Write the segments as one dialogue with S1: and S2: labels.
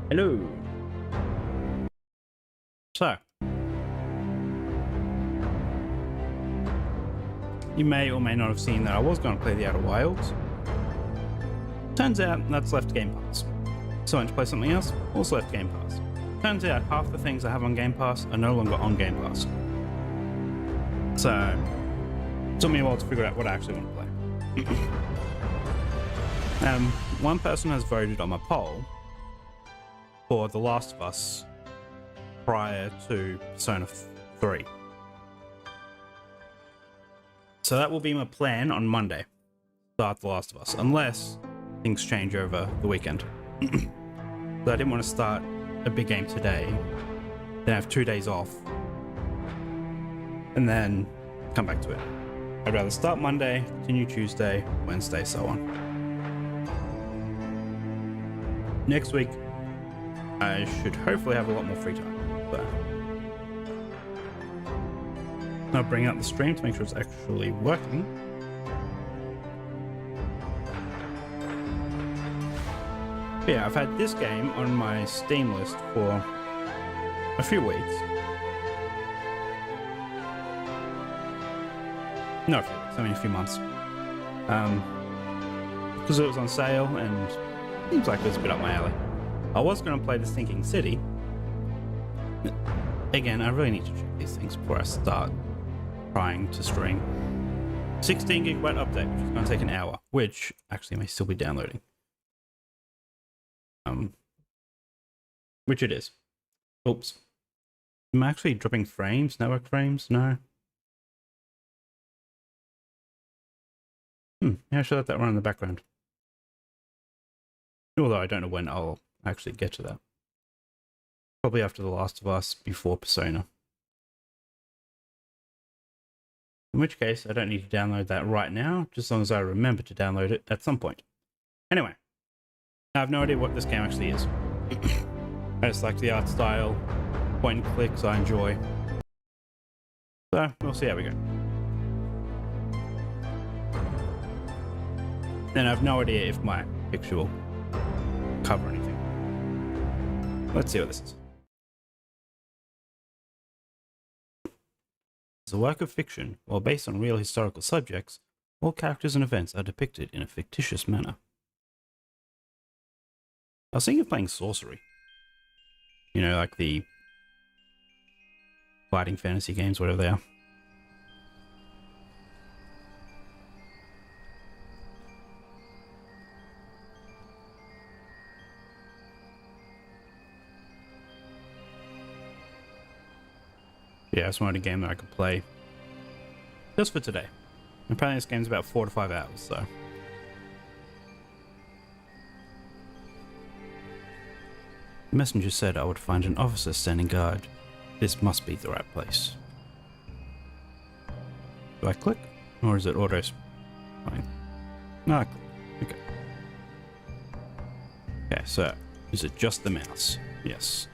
S1: Hello. So, you may or may not have seen that I was going to play the Outer Wilds. Turns out that's left Game Pass. So I went to play something else, also left Game Pass. Turns out half the things I have on Game Pass are no longer on Game Pass. So, it took me a while to figure out what I actually want to play. One person has voted on my poll for The Last of Us prior to Persona 3. So that will be my plan on Monday. Start The Last of Us, unless things change over the weekend. So I didn't want to start a big game today, then have 2 days off, and then come back to it. I'd rather start Monday, continue Tuesday, Wednesday, so on. Next week, I should hopefully have a lot more free time. So I'll bring out the stream to make sure it's actually working. But yeah, I've had this game on my Steam list for a few weeks. No, a few weeks, I mean a few months. Because it was on sale and seems like it was a bit up my alley. I was going to play The Sinking City. Again, I really need to check these things before I start trying to stream. 16GB update, which is going to take an hour, which actually may still be downloading. Which it is. Oops. Am I actually dropping frames? Network frames? No. Yeah, I should let that run in the background. Although I don't know when I'll actually get to that. Probably after The Last of Us, before Persona. In which case, I don't need to download that right now, just as long as I remember to download it at some point. Anyway, I have no idea what this game actually is. I just like the art style, point and clicks I enjoy. So, we'll see how we go. And I have no idea if my picture will cover anything. Let's see what this is. As a work of fiction, while based on real historical subjects, all characters and events are depicted in a fictitious manner. I was thinking of playing sorcery. You know, like the fighting fantasy games, whatever they are. Yeah, I just wanted a game that I could play just for today. Apparently this game's about 4 to 5 hours, so. The messenger said I would find an officer standing guard. This must be the right place. Do I click? Or is it auto? Fine. No, I click. Okay. Okay, so is it just the mouse? Yes.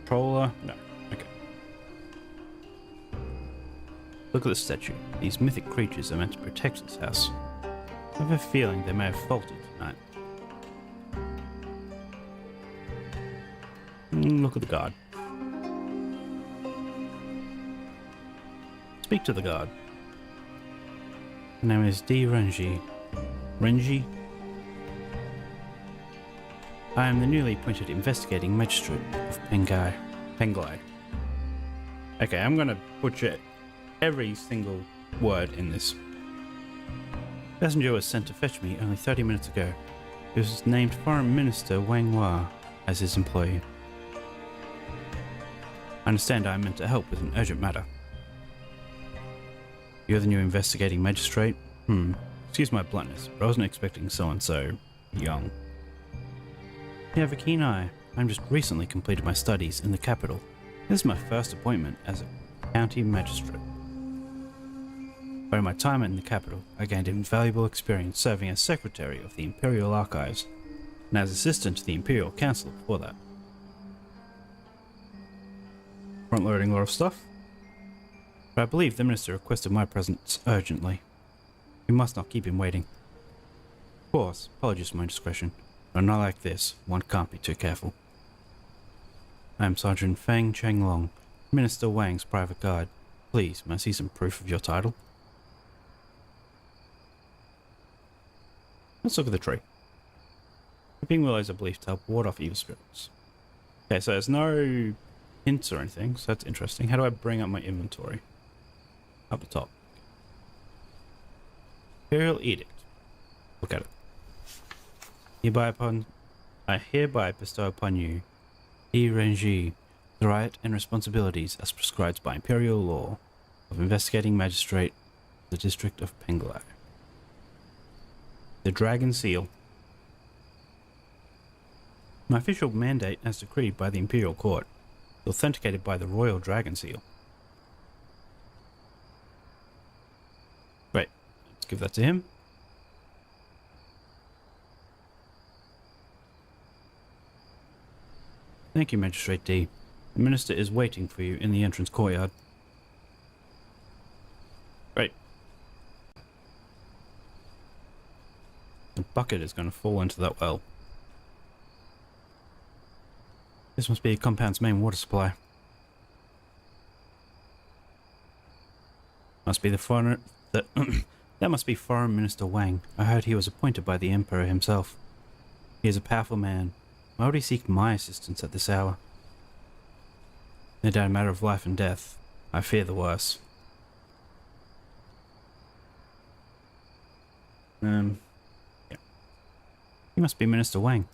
S1: Controller? No. Okay. Look at the statue. These mythic creatures are meant to protect this house. I have a feeling they may have faltered tonight. Look at the guard. Speak to the guard. Her name is D. Renji. Renji? I am the newly appointed investigating magistrate of Penglai. Okay, I'm gonna butcher every single word in this. Messenger was sent to fetch me only 30 minutes ago. He was named Foreign Minister Wang Hua as his employee. I understand I am meant to help with an urgent matter. You're the new investigating magistrate? Excuse my bluntness, but I wasn't expecting someone so young. You have a keen eye. I'm just recently completed my studies in the capital. This is my first appointment as a county magistrate. During my time in the capital, I gained invaluable experience serving as secretary of the Imperial Archives, and as assistant to the Imperial Council before that. Front-loading a lot of stuff. But I believe the minister requested my presence urgently. We must not keep him waiting. Of course, apologies for my indiscretion. But not like this. One can't be too careful. I am Sergeant Feng Chenglong, Minister Wang's private guard. Please, may I see some proof of your title? Let's look at the tree. Weeping willows are believed to help ward off evil spirits. Okay, so there's no hints or anything, so that's interesting. How do I bring up my inventory? Up the top. Imperial Edict. Look at it. I hereby bestow upon you, Renji, the right and responsibilities as prescribed by Imperial law of investigating magistrate of the District of Penglai. The Dragon Seal. My official mandate as decreed by the Imperial Court, authenticated by the Royal Dragon Seal. Right, let's give that to him. Thank you, Magistrate D. The Minister is waiting for you in the entrance courtyard. Right. The bucket is going to fall into that well. This must be a compound's main water supply. Must be the foreigner... That must be Foreign Minister Wang. I heard he was appointed by the Emperor himself. He is a powerful man. Why would he seek my assistance at this hour? No doubt a matter of life and death. I fear the worst. Yeah. You must be Minister Wang.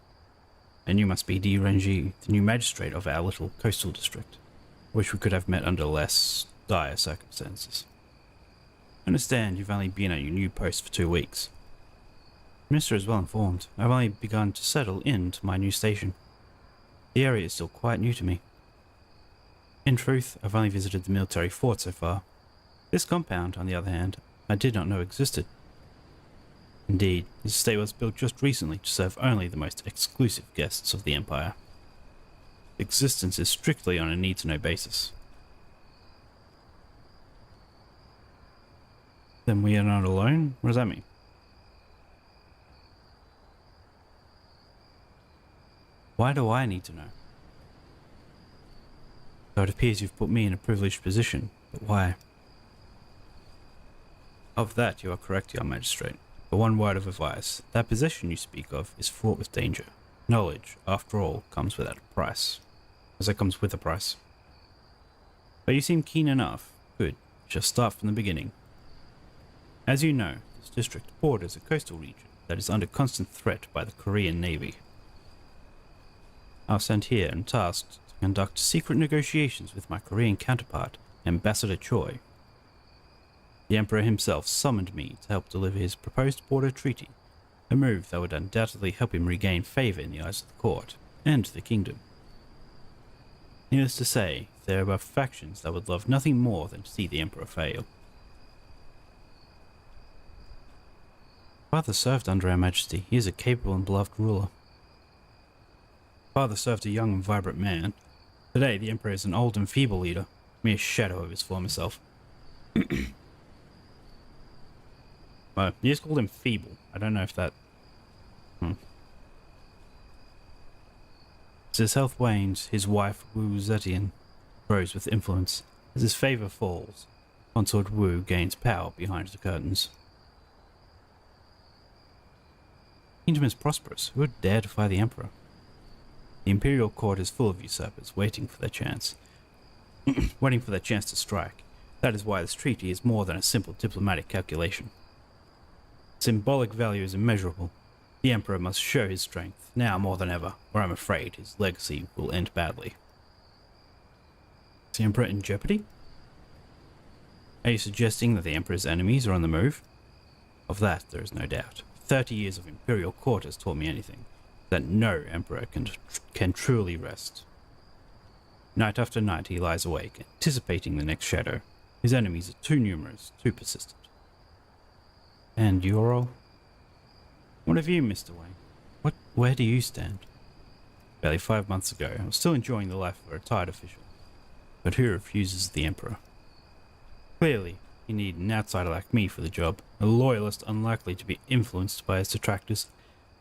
S1: And you must be Di Renji, the new magistrate of our little coastal district. Wish we could have met under less dire circumstances. I understand you've only been at your new post for 2 weeks. The Minister is well informed. I've only begun to settle into my new station. The area is still quite new to me. In truth, I've only visited the military fort so far. This compound, on the other hand, I did not know existed. Indeed, this estate was built just recently to serve only the most exclusive guests of the Empire. Existence is strictly on a need-to-know basis. Then we are not alone? What does that mean? Why do I need to know? So it appears you've put me in a privileged position, but why? Of that you are correct, Your Magistrate. But one word of advice, that position you speak of is fraught with danger. Knowledge, after all, comes without a price. As it comes with a price. But you seem keen enough. Good. We shall start from the beginning. As you know, this district borders a coastal region that is under constant threat by the Korean Navy. I was sent here and tasked to conduct secret negotiations with my Korean counterpart, Ambassador Choi. The Emperor himself summoned me to help deliver his proposed border treaty, a move that would undoubtedly help him regain favor in the eyes of the court and the kingdom. Needless to say, there are factions that would love nothing more than to see the Emperor fail. Father served under Our Majesty. He is a capable and beloved ruler. Father served a young and vibrant man. Today, the Emperor is an old and feeble leader, mere shadow of his former self. Well, you just called him feeble. I don't know if that... As his health wanes, his wife, Wu Zetian, grows with influence. As his favor falls, Consort Wu gains power behind the curtains. The kingdom is prosperous. Who would dare defy the Emperor? The Imperial Court is full of usurpers, waiting for their chance. Waiting for their chance to strike. That is why this treaty is more than a simple diplomatic calculation. Symbolic value is immeasurable. The Emperor must show his strength, now more than ever, or I'm afraid his legacy will end badly. Is the Emperor in jeopardy? Are you suggesting that the Emperor's enemies are on the move? Of that there is no doubt. 30 years of Imperial Court has taught me anything, that no Emperor can truly rest. Night after night he lies awake, anticipating the next shadow. His enemies are too numerous, too persistent. And your role? What of you, Mr. Wang? Where do you stand? Barely 5 months ago, I was still enjoying the life of a retired official. But who refuses the Emperor? Clearly, he needed an outsider like me for the job, a loyalist unlikely to be influenced by his detractors,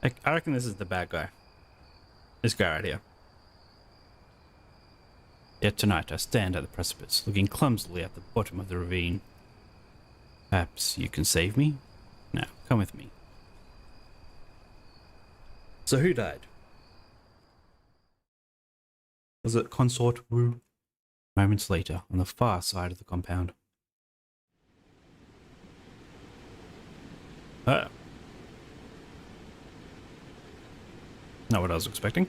S1: I reckon this is the bad guy. This guy right here. Yet tonight I stand at the precipice, looking clumsily at the bottom of the ravine. Perhaps you can save me? Now, come with me. So who died? Was it Consort Wu? Moments later, on the far side of the compound. Not what I was expecting.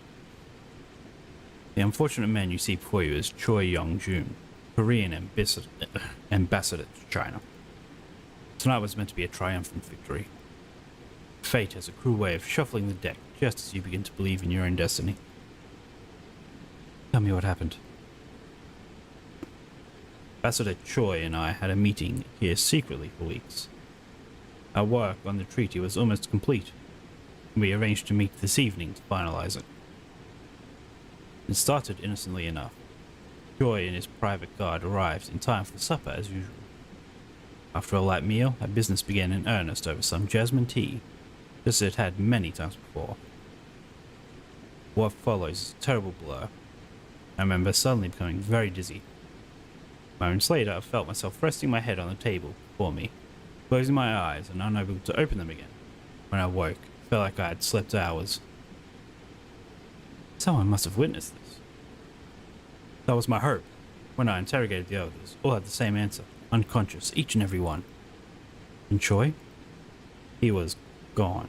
S1: The unfortunate man you see before you is Choi Yong-jun, Korean ambassador to China. Tonight was meant to be a triumphant victory. Fate has a cruel way of shuffling the deck just as you begin to believe in your own destiny. Tell me what happened. Ambassador Choi and I had a meeting here secretly for weeks. Our work on the treaty was almost complete. We arranged to meet this evening to finalize it. It started innocently enough. Choi and his private guard arrived in time for supper as usual. After a light meal, our business began in earnest over some jasmine tea, just as it had many times before. What follows is a terrible blur. I remember suddenly becoming very dizzy. Moments later, I felt myself resting my head on the table before me, closing my eyes and unable to open them again. When I woke, it felt like I had slept hours. Someone must have witnessed this. That was my hope. When I interrogated the others, all had the same answer, unconscious, each and every one. And Choi? He was gone.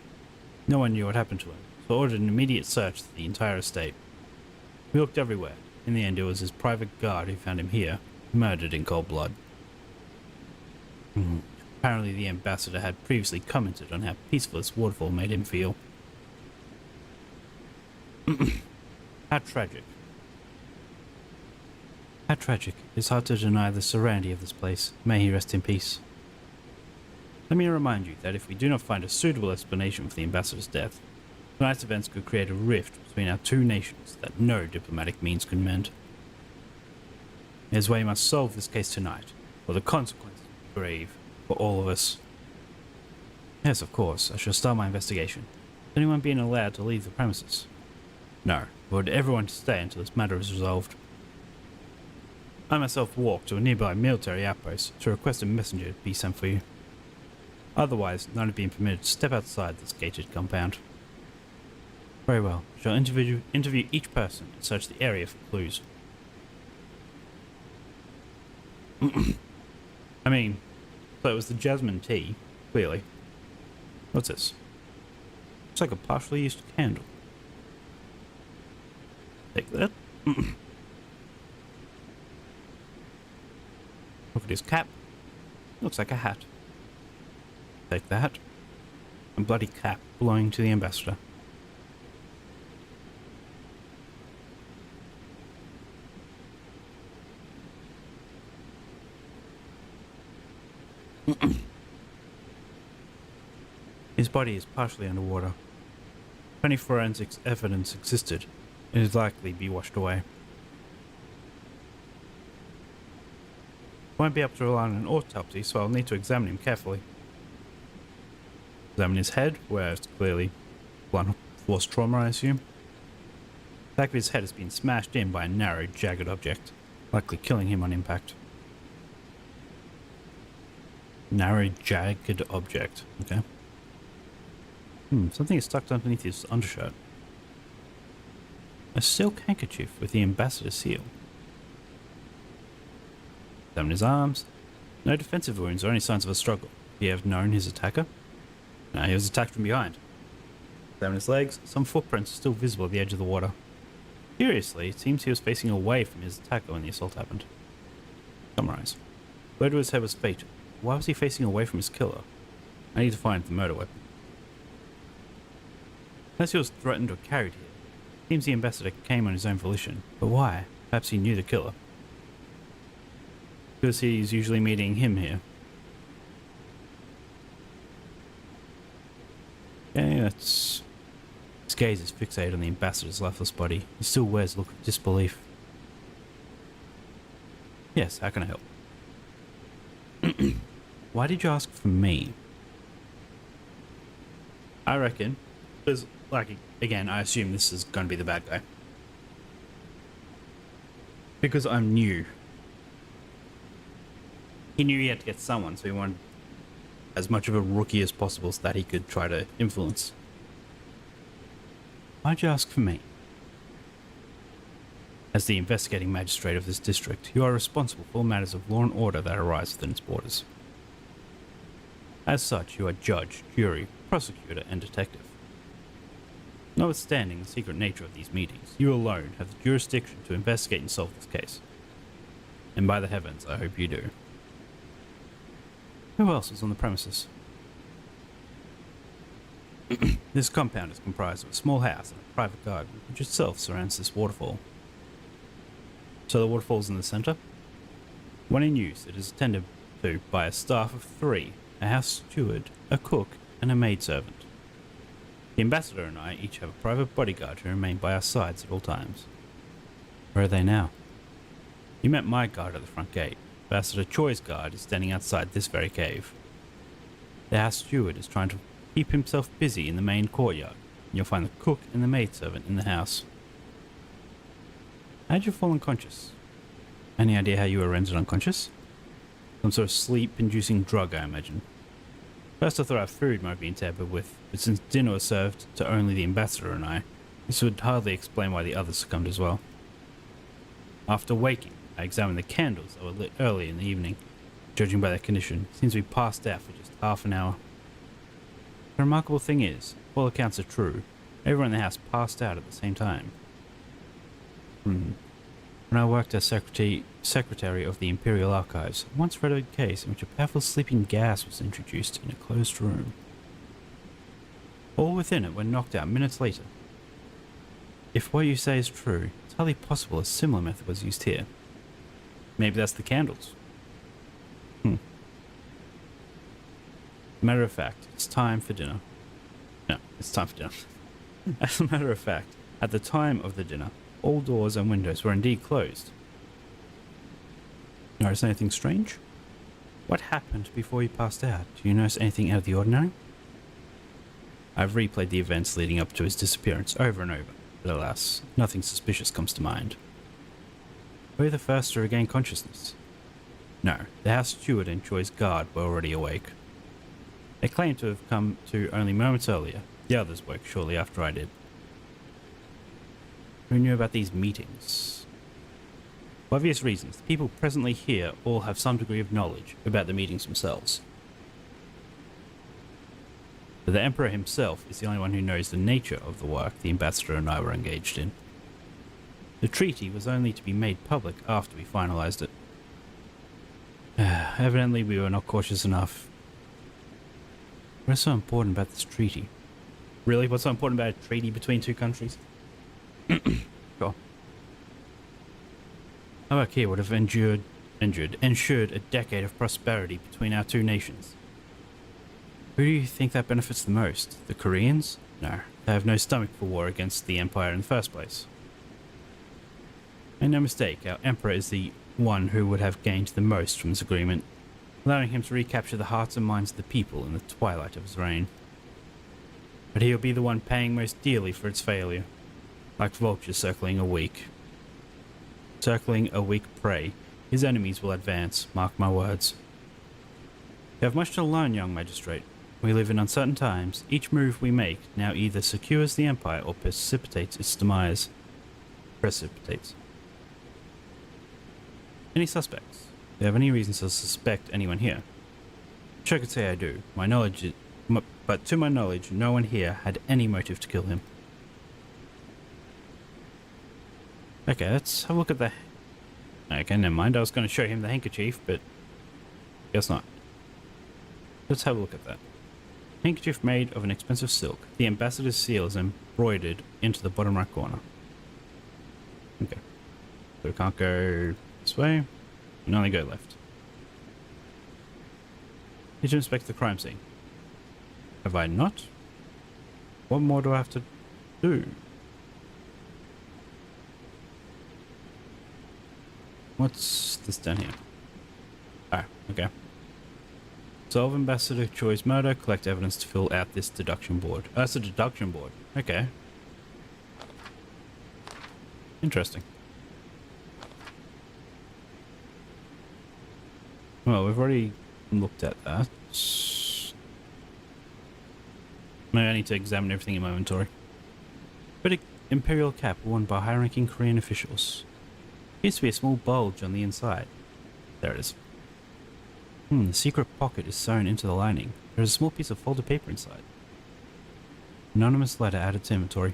S1: No one knew what happened to him, so I ordered an immediate search of the entire estate. We looked everywhere. In the end, it was his private guard who found him here, murdered in cold blood. Apparently the ambassador had previously commented on how peaceful this waterfall made him feel. How tragic. How tragic. It's hard to deny the serenity of this place. May he rest in peace. Let me remind you that if we do not find a suitable explanation for the ambassador's death, tonight's events could create a rift between our two nations that no diplomatic means could mend. It is why you must solve this case tonight, or the consequences will be grave for all of us. Yes, of course, I shall start my investigation. Is anyone being allowed to leave the premises? No, I want everyone to stay until this matter is resolved. I myself walked to a nearby military outpost to request a messenger to be sent for you. Otherwise, none have been permitted to step outside this gated compound. Very well, I shall interview each person and search the area for clues. I mean, so it was the jasmine tea, clearly. What's this? Looks like a partially used candle. Take that. Look at his cap. Looks like a hat. Take that. A bloody cap belonging to the ambassador. His body is partially underwater. If any forensics evidence existed, it would likely be washed away. I won't be able to rely on an autopsy, so I'll need to examine him carefully. Examine his head, where it's clearly blunt force trauma, I assume. The back of his head has been smashed in by a narrow, jagged object, likely killing him on impact. Narrow, jagged object, okay. Something is stuck underneath his undershirt. A silk handkerchief with the ambassador's seal. Examine his arms. No defensive wounds or any signs of a struggle. Would he have known his attacker? No, he was attacked from behind. Examine his legs. Some footprints are still visible at the edge of the water. Curiously, it seems he was facing away from his attacker when the assault happened. Summarize. Blow to his head was fatal. Why was he facing away from his killer? I need to find the murder weapon. Unless he was threatened or carried here. Seems the ambassador came on his own volition. But why? Perhaps he knew the killer. Because he's usually meeting him here. Okay, that's... His gaze is fixated on the ambassador's lifeless body. He still wears a look of disbelief. Yes, how can I help? Why did you ask for me? I reckon Because, like, again, I assume this is going to be the bad guy. Because I'm new. He knew he had to get someone, so he wanted as much of a rookie as possible so that he could try to influence. Why'd you ask for me? As the investigating magistrate of this district, you are responsible for all matters of law and order that arise within its borders. As such, you are judge, jury, prosecutor, and detective. Notwithstanding the secret nature of these meetings, you alone have the jurisdiction to investigate and solve this case. And by the heavens, I hope you do. Who else was on the premises? This compound is comprised of a small house and a private garden, which itself surrounds this waterfall. So the waterfall's in the center? When in use, it is attended to by a staff of 3, a house steward, a cook, and a maidservant. The ambassador and I each have a private bodyguard who remain by our sides at all times. Where are they now? You met my guard at the front gate. Ambassador Choi's guard is standing outside this very cave. The house steward is trying to keep himself busy in the main courtyard. You'll find the cook and the maidservant in the house. How'd you fall unconscious? Any idea how you were rendered unconscious? Some sort of sleep-inducing drug, I imagine. First I thought our food might be tampered with, but since dinner was served to only the ambassador and I, this would hardly explain why the others succumbed as well. After waking, I examined the candles that were lit early in the evening. Judging by their condition, it seems we passed out for just half an hour. The remarkable thing is, if all accounts are true, everyone in the house passed out at the same time. When I worked as secretary of the Imperial Archives, I once read of a case in which a powerful sleeping gas was introduced in a closed room. All within it were knocked out minutes later. If what you say is true, it's highly possible a similar method was used here. Maybe that's the candles. Matter of fact, it's time for dinner. No, it's time for dinner. As a matter of fact, at the time of the dinner, all doors and windows were indeed closed. Notice anything strange? What happened before you passed out? Do you notice anything out of the ordinary? I've replayed the events leading up to his disappearance over and over, but alas, nothing suspicious comes to mind. Were you the first to regain consciousness? No, the house steward and Choi's guard were already awake. They claimed to have come to only moments earlier. The others woke shortly after I did. Who knew about these meetings? For obvious reasons, the people presently here all have some degree of knowledge about the meetings themselves. But the Emperor himself is the only one who knows the nature of the work the ambassador and I were engaged in. The treaty was only to be made public after we finalized it. Evidently we were not cautious enough. What is so important about this treaty? Really? What's so important about a treaty between two countries? Sure. Our work here would have ensured a decade of prosperity between our two nations. Who do you think that benefits the most? The Koreans? No, they have no stomach for war against the Empire in the first place. Make no mistake, our Emperor is the one who would have gained the most from this agreement, allowing him to recapture the hearts and minds of the people in the twilight of his reign. But he'll be the one paying most dearly for its failure, like vultures circling a weak prey. His enemies will advance, mark my words. You have much to learn, young magistrate. We live in uncertain times. Each move we make now either secures the Empire or precipitates its demise. Any suspects? Do you have any reasons to suspect anyone here? Sure, I could say I do. But to my knowledge, no one here had any motive to kill him. Okay, let's have a look at the... Okay, never mind. I was going to show him the handkerchief, but... guess not. Let's have a look at that. Handkerchief made of an expensive silk. The ambassador's seal is embroidered into the bottom right corner. Okay. So we can't go this way. We can only go left. Need to inspect the crime scene. Have I not? What more do I have to do? What's this down here? Ah, okay. Solve Ambassador Choi's murder, collect evidence to fill out this deduction board. Oh, that's a deduction board. Okay. Interesting. Well, we've already looked at that. Maybe I need to examine everything in my inventory. British Imperial cap worn by high-ranking Korean officials. Appears to be a small bulge on the inside. There it is. The secret pocket is sewn into the lining. There is a small piece of folded paper inside. Anonymous letter added to inventory.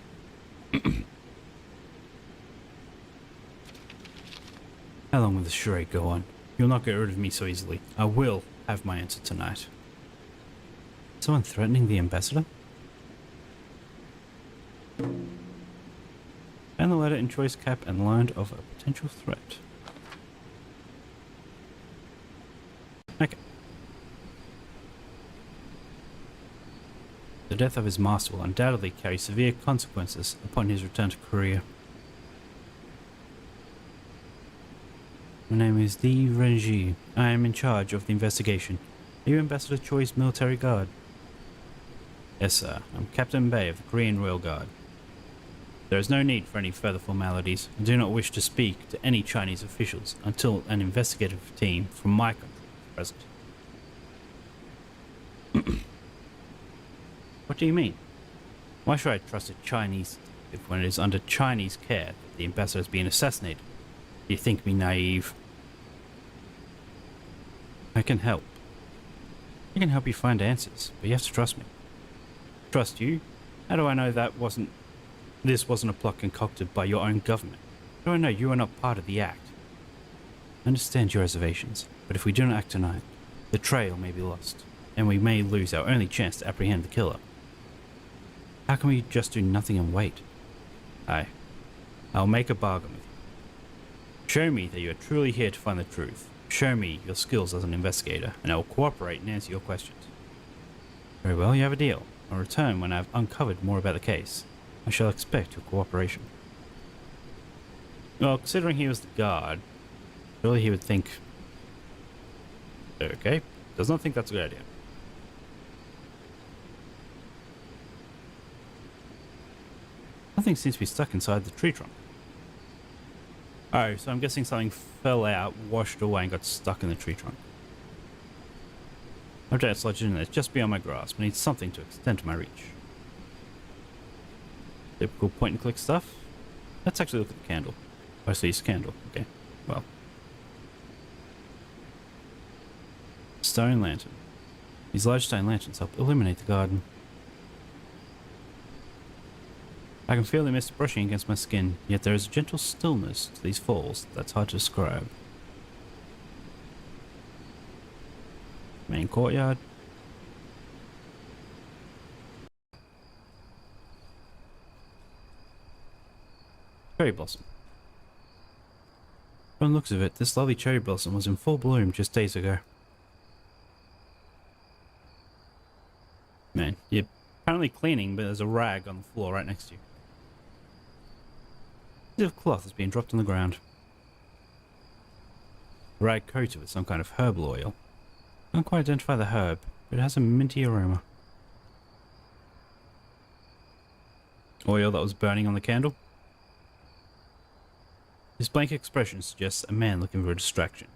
S1: How long will this charade go on? You'll not get rid of me so easily. I will have my answer tonight. Someone threatening the ambassador? Found the letter in Choi's cap and learned of a potential threat. Okay. The death of his master will undoubtedly carry severe consequences upon his return to Korea. My name is Di Renji. I am in charge of the investigation. Are you Ambassador Choi's military guard? Yes, sir. I'm Captain Bei of the Korean Royal Guard. There is no need for any further formalities. I do not wish to speak to any Chinese officials until an investigative team from my country is present. What do you mean? Why should I trust a Chinese detective when it is under Chinese care that the ambassador is being assassinated? Do you think me naive? I can help. I can help you find answers, but you have to trust me. Trust you? How do I know this wasn't a plot concocted by your own government? How do I know you are not part of the act? I understand your reservations, but if we do not act tonight, the trail may be lost, and we may lose our only chance to apprehend the killer. How can we just do nothing and wait? I'll make a bargain with you. Show me that you are truly here to find the truth. Show me your skills as an investigator, and I will cooperate and answer your questions. Very well, you have a deal. I'll return when I have uncovered more about the case. I shall expect your cooperation. Well, considering he was the guard, surely he would think... Okay, does not think that's a good idea. Nothing seems to be stuck inside the tree trunk. Oh, so I'm guessing something fell out, washed away, and got stuck in the tree trunk. Object's lodged in there. It's just beyond my grasp. I need something to extend to my reach. Typical point and click stuff. Let's actually look at the candle. Oh, I see it's a candle. Okay, well. Stone lantern. These large stone lanterns help illuminate the garden. I can feel the mist brushing against my skin, yet there is a gentle stillness to these falls that's hard to describe. Main courtyard. Cherry blossom. From the looks of it, this lovely cherry blossom was in full bloom just days ago. Man, you're apparently cleaning, but there's a rag on the floor right next to you. A bit of cloth has been dropped on the ground. The rag coated with some kind of herbal oil. I can't quite identify the herb, but it has a minty aroma. Oil that was burning on the candle? His blank expression suggests a man looking for a distraction.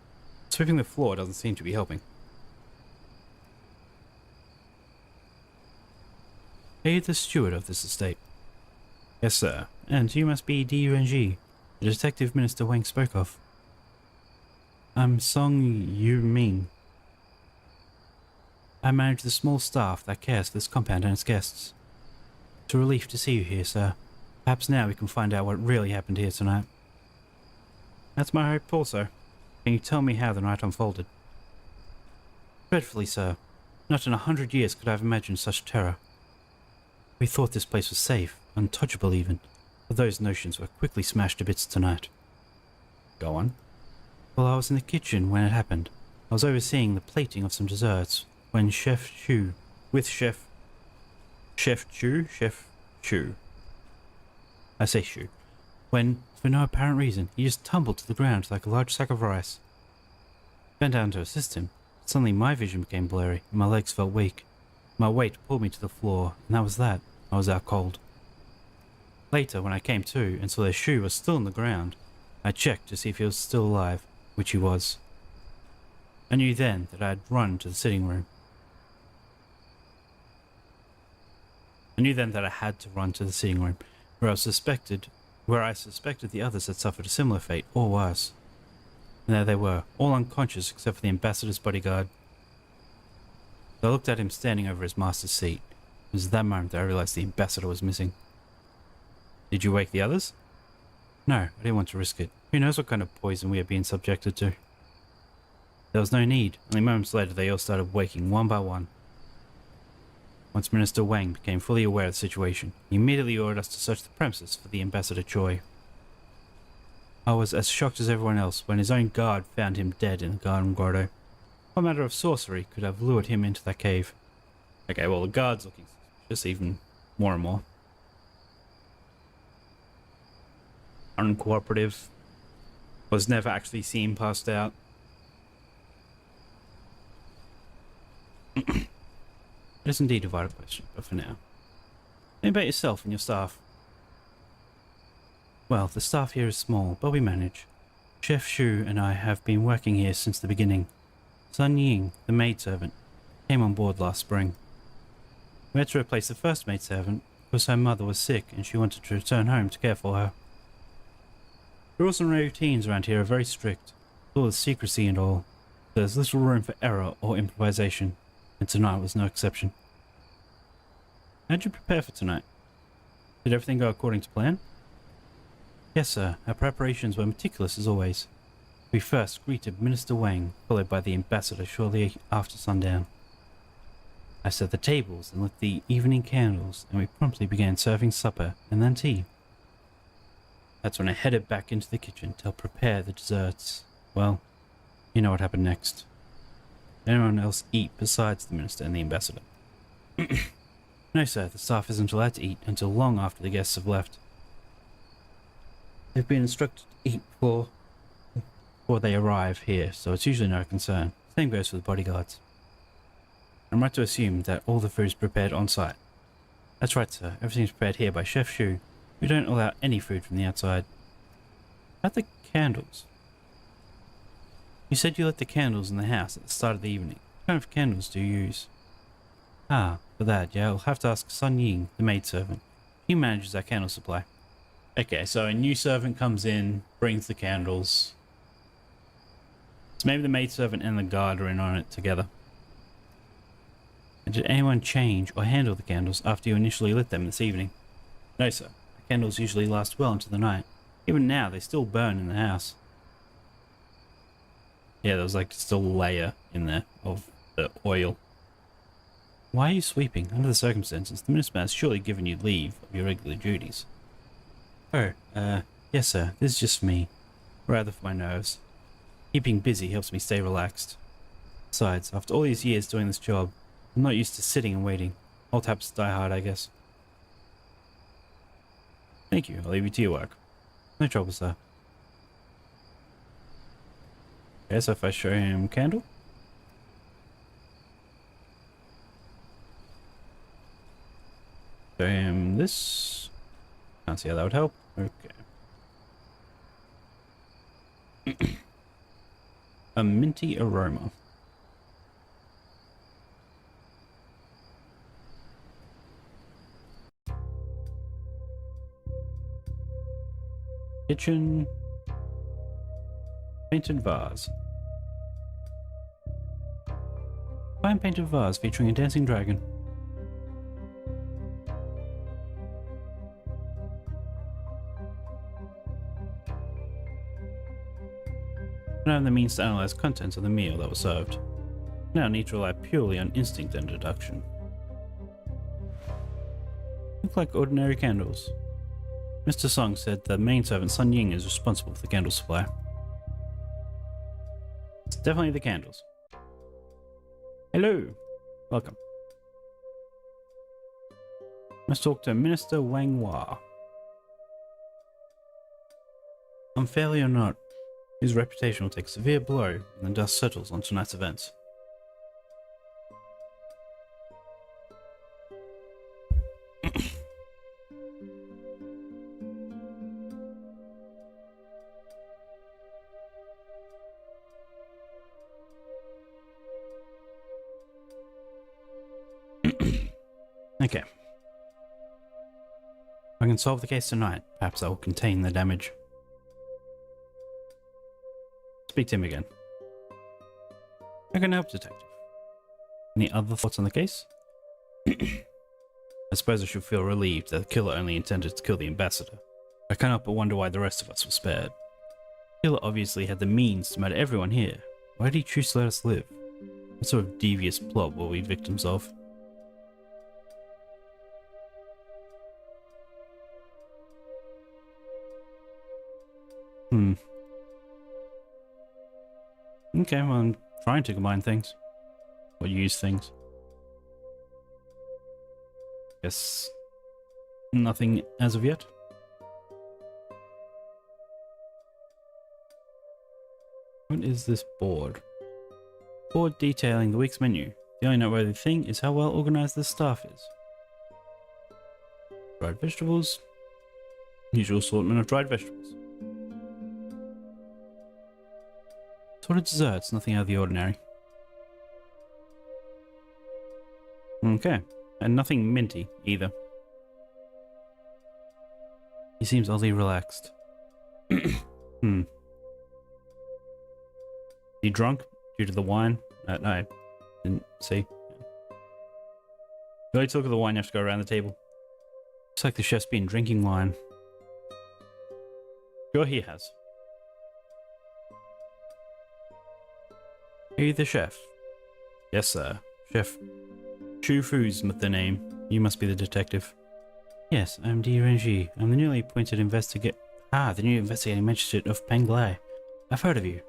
S1: Sweeping the floor doesn't seem to be helping. Are you the steward of this estate? Yes, sir. And you must be Di Renji, the detective Minister Wang spoke of. I'm Song Yu Ming. I manage the small staff that cares for this compound and its guests. It's a relief to see you here, sir. Perhaps now we can find out what really happened here tonight. That's my hope also. Can you tell me how the night unfolded? Dreadfully, sir. Not in 100 years could I have imagined such terror. We thought this place was safe, untouchable even, but those notions were quickly smashed to bits tonight. Go on. Well, I was in the kitchen when it happened. I was overseeing the plating of some desserts when Chef Chu, I say Chu, when, for no apparent reason, he just tumbled to the ground like a large sack of rice. Bent down to assist him. Suddenly my vision became blurry, and my legs felt weak. My weight pulled me to the floor, and that was that. I was out cold. Later, when I came to and saw their shoe was still on the ground, I checked to see if he was still alive, which he was. I knew then that I had run to the sitting room. I knew then that I had to run to the sitting room, where I suspected the others had suffered a similar fate, or worse. And there they were, all unconscious except for the ambassador's bodyguard. I looked at him standing over his master's seat. It was at that moment that I realized the ambassador was missing. Did you wake the others? No, I didn't want to risk it. Who knows what kind of poison we are being subjected to? There was no need. Only moments later they all started waking one by one. Once Minister Wang became fully aware of the situation, he immediately ordered us to search the premises for the Ambassador Choi. I was as shocked as everyone else when his own guard found him dead in the garden grotto. What matter of sorcery could have lured him into that cave? Okay, well the guard's looking suspicious even more and more. Uncooperative. Was never actually seen passed out. It is indeed a vital question, but for now. Think about yourself and your staff. Well, the staff here is small, but we manage. Chef Shu and I have been working here since the beginning. Sun Ying, the maidservant, came on board last spring. We had to replace the first maidservant because her mother was sick and she wanted to return home to care for her. The rules and routines around here are very strict, with all the secrecy and all. There's little room for error or improvisation, and tonight was no exception. How did you prepare for tonight? Did everything go according to plan? Yes, sir. Our preparations were meticulous as always. We first greeted Minister Wang, followed by the ambassador shortly after sundown. I set the tables and lit the evening candles, and we promptly began serving supper and then tea. That's when I headed back into the kitchen to help prepare the desserts. Well, you know what happened next. Did anyone else eat besides the minister and the ambassador? No, sir. The staff isn't allowed to eat until long after the guests have left. They've been instructed to eat before they arrive here, so it's usually no concern. Same goes for the bodyguards. I'm right to assume that all the food is prepared on site. That's right, sir. Everything's prepared here by Chef Shu. We don't allow any food from the outside. About the candles. You said you lit the candles in the house at the start of the evening. What kind of candles do you use? Ah, for that, yeah, I'll have to ask Sun Ying, the maidservant. He manages our candle supply. Okay, so a new servant comes in, brings the candles. So maybe the maidservant and the guard are in on it together. And did anyone change or handle the candles after you initially lit them this evening? No, sir. The candles usually last well into the night. Even now, they still burn in the house. Yeah, there was like still a layer in there of the oil. Why are you sweeping? Under the circumstances, the minister has surely given you leave of your regular duties. Oh, yes sir, this is just me. Rather for my nerves. Keeping busy helps me stay relaxed. Besides, after all these years doing this job, I'm not used to sitting and waiting. Old habits die hard, I guess. Thank you, I'll leave you to your work. No trouble, sir. Okay, so if I show him candle. Show him this. Can't see how that would help. Okay. A minty aroma. Kitchen. Painted vase. Fine painted vase featuring a dancing dragon. I don't have the means to analyze contents of the meal that was served. Now I need to rely purely on instinct and deduction. Look like ordinary candles. Mr. Song said the main servant Sun Ying is responsible for the candle supply. It's definitely the candles. Hello. Welcome. Must talk to Minister Wang Hua. Unfairly or not, his reputation will take a severe blow when the dust settles on tonight's events. Okay. If I can solve the case tonight, perhaps I will contain the damage. Speak to him again. I can help, Detective. Any other thoughts on the case? I suppose I should feel relieved that the killer only intended to kill the ambassador. I can't help but wonder why the rest of us were spared. The killer obviously had the means to murder everyone here. Why did he choose to let us live? What sort of devious plot were we victims of? Okay, well, I'm trying to combine things. Or use things. Guess nothing as of yet. What is this board? Board detailing the week's menu. The only noteworthy thing is how well organized the staff is. Dried vegetables. Usual assortment of dried vegetables. Assorted desserts, nothing out of the ordinary. Okay, and nothing minty either. He seems oddly relaxed. He drunk due to the wine? No, I didn't see. The only talk of the wine, you have to go around the table. Looks like the chef's been drinking wine. Sure he has. Are you the chef? Yes, sir. Chef Chu Fu's the name. You must be the detective. Yes, I'm Renji. I'm the newly appointed the new investigating magistrate of Penglai. I've heard of you.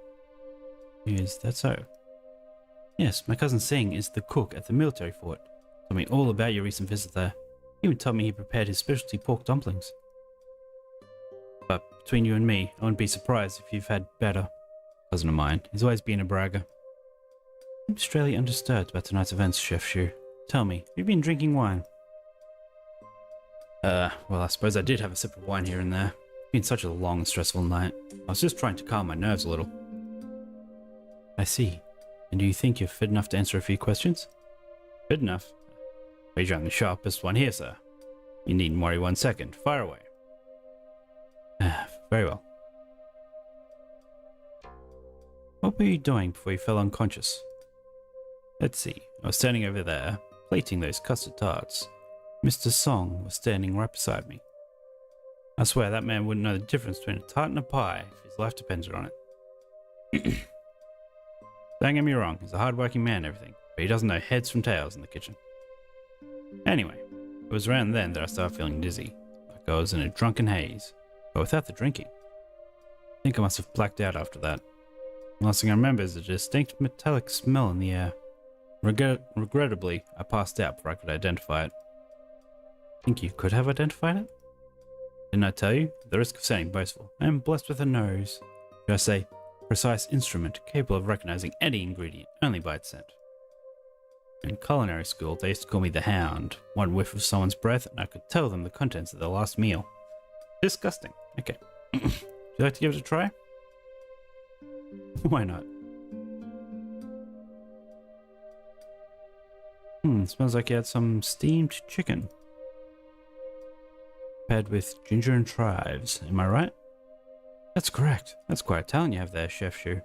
S1: Is that so? Yes, my cousin Singh is the cook at the military fort. Told me all about your recent visit there. He even told me he prepared his specialty pork dumplings. But between you and me, I wouldn't be surprised if you've had better. Cousin of mine, he's always been a bragger. I'm extremely undisturbed about tonight's events, Chef Shu. Tell me, have you been drinking wine? Well, I suppose I did have a sip of wine here and there. It's been such a long and stressful night. I was just trying to calm my nerves a little. I see. And do you think you're fit enough to answer a few questions? Fit enough? Wager I'm the sharpest one here, sir. You needn't worry 1 second. Fire away. Very well. What were you doing before you fell unconscious? Let's see. I was standing over there, plating those custard tarts. Mr. Song was standing right beside me. I swear that man wouldn't know the difference between a tart and a pie if his life depended on it. Don't get me wrong, he's a hard-working man and everything, but he doesn't know heads from tails in the kitchen. Anyway, it was around then that I started feeling dizzy, like I was in a drunken haze, but without the drinking. I think I must have blacked out after that. The last thing I remember is a distinct metallic smell in the air. Regrettably, I passed out before I could identify it. Think you could have identified it? Didn't I tell you? At the risk of sounding boastful, I am blessed with a nose. Should I say, precise instrument capable of recognizing any ingredient only by its scent. In culinary school, they used to call me the Hound. One whiff of someone's breath, and I could tell them the contents of their last meal. Disgusting. Okay. Would you like to give it a try? Why not? Smells like you had some steamed chicken. Paired with ginger and chives, am I right? That's correct. That's quite a talent you have there, Chef Shu.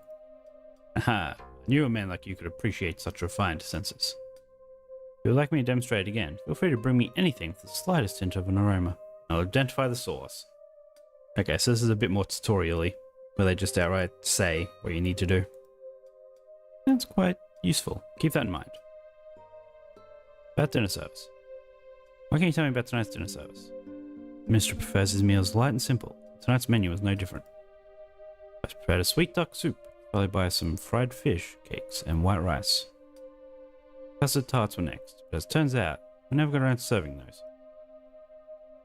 S1: Aha, I knew a man like you could appreciate such refined senses. If you would like me to demonstrate it again, feel free to bring me anything with the slightest hint of an aroma. I'll identify the source. Okay, so this is a bit more tutorial-y, where they just outright say what you need to do. That's quite useful. Keep that in mind. About dinner service. What can you tell me about tonight's dinner service? The minister prefers his meals light and simple. Tonight's menu was no different. I prepared a sweet duck soup, followed by some fried fish, cakes, and white rice. Custard tarts were next, but as it turns out, we never got around to serving those.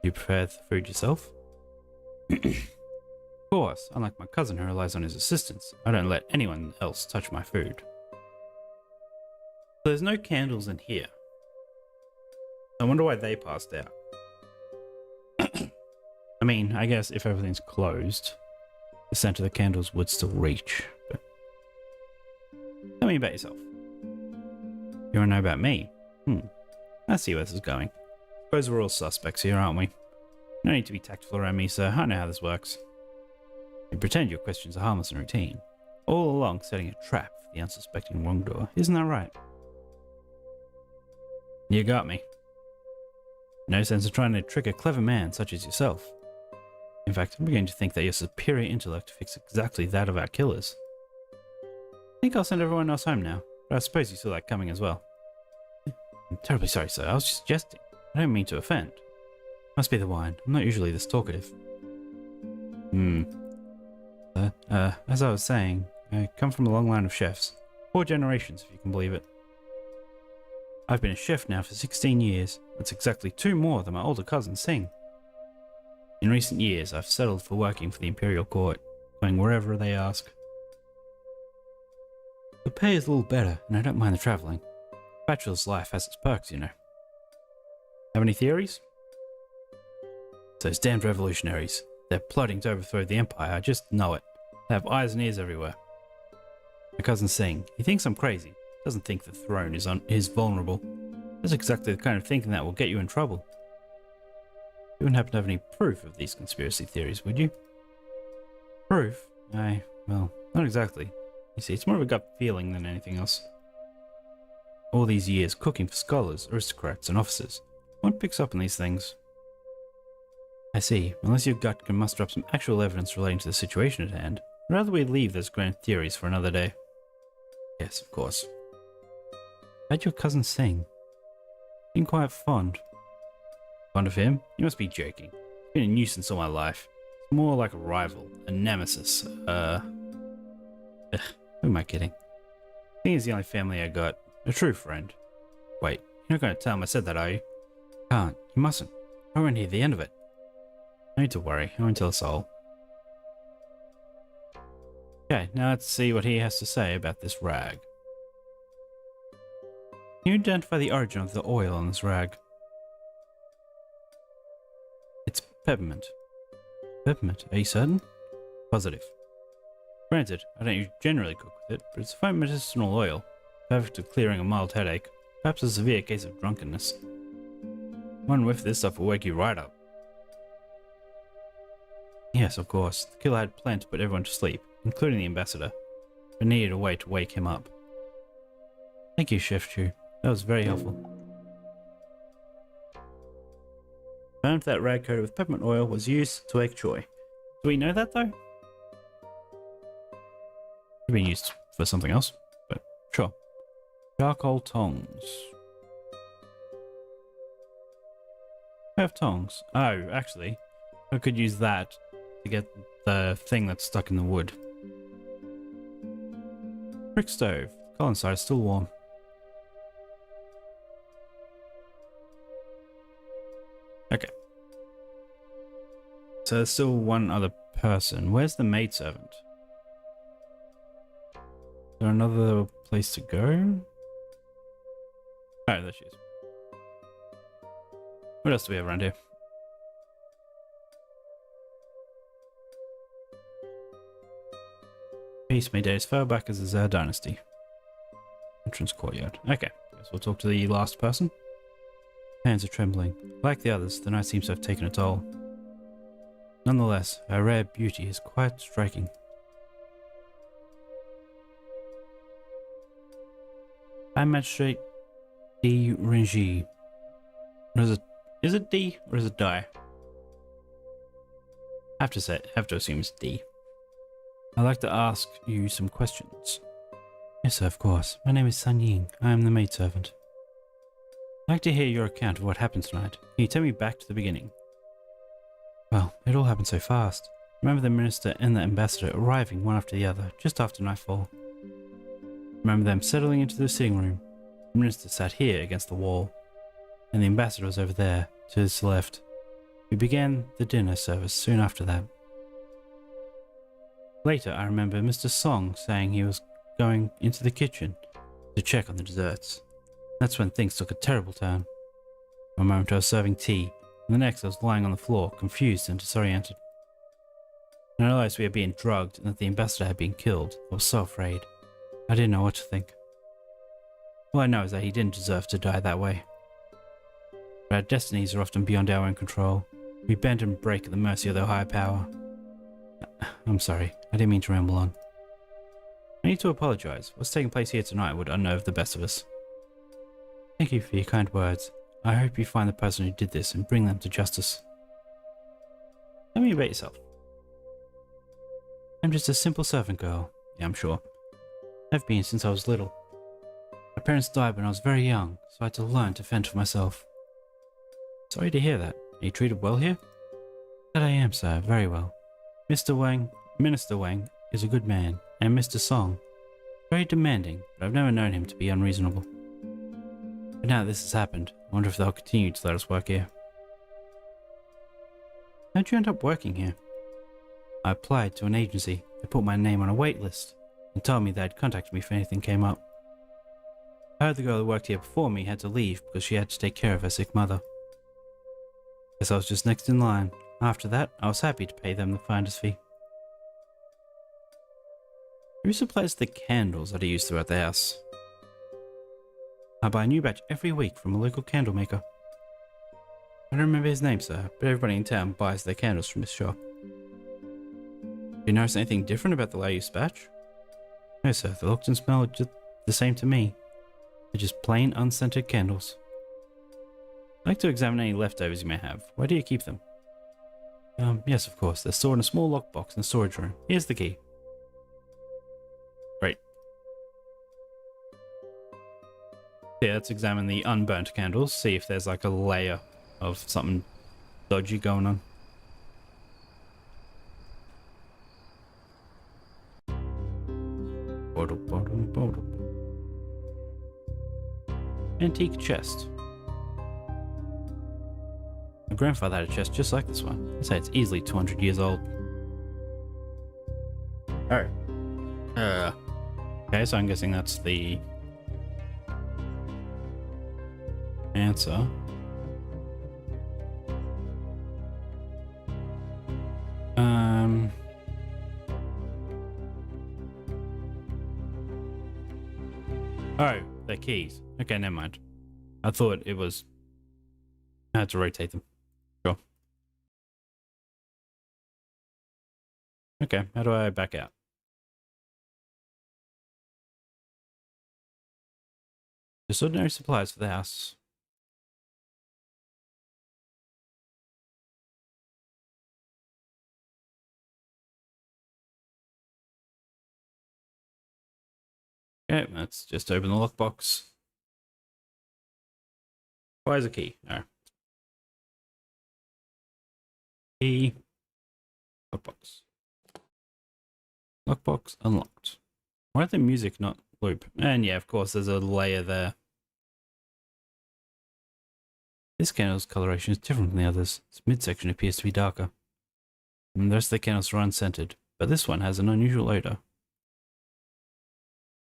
S1: Do you prepare the food yourself? Of course, unlike my cousin who relies on his assistants, I don't let anyone else touch my food. So there's no candles in here. I wonder why they passed out. I mean, I guess if everything's closed, the scent of the candles would still reach. But tell me about yourself. You want to know about me? I see where this is going. Suppose we're all suspects here, aren't we? No need to be tactful around me, sir. I know how this works. You pretend your questions are harmless and routine, all along setting a trap for the unsuspecting wrongdoer. Isn't that right? You got me. No sense of trying to trick a clever man such as yourself. In fact, I'm beginning to think that your superior intellect fits exactly that of our killers. I think I'll send everyone else home now, but I suppose you saw that coming as well. I'm terribly sorry, sir. I was just jesting. I don't mean to offend. Must be the wine. I'm not usually this talkative. As I was saying, I come from a long line of chefs. 4 generations, if you can believe it. I've been a chef now for 16 years. That's exactly 2 more than my older cousin Singh. In recent years, I've settled for working for the Imperial Court, going wherever they ask. The pay is a little better, and I don't mind the travelling. Bachelor's life has its perks, you know. Have any theories? Those damned revolutionaries. They're plotting to overthrow the Empire, I just know it. They have eyes and ears everywhere. My cousin Singh, he thinks I'm crazy. Doesn't think the throne is vulnerable. That's exactly the kind of thinking that will get you in trouble. You wouldn't happen to have any proof of these conspiracy theories, would you? Proof? Well, not exactly. You see, it's more of a gut feeling than anything else. All these years cooking for scholars, aristocrats, and officers, one picks up on these things. I see. Unless your gut can muster up some actual evidence relating to the situation at hand, I'd rather we leave those grand theories for another day. Yes, of course. How'd your cousin Singh? Been quite fond. Fond of him? You must be joking. He's been a nuisance all my life. It's more like a rival, a nemesis, who am I kidding? Singh is the only family I got. A true friend. Wait, you're not going to tell him I said that, are you? Can't. You mustn't. I won't hear the end of it. No need to worry. I won't tell a soul. Okay, now let's see what he has to say about this rag. Can you identify the origin of the oil on this rag? It's peppermint. Peppermint, are you certain? Positive. Granted, I don't generally cook with it, but it's a fine medicinal oil, perfect for clearing a mild headache, perhaps a severe case of drunkenness. One whiff of this stuff will wake you right up. Yes, of course. The killer had planned to put everyone to sleep, including the ambassador, but needed a way to wake him up. Thank you, Chef Chu. That was very helpful. Found that rag coated with peppermint oil was used to wake Choi. Do we know that though? Could be used for something else, but sure. Charcoal tongs. I have tongs. Oh, actually, I could use that to get the thing that's stuck in the wood. Brick stove. Coal inside is still warm. Okay. So there's still one other person. Where's the maidservant? Is there another place to go? Oh, there she is. What else do we have around here? Peace may date as far back as the Zhao dynasty. Entrance courtyard. Okay, guess we'll talk to the last person. Hands are trembling. Like the others, the night seems to have taken a toll. Nonetheless, her rare beauty is quite striking. I Magistrate D. Renji. Is it D or is it Die? I have to assume it's D. I'd like to ask you some questions. Yes, sir, of course. My name is Sun Ying. I am the maidservant. I'd like to hear your account of what happened tonight. Can you take me back to the beginning? Well, it all happened so fast. Remember the minister and the ambassador arriving one after the other, just after nightfall. Remember them settling into the sitting room. The minister sat here against the wall, and the ambassador was over there, to his left. We began the dinner service soon after that. Later, I remember Mr. Song saying he was going into the kitchen to check on the desserts. That's when things took a terrible turn. One moment I was serving tea, and the next I was lying on the floor, confused and disoriented. When I realized we were being drugged and that the ambassador had been killed, I was so afraid. I didn't know what to think. All I know is that he didn't deserve to die that way. But our destinies are often beyond our own control. We bend and break at the mercy of their higher power. I'm sorry, I didn't mean to ramble on. I need to apologize. What's taking place here tonight would unnerve the best of us. Thank you for your kind words. I hope you find the person who did this and bring them to justice. Tell me about yourself. I'm just a simple servant girl. Yeah, I'm sure. I've been since I was little. My parents died when I was very young, so I had to learn to fend for myself. Sorry to hear that. Are you treated well here? That I am, sir, very well. Minister Wang is a good man, and Mr. Song, very demanding, but I've never known him to be unreasonable. But now that this has happened, I wonder if they'll continue to let us work here. How'd you end up working here? I applied to an agency. They put my name on a wait list and told me they'd contact me if anything came up. I heard the girl who worked here before me had to leave because she had to take care of her sick mother. Guess I was just next in line. After that, I was happy to pay them the finder's fee. Who supplies the candles that are used throughout the house? I buy a new batch every week from a local candle maker. I don't remember his name, sir, but everybody in town buys their candles from his shop. Do you notice anything different about the way you batch? No, sir, they looked and smelled just the same to me. They're just plain, unscented candles. I'd like to examine any leftovers you may have. Where do you keep them? Yes, of course. They're stored in a small lockbox in the storage room. Here's the key. Great. Yeah, let's examine the unburnt candles, see if there's like a layer of something dodgy going on. Antique chest. My grandfather had a chest just like this one. I'd say it's easily 200 years old. Oh. Okay, so I'm guessing that's the answer. Oh, they're keys. Okay, never mind. I thought it was... I had to rotate them. Sure. Okay, how do I back out? Just ordinary supplies for the house. Okay, let's just open the lockbox. Where's the key? Oh. Key. Lockbox. Lockbox unlocked. Why did the music not loop? And yeah, of course, there's a layer there. This candle's coloration is different from the others. Its midsection appears to be darker. And the rest of the candles are unscented, but this one has an unusual odor.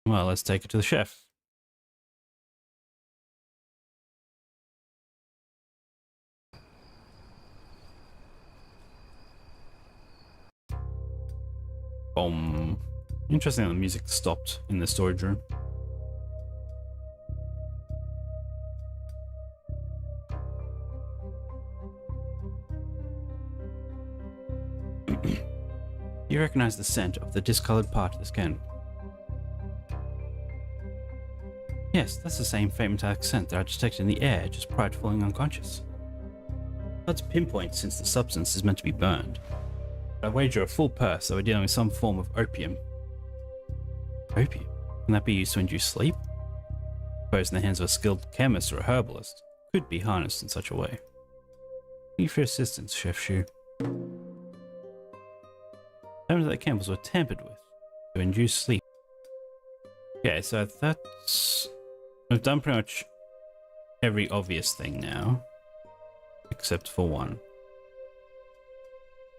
S1: Well, let's take it to the chef. Boom. Interesting that the music stopped in the storage room. You recognize the scent of the discolored part of this candle? Yes, that's the same faint metallic scent that I detected in the air just prior to falling unconscious. That's pinpoint since the substance is meant to be burned. But I wager a full purse that we're dealing with some form of opium. Opium? Can that be used to induce sleep? I suppose in the hands of a skilled chemist or a herbalist, could be harnessed in such a way. Thank you for your assistance, Chef Shu. Items that the candles were tampered with to induce sleep. Okay, so that's... We've done pretty much every obvious thing now, except for one.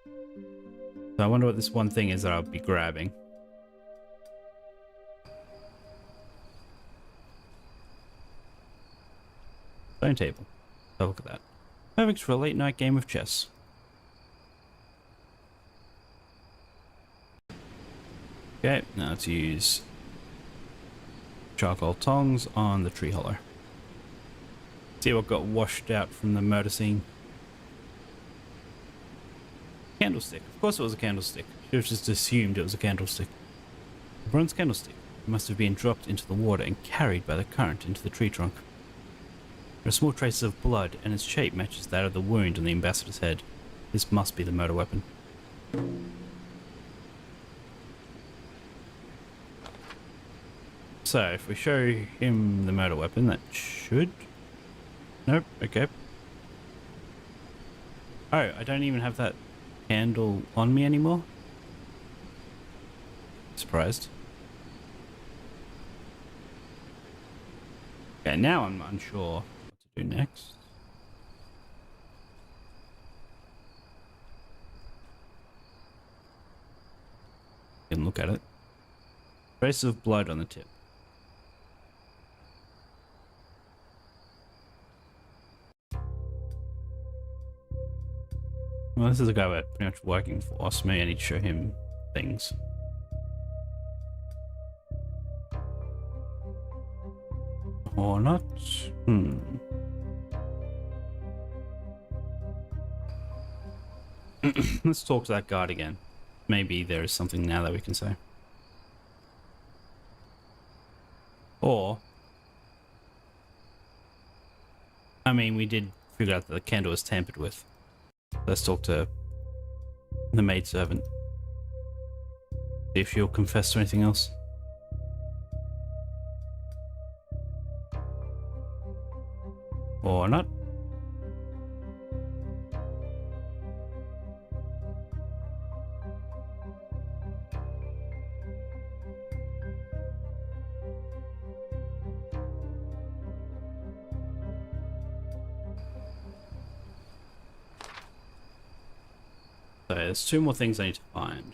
S1: So I wonder what this one thing is that I'll be grabbing. Stone table. Have a look at that. Perfect for a late night game of chess. Okay, now let's use charcoal tongs on the tree hollow. See what got washed out from the murder scene. Candlestick. Of course it was a candlestick. She was just assumed it was a candlestick. A bronze candlestick must have been dropped into the water and carried by the current into the tree trunk. There are small traces of blood, and its shape matches that of the wound on the ambassador's head. This must be the murder weapon. So, if we show him the murder weapon, that should... Nope, okay. Oh, I don't even have that candle on me anymore? Surprised. Okay, now I'm unsure what to do next. You can look at it. Traces of blood on the tip. Well, this is a guy we're pretty much working for, so maybe I need to show him things. Or not? Let's talk to that guard again. Maybe there is something now that we can say. Or... I mean, we did figure out that the candle was tampered with. Let's talk to the maidservant. See if she'll confess to anything else. Or not. So there's two more things I need to find.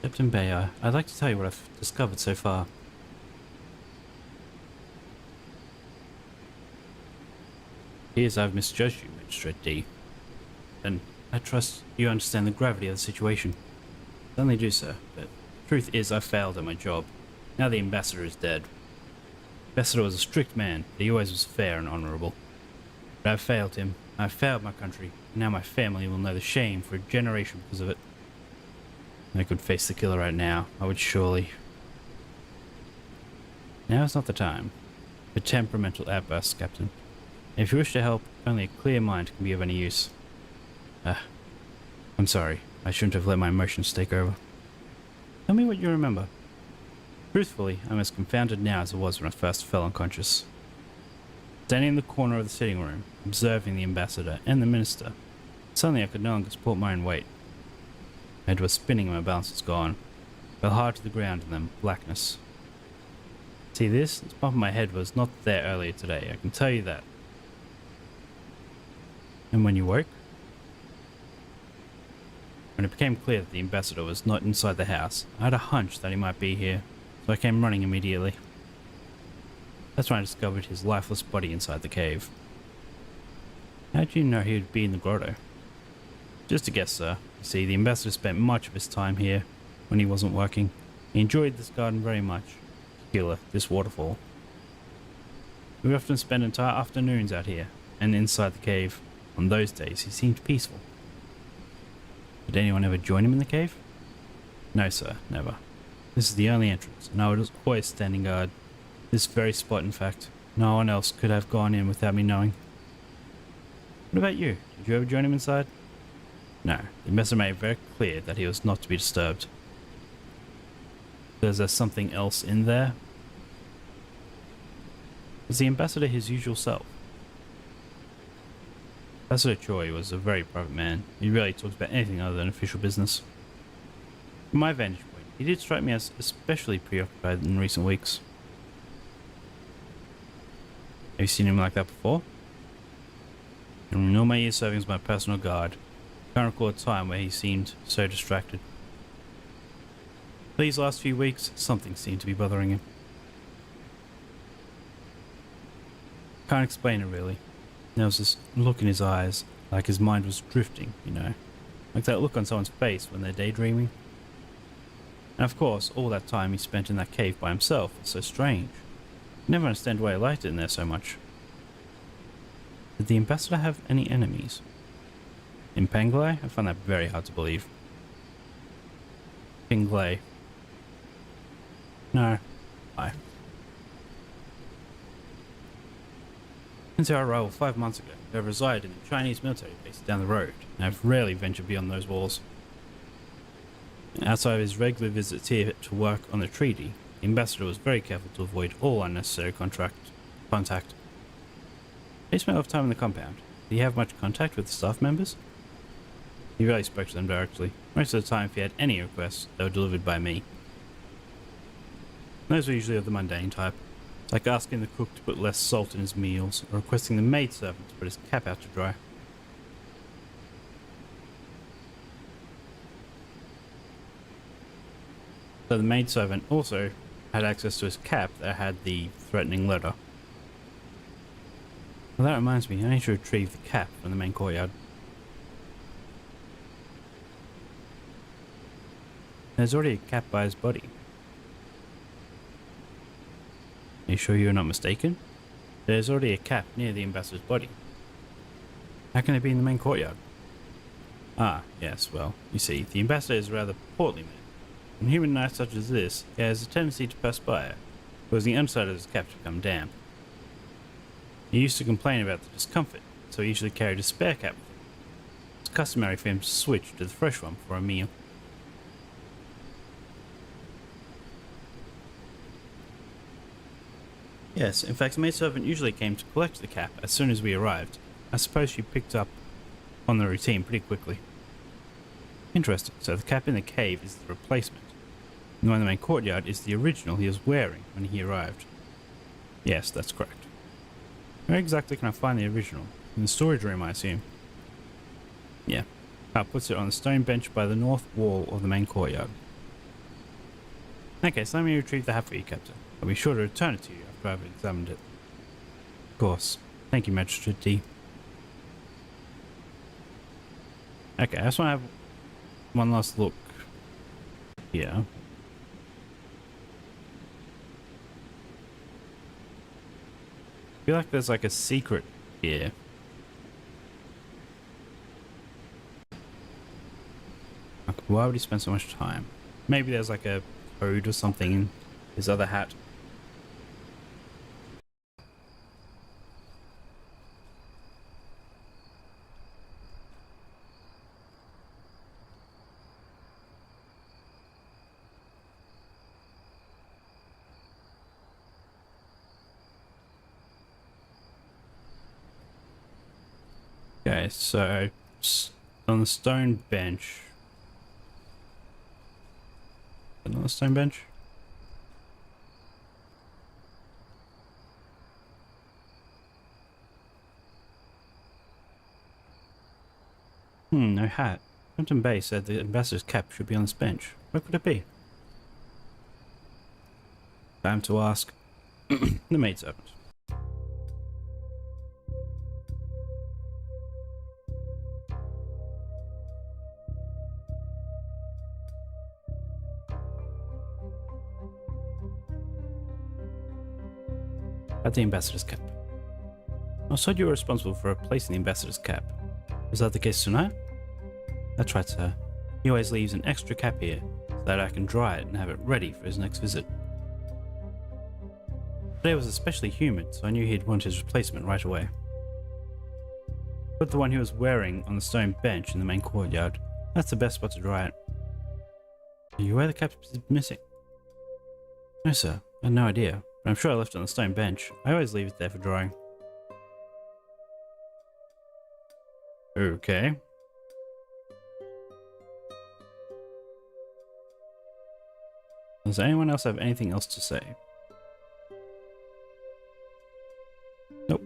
S1: Captain Bayer, I'd like to tell you what I've discovered so far. Here's I've misjudged you, Magistrate D. And I trust you understand the gravity of the situation. I certainly do, sir, but the truth is I failed at my job. Now the ambassador is dead. The ambassador was a strict man, but he always was fair and honourable. But I've failed him. I've failed my country, and now my family will know the shame for a generation because of it. I could face the killer right now. I would surely. Now is not the time for temperamental outbursts, Captain. If you wish to help, only a clear mind can be of any use. I'm sorry. I shouldn't have let my emotions take over. Tell me what you remember. Truthfully, I'm as confounded now as I was when I first fell unconscious. Standing in the corner of the sitting room, observing the ambassador and the minister, suddenly I could no longer support my own weight. My head was spinning and my balance was gone. I fell hard to the ground and then blackness. See this? The top of my head was not there earlier today, I can tell you that. And when you woke? When it became clear that the ambassador was not inside the house, I had a hunch that he might be here, so I came running immediately. That's when I discovered his lifeless body inside the cave. How did you know he would be in the grotto? Just a guess, sir. You see, the ambassador spent much of his time here when he wasn't working. He enjoyed this garden very much, particularly this waterfall. We would often spend entire afternoons out here and inside the cave. On those days, he seemed peaceful. Did anyone ever join him in the cave? No, sir, never. This is the only entrance, and I was always standing guard. This very spot, in fact. No one else could have gone in without me knowing. What about you? Did you ever join him inside? No, the ambassador made it very clear that he was not to be disturbed. Is there something else in there? Was the ambassador his usual self? Ambassador Choi was a very private man. He rarely talked about anything other than official business. From my vantage point, he did strike me as especially preoccupied in recent weeks. Have you seen him like that before? In all my years serving as my personal guard, I can't recall a time where he seemed so distracted. These last few weeks, something seemed to be bothering him. Can't explain it really. There was this look in his eyes, like his mind was drifting, you know. Like that look on someone's face when they're daydreaming. And of course, all that time he spent in that cave by himself was so strange. I never understand why he liked it in there so much. Did the ambassador have any enemies? In Penglay? I find that very hard to believe. Penglay. No. I. Since our arrival 5 months ago, I have resided in a Chinese military base down the road, and I've rarely ventured beyond those walls. Outside of his regular visits here to work on the treaty, the ambassador was very careful to avoid all unnecessary contact. He spent a lot of time in the compound. Did he have much contact with the staff members? He rarely spoke to them directly. Most of the time, if he had any requests, they were delivered by me. Those were usually of the mundane type, like asking the cook to put less salt in his meals, or requesting the maidservant to put his cap out to dry. So the maidservant also had access to his cap that had the threatening letter. Well, that reminds me, I need to retrieve the cap from the main courtyard. There's already a cap by his body. Are you sure you're not mistaken? There's already a cap near the ambassador's body. How can it be in the main courtyard? Ah, yes, well, you see, the ambassador is a rather portly man. On human nights such as this, he has a tendency to perspire, causing the underside of his cap to become damp. He used to complain about the discomfort, so he usually carried a spare cap with him. It's customary for him to switch to the fresh one for a meal. Yes, in fact, the maidservant usually came to collect the cap as soon as we arrived. I suppose she picked up on the routine pretty quickly. Interesting, so the cap in the cave is the replacement. And the one in the main courtyard is the original he was wearing when he arrived. Yes, that's correct. Where exactly can I find the original? In the storage room, I assume. Yeah. Carl puts it on the stone bench by the north wall of the main courtyard. Okay, so let me retrieve the hat for you, Captain. I'll be sure to return it to you after I've examined it. Of course. Thank you, Magistrate D. Okay, I just want to have one last look here. I feel like there's like a secret here. Like, why would he spend so much time? Maybe there's like a code or something in his other hat. Okay, so on the stone bench. Another stone bench? No hat. Hampton Bay said the ambassador's cap should be on this bench. Where could it be? Time to ask the maidservant. At the ambassador's cap. I was told you were responsible for replacing the ambassador's cap. Is that the case tonight? That's right, sir. He always leaves an extra cap here, so that I can dry it and have it ready for his next visit. Today was especially humid, so I knew he'd want his replacement right away. Put the one he was wearing on the stone bench in the main courtyard. That's the best spot to dry it. Are you aware the cap is missing? No, sir. I had no idea. But I'm sure I left it on the stone bench. I always leave it there for drying. Okay. Does anyone else have anything else to say? Nope.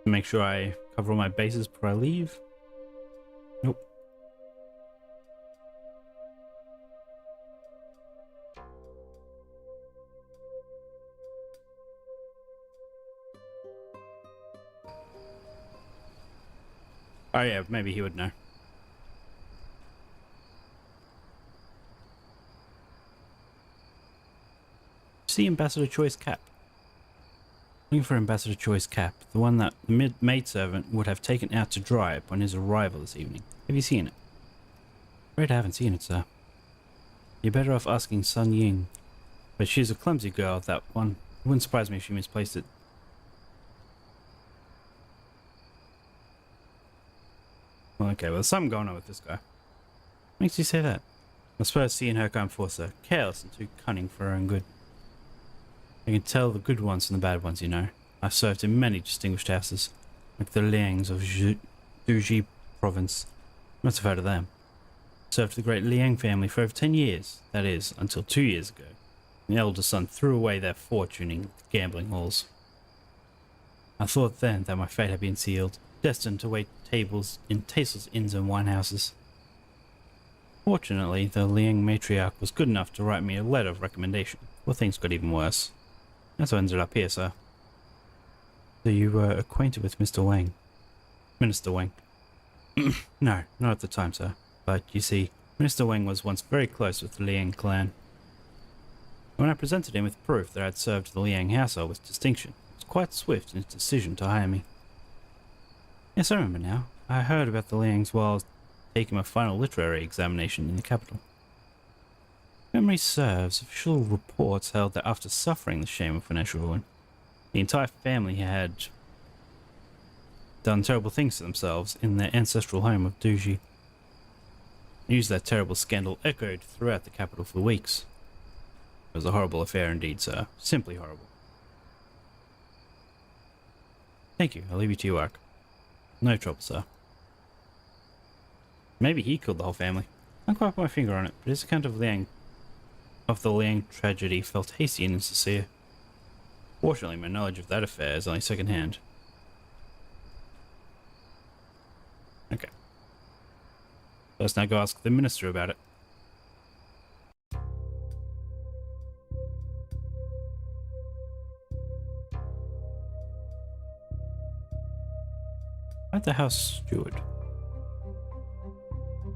S1: Make sure I cover all my bases before I leave. Nope. Oh yeah, maybe he would know. See Ambassador Choi's cap. Looking for Ambassador Choi's cap, the one that the maidservant would have taken out to dry upon his arrival this evening. Have you seen it? Afraid I haven't seen it, sir. You're better off asking Sun Ying. But she's a clumsy girl, that one. It wouldn't surprise me if she misplaced it. Well, okay, well, there's something going on with this guy. Makes you say that? I suppose seeing her come forth, sir. Careless and too cunning for her own good. I can tell the good ones from the bad ones, you know. I've served in many distinguished houses, like the Liangs of Duji province. You must have heard of them. Served the great Liang family for over 10 years, that is, until 2 years ago. The elder son threw away their fortune in gambling halls. I thought then that my fate had been sealed, destined to wait tables in tasteless inns and winehouses. Fortunately, the Liang matriarch was good enough to write me a letter of recommendation, before things got even worse. That's how I ended up here, sir. So you were acquainted with Mr. Wang? Minister Wang. No, not at the time, sir. But, you see, Minister Wang was once very close with the Liang clan. When I presented him with proof that I had served the Liang household with distinction, he was quite swift in his decision to hire me. Yes, I remember now. I heard about the Liangs while taking my final literary examination in the capital. Memory serves, official reports held that after suffering the shame of financial ruin, the entire family had done terrible things to themselves in their ancestral home of Duji. News of that terrible scandal echoed throughout the capital for weeks. It was a horrible affair indeed, sir. Simply horrible. Thank you. I'll leave you to your work. No trouble, sir. Maybe he killed the whole family. I can't quite put my finger on it, but his account of the Liang tragedy felt hasty and insincere. Fortunately, my knowledge of that affair is only second-hand. Okay. Let's now go ask the minister about it. At the house steward.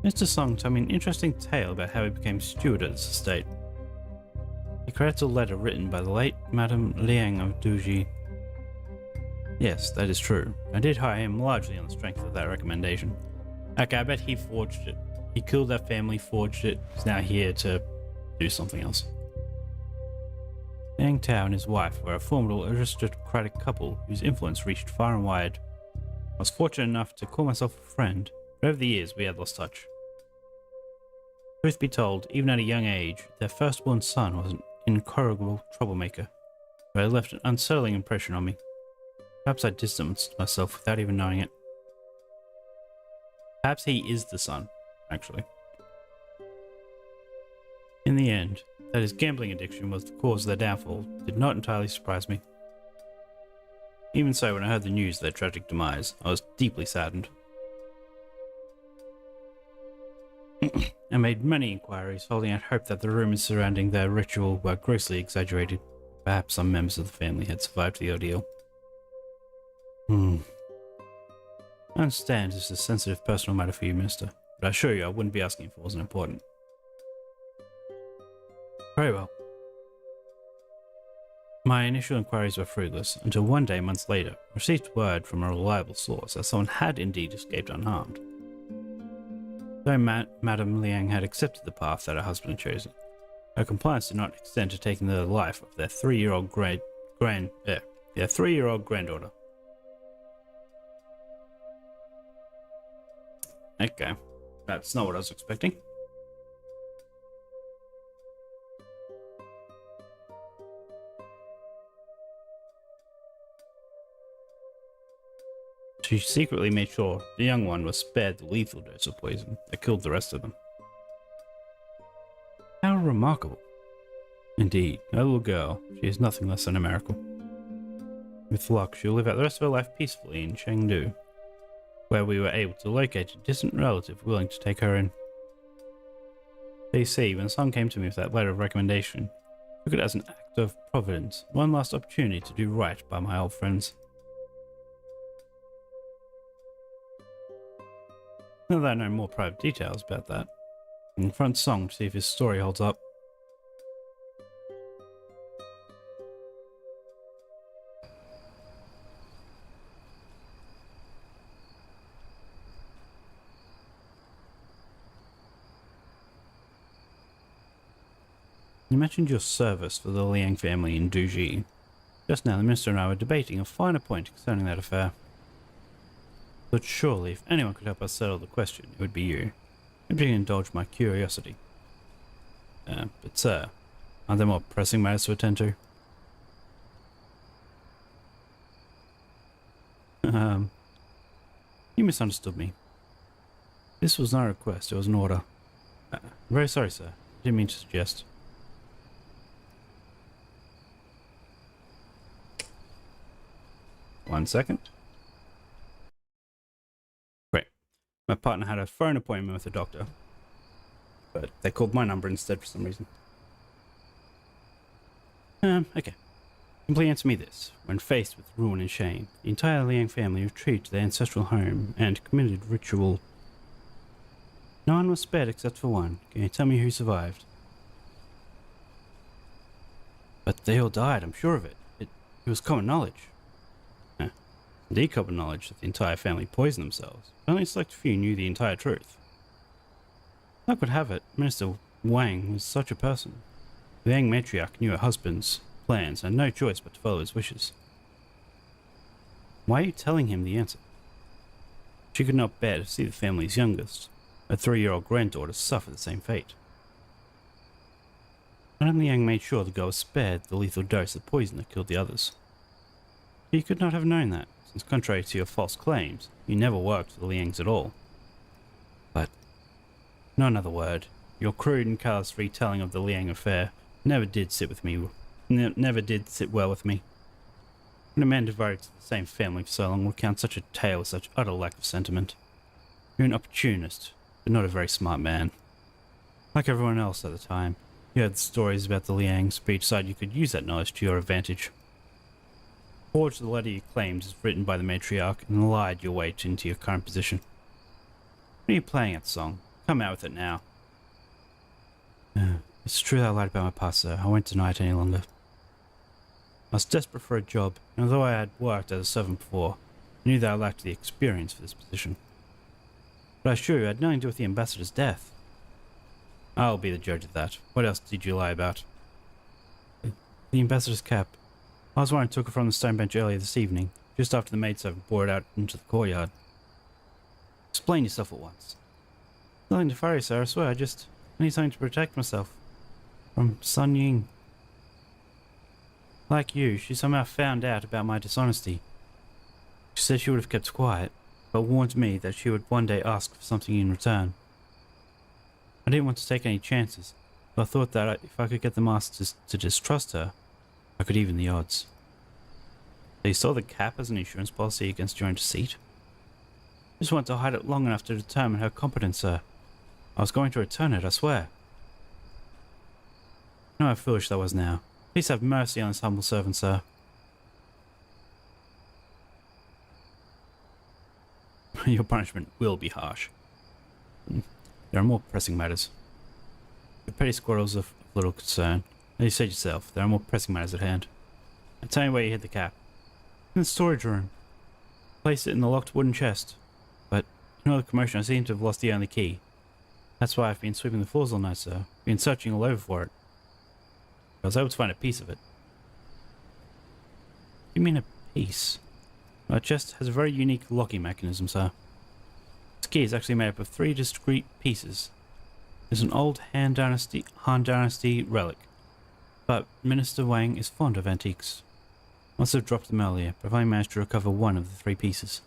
S1: Mr. Song told me an interesting tale about how he became steward at this estate. He credits a letter written by the late Madame Liang of Duji. Yes, that is true. I did hire him largely on the strength of that recommendation. Okay, I bet he forged it. He killed that family, forged it. He's now here to do something else. Liang Tao and his wife were a formidable aristocratic couple whose influence reached far and wide. I was fortunate enough to call myself a friend, but over the years we had lost touch. Truth be told, even at a young age, their firstborn son was an incorrigible troublemaker, who had left an unsettling impression on me. Perhaps I distanced myself without even knowing it. Perhaps he is the son, actually. In the end, that his gambling addiction was the cause of their downfall did not entirely surprise me. Even so, when I heard the news of their tragic demise, I was deeply saddened. I made many inquiries, holding out hope that the rumors surrounding their ritual were grossly exaggerated. Perhaps some members of the family had survived the ordeal. I understand this is a sensitive personal matter for you, Minister, but I assure you I wouldn't be asking if it wasn't important. Very well. My initial inquiries were fruitless, until one day, months later, I received word from a reliable source that someone had indeed escaped unharmed. Though Madame Liang had accepted the path that her husband had chosen, her compliance did not extend to taking the life of their 3-year-old granddaughter. Okay, that's not what I was expecting. She secretly made sure the young one was spared the lethal dose of poison that killed the rest of them. How remarkable. Indeed, a little girl, she is nothing less than a miracle. With luck, she'll live out the rest of her life peacefully in Chengdu, where we were able to locate a distant relative willing to take her in. They see, when Song came to me with that letter of recommendation, I took it as an act of providence, one last opportunity to do right by my old friends. Now that I know more private details about that. In front song to see if his story holds up. You mentioned your service for the Liang family in Duji. Just now the minister and I were debating a finer point concerning that affair. But surely, if anyone could help us settle the question, it would be you. Maybe you can indulge my curiosity. But sir, aren't there more pressing matters to attend to? You misunderstood me. This was not a request, it was an order. I'm very sorry, sir. I didn't mean to suggest. One second. Great. My partner had a phone appointment with a doctor, but they called my number instead for some reason. Okay. Simply answer me this. When faced with ruin and shame, the entire Liang family retreated to their ancestral home and committed ritual. No one was spared except for one. Can you tell me who survived? But they all died, I'm sure of it. It was common knowledge. Indeed common knowledge that the entire family poisoned themselves. Only a select few knew the entire truth. Luck would have it, Minister Wang was such a person. The young matriarch knew her husband's plans and had no choice but to follow his wishes. Why are you telling him the answer? She could not bear to see the family's youngest, her 3-year-old granddaughter, suffer the same fate. Madame Liang made sure the girl was spared the lethal dose of poison that killed the others. He could not have known that, since contrary to your false claims, you never worked for the Liangs at all. But, no another word, your crude and callous retelling of the Liang affair never did sit well with me. When a man devoted to the same family for so long would count such a tale with such utter lack of sentiment. You're an opportunist, but not a very smart man. Like everyone else at the time, you heard the stories about the Liangs, but you decided you could use that knowledge to your advantage. Forged the letter you claimed is written by the matriarch and lied your way into your current position. When are you playing that song? Come out with it now. It's true that I lied about my past, sir. I won't deny it any longer. I was desperate for a job, and although I had worked as a servant before, I knew that I lacked the experience for this position. But I assure you, it had nothing to do with the ambassador's death. I'll be the judge of that. What else did you lie about? The ambassador's cap. I was one who took it from the stone bench earlier this evening, just after the maidservant bore it out into the courtyard. Explain yourself at once. Nothing to worry, sir, I swear. I need something to protect myself. From Sun Ying. Like you, she somehow found out about my dishonesty. She said she would have kept quiet, but warned me that she would one day ask for something in return. I didn't want to take any chances, but I thought that if I could get the masters to distrust her, I could even the odds. So you saw the cap as an insurance policy against your own deceit? Just wanted to hide it long enough to determine her competence, sir. I was going to return it, I swear. You know how foolish that was now. Please have mercy on this humble servant, sir. Your punishment will be harsh. There are more pressing matters. The petty squirrels of little concern. As you said yourself, there are more pressing matters at hand. And tell me where you hid the cap. In the storage room. Placed it in the locked wooden chest. But, in all the commotion, I seem to have lost the only key. That's why I've been sweeping the floors all night, sir. Been searching all over for it. I was able to find a piece of it. You mean a piece? Our chest has a very unique locking mechanism, sir. This key is actually made up of 3 discrete pieces. It's an old Han Dynasty relic. But Minister Wang is fond of antiques. I must have dropped them earlier, but I've only managed to recover one of the 3 pieces.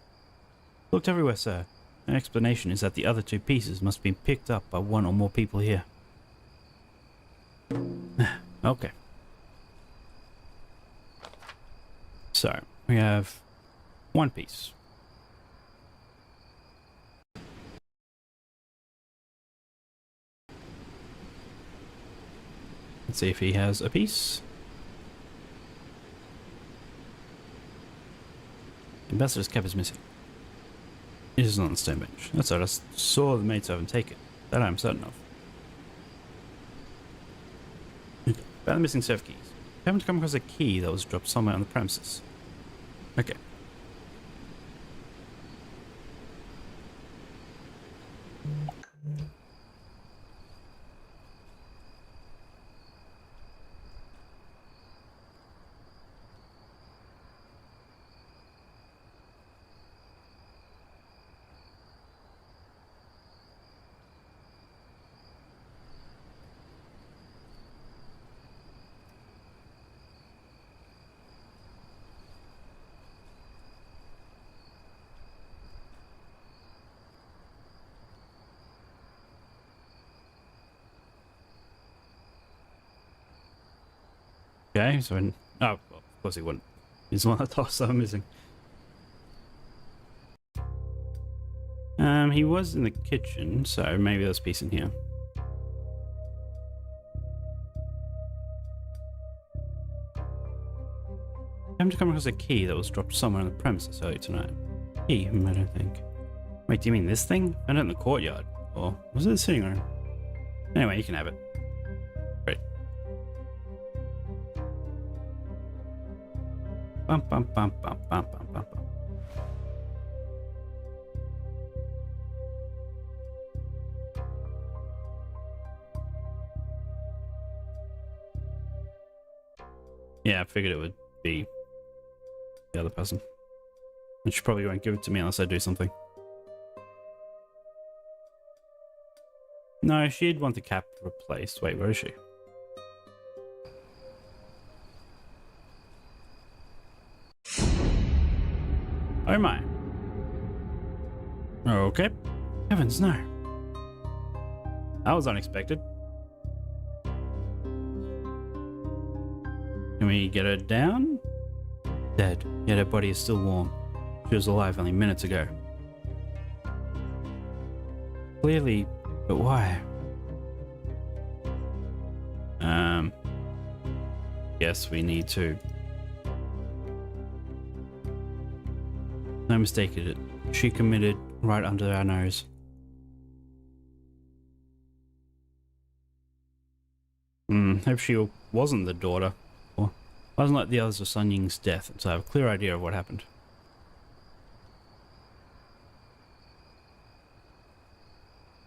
S1: Looked everywhere, sir. An explanation is that the other 2 pieces must have been picked up by 1 or more people here. Okay. So, we have 1 piece. Let's see if he has a piece. Ambassador's cap is missing. It is on the stone bench. That's what I saw the maid servant take it. That I'm certain of. Okay. About the missing safe keys. I haven't come across a key that was dropped somewhere on the premises. Okay. Okay, so oh, well, of course he wouldn't. He's the one that thought so missing. He was in the kitchen, so maybe there's a piece in here. I haven't come across a key that was dropped somewhere on the premises earlier tonight. Key? I don't think. Wait, do you mean this thing? I don't in the courtyard. Or was it the sitting room? Anyway, you can have it. Great. Bum bum bum bum bum bum bum bum. Yeah, I figured it would be the other person. And she probably won't give it to me unless I do something. No, she'd want the cap replaced. Wait, where is she? Oh my. Okay. Heavens, no. That was unexpected. Can we get her down? Dead, yet her body is still warm. She was alive only minutes ago. Clearly, but why? Yes, we need to. No mistake it. She committed right under our nose. Hope she wasn't the daughter. Or wasn't like the others of Sun Ying's death, so I have a clear idea of what happened.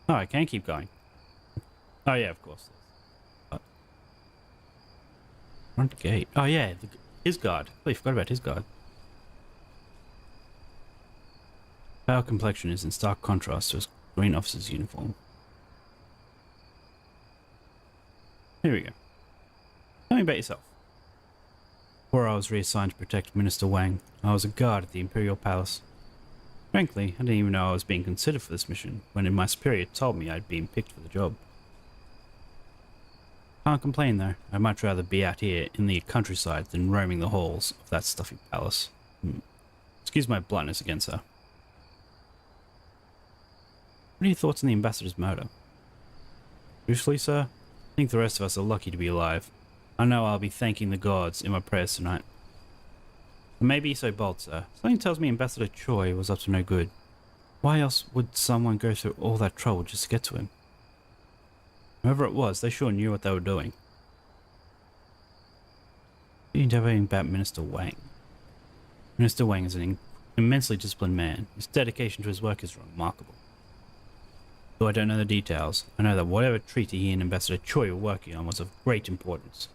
S1: Oh, I can keep going. Oh yeah, of course. Front gate. Oh yeah, his guard. I forgot about his guard. Pale complexion is in stark contrast to his green officer's uniform. Here we go. Tell me about yourself. Before I was reassigned to protect Minister Wang, I was a guard at the Imperial Palace. Frankly, I didn't even know I was being considered for this mission when my superior told me I'd been picked for the job. Can't complain though. I'd much rather be out here in the countryside than roaming the halls of that stuffy palace. Excuse my bluntness again, sir. What are your thoughts on the ambassador's murder? Truthfully, sir, I think the rest of us are lucky to be alive. I know I'll be thanking the gods in my prayers tonight. I may be so bold, sir. Something tells me Ambassador Choi was up to no good. Why else would someone go through all that trouble just to get to him? Whoever it was, they sure knew what they were doing. What are you doing about Minister Wang? Minister Wang is an immensely disciplined man. His dedication to his work is remarkable. Though I don't know the details, I know that whatever treaty he and Ambassador Choi were working on was of great importance.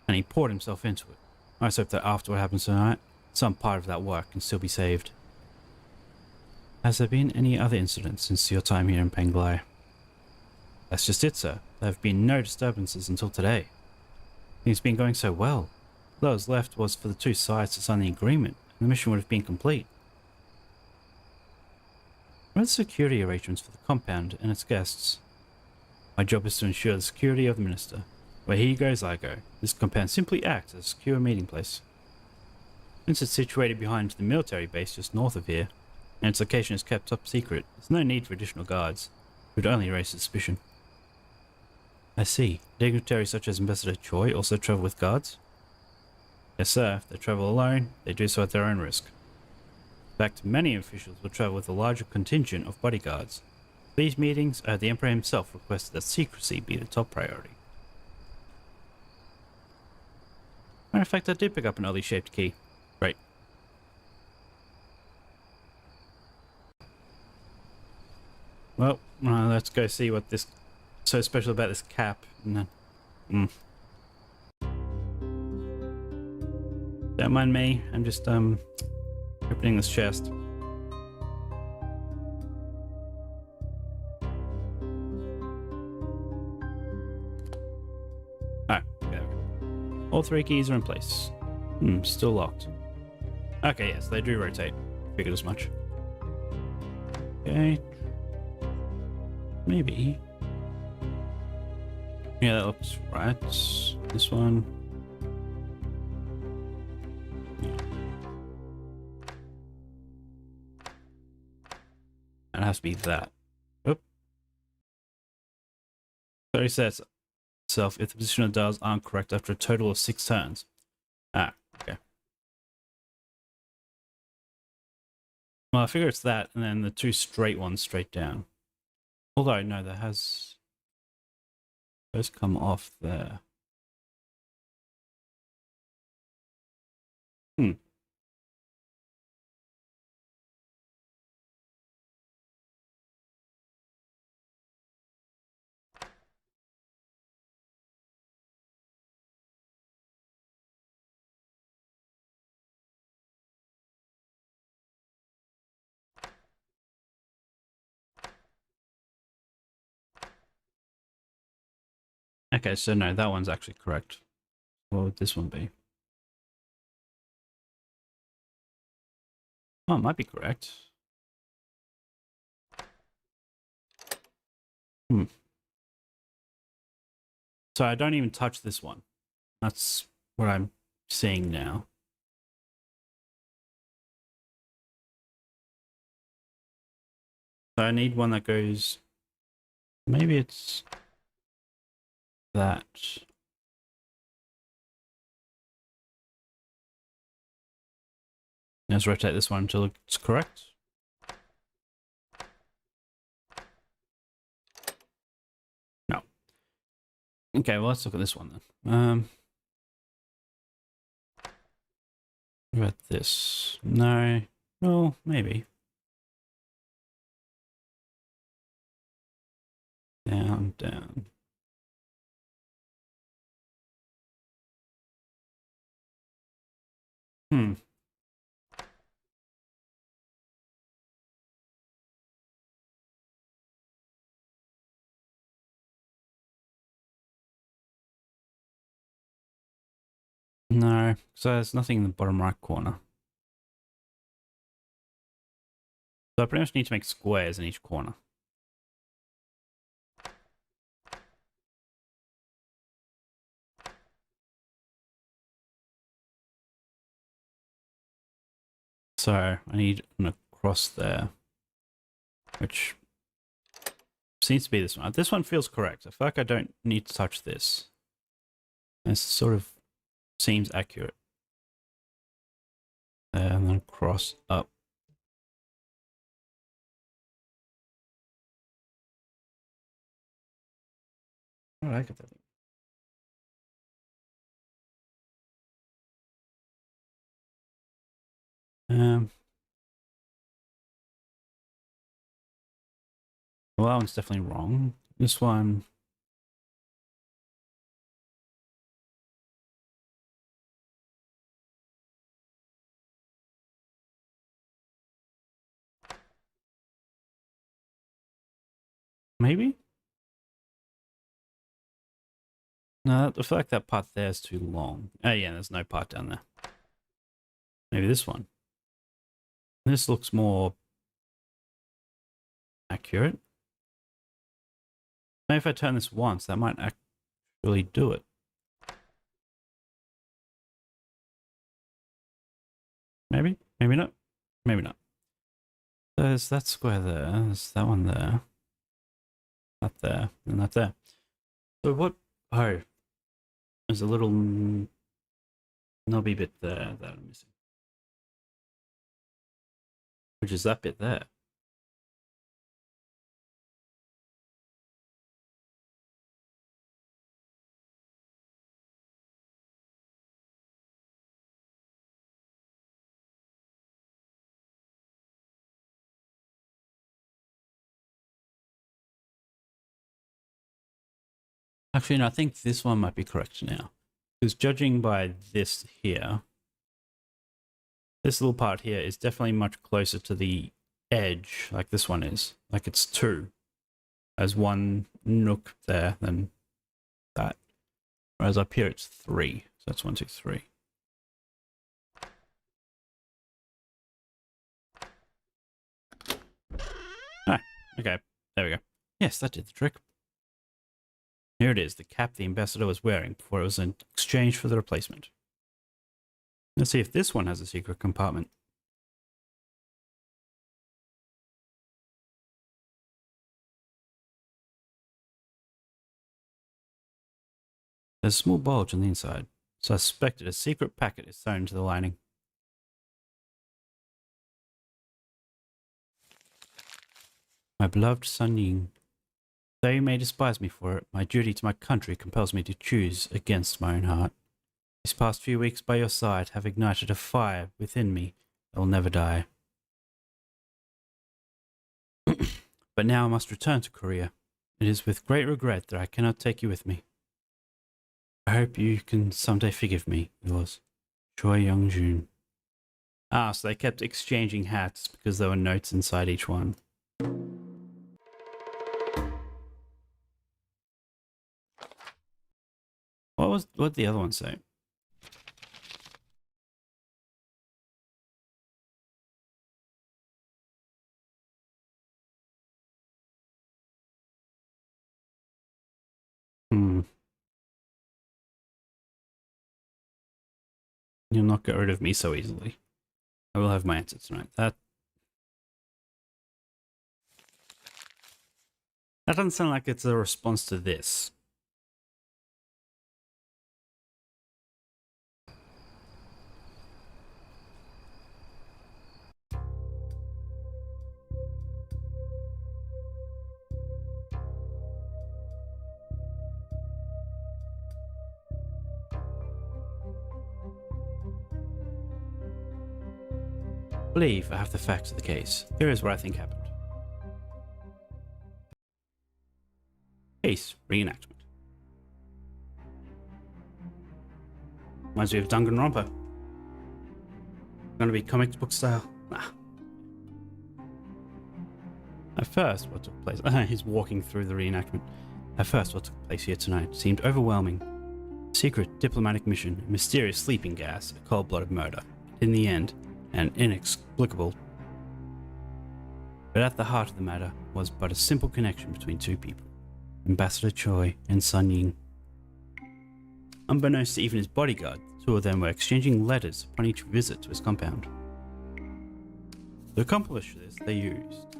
S1: And he poured himself into it. I just hope that after what happens tonight, some part of that work can still be saved. Has there been any other incidents since your time here in Penglai? That's just it, sir. There have been no disturbances until today. Things have been going so well. All that was left was for the two sides to sign the agreement, and the mission would have been complete. What are the security arrangements for the compound and its guests? My job is to ensure the security of the minister. Where he goes, I go. This compound simply acts as a secure meeting place. Since it's situated behind the military base just north of here, and its location is kept top secret, there's no need for additional guards. It would only raise suspicion. I see. Dignitaries such as Ambassador Choi also travel with guards? Yes, sir. If they travel alone, they do so at their own risk. In fact, many officials will travel with a larger contingent of bodyguards. These meetings, the Emperor himself requested that secrecy be the top priority. Matter of fact, I did pick up an oddly shaped key. Great. Well, let's go see what this so special about this cap. Don't mind me. I'm just opening this chest. Alright, okay. All three keys are in place. Still locked. Okay, yes, they do rotate. Figured as much. Okay. Maybe. Yeah, that looks right. This one. It has to be that. Oop. So it resets itself if the position of the dials aren't correct after a total of 6 turns. Ah, okay. Well, I figure it's that, and then the 2 straight ones straight down. Although, no, that has... those come off there. Okay, so no, that one's actually correct. What would this one be? Oh, it might be correct. So I don't even touch this one. That's what I'm seeing now. So I need one that goes... maybe it's... that. Let's rotate this one until it's correct. No. Okay, well, let's look at this one then. What about this? No. Well, maybe. Down, down. No, so there's nothing in the bottom right corner. So I pretty much need to make squares in each corner. So I need an across there, which seems to be this one. This one feels correct. I feel like I don't need to touch this. This sort of seems accurate. And then cross up. All right, I get that. Well, that one's definitely wrong. This one. Maybe? No, I feel like that part there is too long. Oh yeah, there's no part down there. Maybe this one. This looks more accurate. Maybe if I turn this once, that might actually do it. Maybe? Maybe not. Maybe not. There's that square there. There's that one there. That there. And that there. So what... oh. There's a little There'll be a bit there that I'm missing. Which is that bit there. Actually, no, I think this one might be correct now. Because judging by this here, this little part here is definitely much closer to the edge, like this one is. Like it's 2. There's 1 nook there than that. Whereas up here it's 3. So that's 1, 2, 3. Ah, okay. There we go. Yes, that did the trick. Here it is, the cap the ambassador was wearing before it was in exchange for the replacement. Let's see if this one has a secret compartment. There's a small bulge on the inside. Suspected a secret packet is sewn into the lining. My beloved Sun Ying, though you may despise me for it, my duty to my country compels me to choose against my own heart. These past few weeks by your side have ignited a fire within me that will never die. But now I must return to Korea. It is with great regret that I cannot take you with me. I hope you can someday forgive me. Yours, Choi Young-jun. Ah, so they kept exchanging hats because there were notes inside each one. What did the other one say? You'll not get rid of me so easily. I will have my answer tonight. That doesn't sound like it's a response to this. I believe I have the facts of the case. Here is what I think happened. Case reenactment. Reminds me of Danganronpa. Gonna be comic book style. Nah. At first, what took place... he's walking through the reenactment. At first, what took place here tonight seemed overwhelming. Secret diplomatic mission, mysterious sleeping gas, a cold-blooded murder. In the end, an inexplicable. But at the heart of the matter was but a simple connection between 2 people. Ambassador Choi and Sun Ying. Unbeknownst to even his bodyguard, the 2 of them were exchanging letters upon each visit to his compound. To accomplish this, they used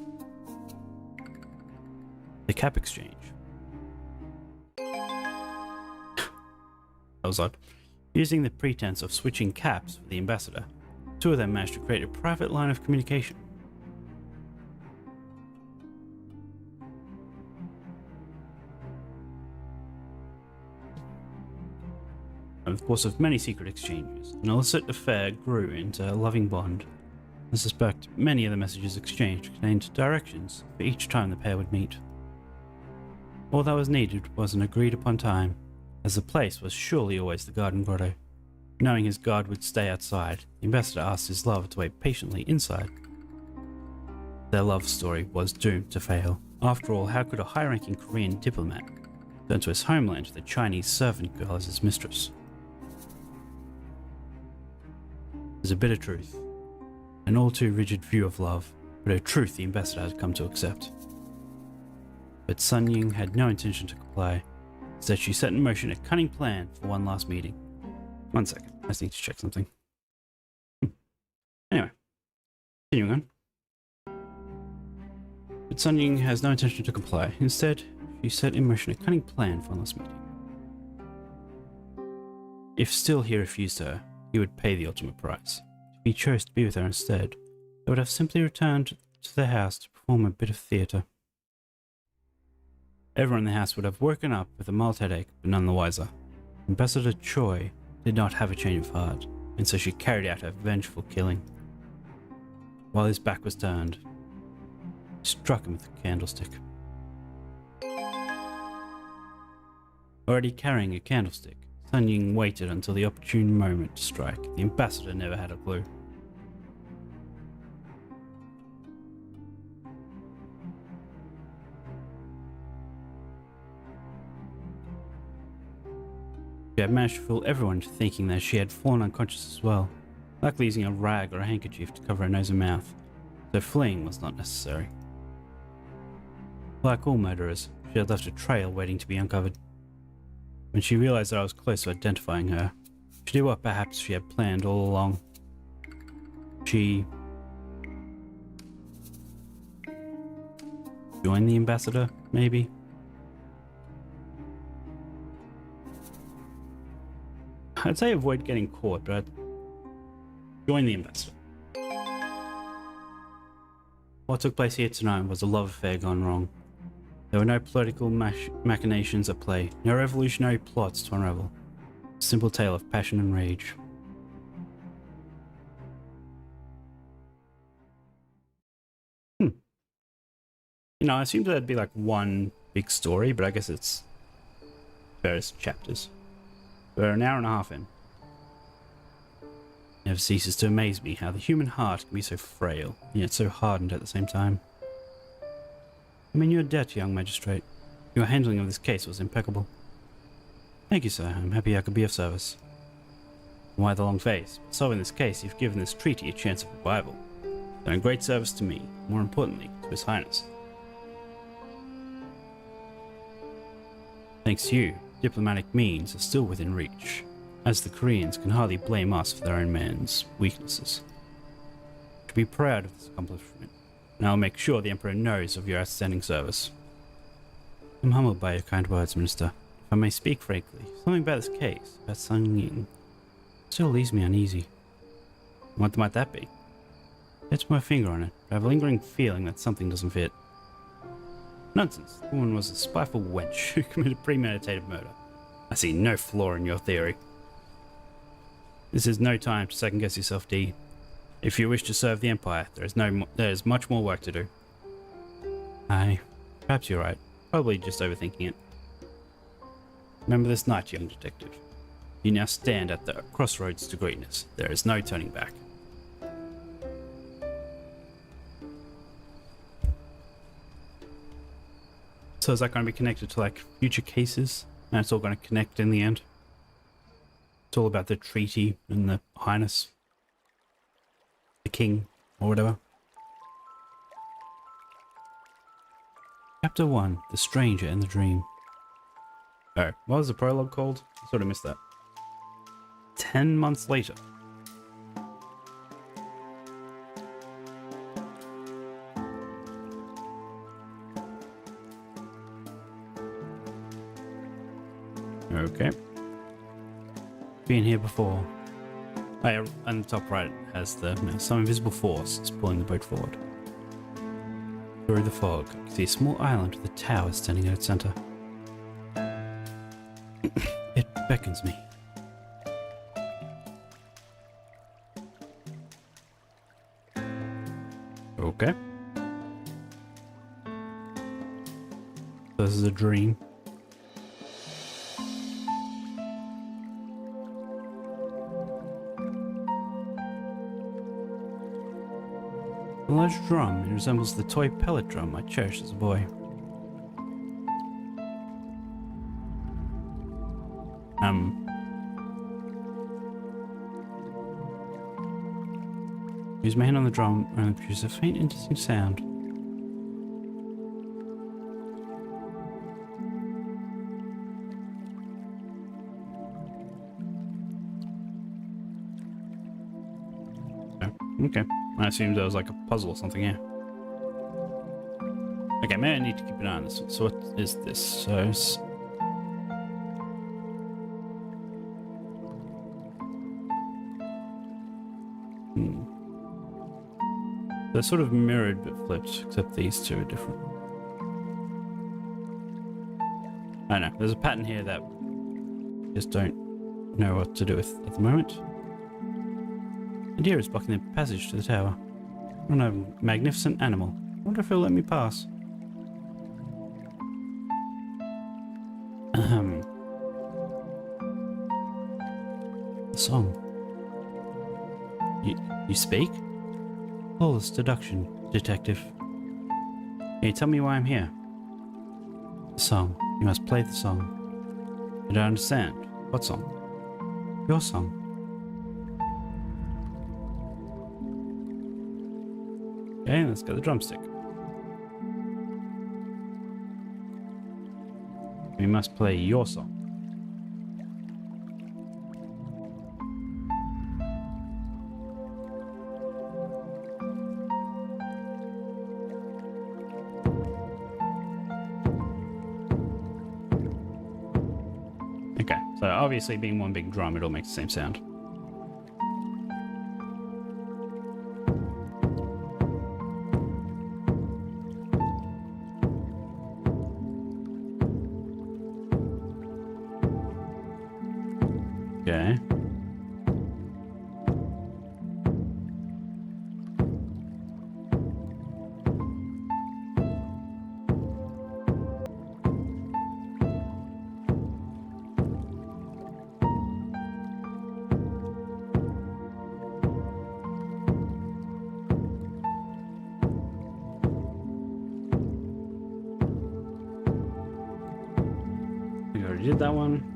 S1: the cap exchange. That was odd. Using the pretense of switching caps for the ambassador, 2 of them managed to create a private line of communication. Over the course of many secret exchanges, an illicit affair grew into a loving bond. I suspect many of the messages exchanged contained directions for each time the pair would meet. All that was needed was an agreed upon time, as the place was surely always the garden grotto. Knowing his guard would stay outside, the ambassador asked his lover to wait patiently inside. Their love story was doomed to fail. After all, how could a high-ranking Korean diplomat turn to his homeland with a Chinese servant girl as his mistress? There's a bitter truth, an all too rigid view of love, but a truth the ambassador had come to accept. But Sun Ying had no intention to comply. Instead, she set in motion a cunning plan for one last meeting. 1 second, I just need to check something. Anyway, continuing on. But Sun Ying has no intention to comply. Instead, she set in motion a cunning plan for one last meeting. If still he refused her, he would pay the ultimate price. If he chose to be with her instead, they would have simply returned to their house to perform a bit of theatre. Everyone in the house would have woken up with a mild headache, but none the wiser. Ambassador Choi did not have a change of heart, and so she carried out her vengeful killing. While his back was turned, she struck him with a candlestick. Already carrying a candlestick, Sun Ying waited until the opportune moment to strike. The ambassador never had a clue. She had managed to fool everyone into thinking that she had fallen unconscious as well, likely using a rag or a handkerchief to cover her nose and mouth, so fleeing was not necessary. Like all murderers, she had left a trail waiting to be uncovered. When she realized that I was close to identifying her, she did what perhaps she had planned all along. She joined the ambassador, maybe? I'd say avoid getting caught, but I'd join the ambassador. What took place here tonight was a love affair gone wrong. There were no political machinations at play, no revolutionary plots to unravel. A simple tale of passion and rage. You know, I assumed that'd be like one big story, but I guess it's various chapters. We're an hour and a half in. It never ceases to amaze me how the human heart can be so frail, and yet so hardened at the same time. I'm in your debt, young magistrate. Your handling of this case was impeccable. Thank you, sir. I'm happy I could be of service. Why the long face? Solving this case, you've given this treaty a chance of revival. Doing great service to me, more importantly, to His Highness. Thanks to you, diplomatic means are still within reach, as the Koreans can hardly blame us for their own man's weaknesses. You should be proud of this accomplishment, and I'll make sure the Emperor knows of your outstanding service. I'm humbled by your kind words, Minister. If I may speak frankly, something about this case, about Sun Ying, still leaves me uneasy. What might that be? Let's put my finger on it, but I have a lingering feeling that something doesn't fit. Nonsense. The woman was a spiteful wench who committed premeditated murder. I see no flaw in your theory. This is no time to second guess yourself, D. If you wish to serve the Empire, there is much more work to do. Aye, perhaps you're right. Probably just overthinking it. Remember this night, young detective. You now stand at the crossroads to greatness. There is no turning back. So is that going to be connected to like future cases? And it's all going to connect in the end? It's all about the treaty and the highness, the king, or whatever. Chapter 1, The Stranger in the Dream. Oh, what was the prologue called? I sort of missed that. 10 months later. Okay. Been here before. Oh yeah, on the top right has the some invisible force is pulling the boat forward. Through the fog, I can see a small island with a tower standing at its center. It beckons me. Okay. This is a dream. A large drum. It resembles the toy pellet drum I cherished as a boy. Use my hand on the drum and produce a faint, indistinct sound. Okay. I assumed there was like a puzzle or something here. Okay, maybe I need to keep an eye on this one. So what is this? So Hmm. They're sort of mirrored but flipped, except these two are different. I don't know. There's a pattern here that I just don't know what to do with at the moment. A deer is blocking the passage to the tower. What a magnificent animal. I wonder if he'll let me pass. The song. You speak? Flawless deduction, detective. Can you tell me why I'm here? The song. You must play the song. I don't understand. What song? Your song. Okay, let's get the drumstick. We must play your song. Okay, so obviously being one big drum, it all makes the same sound. Okay. We already did that one.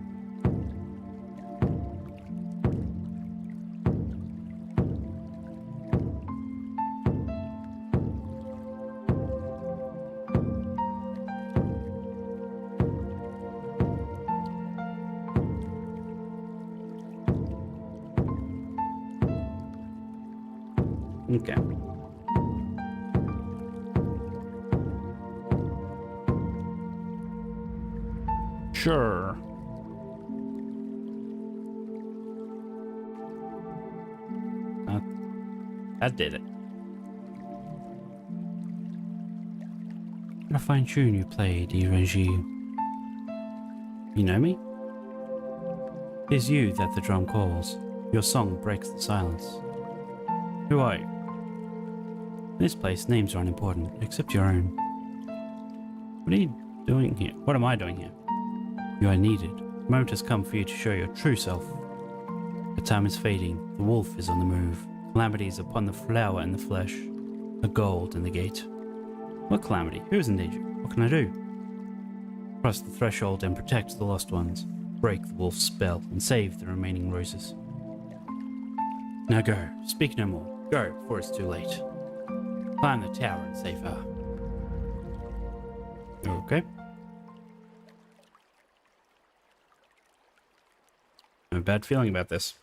S1: Okay. Sure. That did it. What a fine tune you played, Irangi. You know me? It is you that the drum calls. Your song breaks the silence. Who are you? In this place, names are unimportant, except your own. What are you doing here? What am I doing here? You are needed. The moment has come for you to show your true self. The time is fading. The wolf is on the move. Calamity is upon the flower and the flesh. A gold in the gate. What calamity? Who is in danger? What can I do? Cross the threshold and protect the lost ones. Break the wolf's spell and save the remaining roses. Now go. Speak no more. Go, before it's too late. Climb the tower and save her. Okay. I have a bad feeling about this.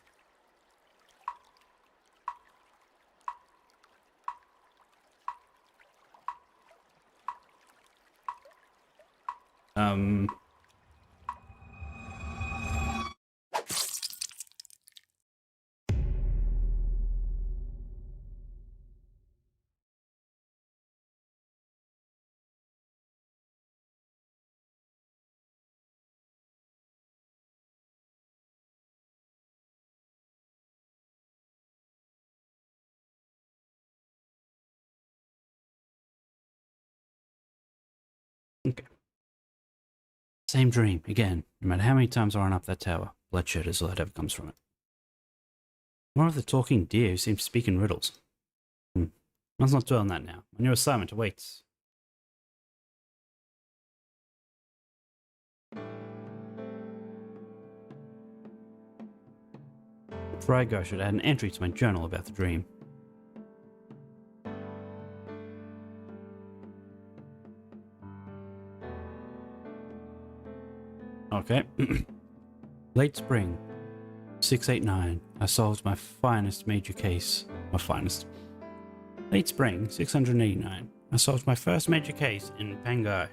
S1: Okay. Same dream, again. No matter how many times I run up that tower, bloodshed is all that ever comes from it. More of the talking deer who seems to speak in riddles. Let's not dwell on that now. My new assignment awaits. Before I go, I should add an entry to my journal about the dream. Okay. Late spring, 689. I solved my finest major case. My finest. Late spring, 689. I solved my first major case in Pangai.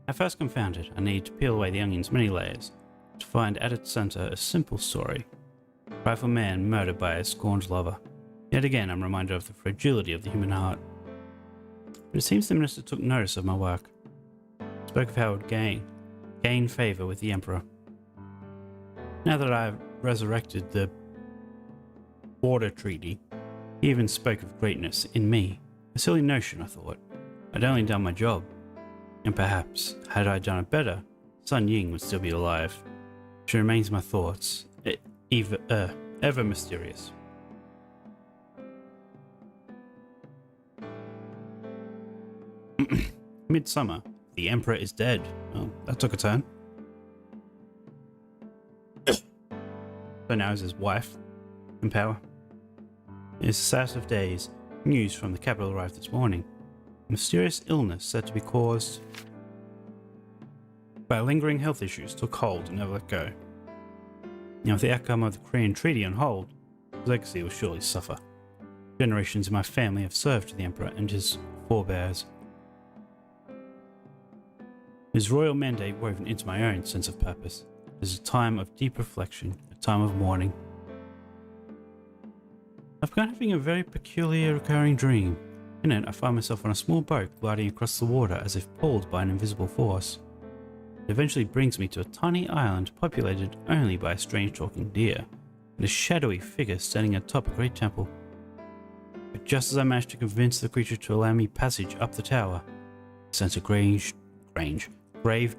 S1: At first confounded, I need to peel away the onion's many layers to find at its center a simple story. Prideful man murdered by a scorned lover. Yet again, I'm reminded of the fragility of the human heart. But it seems the minister took notice of my work. Spoke of how it would gain favor with the emperor. Now that I have resurrected the border treaty, he even spoke of greatness in me. A silly notion, I thought. I'd only done my job. And perhaps, had I done it better, Sun Ying would still be alive. She remains in my thoughts, ever mysterious. Midsummer. The Emperor is dead. Well, that took a turn. So now is his wife in power. It is the saddest of days. News from the capital arrived this morning. A mysterious illness said to be caused by lingering health issues took hold and never let go. Now, with the outcome of the Korean treaty on hold, his legacy will surely suffer. Generations of my family have served the Emperor and his forebears. His royal mandate woven into my own sense of purpose. It is a time of deep reflection, a time of mourning. I've begun having a very peculiar recurring dream. In it, I find myself on a small boat gliding across the water as if pulled by an invisible force. It eventually brings me to a tiny island populated only by a strange talking deer and a shadowy figure standing atop a great temple. But just as I manage to convince the creature to allow me passage up the tower, I sense a grave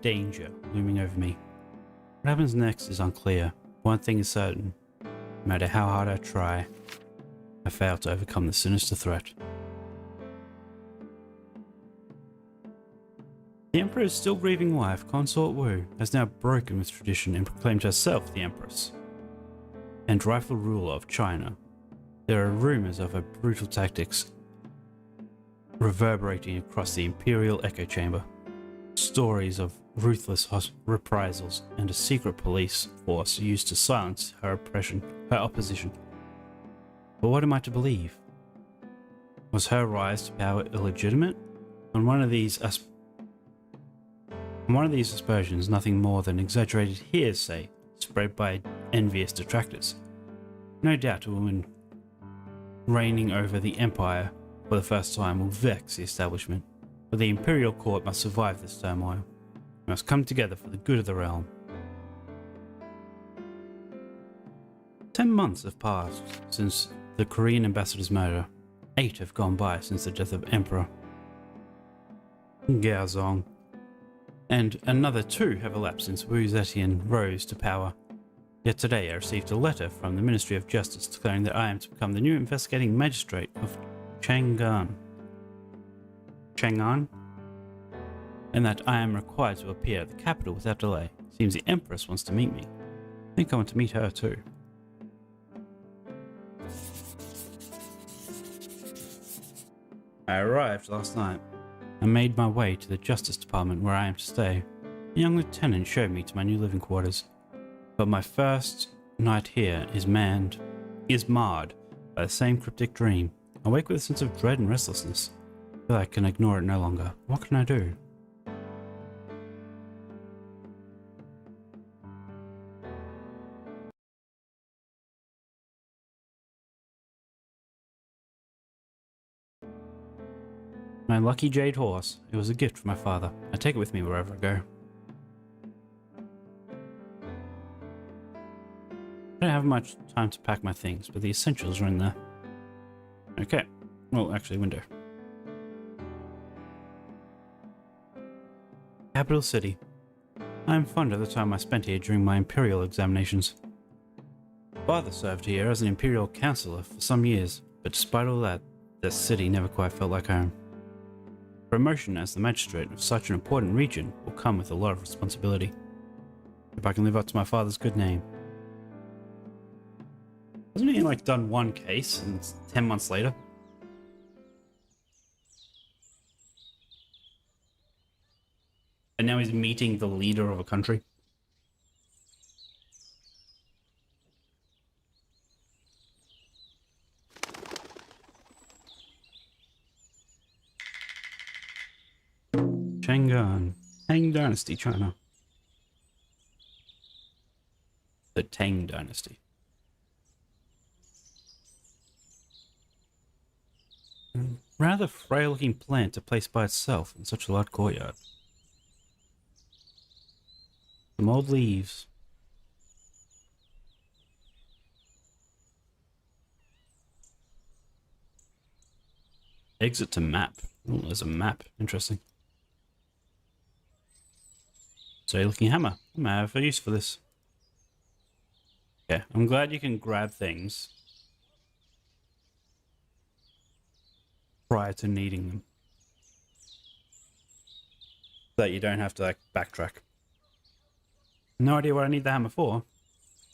S1: danger looming over me. What happens next is unclear. One thing is certain. No matter how hard I try, I fail to overcome the sinister threat. The Emperor's still grieving wife, Consort Wu, has now broken with tradition and proclaimed herself the Empress and rightful ruler of China. There are rumors of her brutal tactics reverberating across the imperial echo chamber. Stories of ruthless reprisals and a secret police force used to silence her opposition. But what am I to believe? Was her rise to power illegitimate? On one of these aspersions, nothing more than exaggerated hearsay spread by envious detractors. No doubt a woman reigning over the empire for the first time will vex the establishment, but the imperial court must survive this turmoil. We must come together for the good of the realm. 10 months have passed since the Korean ambassador's murder. 8 have gone by since the death of Emperor Gaozong. And another 2 have elapsed since Wu Zetian rose to power. Yet today I received a letter from the Ministry of Justice declaring that I am to become the new investigating magistrate of Chang'an, and that I am required to appear at the capital without delay. Seems the Empress wants to meet me. I think I want to meet her too. I arrived last night. I made my way to the Justice Department where I am to stay. A young lieutenant showed me to my new living quarters. But my first night here is marred by the same cryptic dream. I wake with a sense of dread and restlessness. I feel I can ignore it no longer. What can I do? My lucky jade horse. It was a gift from my father. I take it with me wherever I go. I don't have much time to pack my things, but the essentials are in there. Okay. Well, actually, window. Capital City. I am fond of the time I spent here during my imperial examinations. Father served here as an imperial counselor for some years, but despite all that, the city never quite felt like home. Promotion as the magistrate of such an important region will come with a lot of responsibility. If I can live up to my father's good name. Hasn't he like done one case and it's 10 months later? And now he's meeting the leader of a country? Chang'an. Tang Dynasty, China. The Tang Dynasty. Rather frail-looking plant to place by itself in such a large courtyard. Some old leaves. Exit to map. Oh, there's a map. Interesting. So you're looking hammer. I might have a use for this. Okay, I'm glad you can grab things prior to needing them. So that you don't have to like backtrack. No idea what I need the hammer for.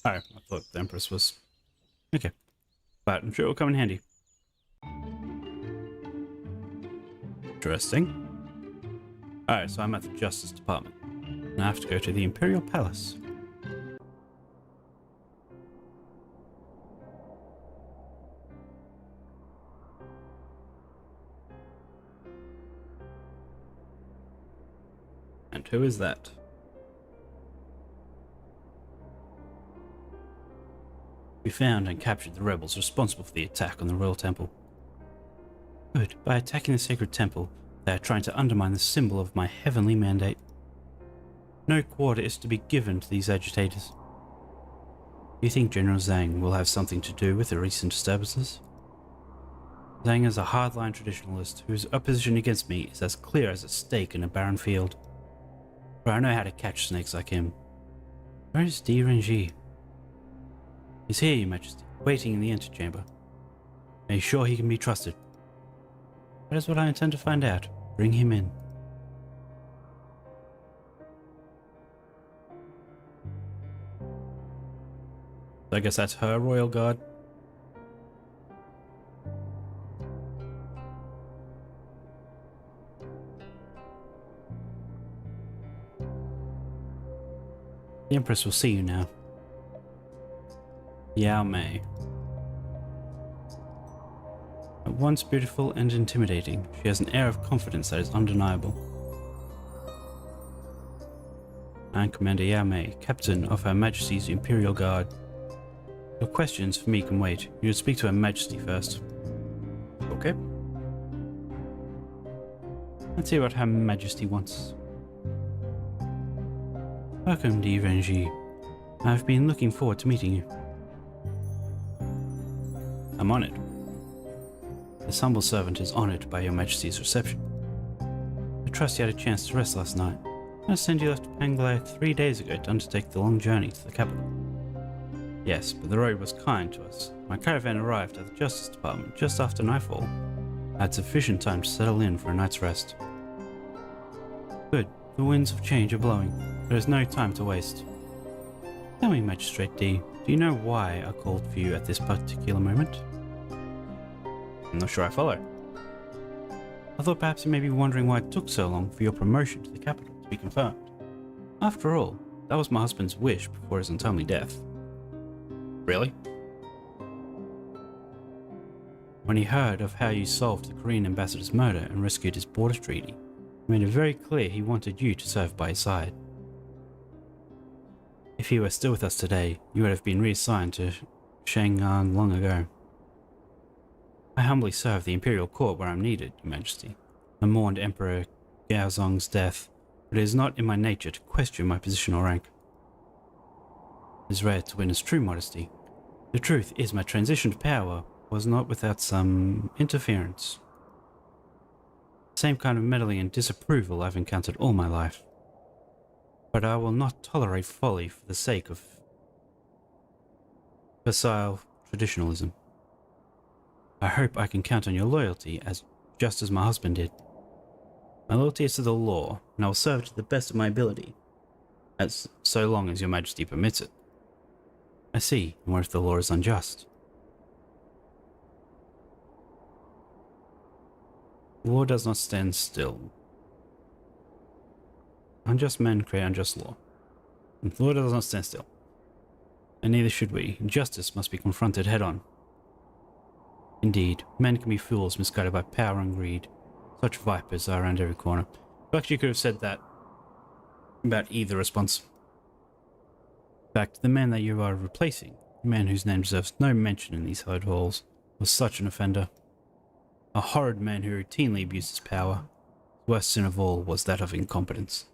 S1: Oh, I thought the Empress was... Okay. But I'm sure it'll come in handy. Interesting. Alright, so I'm at the Justice Department. And I have to go to the Imperial Palace. And who is that? We found and captured the rebels responsible for the attack on the Royal Temple. Good. By attacking the sacred temple, they are trying to undermine the symbol of my heavenly mandate. No quarter is to be given to these agitators. Do you think General Zhang will have something to do with the recent disturbances? Zhang is a hardline traditionalist whose opposition against me is as clear as a stake in a barren field. But I know how to catch snakes like him. Where is Di Renji? He's here, Your Majesty, waiting in the antechamber. Are you sure he can be trusted? That is what I intend to find out. Bring him in. I guess that's her royal guard. The Empress will see you now. Yao Mei. At once beautiful and intimidating, she has an air of confidence that is undeniable. I am Commander Yao Mei, Captain of Her Majesty's Imperial Guard. Your questions for me can wait. You should speak to Her Majesty first. Okay. Let's see what Her Majesty wants. Welcome, Di Renji. I've been looking forward to meeting you. I'm honored. This humble servant is honored by Your Majesty's reception. I trust you had a chance to rest last night. I understand you left Panglai 3 days ago to undertake the long journey to the capital. Yes, but the road was kind to us. My caravan arrived at the Justice Department just after nightfall. I had sufficient time to settle in for a night's rest. Good. The winds of change are blowing. There is no time to waste. Tell me, Magistrate D, do you know why I called for you at this particular moment? I'm not sure I follow. I thought perhaps you may be wondering why it took so long for your promotion to the capital to be confirmed. After all, that was my husband's wish before his untimely death. Really? When he heard of how you solved the Korean ambassador's murder and rescued his border treaty, he made it very clear he wanted you to serve by his side. If he were still with us today, you would have been reassigned to Shanghai long ago. I humbly serve the Imperial Court where I'm needed, Your Majesty. I mourned Emperor Gaozong's death, but it is not in my nature to question my position or rank. It is rare to witness true modesty. The truth is my transition to power was not without some interference. The same kind of meddling and disapproval I've encountered all my life. But I will not tolerate folly for the sake of facile traditionalism. I hope I can count on your loyalty just as my husband did. My loyalty is to the law, and I will serve to the best of my ability, so long as Your Majesty permits it. I see, and what if the law is unjust? The law does not stand still. Unjust men create unjust law. And the law does not stand still. And neither should we. Justice must be confronted head-on. Indeed, men can be fools misguided by power and greed. Such vipers are around every corner. You actually could have said that about either response. In fact, the man that you are replacing, a man whose name deserves no mention in these hallowed halls, was such an offender. a horrid man who routinely abused his power. The worst sin of all was that of incompetence.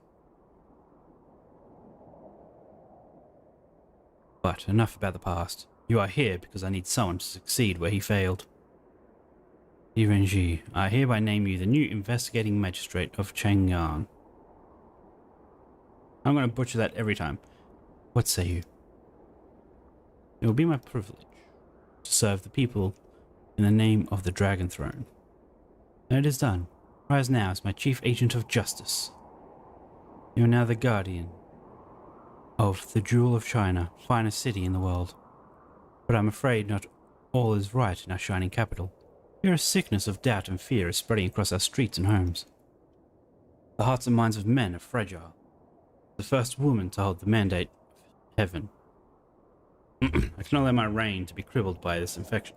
S1: But enough about the past. You are here because I need someone to succeed where he failed. Yurenji, I hereby name you the new investigating magistrate of Chang'an. I'm going to butcher that every time. What say you? It will be my privilege to serve the people in the name of the Dragon Throne. And it is done. Rise now as my chief agent of justice. You are now the guardian of the Jewel of China, finest city in the world. But I'm afraid not all is right in our shining capital. Here a sickness of doubt and fear is spreading across our streets and homes. The hearts and minds of men are fragile. The first woman to hold the mandate of heaven. I cannot let my reign to be crippled by this infection.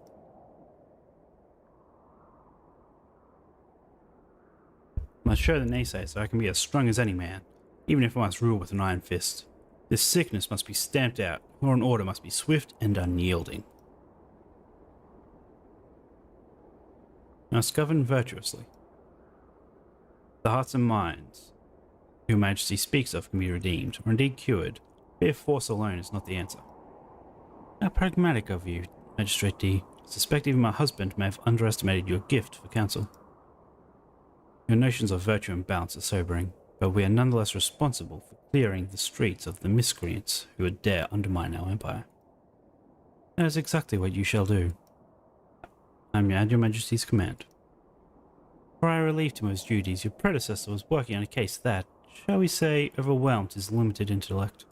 S1: I must show the naysayers that I can be as strong as any man, even if I must rule with an iron fist. This sickness must be stamped out, or an order must be swift and unyielding. I must govern virtuously. The hearts and minds Your Majesty speaks of can be redeemed, or indeed cured. Mere force alone is not the answer. How pragmatic of you, Magistrate D. I suspect even my husband may have underestimated your gift for counsel. Your notions of virtue and balance are sobering, but we are nonetheless responsible for clearing the streets of the miscreants who would dare undermine our empire. That is exactly what you shall do. I am at your Majesty's command. Before I relieved him of his duties, your predecessor was working on a case that, shall we say, overwhelmed his limited intellect.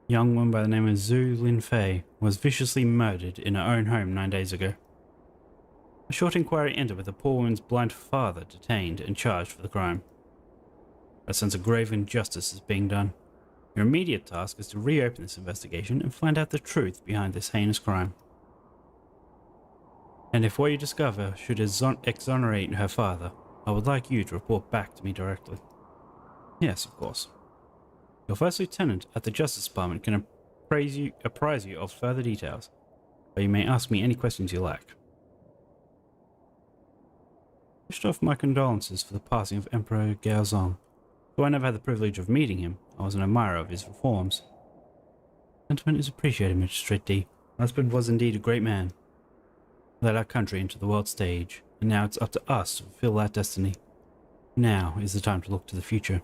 S1: A young woman by the name of Zhu Linfei was viciously murdered in her own home 9 days ago. A short inquiry ended with the poor woman's blind father detained and charged for the crime. A sense of grave injustice is being done. Your immediate task is to reopen this investigation and find out the truth behind this heinous crime. And if what you discover should exonerate her father, I would like you to report back to me directly. Yes, of course. Your first lieutenant at the Justice Department can apprise you of further details, but you may ask me any questions you lack. I wish to offer my condolences for the passing of Emperor Gaozong. Though I never had the privilege of meeting him, I was an admirer of his reforms. Sentiment is appreciated, Magistrate D. My husband was indeed a great man. He led our country into the world stage, and now it's up to us to fulfill that destiny. Now is the time to look to the future.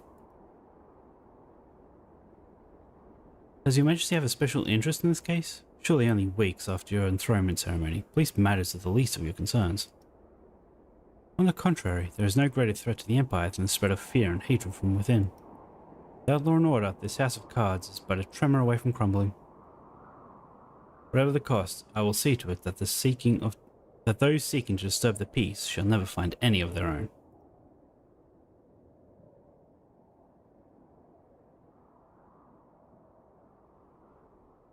S1: Does your Majesty have a special interest in this case? Surely only weeks after your enthronement ceremony, police matters are the least of your concerns. On the contrary, there is no greater threat to the Empire than the spread of fear and hatred from within. Without law and order, this house of cards is but a tremor away from crumbling. Whatever the cost, I will see to it that those seeking to disturb the peace shall never find any of their own.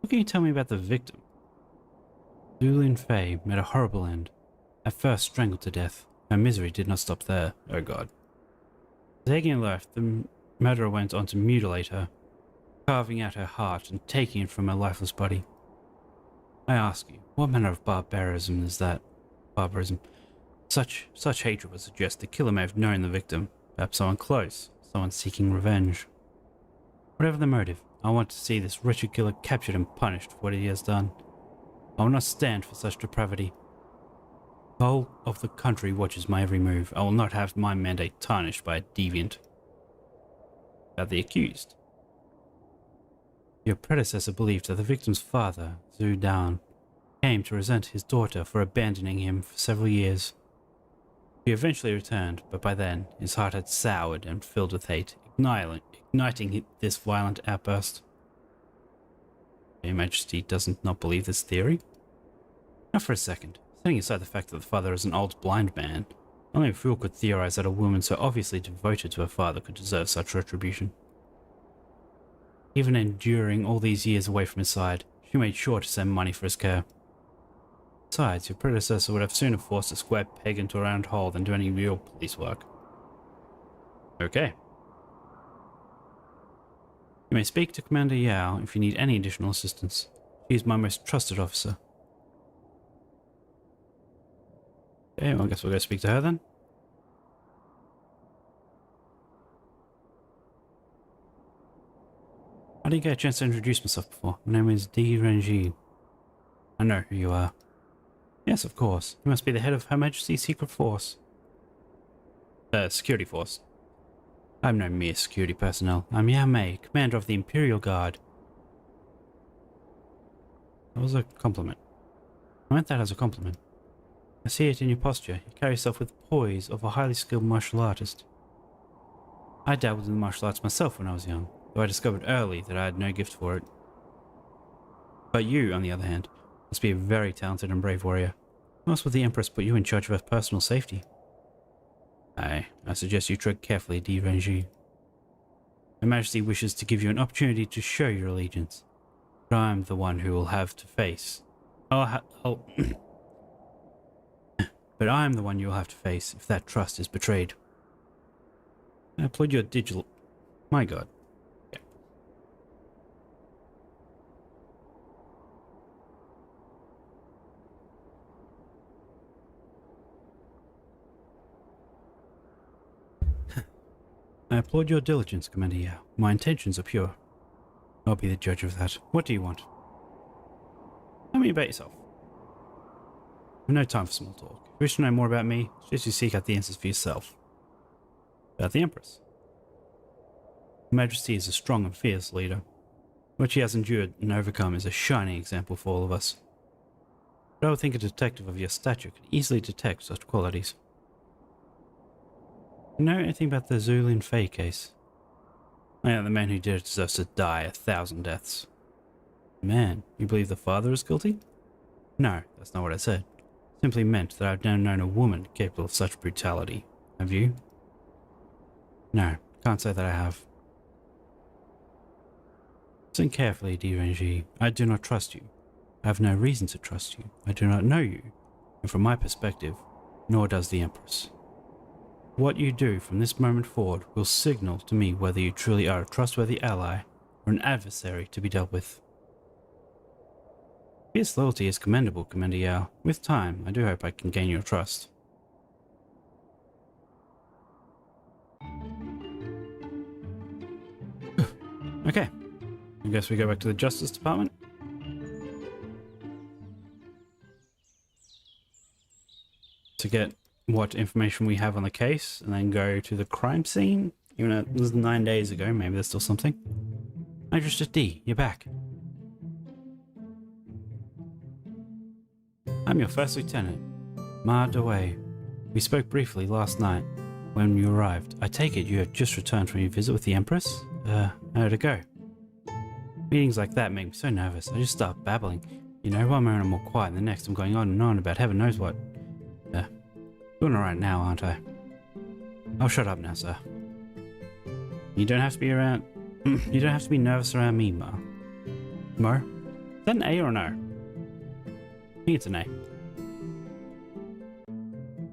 S1: What can you tell me about the victim? Zhu Linfei met a horrible end. At first strangled to death. Her misery did not stop there, oh god. Taking her life, the murderer went on to mutilate her, carving out her heart and taking it from her lifeless body. I ask you, what manner of barbarism is that? Barbarism. Such hatred would suggest the killer may have known the victim, perhaps someone close, someone seeking revenge. Whatever the motive, I want to see this wretched killer captured and punished for what he has done. I will not stand for such depravity. The whole of the country watches my every move. I will not have my mandate tarnished by a deviant. About the accused. Your predecessor believed that the victim's father, Zhu Dan, came to resent his daughter for abandoning him for several years. He eventually returned, but by then his heart had soured and filled with hate, igniting this violent outburst. Your Majesty doesn't not believe this theory? Not for a second. Setting aside the fact that the father is an old blind man, only a fool could theorize that a woman so obviously devoted to her father could deserve such retribution. Even enduring all these years away from his side, she made sure to send money for his care. Besides, your predecessor would have sooner forced a square peg into a round hole than do any real police work. Okay. You may speak to Commander Yao if you need any additional assistance. She is my most trusted officer. Okay, well, I guess we'll go speak to her then. I didn't get a chance to introduce myself before. My name is D. Renji. I know who you are. Yes, of course. You must be the head of Her Majesty's Secret Force. Security Force. I'm no mere security personnel. I'm Yao Mei, commander of the Imperial Guard. That was a compliment. I meant that as a compliment. I see it in your posture. You carry yourself with the poise of a highly skilled martial artist. I dabbled in the martial arts myself when I was young, though I discovered early that I had no gift for it. But you, on the other hand, must be a very talented and brave warrior. Why else would the Empress put you in charge of her personal safety? I suggest you tread carefully, Di Renji. Her Majesty wishes to give you an opportunity to show your allegiance. But I'm the one who will have to face. But I'm the one you'll have to face if that trust is betrayed. I applaud your digital... My god. Yeah. I applaud your diligence, Commander Yao. My intentions are pure. I'll be the judge of that. What do you want? Tell me about yourself. I have no time for small talk. If you wish to know more about me, suggest you seek out the answers for yourself. About the Empress. Her Majesty is a strong and fierce leader. What she has endured and overcome is a shining example for all of us. But I would think a detective of your stature could easily detect such qualities. You know anything about the Zulin Fei case? Yeah, the man who did it deserves to die 1,000 deaths. Man, you believe the father is guilty? No, that's not what I said. Simply meant that I've never known a woman capable of such brutality. Have you? No, can't say that I have. Listen carefully, Di Renji. I do not trust you. I have no reason to trust you. I do not know you. And from my perspective, nor does the Empress. What you do from this moment forward will signal to me whether you truly are a trustworthy ally or an adversary to be dealt with. Fierce loyalty is commendable, Commander Yao. With time, I do hope I can gain your trust. Okay, I guess we go back to the Justice Department. To get what information we have on the case, and then go to the crime scene. Even though it was 9 days ago, maybe there's still something. Magistrate D, you're back. I'm your first lieutenant, Ma Dewey. We spoke briefly last night when you arrived. I take it you have just returned from your visit with the Empress? How'd it go? Meetings like that make me so nervous. I just start babbling. You know, one moment I'm more quiet and the next I'm going on and on about heaven knows what. Doing alright now, aren't I? I'll shut up now, sir. You don't have to be around... you don't have to be nervous around me, Ma. Mo? Is that an A or an O? I think it's an A.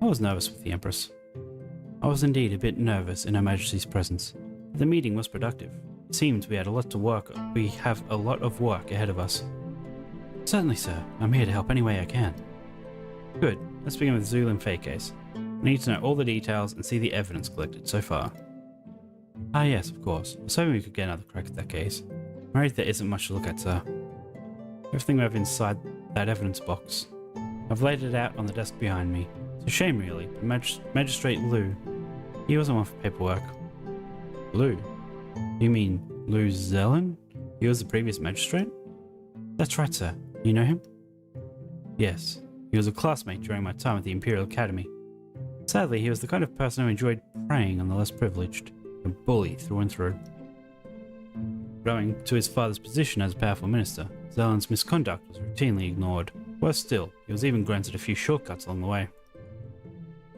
S1: I was nervous with the Empress. I was indeed a bit nervous in Her Majesty's presence. The meeting was productive. It seems we had a lot to work on. We have a lot of work ahead of us. Certainly, sir. I'm here to help any way I can. Good. Let's begin with the Zulin Fei case. We need to know all the details and see the evidence collected so far. Ah yes, of course. I was hoping we could get another crack at that case. I'm afraid there isn't much to look at, sir. Everything we have inside that evidence box. I've laid it out on the desk behind me. It's a shame really, but Magistrate Liu, he wasn't one for paperwork. Liu? You mean Liu Zelen? He was the previous magistrate? That's right, sir. You know him? Yes. He was a classmate during my time at the Imperial Academy. Sadly, he was the kind of person who enjoyed preying on the less privileged, a bully through and through. Owing to his father's position as a powerful minister, Zelen's misconduct was routinely ignored. Worse still, he was even granted a few shortcuts along the way.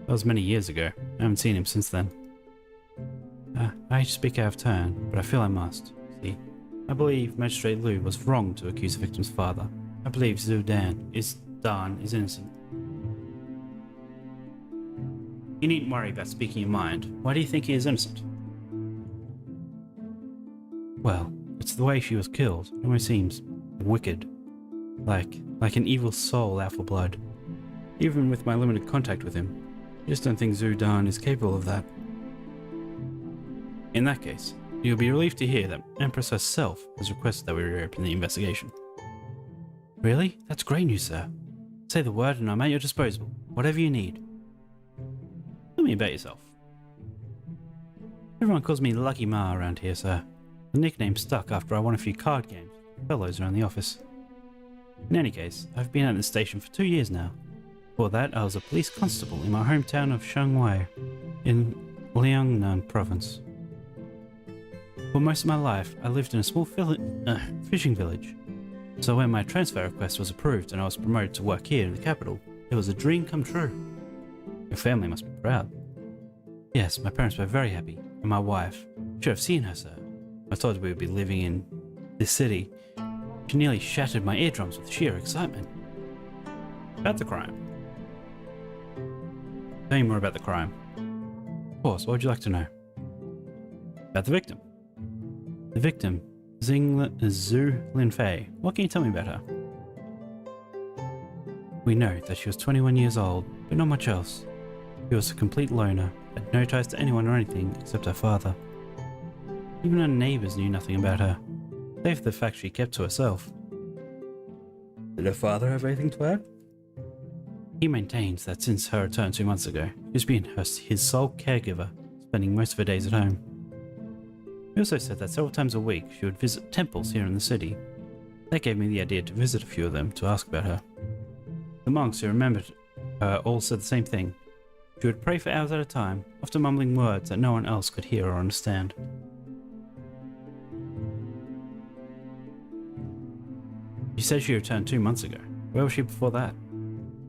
S1: That was many years ago. I haven't seen him since then. I hate to speak out of turn, but I feel I must. See, I believe Magistrate Liu was wrong to accuse the victim's father. I believe Zhu Dan is innocent. You needn't worry about speaking your mind. Why do you think he is innocent? Well, it's the way she was killed. It almost seems wicked. Like an evil soul out for blood. even with my limited contact with him. I just don't think Zhu Dan is capable of that. In that case, you'll be relieved to hear that Empress herself has requested that we reopen the investigation. Really? That's great news, sir. Say the word and I'm at your disposal. Whatever you need. Tell me about yourself. Everyone calls me Lucky Ma around here, sir. The nickname stuck after I won a few card games with fellows around the office. In any case, I've been at this station for 2 years now. Before that, I was a police constable in my hometown of Shanghai in Liangnan province. For most of my life, I lived in a small fishing village. So when my transfer request was approved and I was promoted to work here in the capital, it was a dream come true. Your family must be proud. Yes, my parents were very happy, and my wife. You should have seen her, sir. I thought we would be living in this city. She nearly shattered my eardrums with sheer excitement. About the crime. Tell me more about the crime. Of course, what would you like to know? About the victim. The victim, Zhu Linfei. What can you tell me about her? We know that she was 21 years old, but not much else. She was a complete loner, had no ties to anyone or anything except her father. Even her neighbours knew nothing about her, save for the fact she kept to herself. Did her father have anything to add? He maintains that since her return 2 months ago, she's been his sole caregiver, spending most of her days at home. He also said that several times a week she would visit temples here in the city. That gave me the idea to visit a few of them to ask about her. The monks who remembered her all said the same thing. She would pray for hours at a time, often mumbling words that no one else could hear or understand. She said she returned 2 months ago. Where was she before that?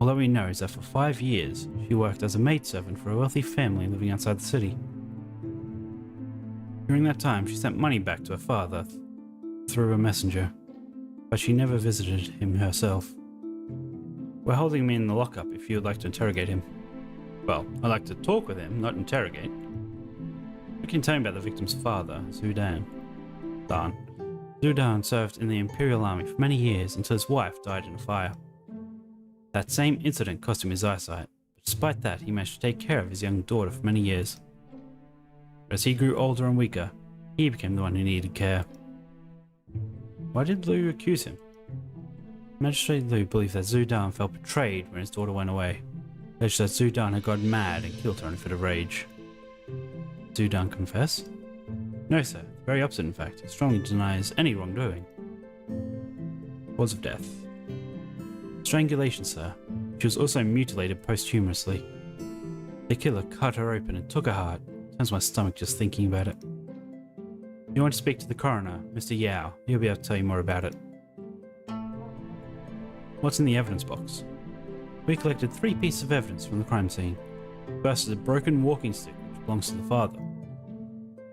S1: All that we know is that for 5 years, she worked as a maidservant for a wealthy family living outside the city. During that time, she sent money back to her father through a messenger, but she never visited him herself. We're holding him in the lockup if you would like to interrogate him. Well, I'd like to talk with him, not interrogate. I can tell you about the victim's father, Zhu Dan. Zhu Dan served in the Imperial Army for many years until his wife died in a fire. That same incident cost him his eyesight, but despite that he managed to take care of his young daughter for many years. As he grew older and weaker, he became the one who needed care. Why did Liu accuse him? Magistrate Liu believed that Zhu Dan felt betrayed when his daughter went away. Alleged that Zhu Dan had gone mad and killed her in a fit of rage. Zhu Dan confess? No, sir. Very opposite, in fact. He strongly denies any wrongdoing. Cause of death. Strangulation, sir. She was also mutilated posthumously. The killer cut her open and took her heart. Turns my stomach just thinking about it. You want to speak to the coroner, Mr. Yao. He'll be able to tell you more about it. What's in the evidence box? We collected 3 pieces of evidence from the crime scene. First is a broken walking stick which belongs to the father.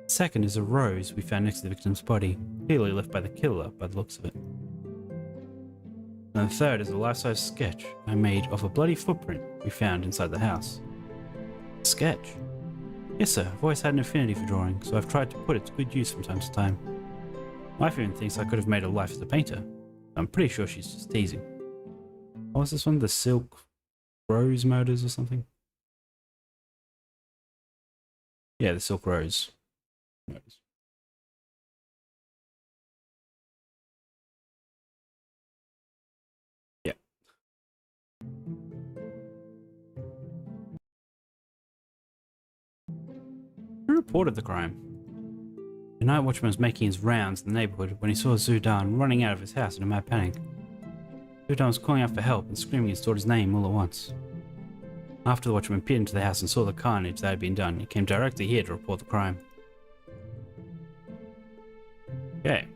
S1: Second is a rose we found next to the victim's body, clearly left by the killer by the looks of it. And the third is a life-size sketch I made of a bloody footprint we found inside the house. A sketch? Yes, sir. I've always had an affinity for drawing, so I've tried to put it to good use from time to time. My wife even thinks I could have made a life as a painter. I'm pretty sure she's just teasing. What was this one? The Silk Rose Murders or something? Yeah, the Silk Rose Murders. Yeah. Who reported the crime? The night watchman was making his rounds in the neighborhood when he saw Zhu Dan running out of his house in a mad panic. Zhu Dan was calling out for help and screaming his daughter's name all at once. After the watchman peered into the house and saw the carnage that had been done, he came directly here to report the crime. Okay.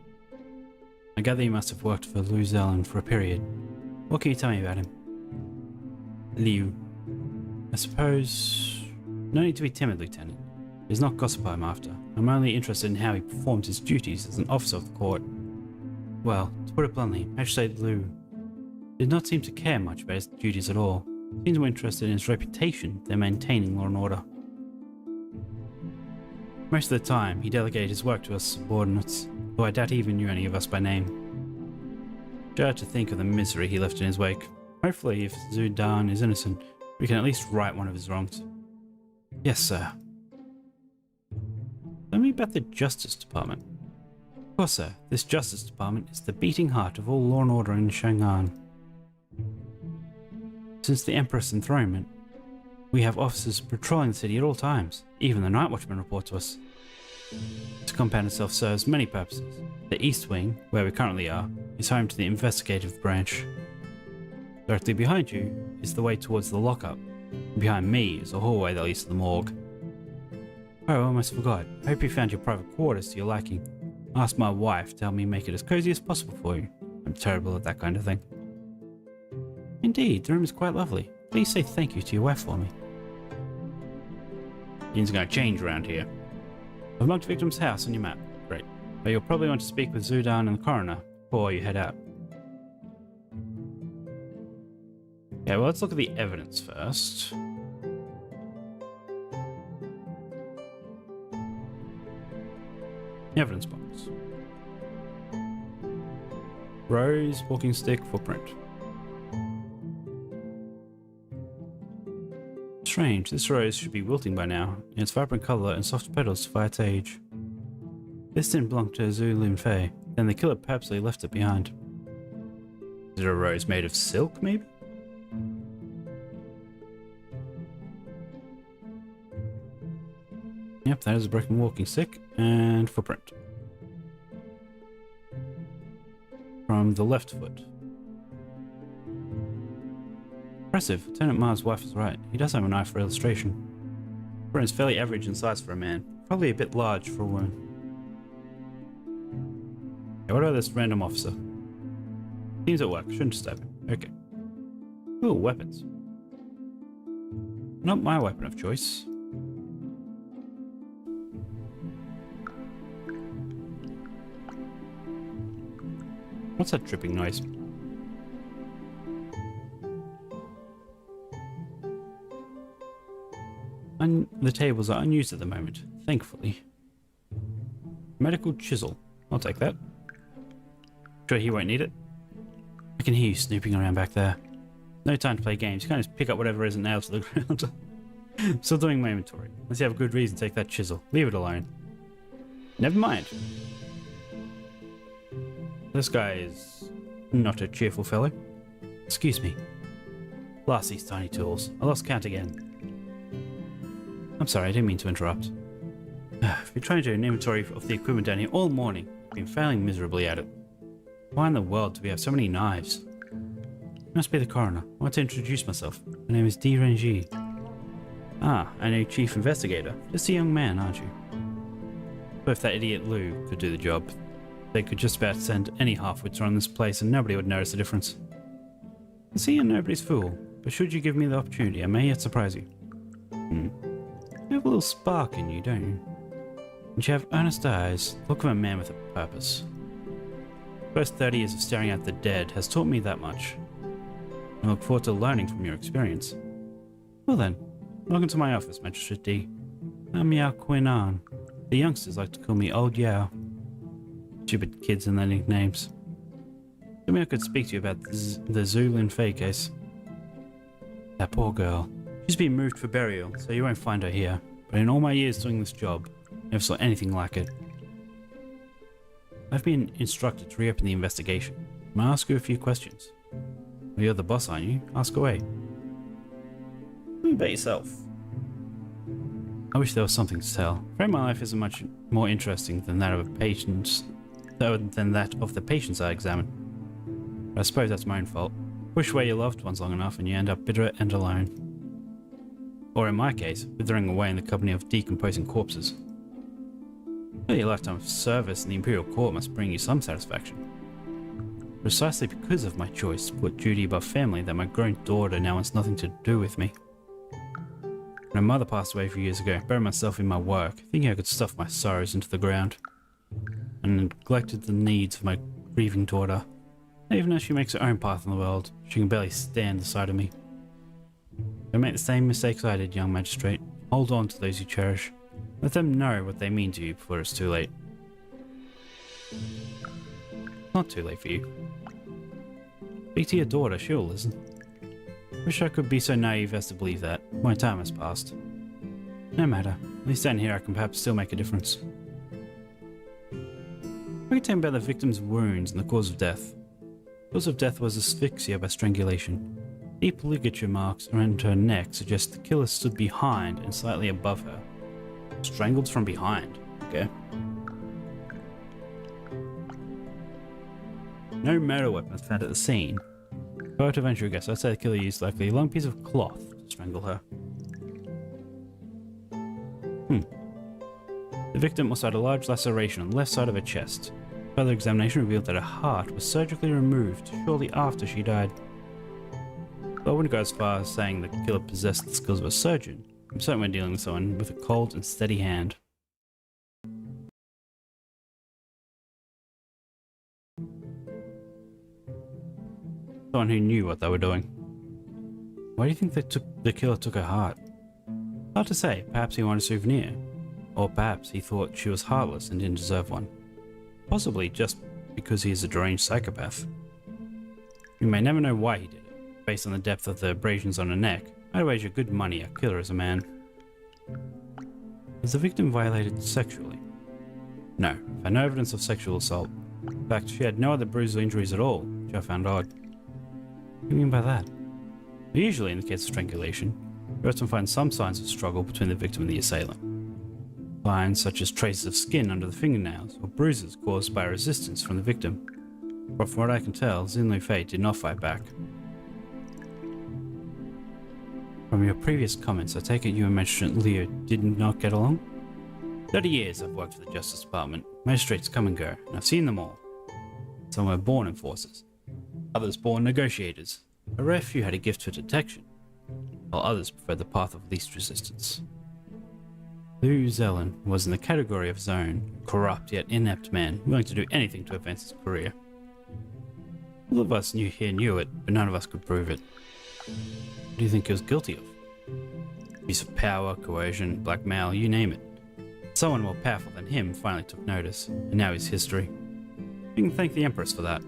S1: I gather you must have worked for Liu Zelen for a period. What can you tell me about him? Liu. I suppose... No need to be timid, Lieutenant. It is not gossip I'm after. I'm only interested in how he performed his duties as an officer of the court. Well, to put it bluntly, Magistrate Liu did not seem to care much about his duties at all. He seemed more interested in his reputation than maintaining law and order. Most of the time, he delegated his work to us subordinates, though I doubt he even knew any of us by name. Shudder to think of the misery he left in his wake. Hopefully, if Zudan is innocent, we can at least right one of his wrongs. Yes, sir. Tell me about the Justice Department. Of course, sir. This Justice Department is the beating heart of all law and order in Shanghai. Since the Empress enthronement, we have officers patrolling the city at all times. Even the Night Watchmen report to us. This compound itself serves many purposes. The East Wing, where we currently are, is home to the investigative branch. Directly behind you is the way towards the lockup. Behind me is a hallway that leads to the morgue. Oh, I almost forgot. I hope you found your private quarters to your liking. Ask my wife to help me make it as cozy as possible for you. I'm terrible at that kind of thing. Indeed, the room is quite lovely. Please say thank you to your wife for me. Things are going to change around here. I've marked victim's house on your map. Great. But you'll probably want to speak with Zudan and the coroner before you head out. Okay, well, let's look at the evidence first. Evidence box. Rose, walking stick, footprint. Strange, this rose should be wilting by now, in its vibrant colour and soft petals defy its age. This didn't belong to Zhu Linfei, then the killer purposely left it behind. Is it a rose made of silk, maybe? Yep, that is a broken walking stick, and footprint. From the left foot. Impressive, Lieutenant Ma's wife is right. He does have an eye for illustration. Footprint is fairly average in size for a man, probably a bit large for a woman. Okay, what about this random officer? Seems at work, shouldn't disturb him. Okay. Ooh, weapons. Not my weapon of choice. What's that dripping noise? The tables are unused at the moment, thankfully. Medical chisel. I'll take that. Sure he won't need it. I can hear you snooping around back there. No time to play games. You can't just pick up whatever isn't nailed to the ground. Still doing my inventory. Unless you have a good reason to take that chisel. Leave it alone. Never mind. This guy is not a cheerful fellow. Excuse me. Blast these tiny tools. I lost count again. I'm sorry, I didn't mean to interrupt. I've been trying to do an inventory of the equipment down here all morning. I've been failing miserably at it. Why in the world do we have so many knives? You must be the coroner. I want to introduce myself. My name is D. Renji. Ah, I know Chief Investigator. Just a young man, aren't you? But if that idiot Lou could do the job, they could just about send any half-wits around this place and nobody would notice the difference. I see you're nobody's fool, but should you give me the opportunity, I may yet surprise you. You have a little spark in you, don't you? And you have earnest eyes, look of a man with a purpose. The first 30 years of staring at the dead has taught me that much. I look forward to learning from your experience. Well then, welcome to my office, Magistrate D. I'm Yao Quinan. The youngsters like to call me Old Yao. Stupid kids and their nicknames. Told me I could speak to you about the Zhu Linfei case. That poor girl. She's been moved for burial, so you won't find her here. But in all my years doing this job, I never saw anything like it. I've been instructed to reopen the investigation. May I ask you a few questions? Well, you're the boss, aren't you? Ask away. Tell me about yourself. I wish there was something to tell. Afraid my life isn't much more interesting than that of the patients I examine. But I suppose that's my own fault. Push away your loved ones long enough and you end up bitter and alone. Or in my case, withering away in the company of decomposing corpses. Surely a lifetime of service in the Imperial Court must bring you some satisfaction. Precisely because of my choice to put duty above family that my grown daughter now wants nothing to do with me. When my mother passed away a few years ago, I buried myself in my work, thinking I could stuff my sorrows into the ground, and neglected the needs of my grieving daughter. Even as she makes her own path in the world, she can barely stand the sight of me. Don't make the same mistakes I did, young magistrate. Hold on to those you cherish. Let them know what they mean to you before it's too late. Not too late for you. Speak to your daughter, she'll listen. Wish I could be so naive as to believe that. My time has passed. No matter. At least down here I can perhaps still make a difference. I can tell you about the victim's wounds and the cause of death. The cause of death was asphyxia by strangulation. Deep ligature marks around her neck suggest the killer stood behind and slightly above her. Strangled from behind. Okay. No murder weapons found at the scene. If I were to venture a guess, I'd say the killer used likely a long piece of cloth to strangle her. The victim also had a large laceration on the left side of her chest. Further examination revealed that her heart was surgically removed shortly after she died. Though I wouldn't go as far as saying the killer possessed the skills of a surgeon, I'm certain we're dealing with someone with a cold and steady hand. Someone who knew what they were doing. Why do you think the killer took her heart? Hard to say. Perhaps he wanted a souvenir. Or perhaps he thought she was heartless and didn't deserve one. Possibly just because he is a deranged psychopath. We may never know why he did it, based on the depth of the abrasions on her neck. I'd wager good money a killer is a man. Was the victim violated sexually? No, I found no evidence of sexual assault. In fact, she had no other bruises or injuries at all, which I found odd. What do you mean by that? Well, usually in the case of strangulation, you often find some signs of struggle between the victim and the assailant. Signs such as traces of skin under the fingernails or bruises caused by resistance from the victim. But from what I can tell, Xin Fei did not fight back. From your previous comments, I take it you and Magistrate Liu did not get along? 30 years I've worked for the Justice Department. Magistrates come and go, and I've seen them all. Some were born enforcers, others born negotiators. A rare few had a gift for detection, while others preferred the path of least resistance. Liu Zelen was in the category of his own, corrupt yet inept man, willing to do anything to advance his career. All of us knew it, but none of us could prove it. What do you think he was guilty of? Abuse of power, coercion, blackmail, you name it. Someone more powerful than him finally took notice, and now he's history. You can thank the Empress for that.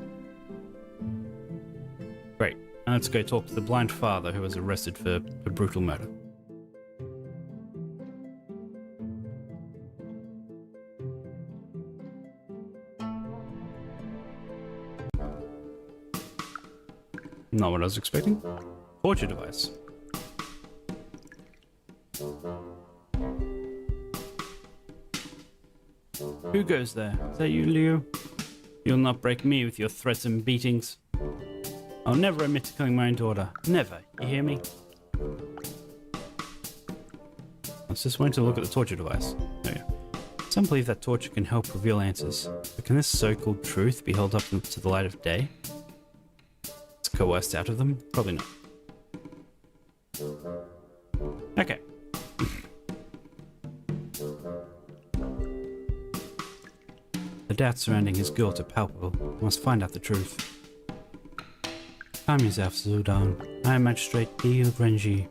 S1: Great, now let's go talk to the blind father who was arrested for a brutal murder. Not what I was expecting. Torture device. Who goes there? Is that you, Liu? You'll not break me with your threats and beatings. I'll never admit to killing my own daughter. Never. You hear me? I was just waiting to look at the torture device. There we go. Some believe that torture can help reveal answers. But can this so-called truth be held up to the light of day? It's coerced out of them? Probably not. Okay. The doubts surrounding his guilt are palpable. I must find out the truth. Calm yourself, Zhudan. I am Magistrate Liu Renji.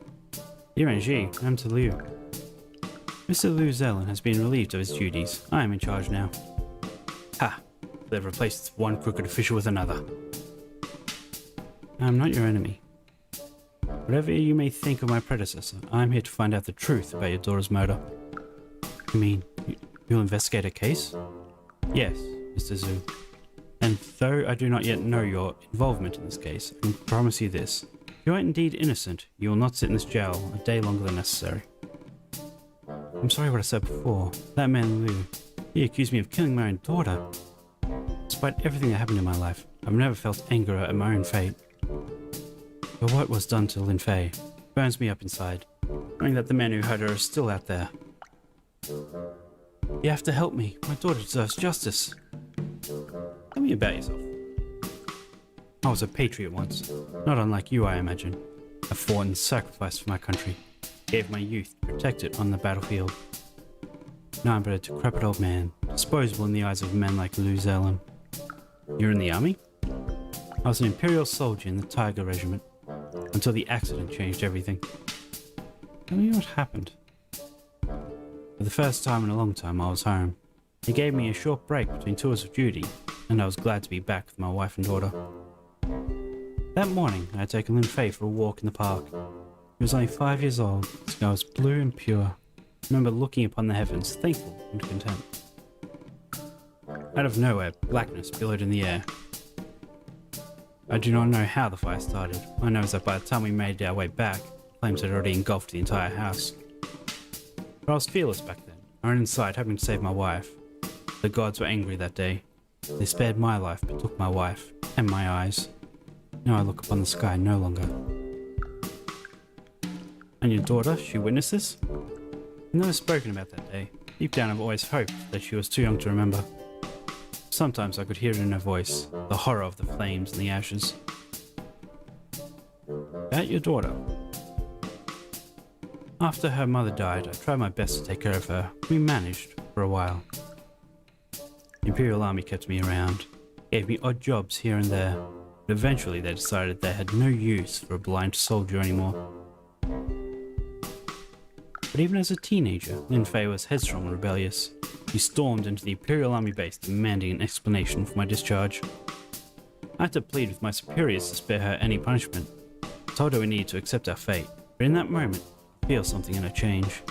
S1: Liu Renji, I'm to Liu. Mr. Liu Zelen has been relieved of his duties. I am in charge now. Ha! They've replaced one crooked official with another. I am not your enemy. Whatever you may think of my predecessor, I am here to find out the truth about your daughter's murder. You mean, you'll investigate a case? Yes, Mr. Zhu. And though I do not yet know your involvement in this case, I can promise you this. If you are indeed innocent, you will not sit in this jail a day longer than necessary. I'm sorry what I said before. That man Liu, he accused me of killing my own daughter. Despite everything that happened in my life, I've never felt anger at my own fate. But what was done to Lin Fei burns me up inside, knowing that the man who hurt her is still out there. You have to help me. My daughter deserves justice. Tell me about yourself. I was a patriot once, not unlike you, I imagine. I fought and sacrificed for my country, gave my youth to protect it on the battlefield. Now I'm but a decrepit old man, disposable in the eyes of men like Liu Zelen. You're in the army? I was an imperial soldier in the Tiger Regiment, until the accident changed everything. Tell me what happened. For the first time in a long time, I was home. He gave me a short break between tours of duty, and I was glad to be back with my wife and daughter. That morning, I had taken Lin Fei for a walk in the park. She was only 5 years old, the sky was blue and pure. I remember looking upon the heavens, thankful and content. Out of nowhere, blackness billowed in the air. I do not know how the fire started. I know that by the time we made our way back, flames had already engulfed the entire house. But I was fearless back then. I ran inside hoping to save my wife. The gods were angry that day. They spared my life but took my wife and my eyes. Now I look upon the sky no longer. And your daughter, she witnessed this? I've never spoken about that day. Deep down I've always hoped that she was too young to remember. Sometimes I could hear it in her voice, the horror of the flames and the ashes. About your daughter. After her mother died, I tried my best to take care of her. We managed for a while. The Imperial Army kept me around, gave me odd jobs here and there, but eventually they decided they had no use for a blind soldier anymore. But even as a teenager, Lin Fei was headstrong and rebellious. She stormed into the Imperial Army base demanding an explanation for my discharge. I had to plead with my superiors to spare her any punishment. I told her we needed to accept our fate, but in that moment, I feel something in her change.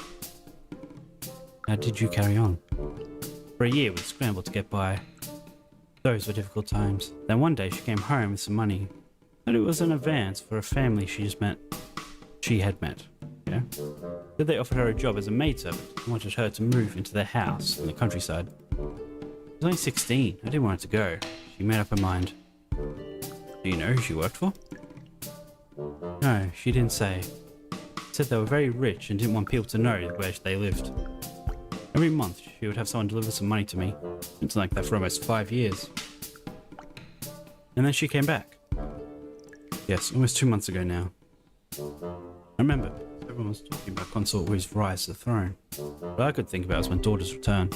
S1: How did you carry on? For a year we scrambled to get by. Those were difficult times. Then one day she came home with some money. But it was an advance for a family she had met. Yeah? Then they offered her a job as a maidservant and wanted her to move into their house in the countryside. I was only 16. I didn't want her to go. She made up her mind. Do you know who she worked for? No, she didn't say. She said they were very rich and didn't want people to know where they lived. Every month she would have someone deliver some money to me. It's like that for almost 5 years. And then she came back. Yes, almost 2 months ago now. I remember everyone was talking about Consort Wu's rise to the throne. What I could think about was my daughter's return.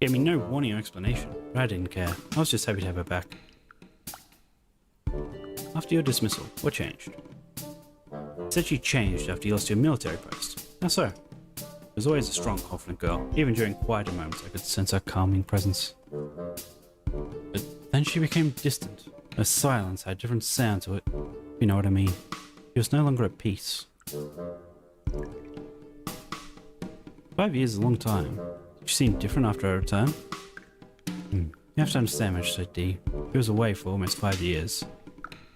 S1: Gave me no warning or explanation, but I didn't care. I was just happy to have her back. After your dismissal, what changed? It said she changed after you lost your military post. How so? She was always a strong, confident girl. Even during quieter moments, I could sense her calming presence. But then she became distant. Her silence had a different sound to it, if you know what I mean. She was no longer at peace. 5 years is a long time. She seemed different after her return. You have to understand what she said, D. She was away for almost 5 years.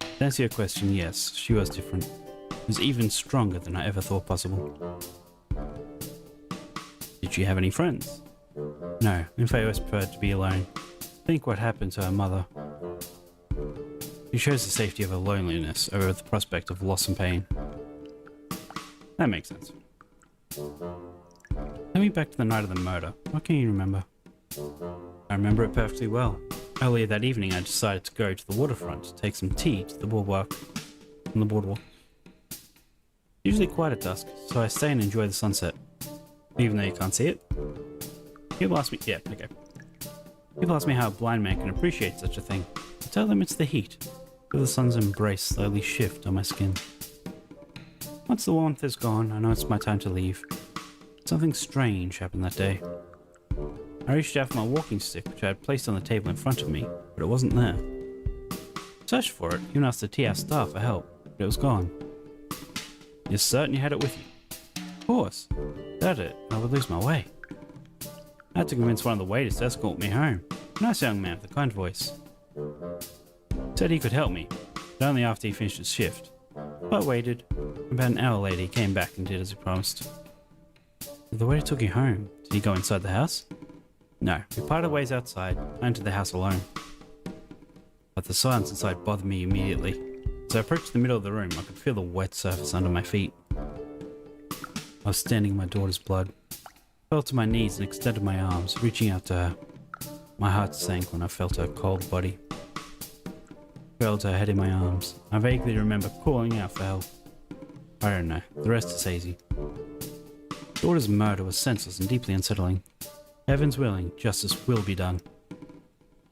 S1: To answer your question, yes, she was different. She was even stronger than I ever thought possible. Did she have any friends? No, Lin Fei always preferred to be alone. Think what happened to her mother. She chose the safety of her loneliness over the prospect of loss and pain. That makes sense. Take me back to the night of the murder. What can you remember? I remember it perfectly well. Earlier that evening I decided to go to the waterfront to take some tea to the boardwalk. On the boardwalk. Usually quiet at dusk, so I stay and enjoy the sunset. Even though you can't see it. People ask me People ask me how a blind man can appreciate such a thing. I tell them it's the heat. Feel the sun's embrace slowly shift on my skin. Once the warmth is gone, I know it's my time to leave. Something strange happened that day. I reached out for my walking stick, which I had placed on the table in front of me, but it wasn't there. I searched for it, even asked the tea house staff for help, but it was gone. You're certain you had it with you? Of course. Without it, I would lose my way. I had to convince one of the waiters to escort me home. A nice young man with a kind voice. He said he could help me, but only after he finished his shift. So I waited. About an hour later he came back and did as he promised. The waiter took you home. Did he go inside the house? No, we parted ways outside. I entered the house alone. But the silence inside bothered me immediately. As I approached the middle of the room, I could feel the wet surface under my feet. I was standing in my daughter's blood. I fell to my knees and extended my arms, reaching out to her. My heart sank when I felt her cold body. I held her head in my arms. I vaguely remember calling out for help. I don't know, the rest is hazy. Daughter's murder was senseless and deeply unsettling. Heaven's willing, justice will be done.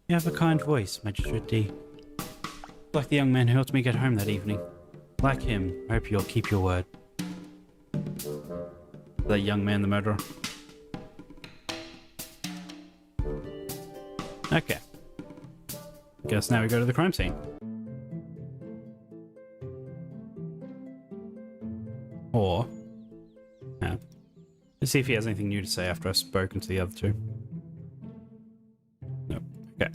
S1: You have a kind voice, Magistrate D. Like the young man who helped me get home that evening. Like him, I hope you'll keep your word. That young man the murderer? Okay. Guess now we go to the crime scene. Or, yeah. Let's see if he has anything new to say after I've spoken to the other two. No. Okay.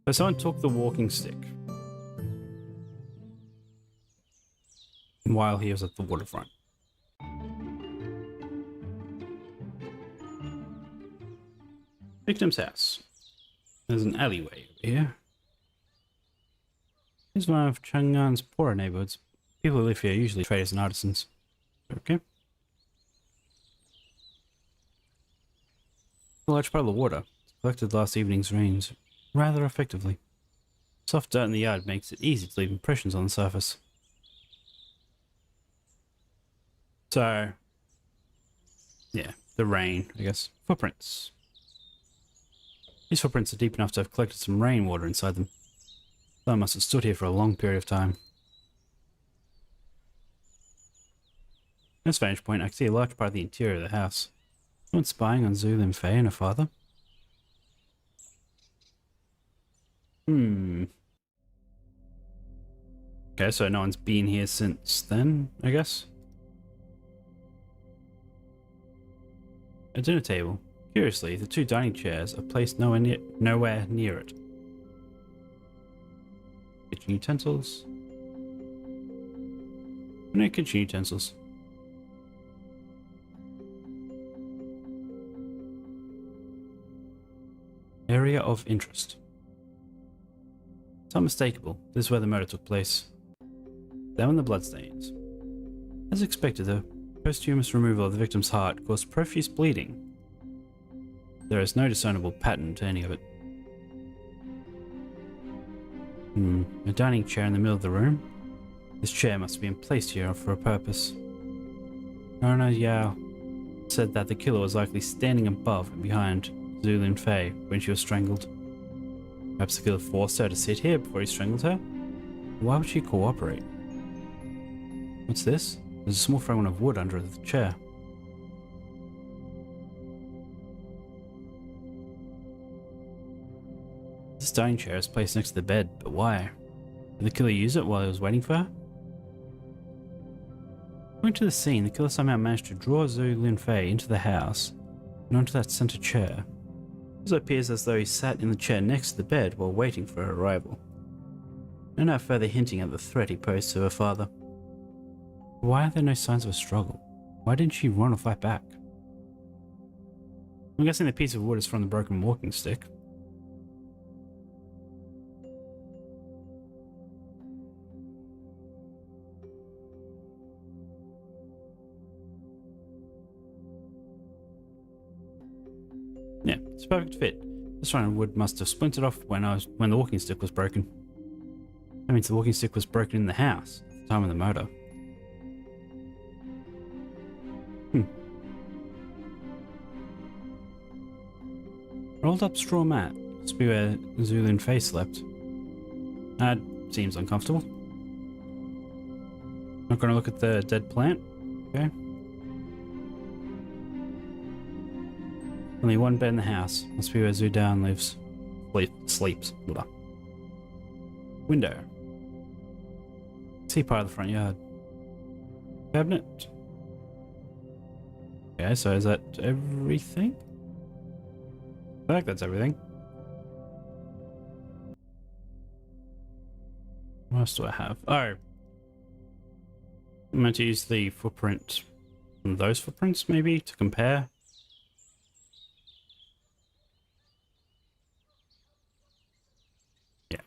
S1: So someone took the walking stick while he was at the waterfront. Victim's house. There's an alleyway over here. This is one of Chang'an's poorer neighborhoods. People who live here usually traders and artisans. Okay. A large part of the water collected last evening's rains rather effectively. Soft dirt in the yard makes it easy to leave impressions on the surface. So, yeah, the rain, I guess. Footprints. These footprints are deep enough to have collected some rainwater inside them. Someone must have stood here for a long period of time. From this vantage point, I can see a large part of the interior of the house. Someone spying on Zhu Lin Fei and her father? Okay, so no one's been here since then, I guess? A dinner table. Curiously, the two dining chairs are placed nowhere near it. Kitchen utensils. No kitchen utensils. Area of interest. It's unmistakable. This is where the murder took place. Examine the bloodstains. As expected, the posthumous removal of the victim's heart caused profuse bleeding. There is no discernible pattern to any of it. A dining chair in the middle of the room. This chair must have been placed here for a purpose. Nona Yao said that the killer was likely standing above and behind Zhu Lin Fei when she was strangled. Perhaps the killer forced her to sit here before he strangled her? Why would she cooperate? What's this? There's a small fragment of wood under the chair. This dining chair is placed next to the bed, but why? Did the killer use it while he was waiting for her? According to the scene, the killer somehow managed to draw Zhu Lin Fei into the house and onto that center chair. It also appears as though he sat in the chair next to the bed while waiting for her arrival. No doubt further hinting at the threat he posed to her father. Why are there no signs of a struggle? Why didn't she run or fight back? I'm guessing the piece of wood is from the broken walking stick. Yeah, it's a perfect fit. This strand of wood must have splintered off when the walking stick was broken. That means the walking stick was broken in the house at the time of the murder. Rolled up straw mat. Must be where Zhu Lin Fei slept. That seems uncomfortable. Not gonna look at the dead plant. Okay. Only one bed in the house. Must be where Zhu Dan lives. Sleeps. Blah. Window. See part of the front yard. Cabinet. Okay, so is that everything? I think that's everything. What else do I have? Oh. I'm meant to use the footprint from those footprints, maybe, to compare. Yeah.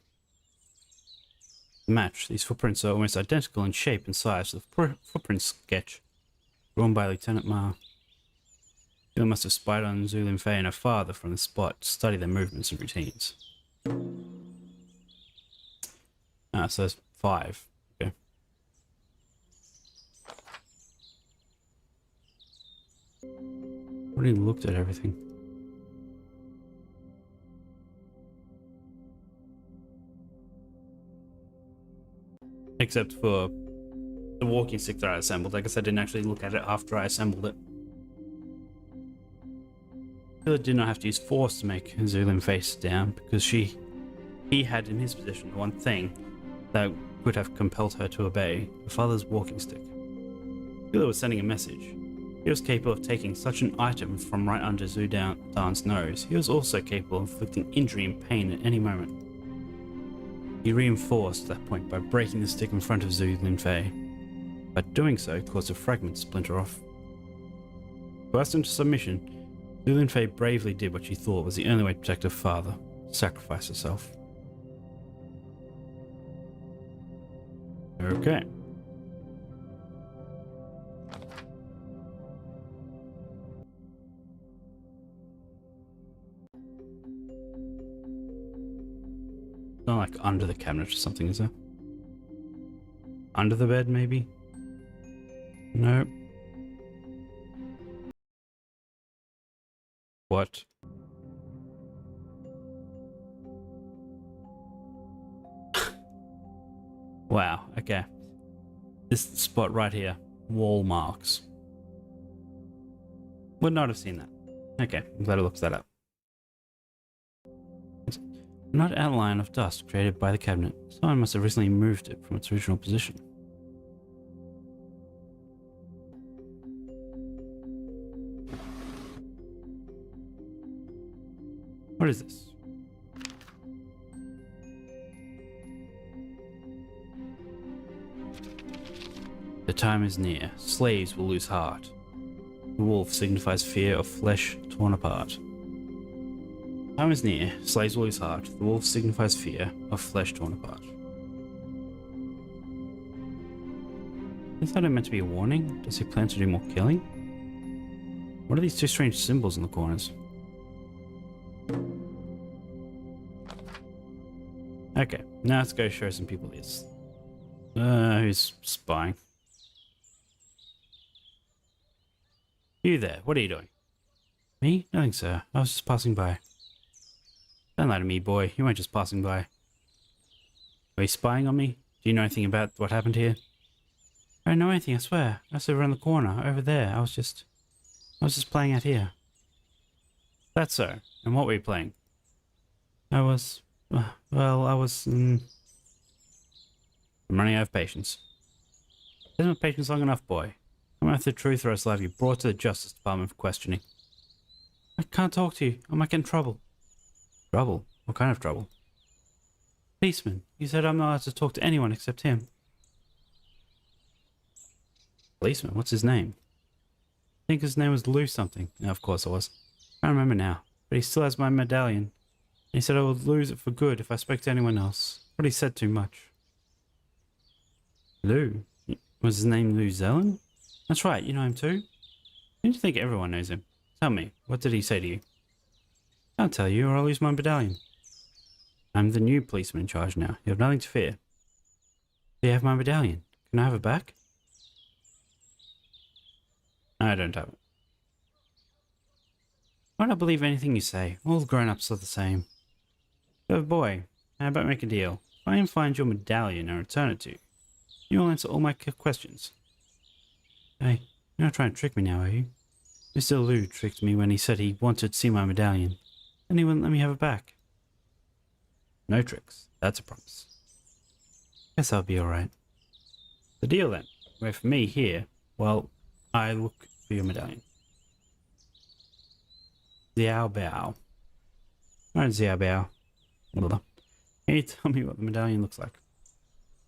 S1: Match. These footprints are almost identical in shape and size to the footprint sketch drawn by Lieutenant Ma. They must have spied on Zhu Lin Fei and her father from the spot to study their movements and routines. Ah, so there's 5. Okay. Already looked at everything. Except for the walking stick that I assembled. I guess I didn't actually look at it after I assembled it. Killer did not have to use force to make Zhu Lin face down because he had in his possession the one thing that could have compelled her to obey her father's walking stick. Wheeler was sending a message. He was capable of taking such an item from right under Zhu Dan's nose. He was also capable of inflicting injury and pain at any moment. He reinforced that point by breaking the stick in front of Zhu Linfei. But doing so caused a fragment to splinter off. Coerced into submission, Zhu Linfei bravely did what she thought was the only way to protect her father: sacrifice herself. Okay. Not like under the cabinet or something, is there? Under the bed, maybe? Nope. What? Wow, okay. This spot right here. Wall marks. Would not have seen that. Okay, I'm glad I looked that up. Not outline of dust created by the cabinet. Someone must have recently moved it from its original position. What is this? The time is near. Slaves will lose heart. The wolf signifies fear of flesh torn apart. Time is near. Slaves will lose heart. The wolf signifies fear of flesh torn apart. Is that meant to be a warning? Does he plan to do more killing? What are these two strange symbols in the corners? Okay, now let's go show some people this. Who's spying? You there, what are you doing? Me? Nothing, sir. I was just passing by. Don't lie to me, boy. You weren't just passing by. Are you spying on me? Do you know anything about what happened here? I don't know anything, I swear. I was over around the corner, over there. I was just playing out here. That's so. And what were you playing? I was... I'm running out of patience. Isn't my patience long enough, boy? I'm after the truth or else I'll have you brought to the Justice Department for questioning. I can't talk to you. I might get in trouble. Trouble? What kind of trouble? Policeman. He said I'm not allowed to talk to anyone except him. Policeman? What's his name? I think his name was Lou something. No, of course it was. I don't remember now. But he still has my medallion. He said I would lose it for good if I spoke to anyone else. But he said too much. Lou? Was his name Lou Zelen? That's right, you know him too? Don't you think everyone knows him? Tell me, what did he say to you? I'll tell you or I'll lose my medallion. I'm the new policeman in charge now. You have nothing to fear. Do you have my medallion? Can I have it back? I don't have it. I don't believe anything you say. All grown-ups are the same. So boy, how about make a deal? If I can find your medallion and return it to you, you will answer all my questions. Hey, you're not trying to trick me now, are you? Mr. Liu tricked me when he said he wanted to see my medallion. Then he wouldn't let me have it back. No tricks. That's a promise. Guess I'll be alright. The deal then. Wait for me here while I look for your medallion. Xiao Bao. Alright, Xiao Bao. Can you tell me what the medallion looks like?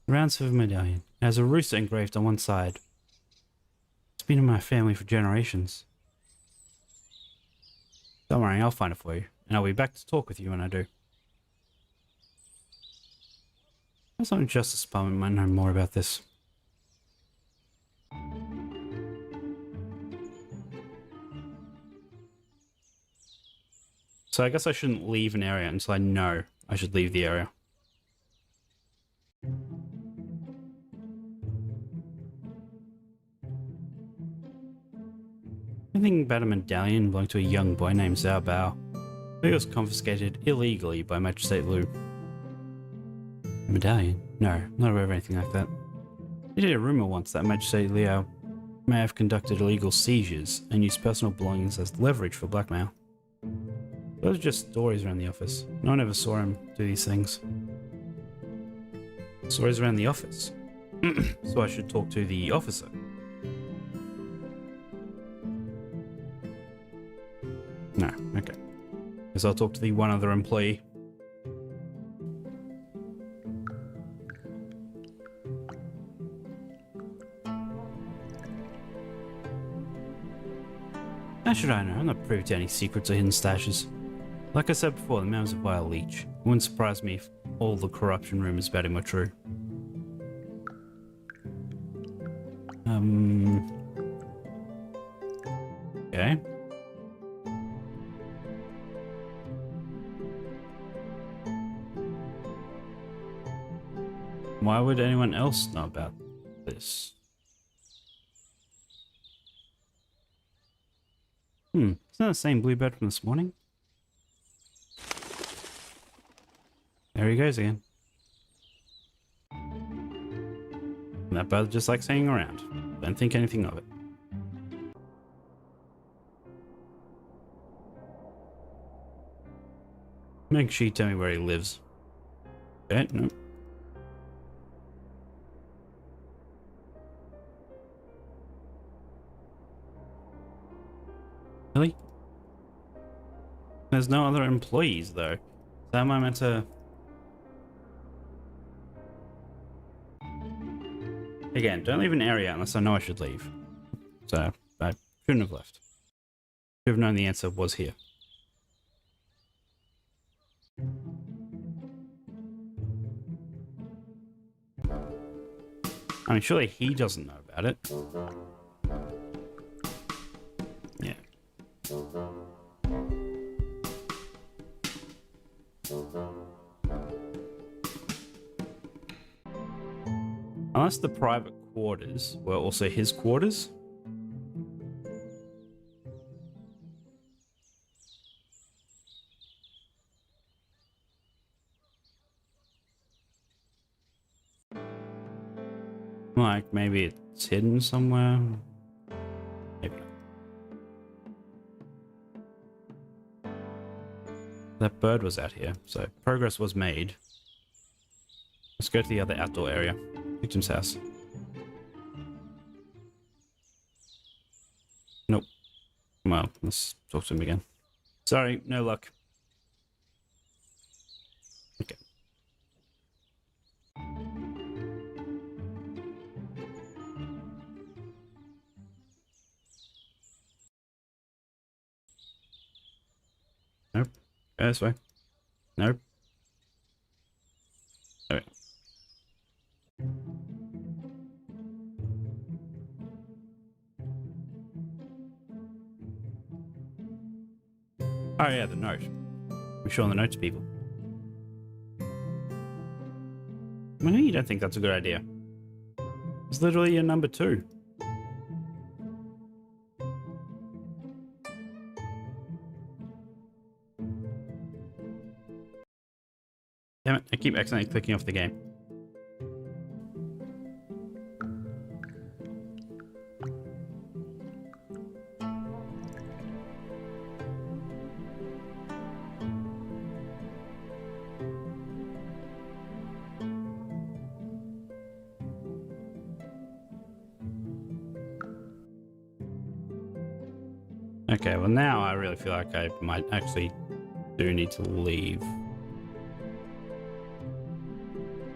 S1: The round silver medallion. It has a rooster engraved on one side. It's been in my family for generations. Don't worry, I'll find it for you. And I'll be back to talk with you when I do. Some Justice Department might know more about this. So I guess I shouldn't leave an area until I know I should leave the area. Anything about a medallion belonged to a young boy named Xiao Bao. It was confiscated illegally by Magistrate Liu. A medallion? No, not aware of anything like that. I did a rumor once that Magistrate Liu may have conducted illegal seizures and used personal belongings as leverage for blackmail. Those are just stories around the office. No one ever saw him do these things. Stories around the office. So I should talk to the officer. No, okay. Guess I'll talk to the one other employee. How should I know? I'm not privy to any secrets or hidden stashes. Like I said before, the man was a vile leech. It wouldn't surprise me if all the corruption rumors about him were true. Okay. Why would anyone else know about this? Isn't that the same bluebird from this morning? There he goes again. And that bird just likes hanging around. Don't think anything of it. Make sure you tell me where he lives. Okay, no. Really? There's no other employees though. So am I meant to... Again, don't leave an area unless I know I should leave. So, I shouldn't have left. Should have known the answer was here. I mean, surely he doesn't know about it. Yeah. Unless the private quarters were also his quarters. Like, maybe it's hidden somewhere. Maybe not. That bird was out here, so progress was made. Let's go to the other outdoor area. Victim's house. Nope. Well, let's talk to him again. Sorry, no luck. Okay. Nope. Go this way. Nope. Okay. Oh yeah, the note. We're showing the note to people. I know you don't think that's a good idea. It's literally your number 2. Damn it, I keep accidentally clicking off the game. Okay, well now I really feel like I might actually do need to leave.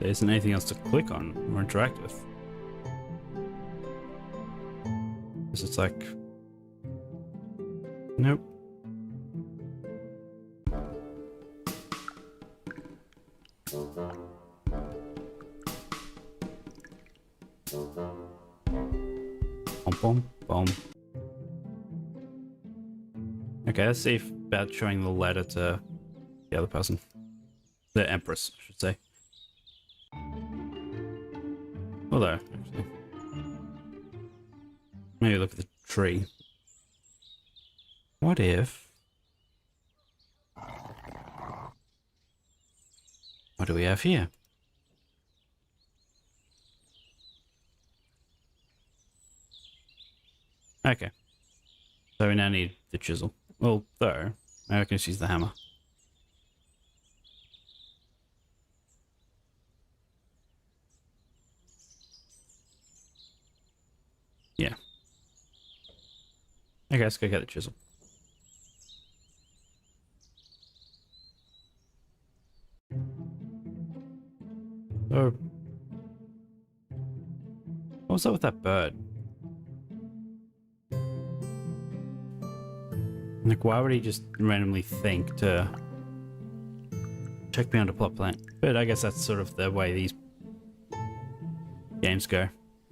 S1: There isn't anything else to click on or interact with. Because it's like... Nope. Bom, bom, bom. Okay, let's see if about showing the letter to the other person. The Empress, I should say. Although, actually. Maybe look at the tree. What if... What do we have here? Okay. So we now need the chisel. Well, though, I can just use the hammer. Okay, let's go get the chisel. Oh. What's up with that bird? Like, why would he just randomly think to check beyond a plot plan? But I guess that's sort of the way these games go.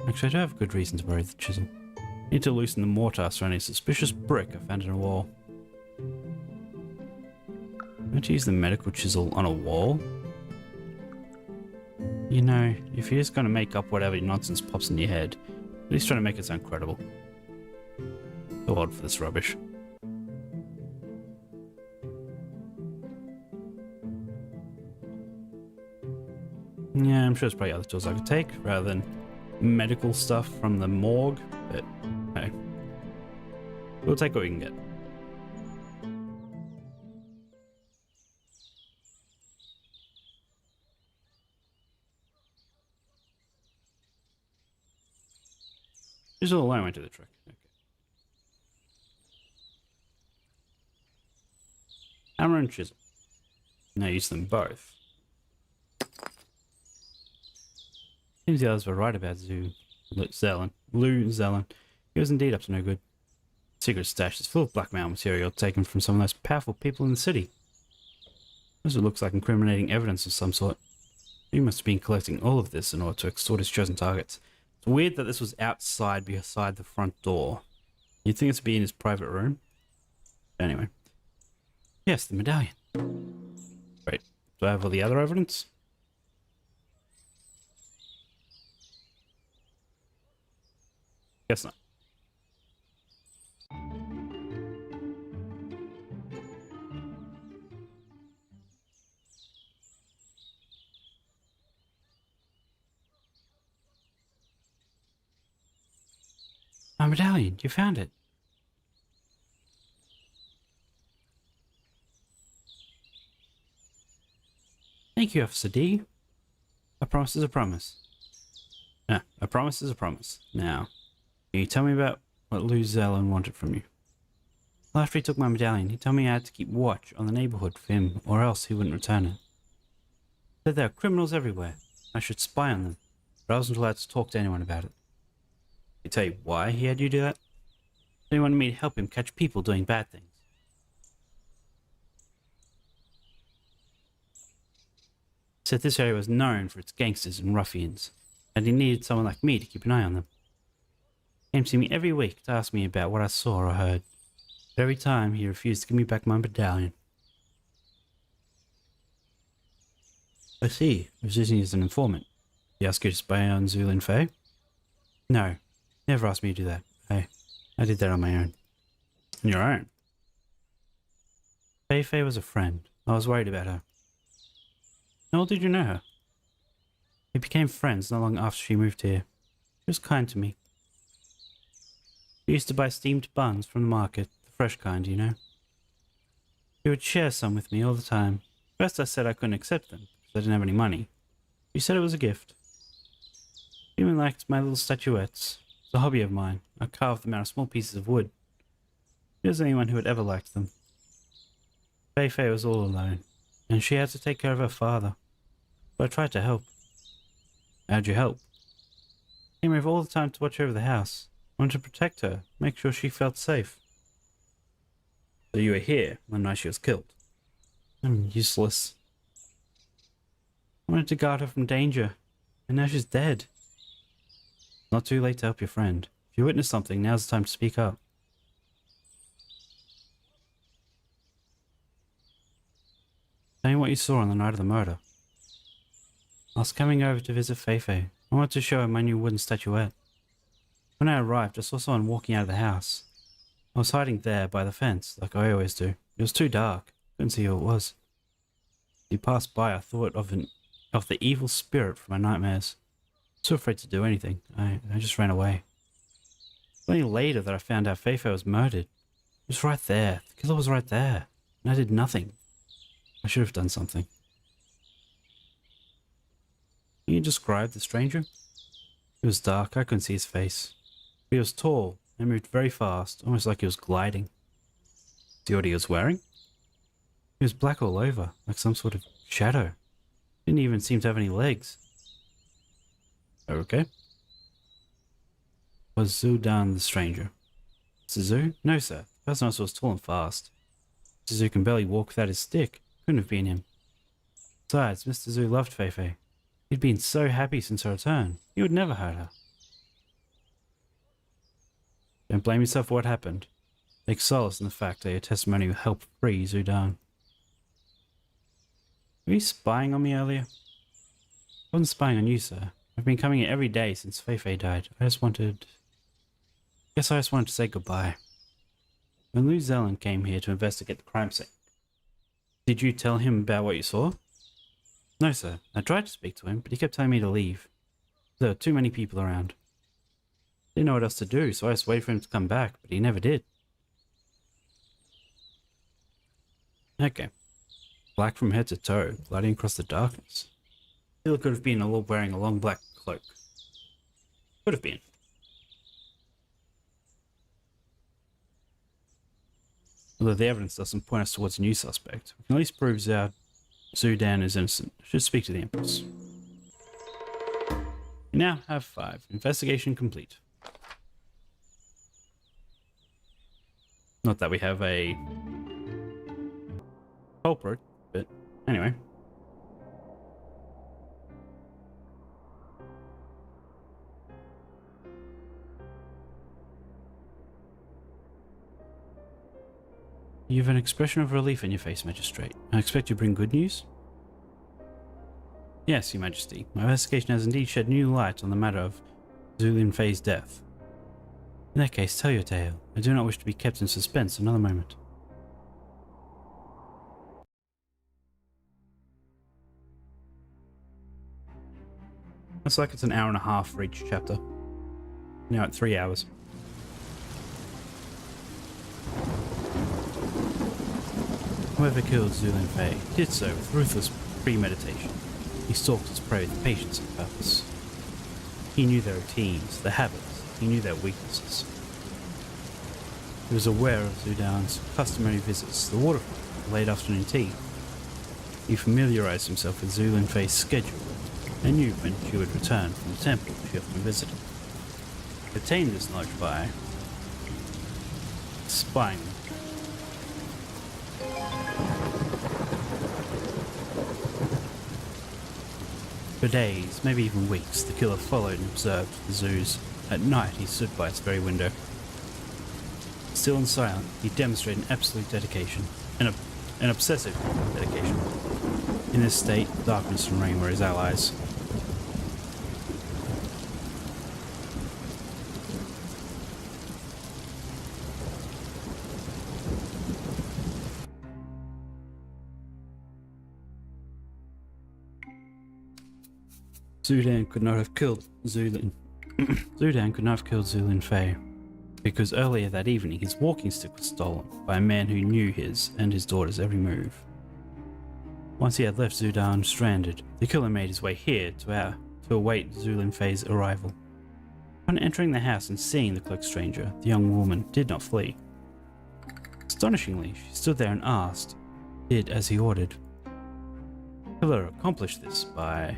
S1: Actually, I do have good reason to borrow the chisel. I need to loosen the mortar surrounding a suspicious brick I found in a wall. I'm going to use the medical chisel on a wall. You know, if you're just going to make up whatever nonsense pops in your head, at least try to make it sound credible. So odd for this rubbish. Yeah, I'm sure there's probably other tools I could take rather than medical stuff from the morgue, but hey, we'll take what we can get. Chisel alone went to the trick. Okay. Hammer and chisel. Now use them both. Seems the others were right about Lou Zelen. He was indeed up to no good. Secret stash is full of blackmail material taken from some of the most powerful people in the city. This looks like incriminating evidence of some sort. He must have been collecting all of this in order to extort his chosen targets. It's weird that this was outside beside the front door. You'd think this would be in his private room. Anyway. Yes, the medallion. Wait, do I have all the other evidence? Guess not. My medallion, you found it. Thank you, Officer D. A promise is a promise. A promise is a promise. Now, can you tell me about what Lou Zelen wanted from you? Well, after he took my medallion, he told me I had to keep watch on the neighborhood for him, or else he wouldn't return it. He said there are criminals everywhere. I should spy on them, but I wasn't allowed to talk to anyone about it. Did he tell you why he had you do that? He wanted me to help him catch people doing bad things. He said this area was known for its gangsters and ruffians, and he needed someone like me to keep an eye on them. He came to me every week to ask me about what I saw or heard. But every time he refused to give me back my medallion. I see. He was using you as an informant. He asked you to spy on Zulu and Faye? No. Never asked me to do that. I did that on my own. On your own? Faye was a friend. I was worried about her. How old did you know her? We became friends not long after she moved here. She was kind to me. She used to buy steamed buns from the market, the fresh kind, you know. She would share some with me all the time. First I said I couldn't accept them, because I didn't have any money. She said it was a gift. She even liked my little statuettes. It's a hobby of mine. I carved them out of small pieces of wood. She was the only one who had ever liked them. Faye was all alone, and she had to take care of her father. But I tried to help. How'd you help? I came over all the time to watch over the house. I wanted to protect her, make sure she felt safe. So you were here when night she was killed? I'm useless. I wanted to guard her from danger, and now she's dead. Not too late to help your friend. If you witness something, now's the time to speak up. Tell me what you saw on the night of the murder. I was coming over to visit Faye. I wanted to show her my new wooden statuette. When I arrived, I saw someone walking out of the house. I was hiding there by the fence, like I always do. It was too dark. Couldn't see who it was. As he passed by, I thought of the evil spirit from my nightmares. Too afraid to do anything. I just ran away. Only later that I found out Faye was murdered. It was right there. The killer was right there. And I did nothing. I should have done something. Can you describe the stranger? It was dark. I couldn't see his face. He was tall, and moved very fast, almost like he was gliding. See what he was wearing? He was black all over, like some sort of shadow. Didn't even seem to have any legs. Okay. Was Zudan the stranger? Suzu? No, sir. The person I saw was tall and fast. Suzu can barely walk without his stick. Couldn't have been him. Besides, Mr. Zhu loved Feifei. He'd been so happy since her return. He would never hurt her. Don't blame yourself for what happened. Take solace in the fact that your testimony will help free Zudan. Were you spying on me earlier? I wasn't spying on you, sir. I've been coming here every day since Feifei died. I just wanted to say goodbye. When Lu Zelen came here to investigate the crime scene, did you tell him about what you saw? No, sir. I tried to speak to him, but he kept telling me to leave. There were too many people around. Didn't know what else to do, so I just waited for him to come back, but he never did. Okay. Black from head to toe, gliding across the darkness. Still could have been wearing a long black cloak. Could have been. Although the evidence doesn't point us towards a new suspect, we can at least prove Zudan is innocent. Should speak to the Empress. We now have 5. Investigation complete. Not that we have a culprit, but anyway. You have an expression of relief in your face, Magistrate. I expect you bring good news? Yes, Your Majesty. My investigation has indeed shed new light on the matter of Zhu Linfei's death. In that case, tell your tale. I do not wish to be kept in suspense another moment. Looks like it's an hour and a half for each chapter. Now at 3 hours. Whoever killed Zhu Linfei did so with ruthless premeditation. He stalked his prey with patience and purpose. He knew their routines, their habits, he knew their weaknesses. He was aware of Zudan's customary visits to the waterfront for late afternoon tea. He familiarized himself with Zhu Linfei's schedule and knew when she would return from the temple she often visited. He obtained this knowledge by spying. For days, maybe even weeks, the killer followed and observed the zoos. At night, he stood by its very window. Still and silent, he demonstrated an absolute dedication, an obsessive dedication. In this state, darkness and rain were his allies. Zudan could not have killed Zhu Linfei because earlier that evening his walking stick was stolen by a man who knew his and his daughter's every move. Once he had left Zudan stranded, the killer made his way here to await Zhu Linfei's arrival. Upon entering the house and seeing the cloaked stranger, the young woman did not flee. Astonishingly, she stood there and did as he ordered. The killer accomplished this by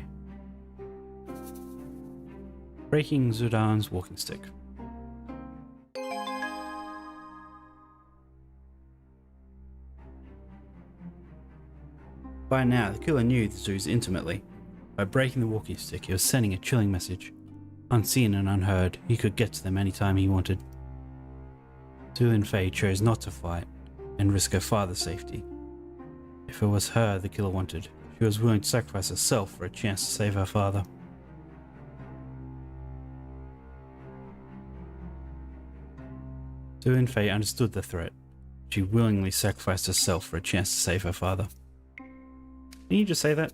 S1: breaking Zudan's walking stick. By now, the killer knew the zoos intimately. By breaking the walking stick, he was sending a chilling message. Unseen and unheard, he could get to them anytime he wanted. Zhu Linfei chose not to fight and risk her father's safety. If it was her the killer wanted, she was willing to sacrifice herself for a chance to save her father. Zhu Linfei understood the threat. She willingly sacrificed herself for a chance to save her father. Didn't you just say that?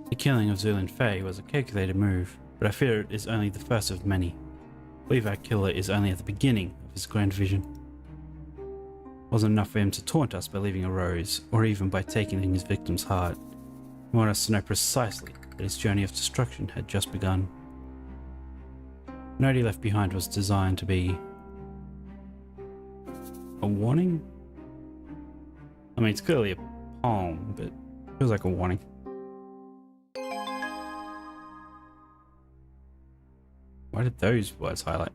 S1: The killing of Zhu Linfei was a calculated move, but I fear it is only the first of many. I believe our killer is only at the beginning of his grand vision. It wasn't enough for him to taunt us by leaving a rose, or even by taking his victim's heart. He wanted us to know precisely that his journey of destruction had just begun. The note he left behind was designed to be a warning? I mean, it's clearly a poem, but it feels like a warning. Why did those words highlight?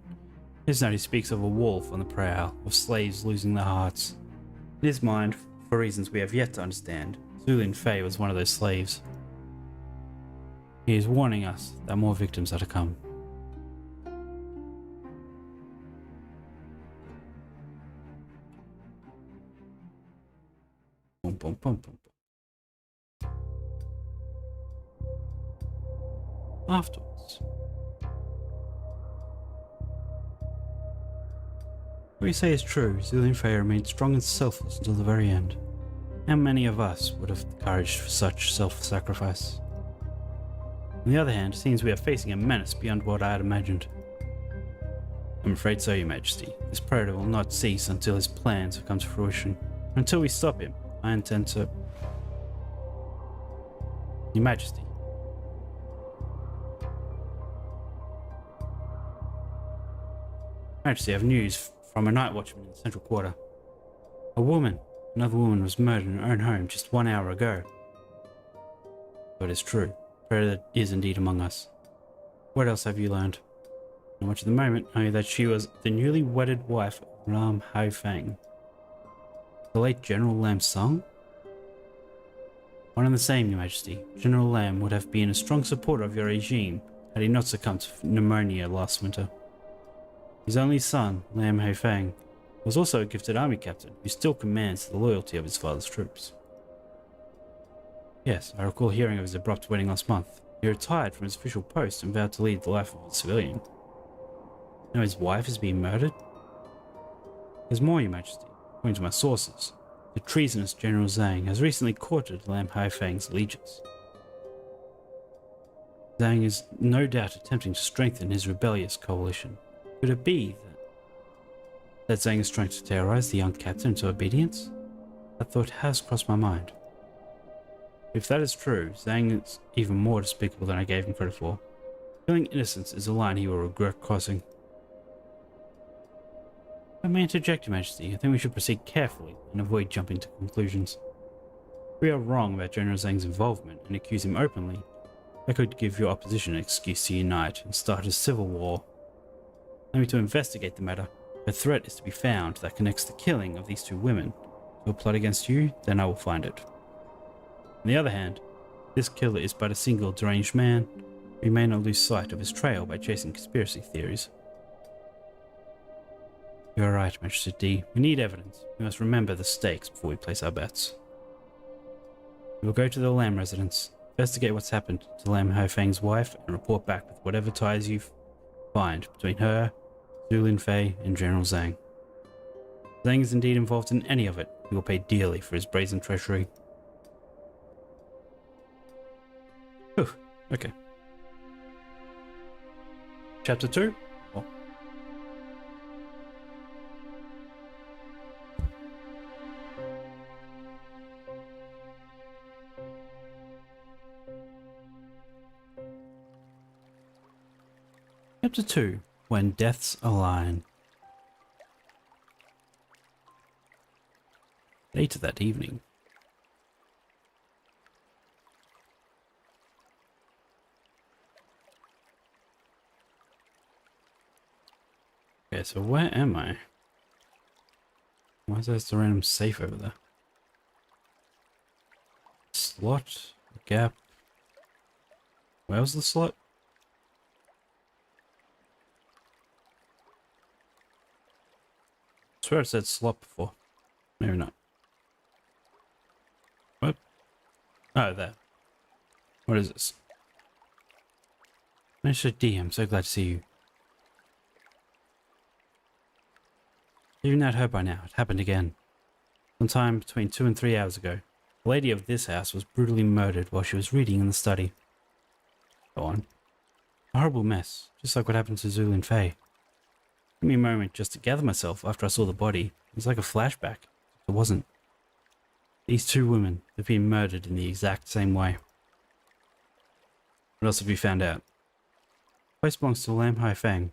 S1: His note speaks of a wolf on the prowl, of slaves losing their hearts. In his mind, for reasons we have yet to understand, Zulin Fei was one of those slaves. He is warning us that more victims are to come. Boom, boom, boom, boom, boom. Afterwards. What you say is true. Zulin Fei remained strong and selfless until the very end. How many of us would have the courage for such self-sacrifice? On the other hand, it seems we are facing a menace beyond what I had imagined. I'm afraid so, Your Majesty. This predator will not cease until his plans have come to fruition. Until we stop him, I intend to... Your Majesty. Majesty, I have news from a night watchman in the Central Quarter. Another woman was murdered in her own home just 1 hour ago. But it's true. Predator is indeed among us. What else have you learned? Not much at the moment, only that she was the newly wedded wife of Lam Haifeng. The late General Lam's son? One and the same, Your Majesty. General Lam would have been a strong supporter of your regime had he not succumbed to pneumonia last winter. His only son, Lam Haifeng, was also a gifted army captain who still commands the loyalty of his father's troops. Yes, I recall hearing of his abrupt wedding last month. He retired from his official post and vowed to lead the life of a civilian. Now his wife is being murdered? There's more, Your Majesty. According to my sources, the treasonous General Zhang has recently courted Lam Haifeng's allegiance. Zhang is no doubt attempting to strengthen his rebellious coalition. Could it be that Zhang is trying to terrorize the young captain into obedience? That thought has crossed my mind. If that is true, Zhang is even more despicable than I gave him credit for. Killing innocents is a line he will regret crossing. If I may interject, Your Majesty, I think we should proceed carefully and avoid jumping to conclusions. If we are wrong about General Zhang's involvement and accuse him openly, that could give your opposition an excuse to unite and start a civil war. Allow me to investigate the matter. If a threat is to be found that connects the killing of these two women to a plot against you, then I will find it. On the other hand, this killer is but a single deranged man. We may not lose sight of his trail by chasing conspiracy theories. You are right, Majesty D. We need evidence. We must remember the stakes before we place our bets. We will go to the Lam residence, investigate what's happened to Lam Haifeng's wife, and report back with whatever ties you find between her, Zulin Fei, and General Zhang. If Zhang is indeed involved in any of it, he will pay dearly for his brazen treachery. Whew, okay. Chapter 2? Oh. Chapter 2, When Deaths Align. Later that evening. Okay, so where am I? Why is there just a random safe over there? Slot? Gap? Where was the slot? I swear it said slot before. Maybe not. What? Oh, there. What is this? Mr. D, I'm so glad to see you. You've not heard by now. It happened again. Sometime between 2 and 3 hours ago, the lady of this house was brutally murdered while she was reading in the study. Go on. A horrible mess, just like what happened to Zulin Fei. Took me a moment just to gather myself after I saw the body. It was like a flashback. It wasn't. These two women have been murdered in the exact same way. What else have you found out? The place belongs to Lam Hai Fang.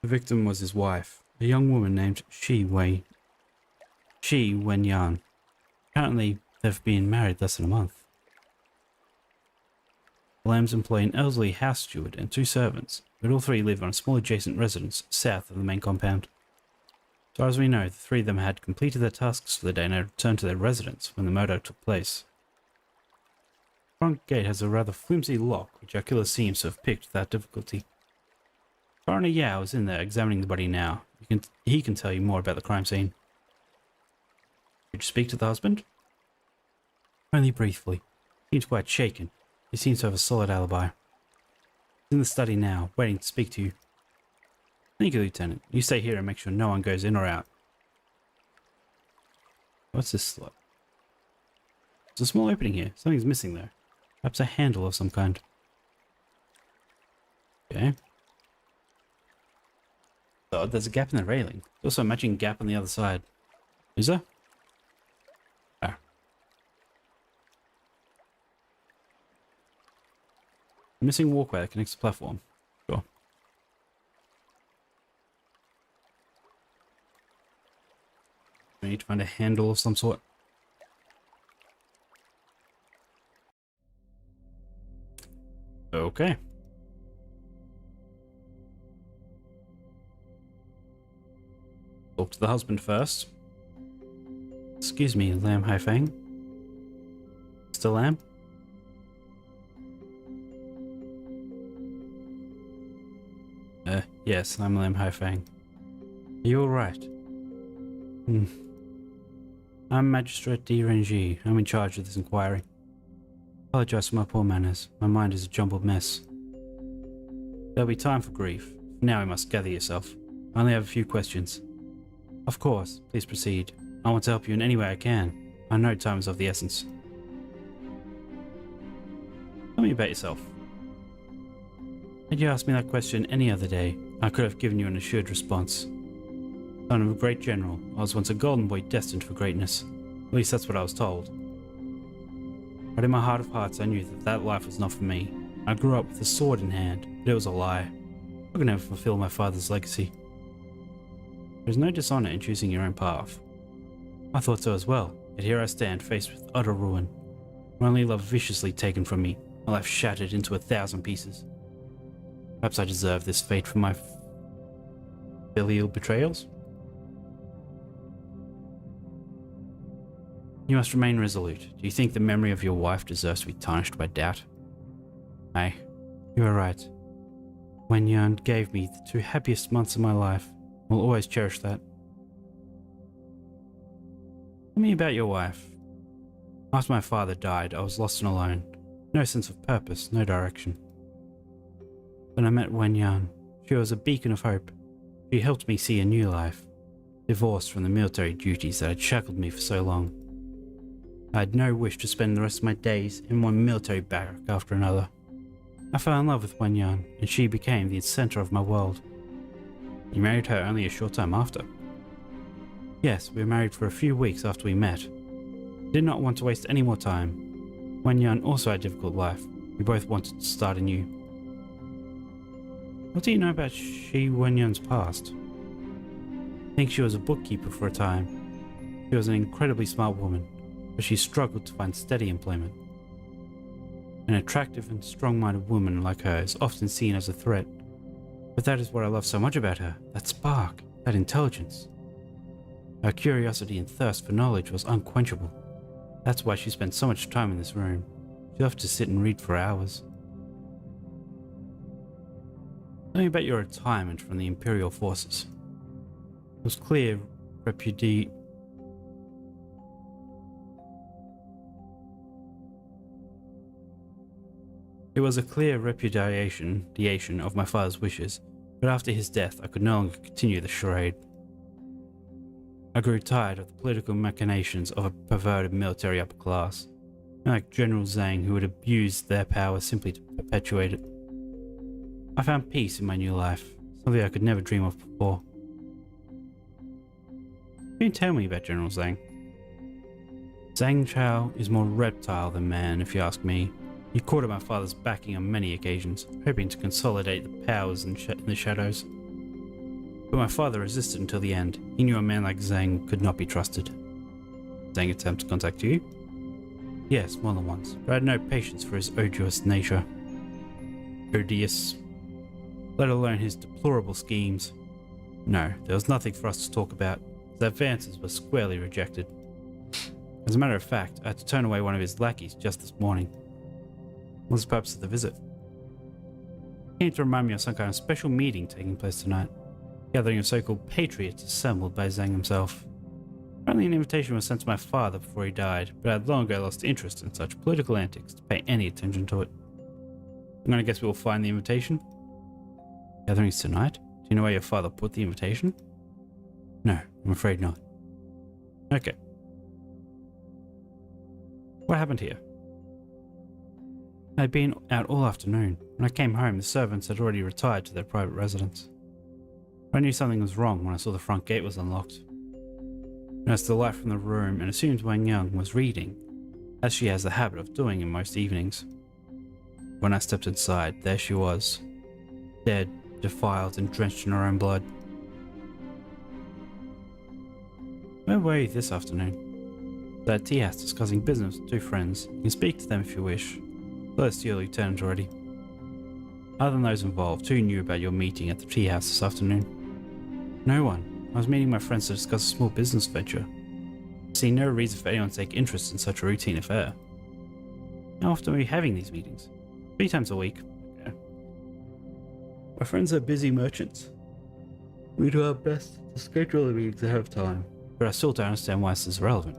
S1: The victim was his wife, a young woman named Shi Wen Yan. Apparently, they've been married less than a month. The Lambs employ an elderly house steward and 2 servants, but all 3 live on a small adjacent residence south of the main compound. As far as we know, the 3 of them had completed their tasks for the day and had returned to their residence when the murder took place. The front gate has a rather flimsy lock, which our killer seems to have picked without difficulty. Coroner Yao is in there examining the body now. He can tell you more about the crime scene. Did you speak to the husband? Only briefly. He seems quite shaken. He seems to have a solid alibi. He's in the study now, waiting to speak to you. Thank you, Lieutenant. You stay here and make sure no one goes in or out. What's this slot? There's a small opening here. Something's missing there. Perhaps a handle of some kind. Okay. Oh, there's a gap in the railing. There's also a matching gap on the other side. Is there? Ah. A missing walkway that connects the platform. Sure. I need to find a handle of some sort. Okay. Talk to the husband first. Excuse me, Lam Hai Fang. Mr. Lam? Yes, I'm Lam Hai Fang. Are you alright? I'm Magistrate D. Renji. I'm in charge of this inquiry. Apologize for my poor manners. My mind is a jumbled mess. There'll be time for grief. For now, you must gather yourself. I only have a few questions. Of course, please proceed. I want to help you in any way I can. I know time is of the essence. Tell me about yourself. Had you asked me that question any other day, I could have given you an assured response. Son of a great general, I was once a golden boy destined for greatness. At least that's what I was told. But in my heart of hearts, I knew that that life was not for me. I grew up with a sword in hand, but it was a lie. I could never fulfill my father's legacy. There is no dishonor in choosing your own path. I thought so as well, yet here I stand faced with utter ruin. My only love viciously taken from me, my life shattered into 1,000 pieces. Perhaps I deserve this fate for my filial betrayals? You must remain resolute. Do you think the memory of your wife deserves to be tarnished by doubt? Aye, you are right. Wen Yan gave me the 2 happiest months of my life. I will always cherish that. Tell me about your wife. After my father died, I was lost and alone. No sense of purpose, no direction. When I met Wen Yan, she was a beacon of hope. She helped me see a new life, divorced from the military duties that had shackled me for so long. I had no wish to spend the rest of my days in one military barrack after another. I fell in love with Wen Yan, and she became the center of my world. You married her only a short time after. Yes, we were married for a few weeks after we met. I did not want to waste any more time. Wen Yan also had a difficult life. We both wanted to start anew. What do you know about Shi Wen Yan's past? I think she was a bookkeeper for a time. She was an incredibly smart woman, but she struggled to find steady employment. An attractive and strong-minded woman like her is often seen as a threat. But that is what I love so much about her, that spark, that intelligence. Her curiosity and thirst for knowledge was unquenchable. That's why she spent so much time in this room. She loved to sit and read for hours. Tell me about your retirement from the Imperial forces. It was clear It was a clear repudiation of my father's wishes, but after his death I could no longer continue the charade. I grew tired of the political machinations of a perverted military upper class, like General Zhang, who would abuse their power simply to perpetuate it. I found peace in my new life, something I could never dream of before. Can you tell me about General Zhang? Zhang Chao is more reptile than man, if you ask me. He courted my father's backing on many occasions, hoping to consolidate the powers in the shadows. But my father resisted until the end. He knew a man like Zhang could not be trusted. Zhang attempted to contact you? Yes, more than once, but I had no patience for his odious nature. Odious. Let alone his deplorable schemes. No, there was nothing for us to talk about. His advances were squarely rejected. As a matter of fact, I had to turn away one of his lackeys just this morning. What was the purpose of the visit? He came to remind me of some kind of special meeting taking place tonight. A gathering of so-called patriots assembled by Zhang himself. Apparently an invitation was sent to my father before he died, but I had long ago lost interest in such political antics to pay any attention to it. I'm gonna guess we will find the invitation. Gatherings tonight? Do you know where your father put the invitation? No, I'm afraid not. Okay. What happened here? I'd been out all afternoon. When I came home, the servants had already retired to their private residence. I knew something was wrong when I saw the front gate was unlocked. I noticed the light from the room and assumed Wang Yang was reading, as she has the habit of doing in most evenings. When I stepped inside, there she was, dead, defiled, and drenched in her own blood. Where were you this afternoon? At tea house discussing business with two friends. You can speak to them if you wish. Close to your lieutenant already. Other than those involved, who knew about your meeting at the tea house this afternoon? No one. I was meeting my friends to discuss a small business venture. I see no reason for anyone to take interest in such a routine affair. How often are we having these meetings? 3 times a week. Okay. My friends are busy merchants. We do our best to schedule the meetings ahead of time, but I still don't understand why this is relevant.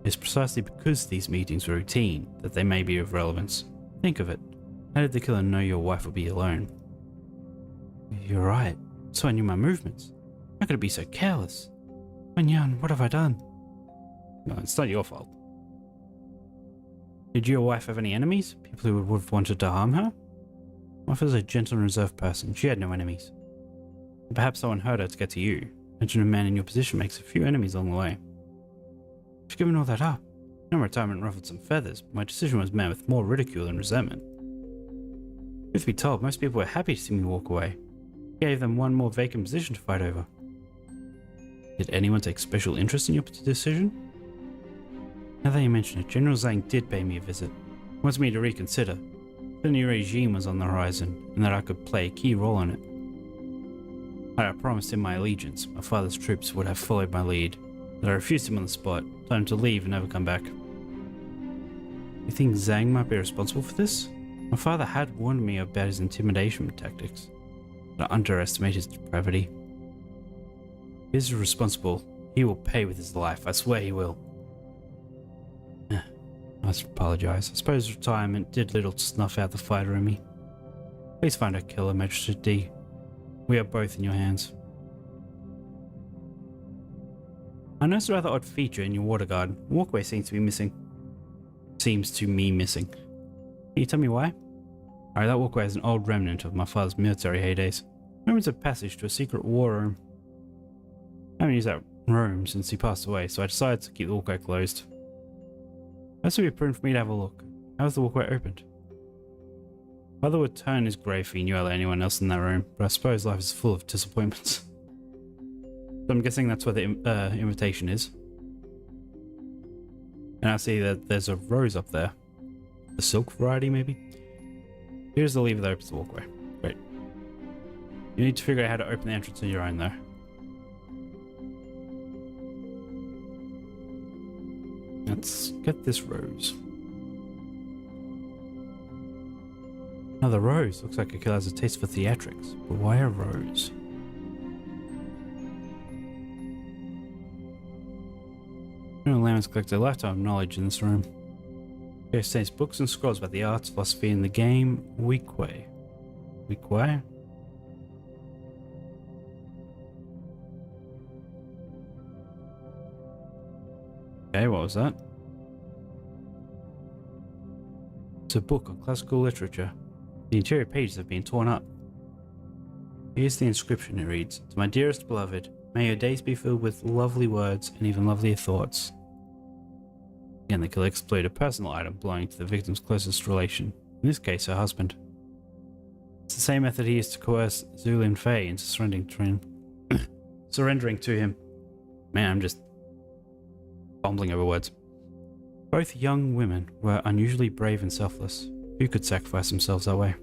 S1: It's precisely because these meetings are routine that they may be of relevance. Think of it. How did the killer know your wife would be alone? You're right. So I knew my movements. How could it be so careless? Yan, what have I done? No, it's not your fault. Did your wife have any enemies? People who would have wanted to harm her? My wife was a gentle and reserved person. She had no enemies. Perhaps someone heard her to get to you. Imagine a man in your position makes a few enemies along the way. I've given all that up. No retirement ruffled some feathers, but my decision was met with more ridicule and resentment. Truth be told, most people were happy to see me walk away. I gave them one more vacant position to fight over. Did anyone take special interest in your decision? Now that you mention it, General Zhang did pay me a visit. He wants me to reconsider. The new regime was on the horizon, and that I could play a key role in it. I had promised him my allegiance. My father's troops would have followed my lead, but I refused him on the spot, told him to leave and never come back. You think Zhang might be responsible for this? My father had warned me about his intimidation tactics, but I underestimate his depravity. If he is responsible, he will pay with his life, I swear he will. I must apologize. I suppose retirement did little to snuff out the fighter in me. Please find a killer, Magistrate D. We are both in your hands. I noticed a rather odd feature in your water garden. The walkway seems to be missing. Seems to me missing. Can you tell me why? Alright, that walkway is an old remnant of my father's military heydays. Remembrance of passage to a secret war room. I haven't used that room since he passed away, so I decided to keep the walkway closed. This would be prudent for me to have a look. How was the walkway opened? Father would turn his grave if he knew I let anyone else in that room, but I suppose life is full of disappointments. So I'm guessing that's where the invitation is. And I see that there's a rose up there. The silk variety, maybe? Here's the lever that opens the walkway. Great. You need to figure out how to open the entrance on your own, though. Let's get this rose. Another rose. Looks like a killer has a taste for theatrics. But why a rose? General Lamb's collected a lifetime of knowledge in this room. He contains books and scrolls about the arts, philosophy, and the game Weequay. Weequay? Okay, what was that? It's a book on classical literature. The interior pages have been torn up. Here's the inscription. It reads, "To my dearest beloved, may your days be filled with lovely words and even lovelier thoughts." Again, the killer exploited a personal item belonging to the victim's closest relation, in this case, her husband. It's the same method he used to coerce Zulin Fei into surrendering to him. Man, I'm just bumbling over words. Both young women were unusually brave and selfless. Who could sacrifice themselves that way?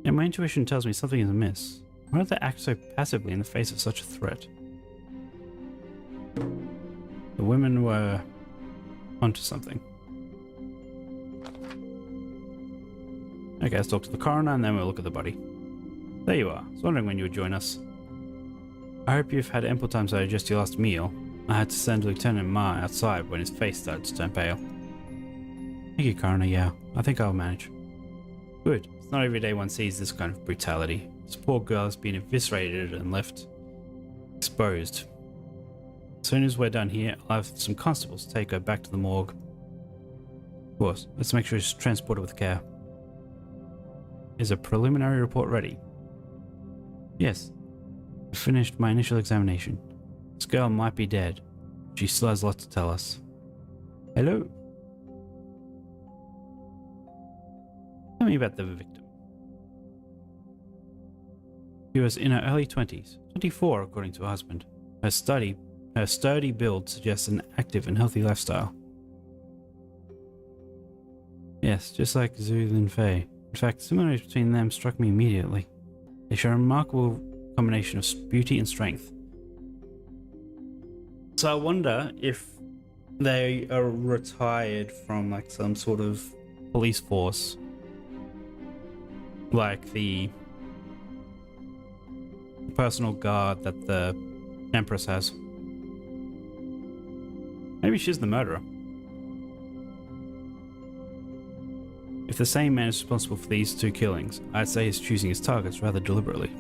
S1: And my intuition tells me something is amiss. Why did they act so passively in the face of such a threat? The women were onto something. Okay, let's talk to the coroner and then we'll look at the body. There you are. I was wondering when you would join us. I hope you've had ample time to digest your last meal. I had to send Lieutenant Ma outside when his face started to turn pale. Thank you, Coroner. Yeah, I think I'll manage. Good. It's not every day one sees this kind of brutality. This poor girl has been eviscerated and left exposed. As soon as we're done here, I'll have some constables take her back to the morgue. Of course, let's make sure she's transported with care. Is a preliminary report ready? Yes. I finished my initial examination. This girl might be dead. She still has a lot to tell us. Hello? Tell me about the victim. She was in her early 20s, 24 according to her husband. Her sturdy build suggests an active and healthy lifestyle. Yes, just like Zhu Linfei. In fact, similarities between them struck me immediately. They share a remarkable combination of beauty and strength. So I wonder if they are retired from like some sort of police force, like the personal guard that the Empress has. Maybe she's the murderer. If the same man is responsible for these two killings, I'd say he's choosing his targets rather deliberately.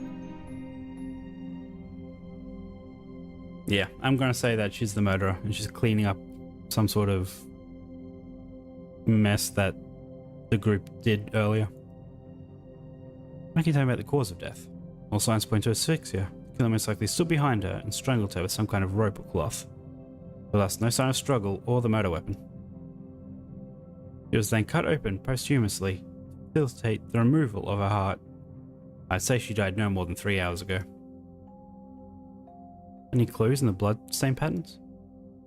S1: Yeah, I'm gonna say that she's the murderer and she's cleaning up some sort of mess that the group did earlier. I can tell you about the cause of death. All signs point to asphyxia. The killer most likely stood behind her and strangled her with some kind of rope or cloth. But thus, no sign of struggle or the murder weapon. It was then cut open posthumously to facilitate the removal of her heart. I'd say she died no more than 3 hours ago. Any clues in the blood stain patterns?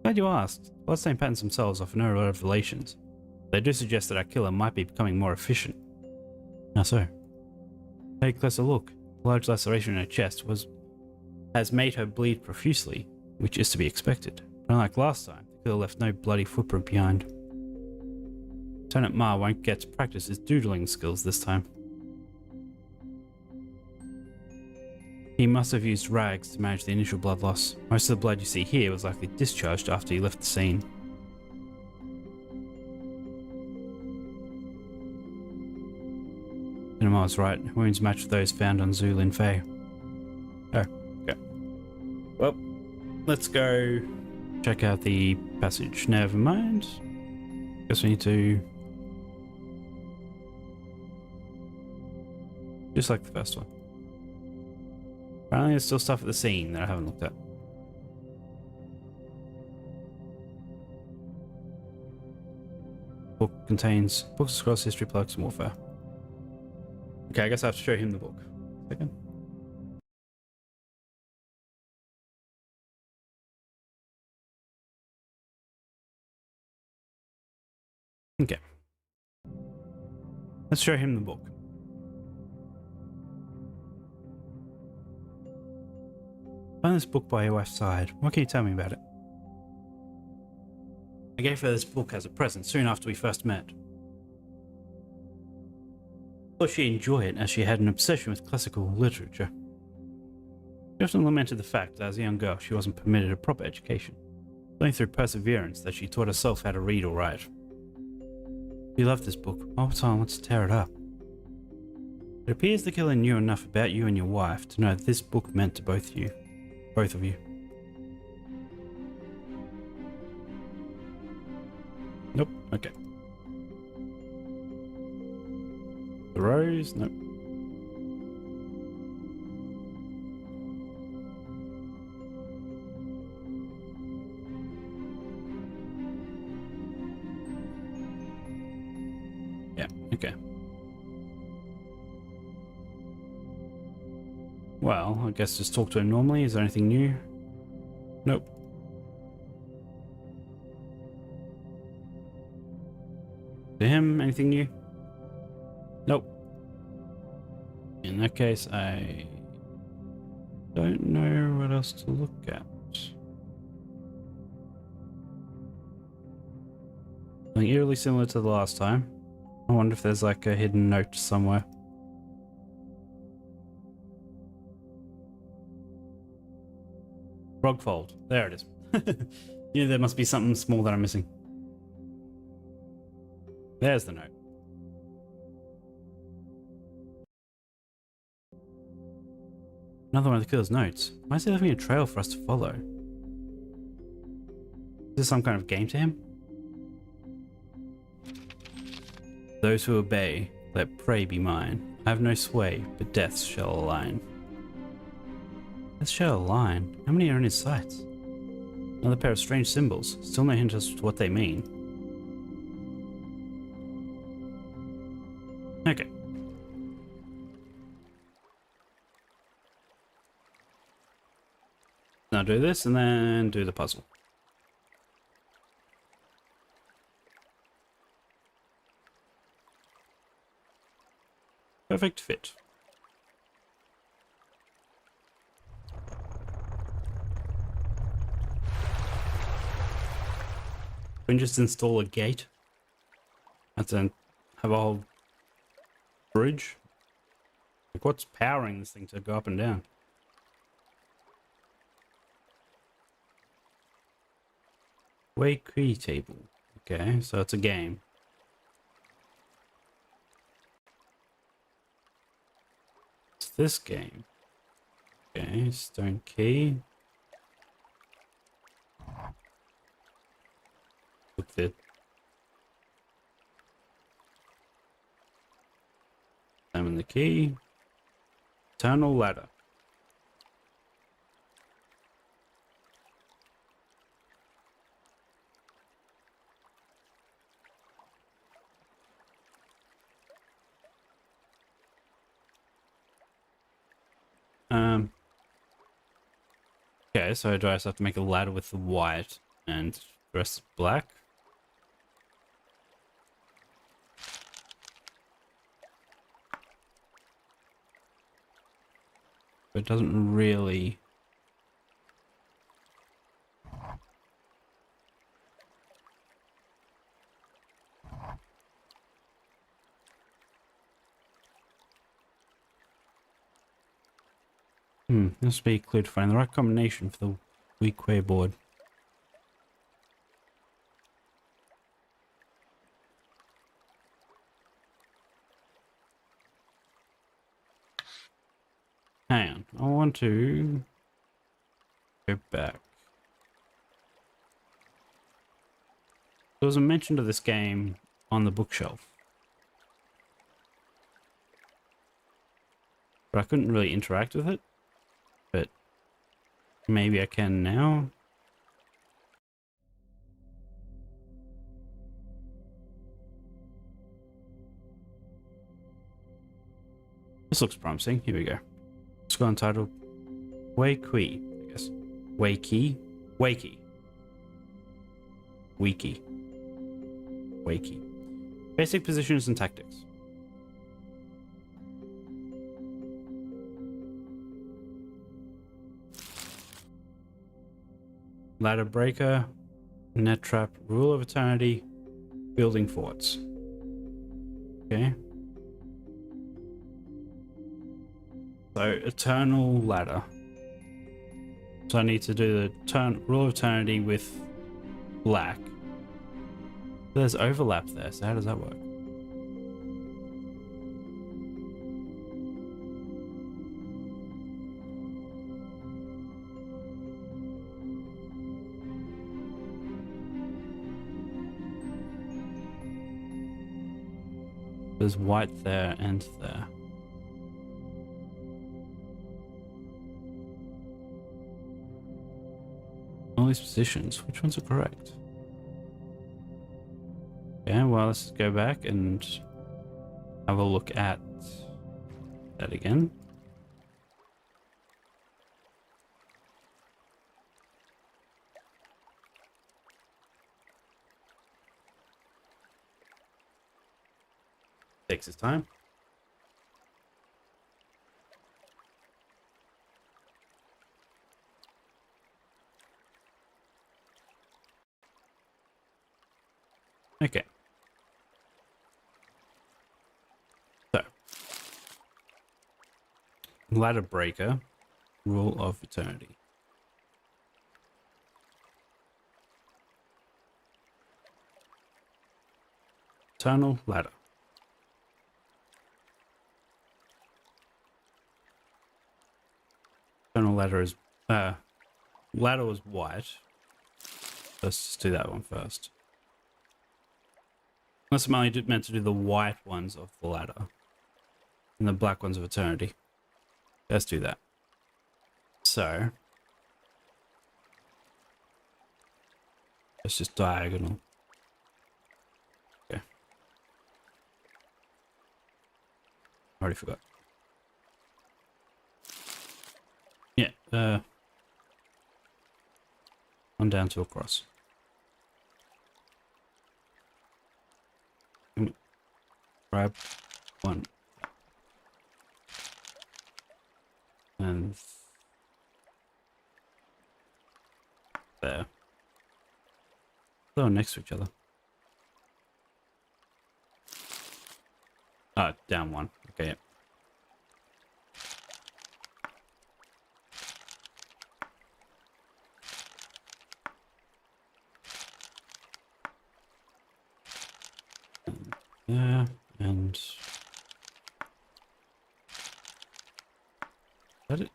S1: Glad you asked. Blood stain patterns themselves offer no revelations. They do suggest that our killer might be becoming more efficient. How so? Take a closer look. A large laceration in her chest has made her bleed profusely, which is to be expected. But unlike last time, the killer left no bloody footprint behind. Lieutenant Ma won't get to practice his doodling skills this time. He must have used rags to manage the initial blood loss. Most of the blood you see here was likely discharged after he left the scene. Lieutenant Ma was right. Wounds match those found on Zhu Linfei. Oh, okay. Well, let's go check out the passage. Never mind. Guess we need to... just like the first one. Apparently there's still stuff at the scene that I haven't looked at. Book contains books across history, politics, and warfare. Okay, I guess I have to show him the book. Second. Okay. Let's show him the book. Found this book by your wife's side. What can you tell me about it? I gave her this book as a present soon after we first met. I thought she'd enjoy it as she had an obsession with classical literature. She often lamented the fact that as a young girl she wasn't permitted a proper education. It's only through perseverance that she taught herself how to read or write. She loved this book. All the time wants to tear it up. It appears the killer knew enough about you and your wife to know that this book meant to both of you. Nope. Okay. The rose? Nope. Okay. Well, I guess just talk to him normally. Is there anything new? Nope. To him, anything new? Nope. In that case, I don't know what else to look at. Something eerily similar to the last time. I wonder if there's like a hidden note somewhere. Frogfold. There it is. Yeah, there must be something small that I'm missing. There's the note. Another one of the killer's notes. Why is he leaving a trail for us to follow? Is this some kind of game to him? Those who obey, let prey be mine. I have no sway, but death shall align. Death shall align? How many are in his sights? Another pair of strange symbols. Still no hint as to what they mean. Okay. Now do this and then do the puzzle. Perfect fit. We can just install a gate. And then have a whole bridge. Like, what's powering this thing to go up and down? Way key table. Okay, so it's a game. It's this game. Okay, stone key. Look that. Examine the key. Eternal ladder. Okay, so do I just have to make a ladder with the white and the rest black? But it doesn't really... Must be clear to find the right combination for the weak-way board. Hang on, I want to go back. There was a mention of this game on the bookshelf, but I couldn't really interact with it. But maybe I can now. This looks promising. Here we go. Let's go on title. Wei Kui, I guess. Wei Ki? Wei Ki. Wiki. Wei Ki. Basic positions and tactics. Ladder breaker, net trap, rule of eternity, building forts. Okay. So eternal ladder. So I need to do the rule of eternity with black. There's overlap there, so how does that work? There's white there and there. All these positions, which ones are correct? Yeah, well, let's go back and have a look at that again. Takes his time. Okay. So, ladder breaker, rule of eternity. Eternal ladder. Eternal ladder is ladder was white. Let's just do that one first. Unless I'm only meant to do the white ones of the ladder and the black ones of eternity. Let's do that. So it's just diagonal. Okay. Already forgot. Yeah, on down to across. Grab one. And there. Oh, next to each other. Ah, down one. Okay. Yeah, and that it.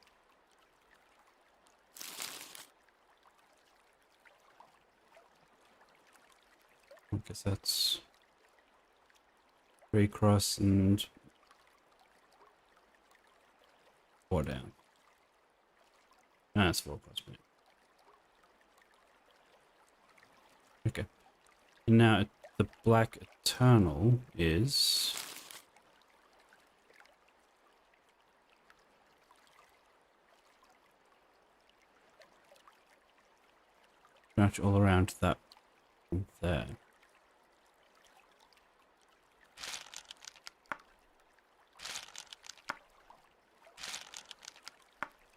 S1: I guess that's 3 cross and 4 down. Ah, that's 4 cross. Okay. And now the black eternal is pretty much all around that there.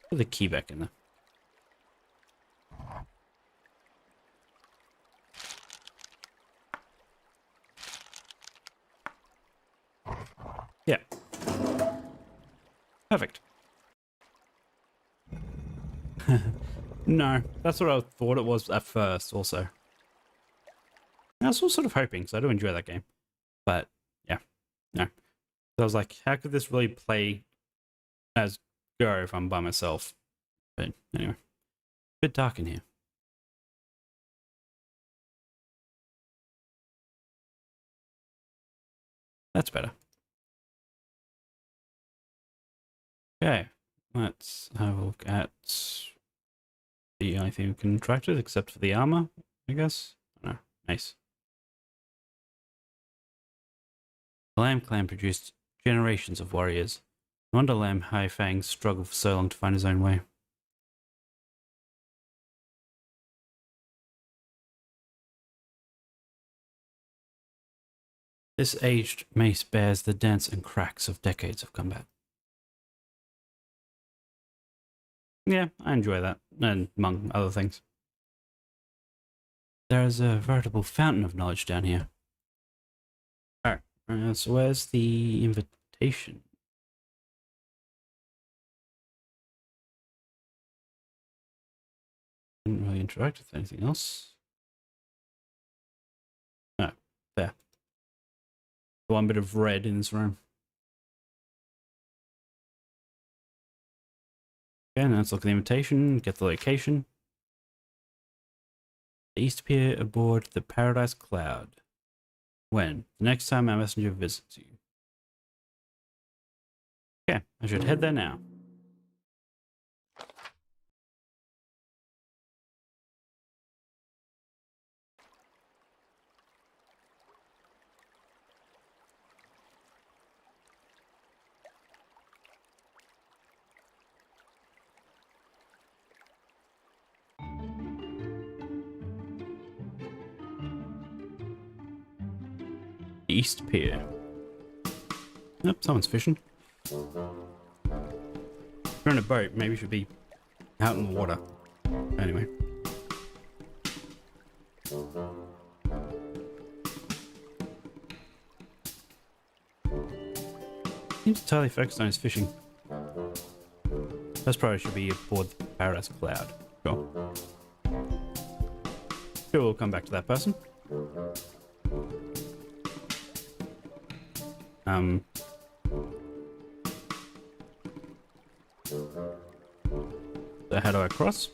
S1: Put the key back in there. Yeah. Perfect. No, that's what I thought it was at first also. I was sort of hoping, because I do enjoy that game. But, yeah. No. So I was like, how could this really play as Go if I'm by myself? But anyway. A bit dark in here. That's better. Okay. Let's have a look at the only thing we can interact with, except for the armor, I guess. No. Nice. The Lamb clan produced generations of warriors. No wonder Lamb High Fang struggled for so long to find his own way. This aged mace bears the dents and cracks of decades of combat. Yeah, I enjoy that, and among other things. There is a veritable fountain of knowledge down here. Alright, so where's the invitation? Didn't really interact with anything else. Oh, there. One bit of red in this room. Okay, now let's look at the invitation, get the location. The East Pier aboard the Paradise Cloud. When? The next time our messenger visits you. Okay, I should head there now. East Pier. Nope, someone's fishing. If you're in a boat, maybe you should be out in the water. Anyway. Seems entirely focused on his fishing. That's probably should be aboard the Paradise Cloud. Sure. Sure, we'll come back to that person. So how do I cross?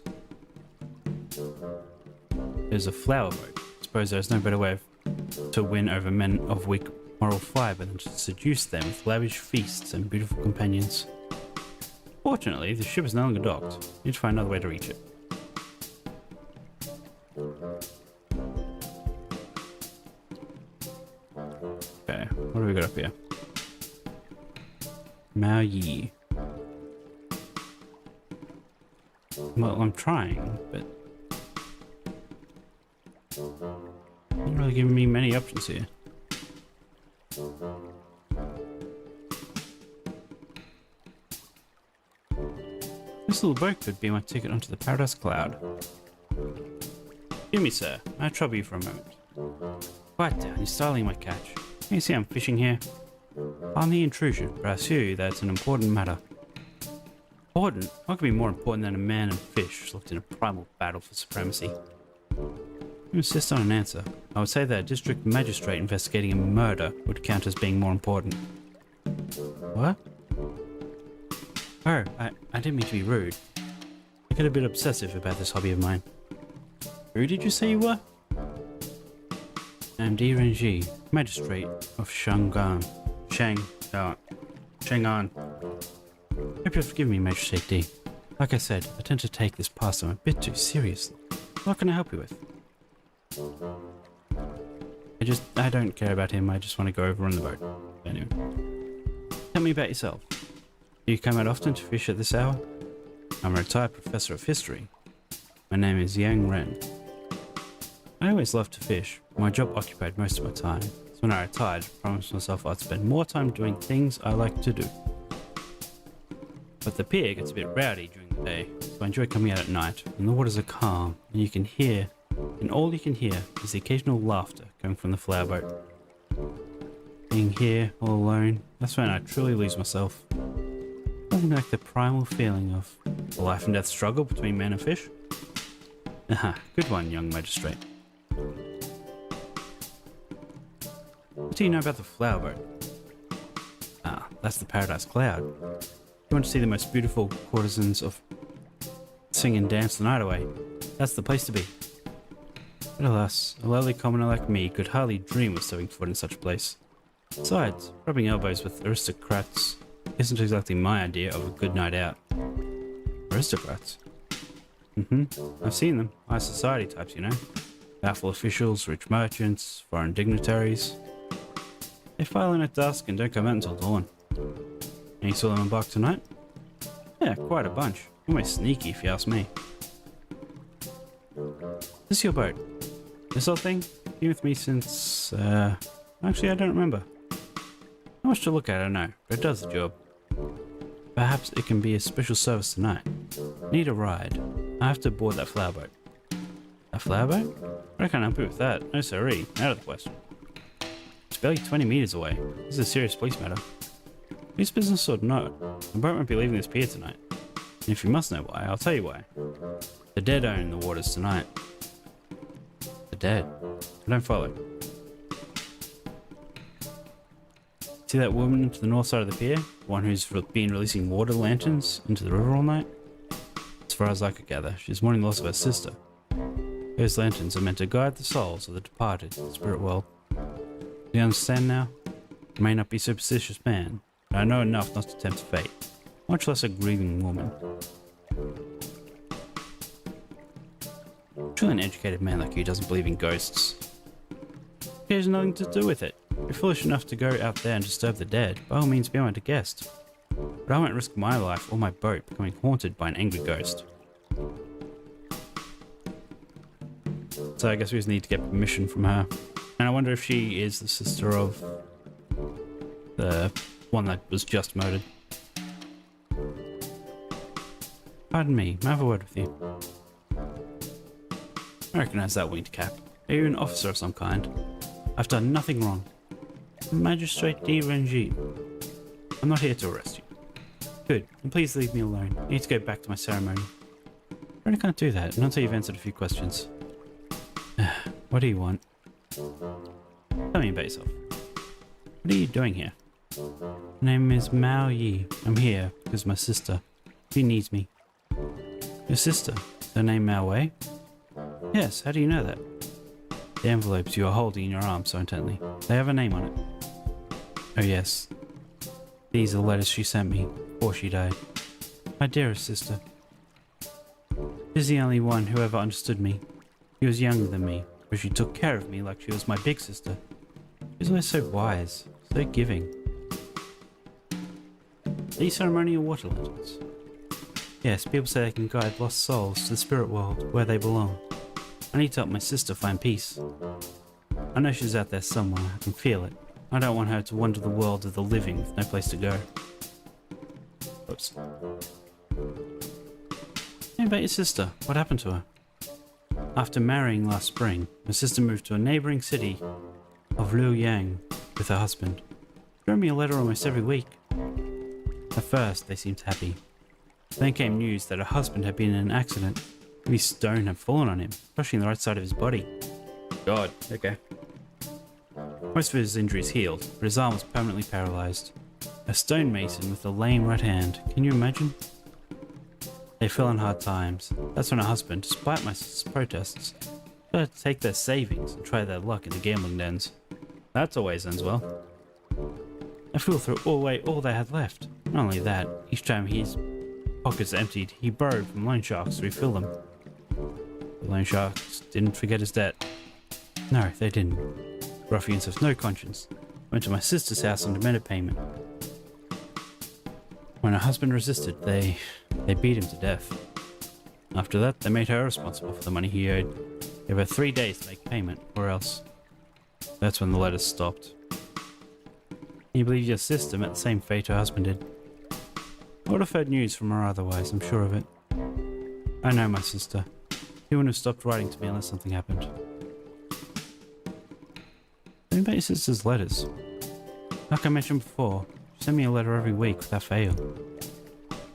S1: There's a flower boat. I suppose there's no better way to win over men of weak moral fibre than to seduce them with lavish feasts and beautiful companions. Fortunately, the ship is no longer docked. You need to find another way to reach it. Okay, what do we got up here? Mao Yi. Well, I'm trying, but not really giving me many options here. This little boat could be my ticket onto the Paradise Cloud. Excuse me, sir. May I trouble you for a moment? Quiet down, you're startling my catch. Can you see I'm fishing here? I'm the intrusion, but I assure you that it's an important matter. Important? What could be more important than a man and fish locked in a primal battle for supremacy? You insist on an answer. I would say that a district magistrate investigating a murder would count as being more important. What? Oh, I didn't mean to be rude. I get a bit obsessive about this hobby of mine. Who did you say you were? I'm Di Renji, magistrate of Shangan. Chang'an. Hope you'll forgive me, Magistrate D. Like I said, I tend to take this pastime a bit too seriously. What can I help you with? I don't care about him, I just want to go over on the boat. Anyway. Tell me about yourself. Do you come out often to fish at this hour? I'm a retired professor of history. My name is Yang Ren. I always loved to fish. My job occupied most of my time. So when I retired, I promised myself I'd spend more time doing things I like to do. But the pier gets a bit rowdy during the day, so I enjoy coming out at night when the waters are calm and all you can hear is the occasional laughter coming from the flower boat. Being here, all alone, that's when I truly lose myself. Nothing like the primal feeling of a life and death struggle between man and fish. Aha, good one, young magistrate. What do you know about the flower boat? Ah, that's the Paradise Cloud. You want to see the most beautiful courtesans of sing and dance the night away? That's the place to be. But alas, a lowly commoner like me could hardly dream of stepping foot in such a place. Besides, rubbing elbows with aristocrats isn't exactly my idea of a good night out. Aristocrats? I've seen them. High society types, you know. Powerful officials, rich merchants, foreign dignitaries. They file in at dusk and don't come out until dawn. And you saw them embark tonight? Yeah, quite a bunch. Almost sneaky if you ask me. This is your boat. This old thing? Been with me since, actually I don't remember. Not much to look at, I know, but it does the job. Perhaps it can be a special service tonight. Need a ride. I have to board that flower boat. A flower boat? I can't help you with that. No siree. Out of the question. It's barely 20 meters away. This is a serious police matter. Whose business or not? The boat won't be leaving this pier tonight. And if you must know why, I'll tell you why. The dead own the waters tonight. The dead? I don't follow. See that woman to the north side of the pier? The one who's been releasing water lanterns into the river all night? As far as I could gather, she's mourning the loss of her sister. Those lanterns are meant to guide the souls of the departed in the spirit world. Do you understand now? I may not be a superstitious man, but I know enough not to tempt fate, much less a grieving woman. Surely an educated man like you doesn't believe in ghosts. It has nothing to do with it. If you're foolish enough to go out there and disturb the dead, by all means be my guest. But I won't risk my life or my boat becoming haunted by an angry ghost. So I guess we just need to get permission from her. And I wonder if she is the sister of the one that was just murdered. Pardon me, may I have a word with you? I recognize that winged cap. Are you an officer of some kind? I've done nothing wrong. Magistrate de Rangi. I'm not here to arrest you. Good, and please leave me alone. I need to go back to my ceremony. I really can't do that, not until you've answered a few questions. What do you want? Tell me about yourself. What are you doing here? My name is Mao Yi. I'm here because my sister. She needs me. Your sister? Her name Mao Wei? Yes, how do you know that? The envelopes you are holding in your arms so intently. They have a name on it. Oh yes. These are the letters she sent me before she died. My dearest sister. She's the only one who ever understood me. She was younger than me, but she took care of me like she was my big sister. She was always so wise, so giving. These ceremonial water lanterns. Yes, people say they can guide lost souls to the spirit world, where they belong. I need to help my sister find peace. I know she's out there somewhere, I can feel it. I don't want her to wander the world of the living with no place to go. Oops. Hey, about your sister, what happened to her? After marrying last spring, my sister moved to a neighbouring city of Luoyang with her husband. She wrote me a letter almost every week. At first, they seemed happy. Then came news that her husband had been in an accident. A heavy stone had fallen on him, crushing the right side of his body. God, okay. Most of his injuries healed, but his arm was permanently paralysed. A stonemason with a lame right hand, can you imagine? They fell in hard times. That's when her husband, despite my sister's protests, decided to take their savings and try their luck in the gambling dens. That always ends well. I flew through all they had left. Not only that, each time his pockets emptied, he borrowed from loan sharks to refill them. The loan sharks didn't forget his debt. No, they didn't. Ruffians have no conscience. Went to my sister's house and demanded payment. When her husband resisted, they beat him to death. After that, they made her responsible for the money he owed. Gave her 3 days to make payment, or else. That's when the letters stopped. Can you believe your sister met the same fate her husband did? I would have heard news from her otherwise, I'm sure of it. I know my sister. She wouldn't have stopped writing to me unless something happened. Tell me about your sister's letters. Like I mentioned before, she sent me a letter every week without fail.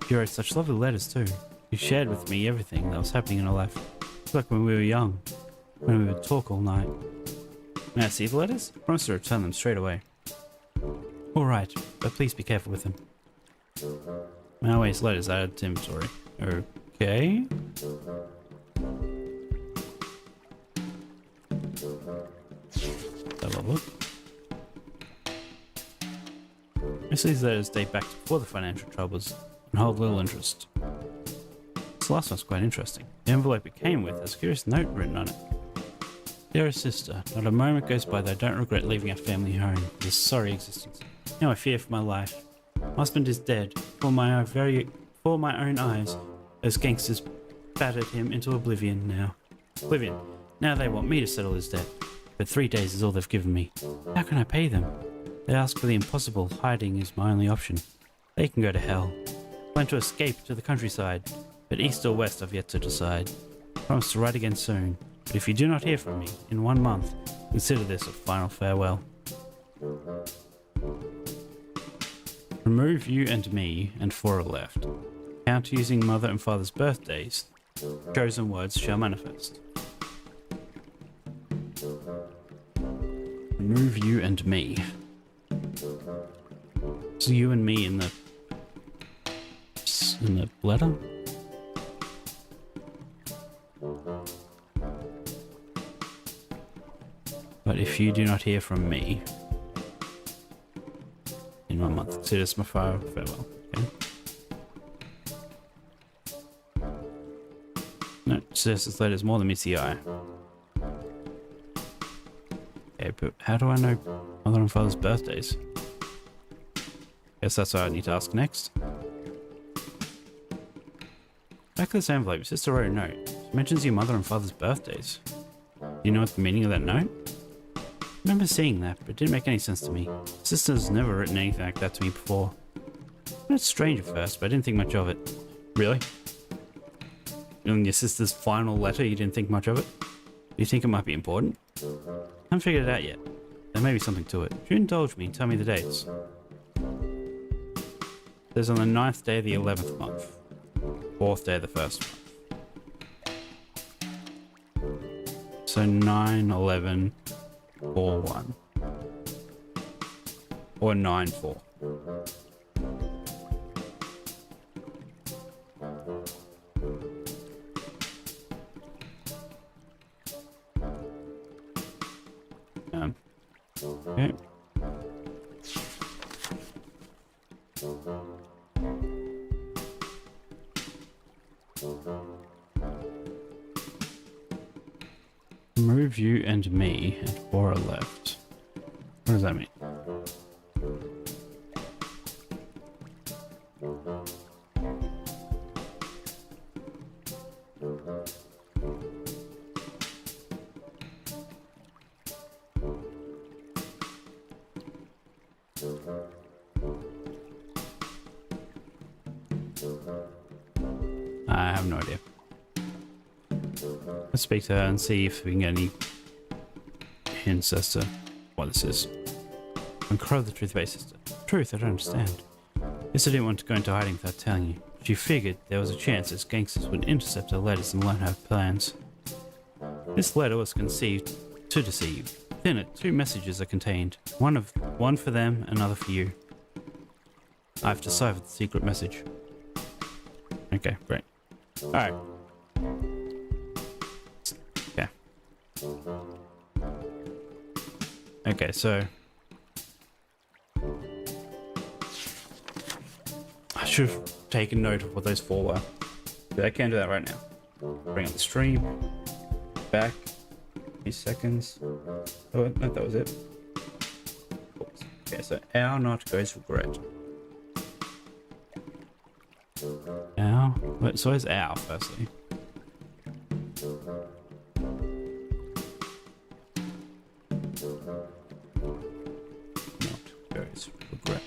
S1: She wrote such lovely letters too. She shared with me everything that was happening in her life. It's like when we were young, when we would talk all night. May I see the letters? I promise to return them straight away. Alright, but please be careful with them. Malway's letters added to inventory. Okay. Have a look. Most of these letters date back to before the financial troubles and hold little interest. This last one's quite interesting. The envelope it came with has a curious note written on it. Dearest sister, not a moment goes by that I don't regret leaving our family home with this sorry existence. Now I fear for my life. My husband is dead. Before my own eyes, those gangsters battered him into oblivion now. Now they want me to settle his debt. But 3 days is all they've given me. How can I pay them? They ask for the impossible. Hiding is my only option. They can go to hell. I plan to escape to the countryside, but east or west I've yet to decide. I promise to write again soon, but if you do not hear from me in 1 month, consider this a final farewell. Remove you and me, and 4 are left. Count using mother and father's birthdays. Chosen words shall manifest. Remove you and me. So you and me in the letter? But if you do not hear from me in 1 month, consider this my farewell. Okay. No, it says this letter is more than meets the eye. Okay, but how do I know mother and father's birthdays? Guess that's what I need to ask next. Back to this envelope, sister wrote a note. It mentions your mother and father's birthdays. Do you know what the meaning of that note? remember seeing that, but it didn't make any sense to me. Sister's never written anything like that to me before. It's strange at first, but I didn't think much of it. Really? In your sister's final letter, you didn't think much of it? Do you think it might be important? I haven't figured it out yet. There may be something to it. Would you indulge me and tell me the dates? There's on the 9th day of the 11th month. 4th day of the 1st month. So 9, 11, 4, 1. Or 9, 4. Okay. Remove you and me and 4 are left. What does that mean? I have no idea. Let's speak to her and see if we can get any hints as to what this is. Uncrow the truth-based sister. Truth, I don't understand. Guess I didn't want to go into hiding without telling you. She figured there was a chance that gangsters would intercept her letters and learn her plans. This letter was conceived to deceive. Within it, 2 messages are contained. One for them, another for you. I've deciphered the secret message. Okay, great. Alright. Yeah. Okay, so I should have taken note of what those 4 were. But I can't do that right now. Bring up the stream. Back. A few seconds. Oh, no, that was it. Oops. Okay, so our not goes regret. Ow. Wait, so is ow, firstly. Not goes regret.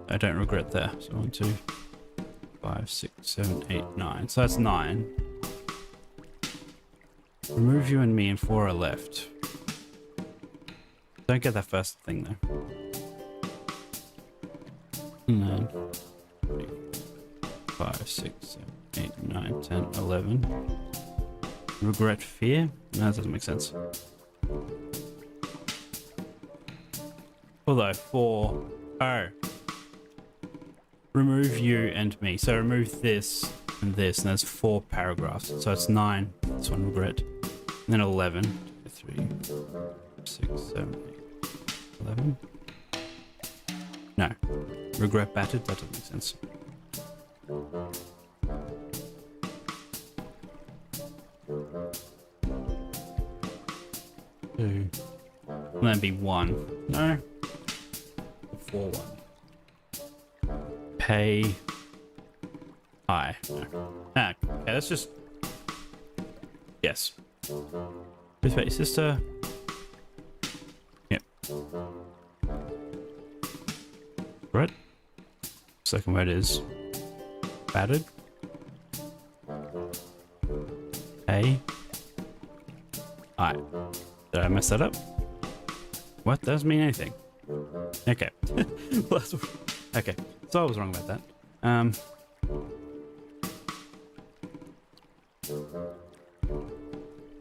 S1: I don't regret there. So 1, 2, 5, 6, 7, 8, 9. So that's 9. Remove you and me and 4 are left. Don't get that first thing though. 9, 3, 5, 6, 7, 8, 9, 10, 11. Regret fear? No, that doesn't make sense. Although 4. Oh. Remove you and me. So remove this and this, and there's 4 paragraphs. So it's 9. This one, regret. And then 11. 3, 6, 7, 8, 11. No. Regret battered? That doesn't make sense. Two. And then be 1. No. 4, 1. Pay. I. No. Ah, okay, that's just. Yes. Respect your sister. Yep. Right. Second word is battered. Pay. I. Did I mess that up? What? That doesn't mean anything. Okay. Well, okay. So I was wrong about that.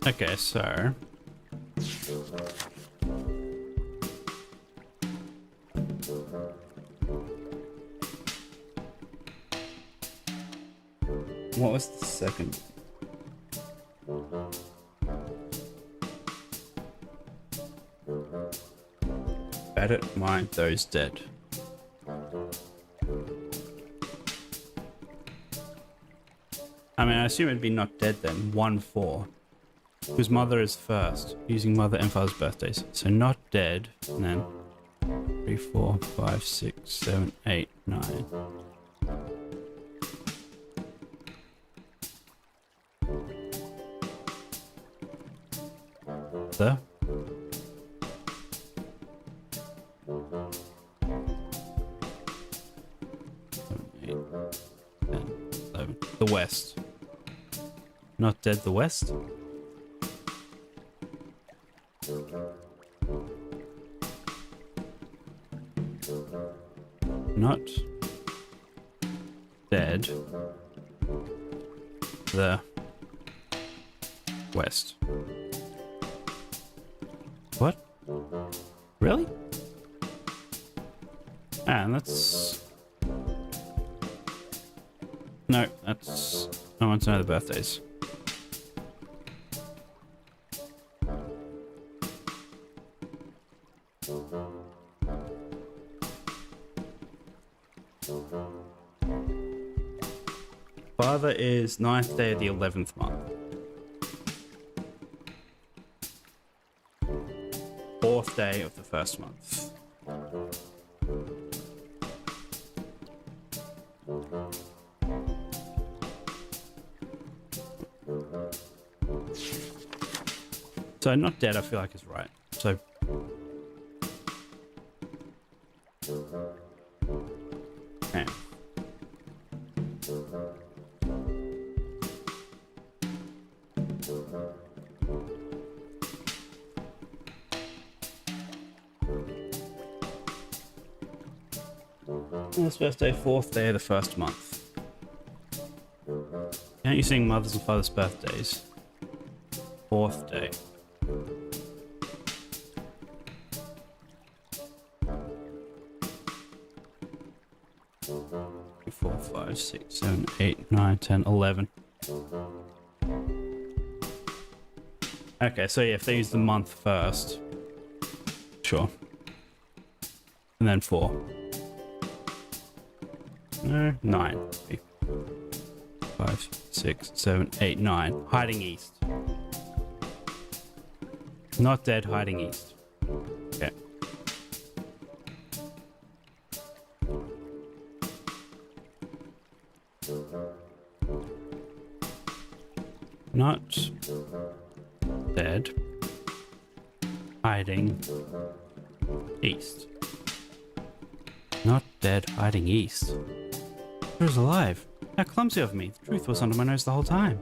S1: Okay, so what was the second? Better mind those dead. I mean, I assume it'd be not dead then. 1-4. Whose mother is first, using mother and father's birthdays. So not dead, and then 3, 4, 5, 6, 7, 8, 9. The 7, 8, 10, 11. The West. Not dead, the West. Not dead, the West. What? Really? And that's... No, that's... I want to know the birthdays. Father is 9th day of the 11th month. 4th day of the 1st month. So not dead, I feel like is right. So okay. Father's birthday, 4th day of the 1st month. Can't you sing mother's and father's birthdays? 4th day. Four, 5, 6, 7, 8, 9, 10, 11. Okay, so yeah, if they use the month first, sure. And then 4. No, 9. 5, 6, 7, 8, 9. Hiding east. Not dead, hiding east. Okay. Not dead, hiding east. Not dead, hiding east. She was alive. How clumsy of me. The truth was under my nose the whole time.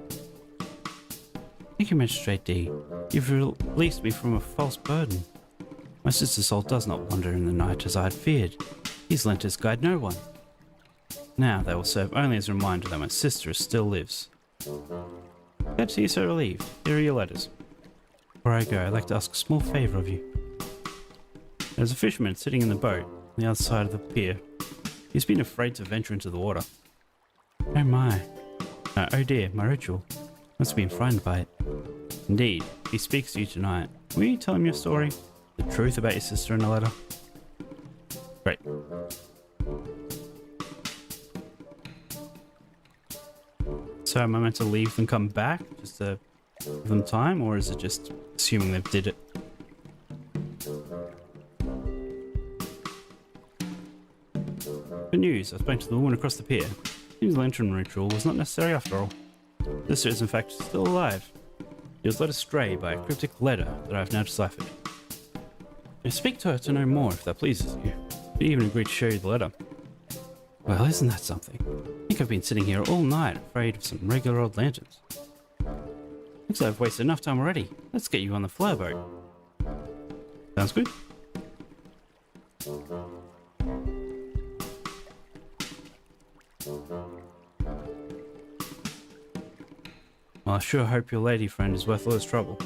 S1: Thank you, Magistrate D. You've released me from a false burden. My sister's soul does not wander in the night as I had feared. These lanterns guide no one. Now they will serve only as a reminder that my sister still lives. Glad to see you so relieved. Here are your letters. Before I go, I'd like to ask a small favor of you. There's a fisherman sitting in the boat on the other side of the pier. He's been afraid to venture into the water. Oh my. Oh dear, my ritual. Must have been frightened by it. Indeed, he speaks to you tonight. Will you tell him your story? The truth about your sister in a letter? Great. So am I meant to leave and come back just to give them time, or is it just assuming they did it? Good news, I spoke to the woman across the pier. Seems the lantern ritual was not necessary after all. Sister is in fact still alive. She was led astray by a cryptic letter that I have now deciphered. I speak to her to know more if that pleases you. She even agreed to show you the letter. Well, isn't that something? I think I've been sitting here all night afraid of some regular old lanterns. Looks like I've wasted enough time already. Let's get you on the flare boat. Sounds good. Well, I sure hope your lady friend is worth all this trouble.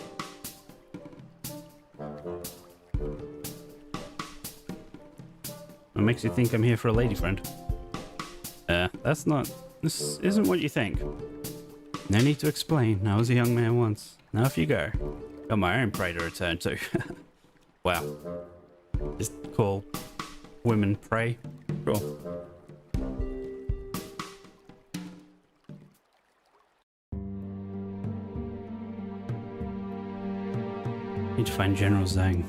S1: What makes you think I'm here for a lady friend? That's not... This isn't what you think. No need to explain. I was a young man once. Now off you go. Got my own prey to return to. Wow. Just call women prey? Sure. Need to find General Zhang.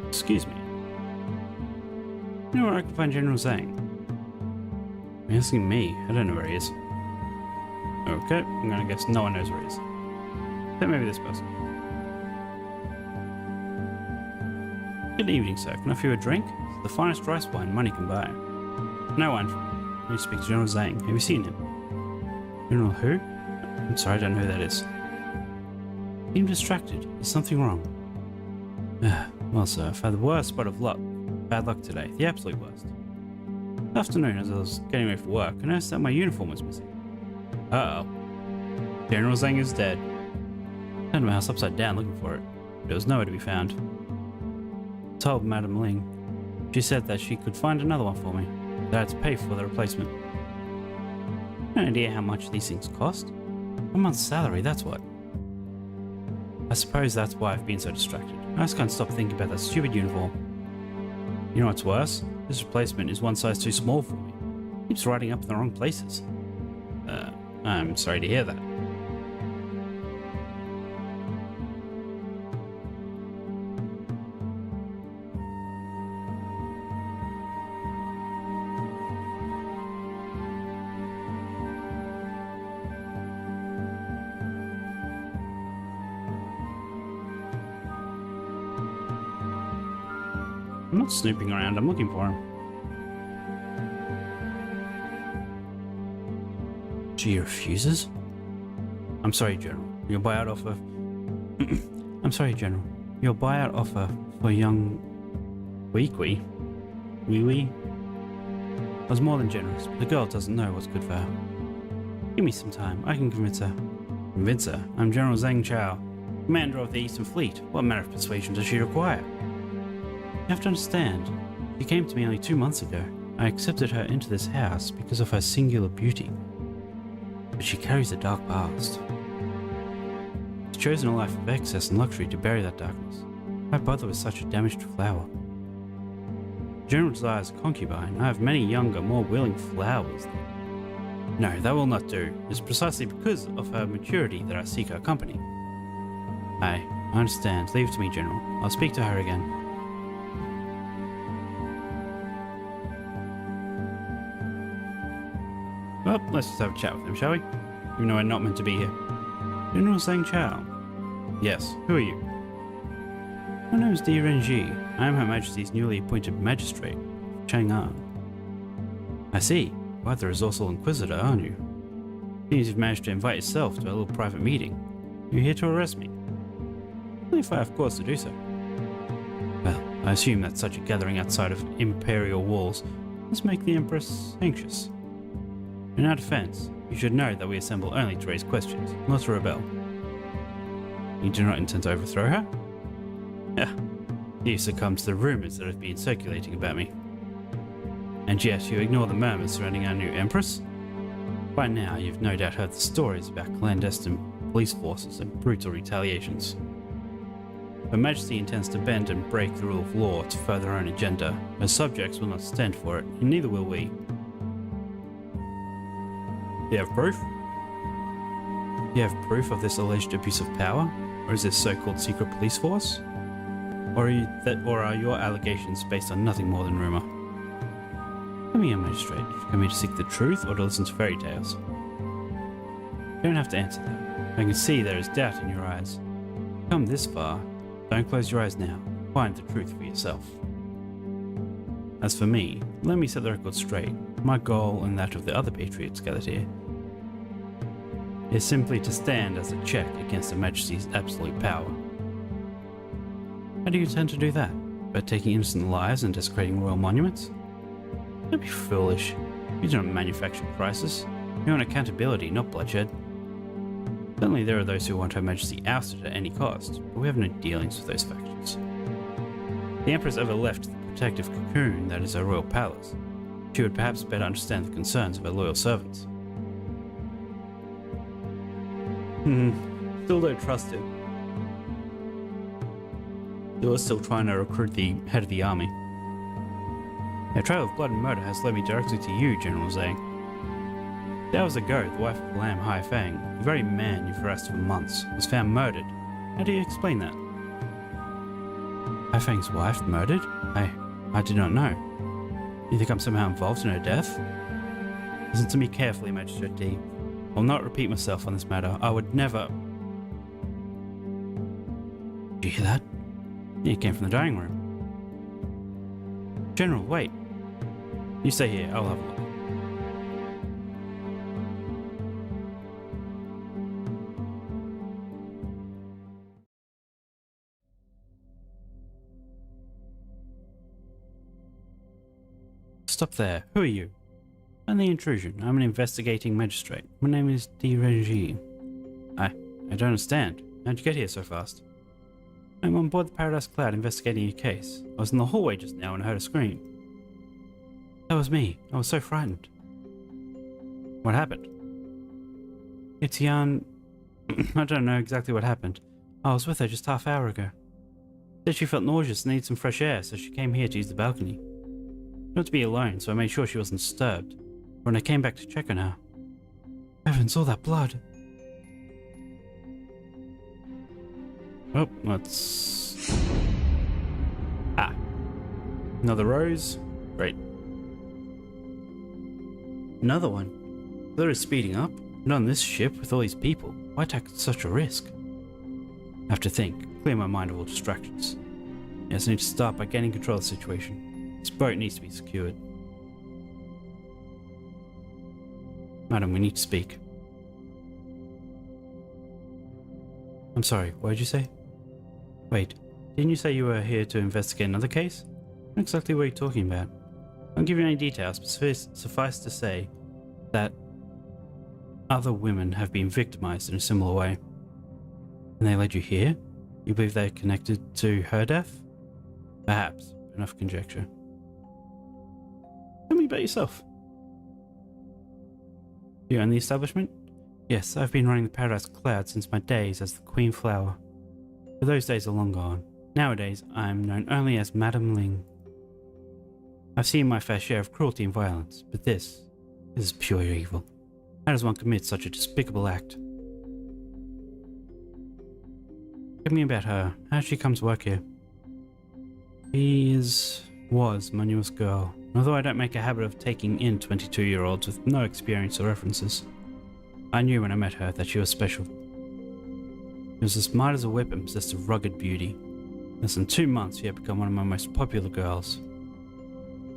S1: Excuse me. You know where I can find General Zhang? You're asking me. I don't know where he is. Okay, I'm gonna guess no one knows where he is. Except maybe this person. Good evening, sir. Can I offer you a drink? It's the finest rice wine money can buy. No wine for me. I need to speak to General Zhang. Have you seen him? General who? I'm sorry, I don't know who that is. I'm distracted. Is something wrong? Well, sir, I've had the worst spot of luck. Bad luck today. The absolute worst. This afternoon, as I was getting ready for work, I noticed that my uniform was missing. Uh-oh. General Zhang is dead. I turned my house upside down looking for it, but it was nowhere to be found. I told Madame Ling. She said that she could find another one for me, that I had to pay for the replacement. No idea how much these things cost. A month's salary, that's what. I suppose that's why I've been so distracted. I just can't stop thinking about that stupid uniform. You know what's worse? This replacement is one size too small for me. It keeps riding up in the wrong places. I'm sorry to hear that. I'm not snooping around, I'm looking for him. She refuses? I'm sorry, General. Your buyout offer... I'm sorry, General. Your buyout offer for young... Wee was more than generous, but the girl doesn't know what's good for her. Give me some time, I can convince her. Convince her? I'm General Zhang Chao, commander of the Eastern Fleet. What manner of persuasion does she require? You have to understand, she came to me only 2 months ago. I accepted her into this house because of her singular beauty. But she carries a dark past. She's chosen a life of excess and luxury to bury that darkness. Why bother with such a damaged flower? General desires a concubine. I have many younger, more willing flowers. No, that will not do. It's precisely because of her maturity that I seek her company. I understand. Leave it to me, General. I'll speak to her again. Well, let's just have a chat with him, shall we? Even though we're not meant to be here. General Zhang Chao. Yes, who are you? My name is Di Renji. I am Her Majesty's newly appointed magistrate, Chang'an. I see. Quite the resourceful inquisitor, aren't you? Seems you've managed to invite yourself to a little private meeting. You're here to arrest me. Only if I have cause to do so. Well, I assume that such a gathering outside of imperial walls must make the Empress anxious. In our defense, you should know that we assemble only to raise questions, not to rebel. You do not intend to overthrow her? Yeah, you succumb to the rumors that have been circulating about me. And yet you ignore the murmurs surrounding our new Empress? By now, you've no doubt heard the stories about clandestine police forces and brutal retaliations. Her Majesty intends to bend and break the rule of law to further her own agenda. Her subjects will not stand for it, and neither will we. Do you have proof? Do you have proof of this alleged abuse of power? Or is this so-called secret police force? Or are your allegations based on nothing more than rumor? Tell me, Your Magistrate, did you come here to seek the truth or to listen to fairy tales? You don't have to answer that. I can see there is doubt in your eyes. You've come this far. Don't close your eyes now. Find the truth for yourself. As for me, let me set the record straight. My goal and that of the other patriots gathered here is simply to stand as a check against Her Majesty's absolute power. How do you intend to do that? By taking innocent lives and desecrating royal monuments? Don't be foolish. You do not manufacture crisis. You want accountability, not bloodshed. Certainly there are those who want Her Majesty ousted at any cost, but we have no dealings with those factions. The Empress ever left the protective cocoon that is her royal palace. She would perhaps better understand the concerns of her loyal servants. Still don't trust him. You're still trying to recruit the head of the army. A trail of blood and murder has led me directly to you, General Zhang. Hours ago, the wife of Lam Haifeng, the very man you've harassed for months, was found murdered. How do you explain that? Haifeng's wife murdered? I did not know. You think I'm somehow involved in her death? Listen to me carefully, Magistrate D. I will not repeat myself on this matter. I would never... Did you hear that? It came from the dining room. General, wait. You stay here, I'll have a look. Stop there. Who are you? I'm the intrusion. I'm an investigating magistrate. My name is D. Renji. I don't understand. How'd you get here so fast? I'm on board the Paradise Cloud investigating a case. I was in the hallway just now and I heard a scream. That was me. I was so frightened. What happened? It's Yan... I don't know exactly what happened. I was with her just half hour ago. Said she felt nauseous and needed some fresh air, so she came here to use the balcony. Not to be alone, so I made sure she wasn't disturbed. When I came back to check on her... Heavens, all that blood! Oh, let's... Ah. Another rose. Great. Another one. The is speeding up. Not on this ship with all these people. Why take such a risk? I have to think. Clear my mind of all distractions. Yes, I need to start by gaining control of the situation. This boat needs to be secured. Madam, we need to speak. I'm sorry, what did you say? Wait, didn't you say you were here to investigate another case? What exactly were you talking about? I won't give you any details, but suffice to say that other women have been victimized in a similar way. And they led you here? You believe they're connected to her death? Perhaps. Enough conjecture. Tell me about yourself. You own the establishment? Yes, I've been running the Paradise Cloud since my days as the Queen Flower. But those days are long gone. Nowadays, I am known only as Madame Ling. I've seen my fair share of cruelty and violence, but this is pure evil. How does one commit such a despicable act? Tell me about her. How did she come to work here? Was my newest girl. Although I don't make a habit of taking in 22-year-olds with no experience or references, I knew when I met her that she was special. She was as smart as a whip and possessed a rugged beauty. In less than 2 months, she had become one of my most popular girls.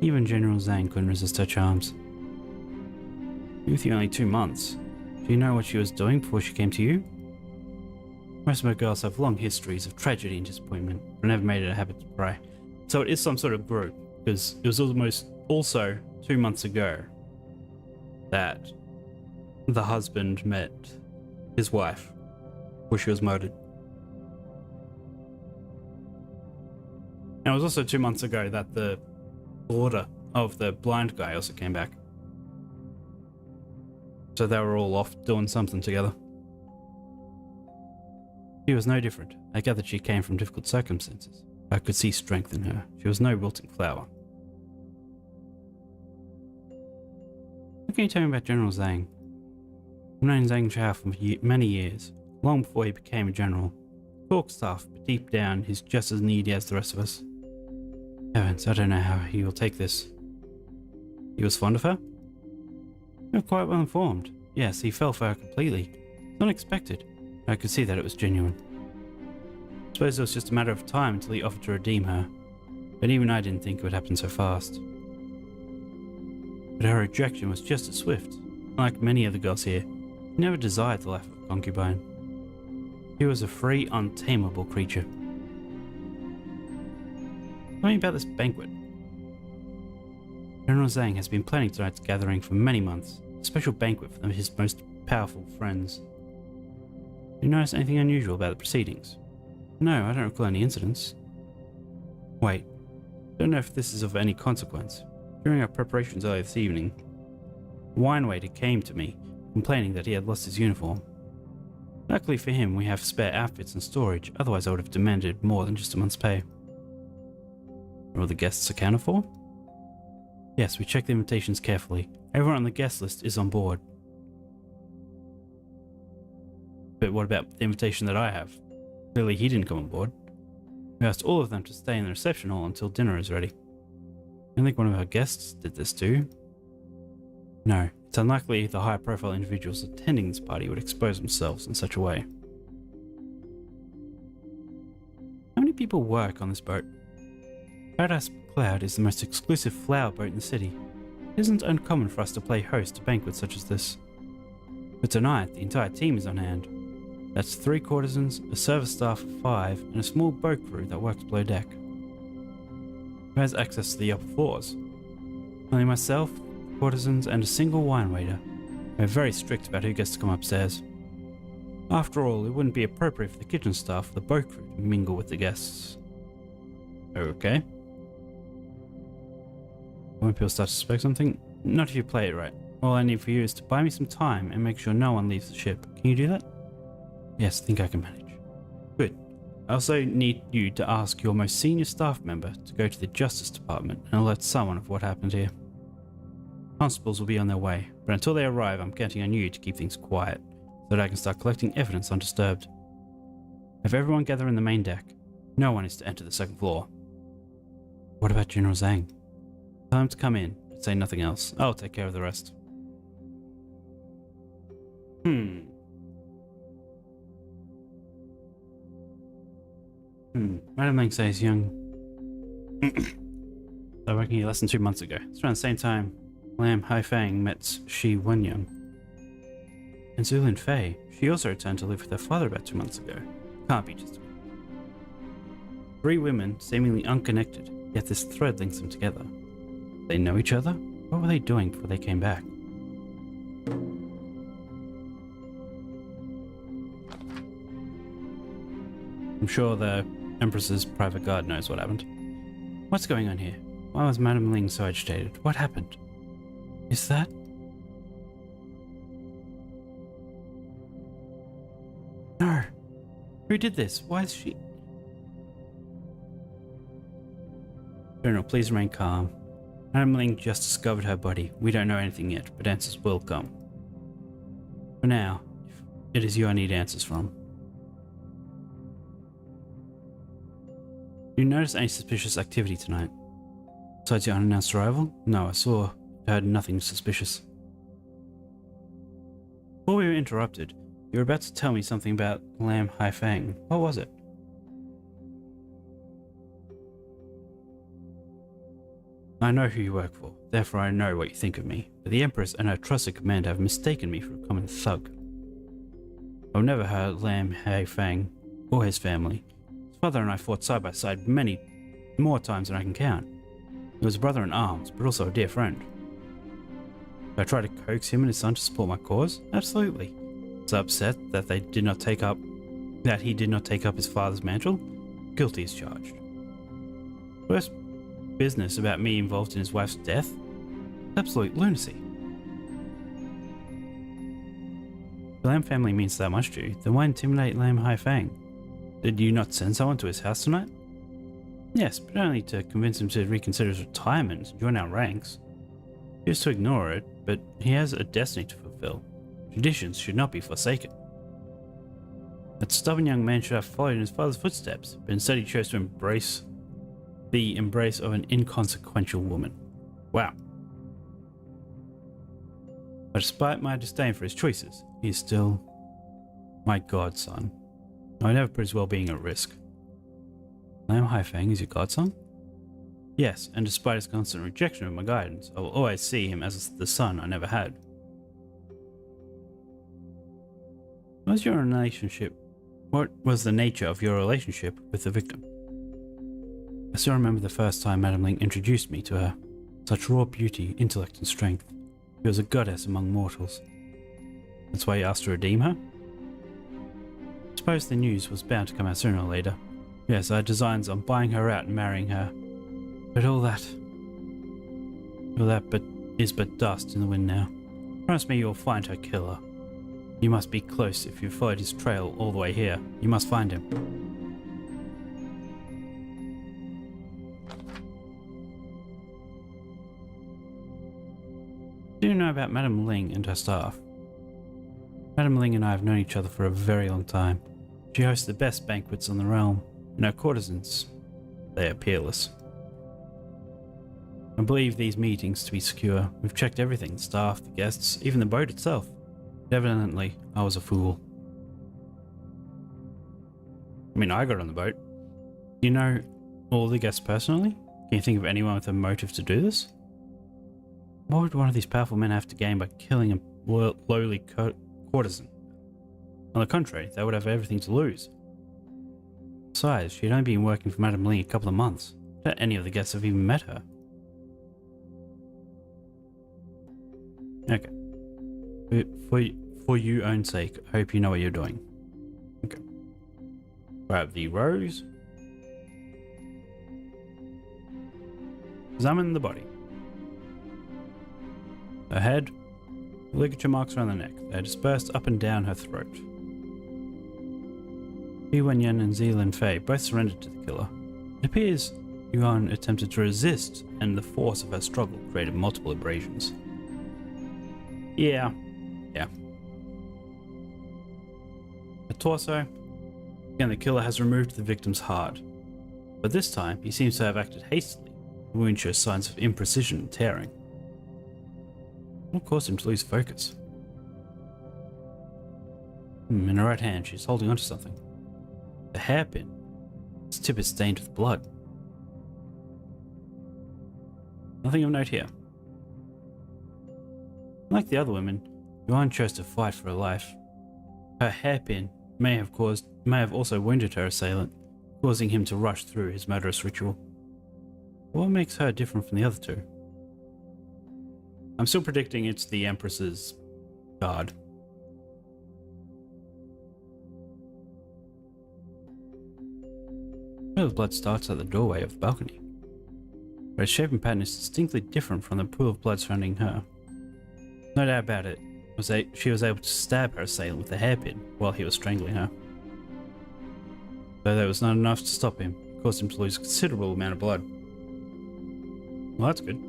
S1: Even General Zhang couldn't resist her charms. With you only 2 months, do you know what she was doing before she came to you? Most of my girls have long histories of tragedy and disappointment, but never made it a habit to pray. So it is some sort of group, because it was almost also 2 months ago that the husband met his wife before she was murdered. And it was also 2 months ago that the daughter of the blind guy also came back. So they were all off doing something together. She was no different. I gathered she came from difficult circumstances. I could see strength in her. She was no wilting flower. What can you tell me about General Zhang? I've known Zhang Chao for many years, long before he became a general. Talks tough, but deep down he's just as needy as the rest of us. Heavens, I don't know how he will take this. He was fond of her? You're quite well informed. Yes, he fell for her completely. It's unexpected. I could see that it was genuine. I suppose it was just a matter of time until he offered to redeem her, but even I didn't think it would happen so fast. But her rejection was just as swift. Like many other girls here, she never desired the life of a concubine. She was a free, untamable creature. Tell me about this banquet. General Zhang has been planning tonight's gathering for many months, a special banquet for his most powerful friends. Do you notice anything unusual about the proceedings? No, I don't recall any incidents. Wait, don't know if this is of any consequence. During our preparations earlier this evening, the wine waiter came to me, complaining that he had lost his uniform. Luckily for him, we have spare outfits in storage, otherwise I would have demanded more than just a month's pay. Are all the guests accounted for? Yes, we checked the invitations carefully. Everyone on the guest list is on board. But what about the invitation that I have? Clearly he didn't come on board. We asked all of them to stay in the reception hall until dinner is ready. I think one of our guests did this too. No, it's unlikely the high-profile individuals attending this party would expose themselves in such a way. How many people work on this boat? Paradise Cloud is the most exclusive flower boat in the city. It isn't uncommon for us to play host to banquets such as this. But tonight, the entire team is on hand. That's 3 courtesans, a service staff of 5, and a small boat crew that works below deck. Who has access to the upper floors? Only myself, courtesans, and a single wine waiter. We're very strict about who gets to come upstairs. After all, it wouldn't be appropriate for the kitchen staff or the boat crew to mingle with the guests. Okay. When people start to suspect something, not if you play it right. All I need for you is to buy me some time and make sure no one leaves the ship. Can you do that? Yes, I think I can manage. Good. I also need you to ask your most senior staff member to go to the Justice Department and alert someone of what happened here. Constables will be on their way, but until they arrive, I'm counting on you to keep things quiet, so that I can start collecting evidence undisturbed. Have everyone gather in the main deck. No one is to enter the 2nd floor. What about General Zhang? Tell him to come in, but say nothing else. I'll take care of the rest. Madam Ling says young. I working here less than 2 months ago. It's around the same time Lam Haifang met Shi Wenyang. And Zulin Fei. She also returned to live with her father about 2 months ago. Can't be just 3 women, seemingly unconnected, yet this thread links them together. They know each other? What were they doing before they came back? I'm sure the Empress's private guard knows what happened. What's going on here? Why was Madame Ling so agitated? What happened? Is that... No! Who did this? Why is she... General, please remain calm. Madame Ling just discovered her body. We don't know anything yet, but answers will come. For now, it is you I need answers from. Did you notice any suspicious activity tonight? Besides your unannounced arrival? No, I heard nothing suspicious. Before we were interrupted, you were about to tell me something about Lam Haifang. What was it? I know who you work for, therefore I know what you think of me, but the Empress and her trusted commander have mistaken me for a common thug. I've never heard Lam Haifang or his family. His father and I fought side by side many more times than I can count. He was a brother in arms, but also a dear friend. Did I try to coax him and his son to support my cause? Absolutely. I was upset that he did not take up his father's mantle. Guilty as charged. Worst business about me involved in his wife's death? Absolute lunacy. The Lam family means that much to you, then why intimidate Lam Haifang? Did you not send someone to his house tonight? Yes, but only to convince him to reconsider his retirement and join our ranks. He used to ignore it, but he has a destiny to fulfill. Traditions should not be forsaken. That stubborn young man should have followed in his father's footsteps, but instead he chose to embrace the embrace of an inconsequential woman. Wow. But despite my disdain for his choices, he is still my godson. I never put his well-being at risk. Lam Haifang is your godson? Yes, and despite his constant rejection of my guidance, I will always see him as the son I never had. What was the nature of your relationship with the victim? I still remember the first time Madame Ling introduced me to her. Such raw beauty, intellect and strength. She was a goddess among mortals. That's why you asked to redeem her? I suppose the news was bound to come out sooner or later. Yes, I had designs on buying her out and marrying her. But all that is but dust in the wind now. Promise me you'll find her killer. You must be close if you followed his trail all the way here. You must find him. do know about Madame Ling and her staff? Madame Ling and I have known each other for a very long time. She hosts the best banquets in the realm, and her courtesans, they are peerless. I believe these meetings to be secure. We've checked everything, the staff, the guests, even the boat itself. But evidently, I was a fool. I mean, I got on the boat. Do you know all the guests personally? Can you think of anyone with a motive to do this? What would one of these powerful men have to gain by killing a lowly courtesan? On the contrary, they would have everything to lose. Besides, she had only been working for Madame Ling a couple of months. Not any of the guests have even met her. Okay. For your own sake, I hope you know what you're doing. Okay. Grab the rose. Examine the body. Her head. Ligature marks around the neck. They are dispersed up and down her throat. Yi Wenyan and Zealand Fei both surrendered to the killer. It appears Yuan attempted to resist, and the force of her struggle created multiple abrasions. Yeah. The torso. Again, the killer has removed the victim's heart. But this time, he seems to have acted hastily. The wound shows signs of imprecision and tearing. What caused him to lose focus? In her right hand, she's holding onto something. A hairpin. Its tip is stained with blood. Nothing of note here. Like the other women, Yuan chose to fight for her life. Her hairpin may have also wounded her assailant, causing him to rush through his murderous ritual. What makes her different from the other two? I'm still predicting it's the Empress's guard. The blood starts at the doorway of the balcony, but its shape and pattern is distinctly different from the pool of blood surrounding her. No doubt about it, she was able to stab her assailant with a hairpin while he was strangling her. Though that was not enough to stop him, it caused him to lose a considerable amount of blood. Well, that's good.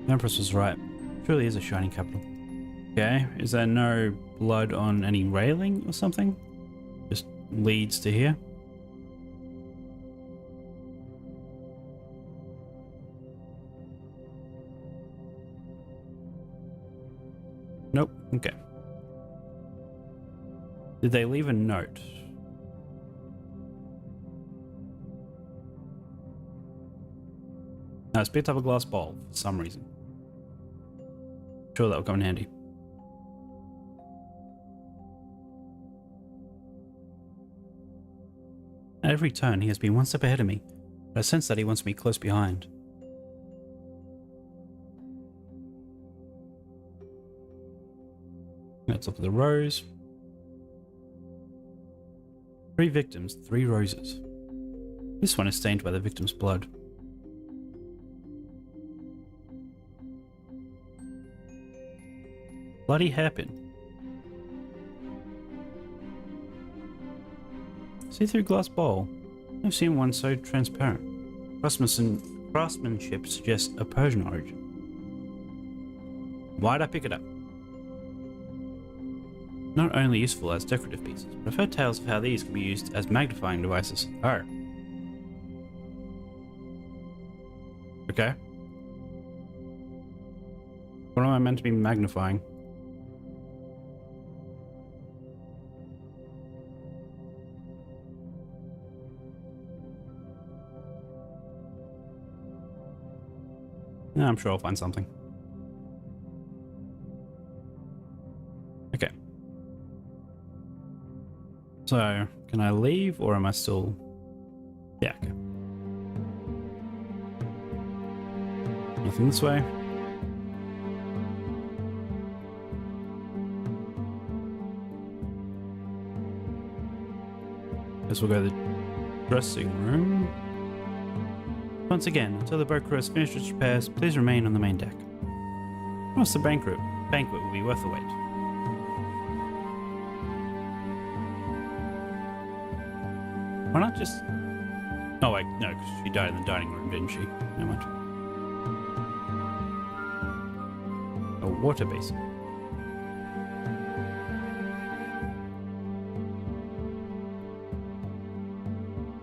S1: The Empress was right. It truly is a shining capital. Okay, is there no blood on any railing or something? Just leads to here? Nope, okay. Did they leave a note? No, it's picked up a glass bowl for some reason. Sure, that'll come in handy. At every turn, he has been one step ahead of me, but I sense that he wants me close behind. Let's look at the rose. 3 victims, 3 roses. This one is stained by the victim's blood. Bloody hairpin. See-through glass bowl. I've seen one so transparent. Craftsmanship suggests a Persian origin. Why'd I pick it up? Not only useful as decorative pieces, but I've heard tales of how these can be used as magnifying devices. Oh. Okay. What am I meant to be magnifying? Yeah, I'm sure I'll find something. Okay. So, can I leave or am I still... Yeah, okay. Nothing this way. Guess we'll go to the dressing room. Once again, until the boat crew has finished its repairs, please remain on the main deck. Once the banquet will be worth the wait. Why not just... Oh wait, no, because she died in the dining room, didn't she? Never mind. A water basin.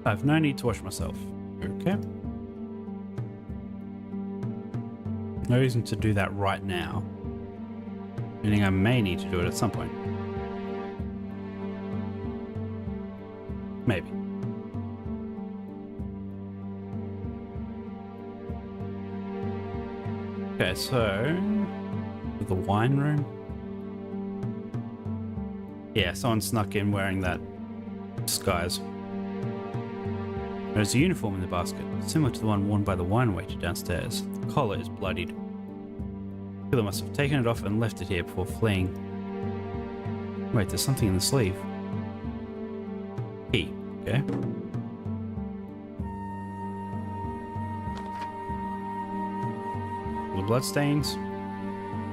S1: I've no need to wash myself. Okay. No reason to do that right now. Meaning I may need to do it at some point. Maybe. Okay, so... the wine room? Yeah, someone snuck in wearing that disguise. There's a uniform in the basket, similar to the one worn by the wine waiter downstairs. The collar is bloodied. The killer must have taken it off and left it here before fleeing. Wait, there's something in the sleeve. Key, okay. The bloodstains.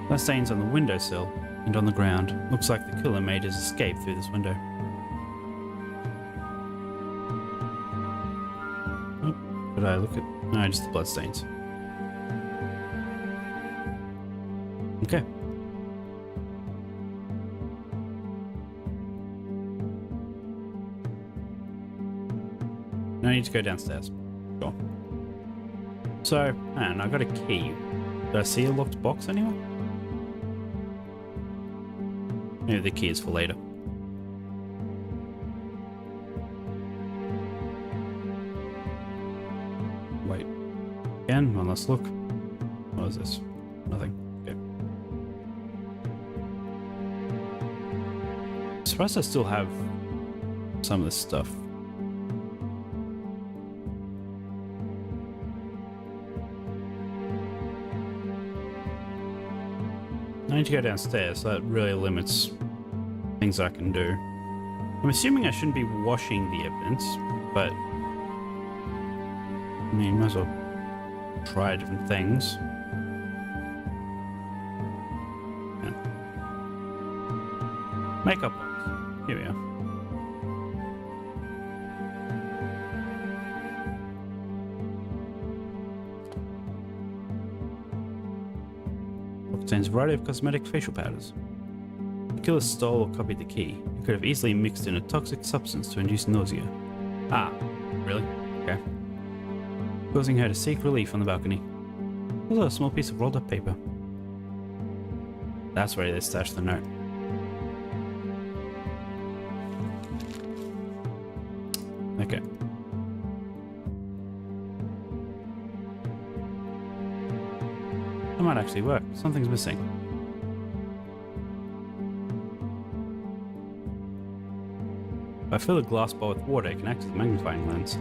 S1: Bloodstains on the windowsill and on the ground. Looks like the killer made his escape through this window. Could I look at... No, just the bloodstains. Okay. No need to go downstairs. Sure. So, man, I got a key. Did I see a locked box anywhere? Maybe the key is for later. Wait. Again, one last look. What is this? Nothing. Okay. I'm surprised I still have some of this stuff. I need to go downstairs, so that really limits things I can do. I'm assuming I shouldn't be washing the evidence, but I mean, might as well try different things. Yeah. Makeup box. Here we are. Contains a variety of cosmetic facial powders. The killer stole or copied the key. It could have easily mixed in a toxic substance to induce nausea. Ah, really? Okay. Causing her to seek relief on the balcony. Also a small piece of rolled up paper. That's where they stashed the note. Okay. That might actually work. Something's missing. If I fill a glass bowl with water, it can act as a magnifying lens.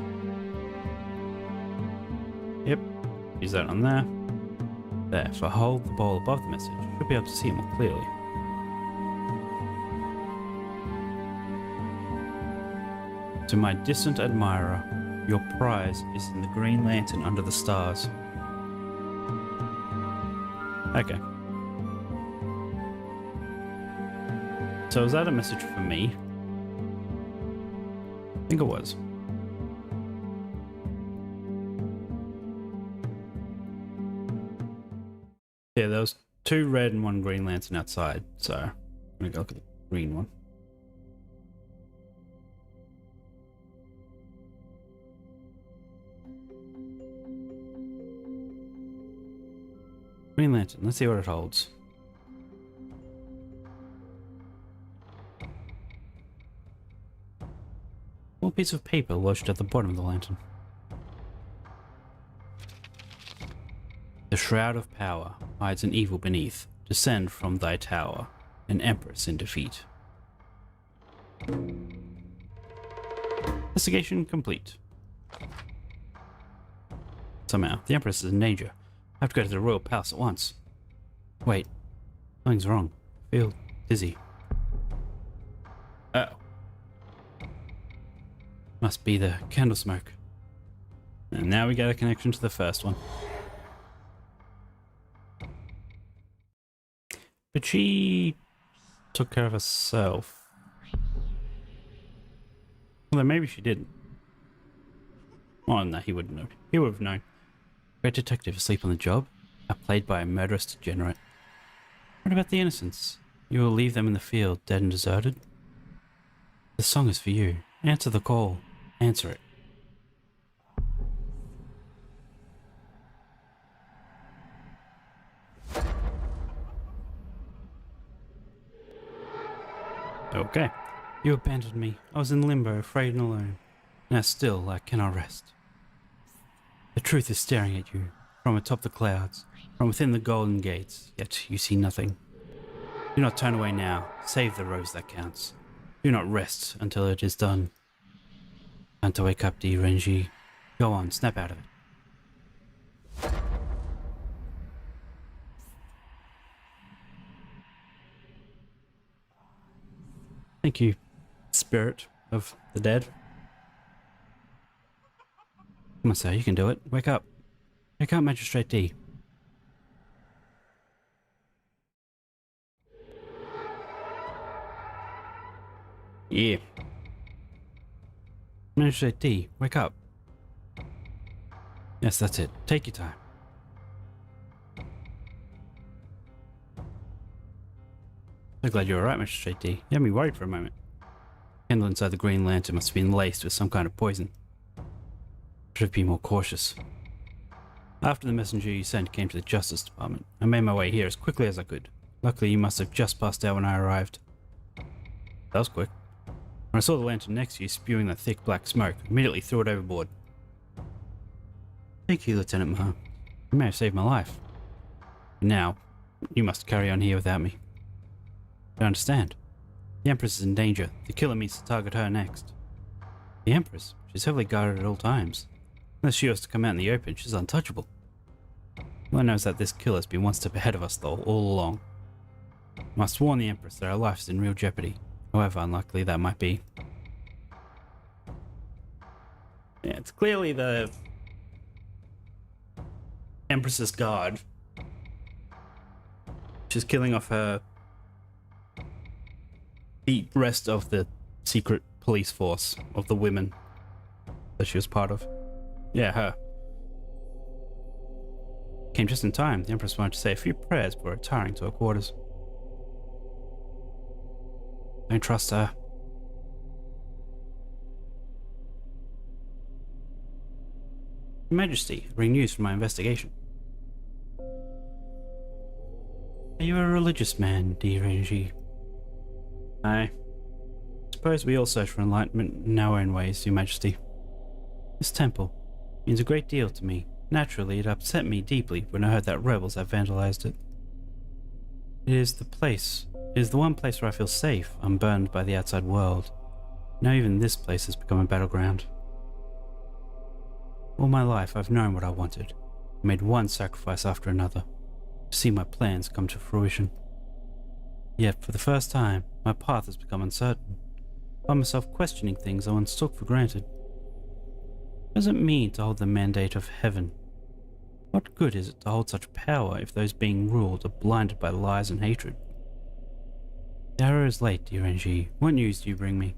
S1: Yep. Use that on there. There. If I hold the bowl above the message, I should be able to see it more clearly. To my distant admirer, your prize is in the green lantern under the stars. Okay. So was that a message for me? I think it was. Yeah, there was 2 red and 1 green lantern outside, so I'm gonna go look at the green one. Green lantern, let's see what it holds. Small piece of paper lodged at the bottom of the lantern. The shroud of power hides an evil beneath. Descend from thy tower, an empress in defeat. Investigation complete. Somehow, the empress is in danger. I have to go to the royal palace at once. Wait, something's wrong. I feel dizzy. Uh oh. Must be the candle smoke. And now we get a connection to the first one. But she took care of herself. Well, then maybe she didn't. Oh, no, he wouldn't know. He would have known. Great detective asleep on the job, outplayed by a murderous degenerate. What about the innocents? You will leave them in the field, dead and deserted? The song is for you. Answer the call. Answer it. Okay. You abandoned me. I was in limbo, afraid and alone. Now still, I cannot rest. The truth is staring at you, from atop the clouds, from within the golden gates, yet you see nothing. Do not turn away now. Save the rose that counts. Do not rest until it is done. Time to wake up, Renji. Go on, snap out of it. Thank you, spirit of the dead. Come on, sir, you can do it. Wake up. Wake up, Magistrate D. Yeah. Magistrate D, wake up. Yes, that's it. Take your time. So glad you're alright, Magistrate D. You had me worried for a moment. The candle inside the green lantern must have been laced with some kind of poison. Should have been more cautious. After the messenger you sent came to the Justice Department, I made my way here as quickly as I could. Luckily, you must have just passed out when I arrived. That was quick. When I saw the lantern next to you spewing that thick black smoke, I immediately threw it overboard. Thank you, Lieutenant Ma. You may have saved my life. And now, you must carry on here without me. I don't understand. The Empress is in danger. The killer means to target her next. The Empress? She's heavily guarded at all times. Unless she was to come out in the open, she's untouchable. All I know is that this killer's been one step ahead of us, though, all along. I must warn the Empress that our life is in real jeopardy, however unlikely that might be. Yeah, it's clearly the Empress's guard. She's killing off the rest of the secret police force of the women that she was part of. Yeah, her. Came just in time. The Empress wanted to say a few prayers before retiring to her quarters. Don't trust her. Your Majesty, bring news from my investigation. Are you a religious man, Renji? I suppose we all search for enlightenment in our own ways, Your Majesty. This temple means a great deal to me. Naturally, it upset me deeply when I heard that rebels have vandalized it. It is the one place where I feel safe, unburned by the outside world. Now even this place has become a battleground. All my life I've known what I wanted. I made one sacrifice after another to see my plans come to fruition. Yet, for the first time, my path has become uncertain. I find myself questioning things I once took for granted. What does it mean to hold the mandate of heaven? What good is it to hold such power if those being ruled are blinded by lies and hatred? The hour is late, Renji. What news do you bring me?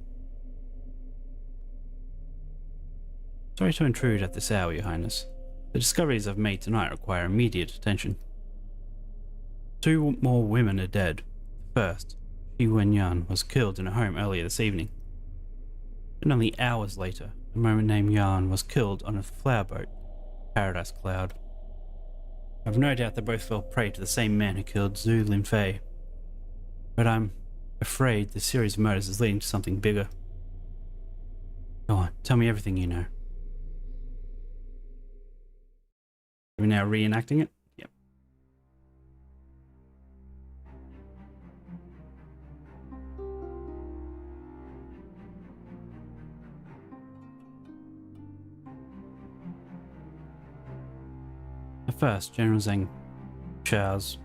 S1: Sorry to intrude at this hour, Your Highness. The discoveries I've made tonight require immediate attention. 2 more women are dead. The first, Shi Wenyan, was killed in a home earlier this evening. And only hours later, a woman named Yan was killed on a flower boat, Paradise Cloud. I've no doubt they both fell prey to the same man who killed Zhu Linfei. But I'm afraid the series of murders is leading to something bigger. Go on, tell me everything you know. Are we now reenacting it? Yep. At first, General Zheng Chao's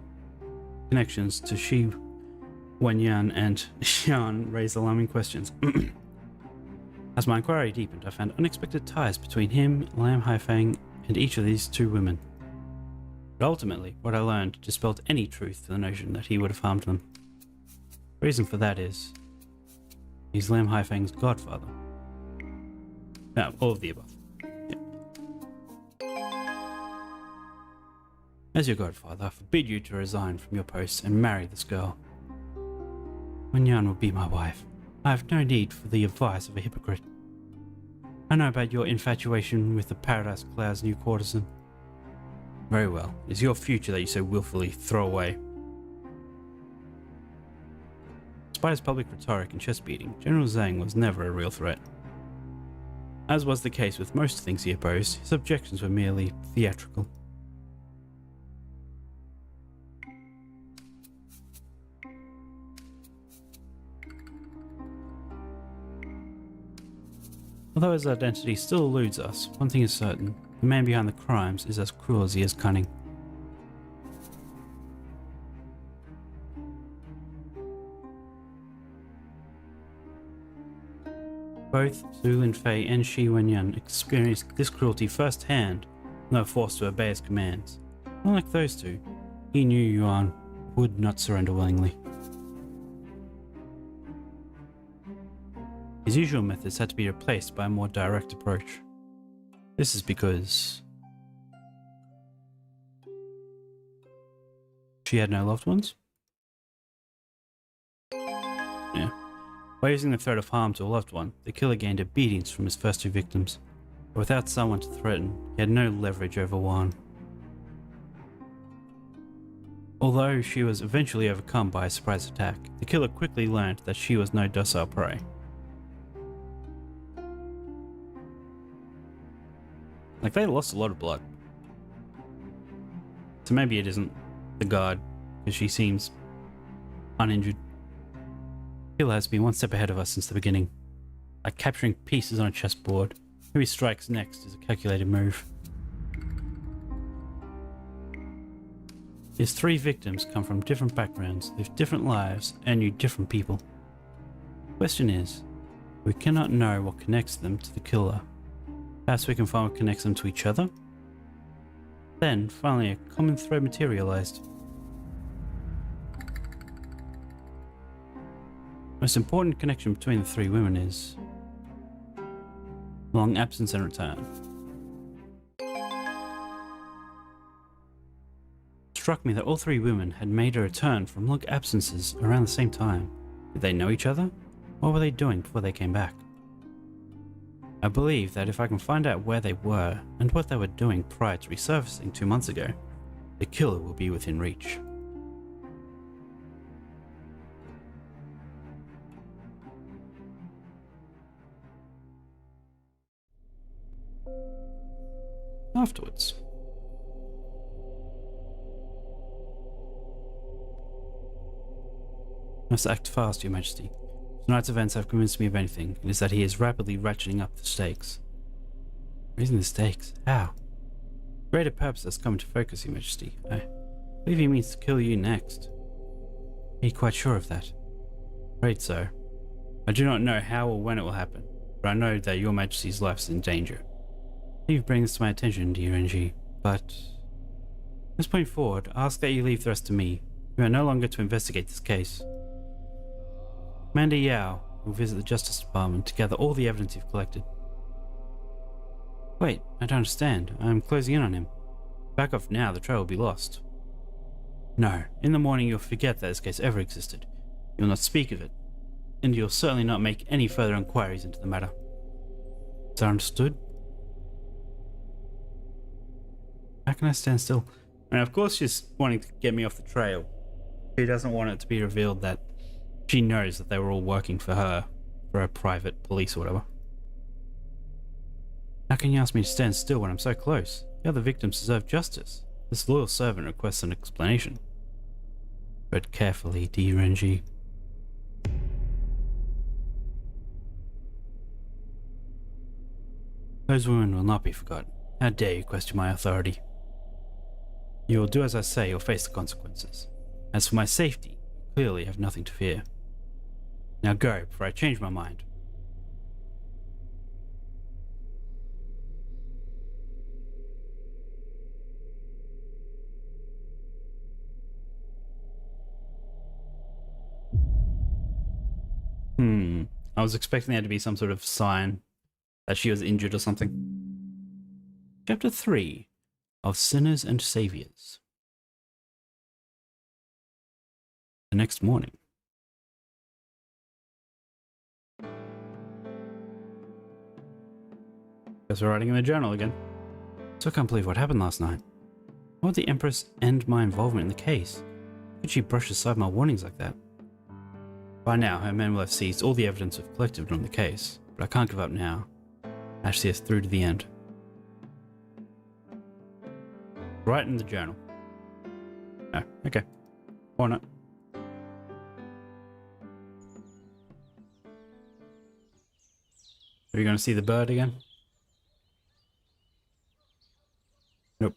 S1: connections to Shi Wenyan and Xian raised alarming questions. As my inquiry deepened, I found unexpected ties between him, Lam Haifeng, and each of these 2 women. But ultimately, what I learned dispelled any truth to the notion that he would have harmed them. The reason for that is, he's Lam Haifeng's godfather. Now, all of the above. Yeah. As your godfather, I forbid you to resign from your post and marry this girl. Wenyan will be my wife. I have no need for the advice of a hypocrite. I know about your infatuation with the Paradise Cloud's new courtesan. Very well. It is your future that you so willfully throw away. Despite his public rhetoric and chest beating, General Zhang was never a real threat. As was the case with most things he opposed, his objections were merely theatrical. Although his identity still eludes us, one thing is certain: the man behind the crimes is as cruel as he is cunning. Both Zhu Linfei and Shi Wenyan experienced this cruelty firsthand and were forced to obey his commands. Unlike those two, he knew Yuan would not surrender willingly. His usual methods had to be replaced by a more direct approach. This is because she had no loved ones? Yeah. By using the threat of harm to a loved one, the killer gained obedience from his first two victims. But without someone to threaten, he had no leverage over Juan. Although she was eventually overcome by a surprise attack, the killer quickly learned that she was no docile prey. Like, they lost a lot of blood. So maybe it isn't the guard, because she seems uninjured. The killer has been one step ahead of us since the beginning. Like capturing pieces on a chessboard, who he strikes next is a calculated move. His three victims come from different backgrounds, live different lives, and knew different people. The question is, we cannot know what connects them to the killer. Perhaps we can find what connects them to each other? Then, finally, a common thread materialized. The most important connection between the three women is long absence and return. It struck me that all three women had made a return from long absences around the same time. Did they know each other? What were they doing before they came back? I believe that if I can find out where they were and what they were doing prior to resurfacing 2 months ago, the killer will be within reach. Afterwards. I must act fast, Your Majesty. Tonight's events have convinced me of anything. It is that he is rapidly ratcheting up the stakes. Raising the stakes? How? Greater purpose has come into focus, Your Majesty. I believe he means to kill you next. Are you quite sure of that? Afraid so. I do not know how or when it will happen, but I know that Your Majesty's life is in danger. You bring this to my attention, dear NG, but from this point forward, I ask that you leave the rest to me. You are no longer to investigate this case. Commander Yao will visit the Justice Department to gather all the evidence you've collected. Wait, I don't understand. I am closing in on him. Back off now, the trail will be lost. No, in the morning you'll forget that this case ever existed. You'll not speak of it, and you'll certainly not make any further inquiries into the matter. Is that understood? How can I stand still? And of course she's wanting to get me off the trail. She doesn't want it to be revealed that she knows that they were all working for her private police or whatever. How can you ask me to stand still when I'm so close? The other victims deserve justice. This loyal servant requests an explanation. Tread carefully, dear NG. Those women will not be forgotten. How dare you question my authority? You will do as I say or face the consequences. As for my safety, you clearly have nothing to fear. Now go, before I change my mind. I was expecting there to be some sort of sign that she was injured or something. Chapter 3 of Sinners and Saviors. the next morning. Guess we're writing in the journal again. So I can't believe what happened last night. Why would the Empress end my involvement in the case? How could she brush aside my warnings like that? By now, her men will have seized all the evidence we've collected on the case, but I can't give up now. I should see us through to the end. Write in the journal. Oh, okay. Why not? Are you going to see the bird again? Nope.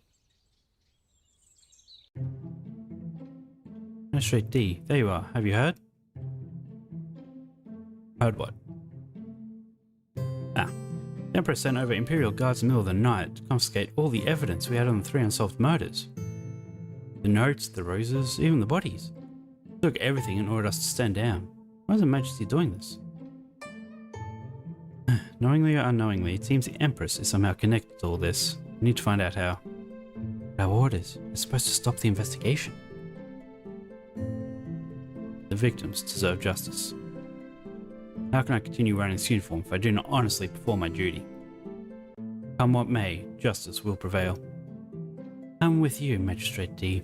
S1: Magistrate D, there you are. Have you heard? Heard what? Ah. The Emperor sent over Imperial Guards in the middle of the night to confiscate all the evidence we had on the 3 unsolved murders. The notes, the roses, even the bodies. He took everything and ordered us to stand down. Why is Her Majesty doing this? Knowingly or unknowingly, it seems the Empress is somehow connected to all this. We need to find out how. Our orders are supposed to stop the investigation. The victims deserve justice. How can I continue wearing this uniform if I do not honestly perform my duty? Come what may, justice will prevail. I'm with you, Magistrate D.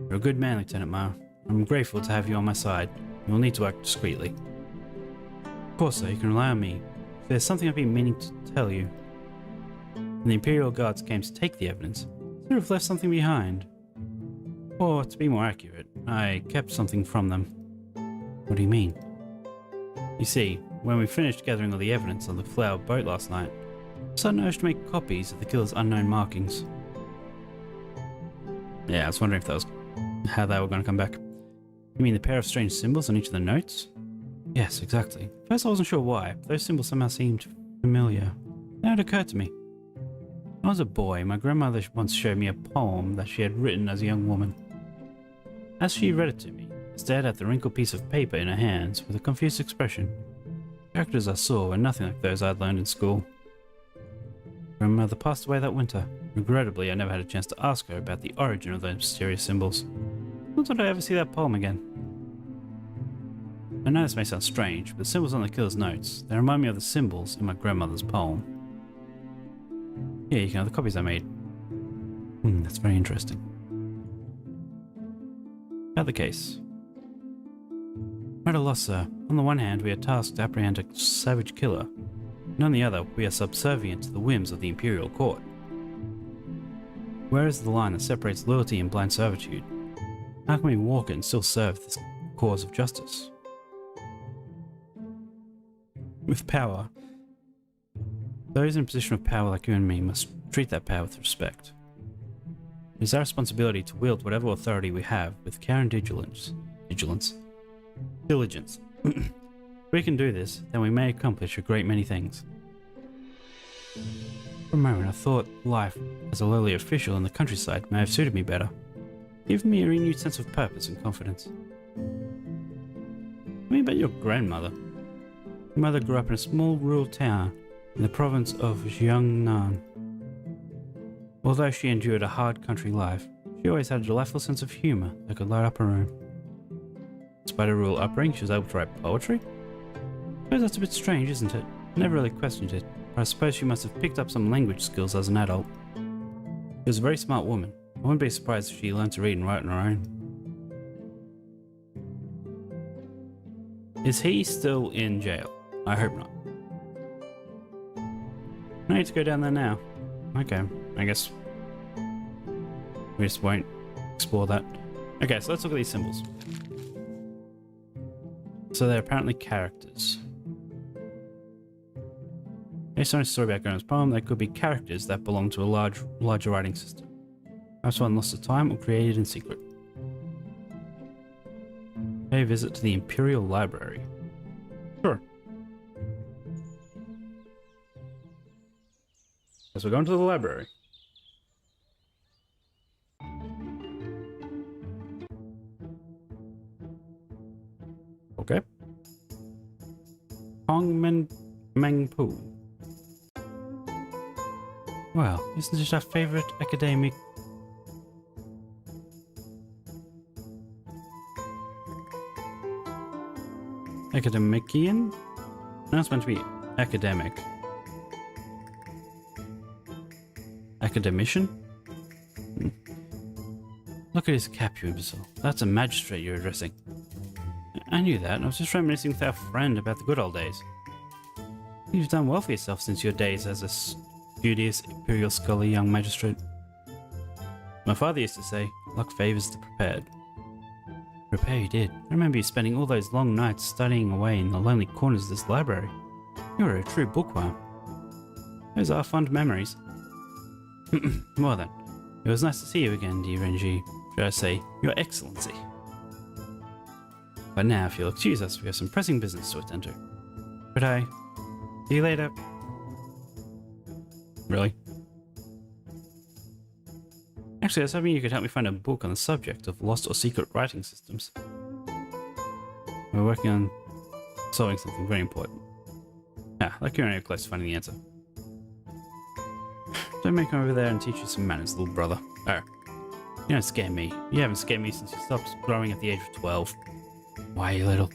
S1: You're a good man, Lieutenant Ma. I'm grateful to have you on my side. You will need to act discreetly. Of course, sir, you can rely on me. If there's something I've been meaning to tell you. When the Imperial Guards came to take the evidence, they would have left something behind. Or, to be more accurate, I kept something from them. What do you mean? You see, when we finished gathering all the evidence on the flower boat last night, I suddenly urged to make copies of the killer's unknown markings. Yeah, I was wondering if that was how they were going to come back. You mean the pair of strange symbols on each of the notes? Yes, exactly. First I wasn't sure why, but those symbols somehow seemed familiar. Then it occurred to me. When I was a boy, my grandmother once showed me a poem that she had written as a young woman. As she read it to me, I stared at the wrinkled piece of paper in her hands with a confused expression. The characters I saw were nothing like those I'd learned in school. Grandmother passed away that winter. Regrettably, I never had a chance to ask her about the origin of those mysterious symbols. Not that I ever see that poem again. I know this may sound strange, but the symbols on the killer's notes, they remind me of the symbols in my grandmother's poem. Yeah, you can have the copies I made. That's very interesting. About the case. We're at a loss, sir. On the one hand, we are tasked to apprehend a savage killer, and on the other, we are subservient to the whims of the Imperial Court. Where is the line that separates loyalty and blind servitude? How can we walk it and still serve this cause of justice? With power, those in a position of power like you and me must treat that power with respect. It is our responsibility to wield whatever authority we have with care and diligence. If we can do this, then we may accomplish a great many things. For a moment I thought life as a lowly official in the countryside may have suited me better, giving me a renewed sense of purpose and confidence. Tell me about your grandmother. Your mother grew up in a small rural town in the province of Jiangnan. Although she endured a hard country life, she always had a delightful sense of humour that could light up her room. Despite her rural upbringing, she was able to write poetry? I suppose that's a bit strange, isn't it? I never really questioned it, but I suppose she must have picked up some language skills as an adult. She was a very smart woman. I wouldn't be surprised if she learned to read and write on her own. Is he still in jail? I hope not. I need to go down there now. Okay, I guess we just won't explore that. Okay, so let's look at these symbols. So they're apparently characters. Based on a story about Grandma's poem, they could be characters that belong to a larger writing system. Perhaps one lost to time or created in secret. Pay a visit to the Imperial Library. Sure. Guess we're going to the library. Okay. Hong Meng Pu. Well, isn't it our favorite academic? Academician? No, it's meant to be academic. Academician? Hmm. Look at his cap, you imbecile. That's a magistrate you're addressing. I knew that. I was just reminiscing with our friend about the good old days. You've done well for yourself since your days as a studious imperial scholar, young magistrate. My father used to say, luck favours the prepared. Prepare you did. I remember you spending all those long nights studying away in the lonely corners of this library. You were a true bookworm. Those are fond memories. Well then, it was nice to see you again, dear NG. Should I say, Your Excellency. But now, if you'll excuse us, we have some pressing business to attend to. Could I? See you later. Really? Actually, I was hoping you could help me find a book on the subject of lost or secret writing systems. We're working on solving something very important. Ah, like you're only close to finding the answer. Don't make me over there and teach you some manners, little brother. Oh, you don't scare me. You haven't scared me since you stopped growing at the age of 12. Why, you little...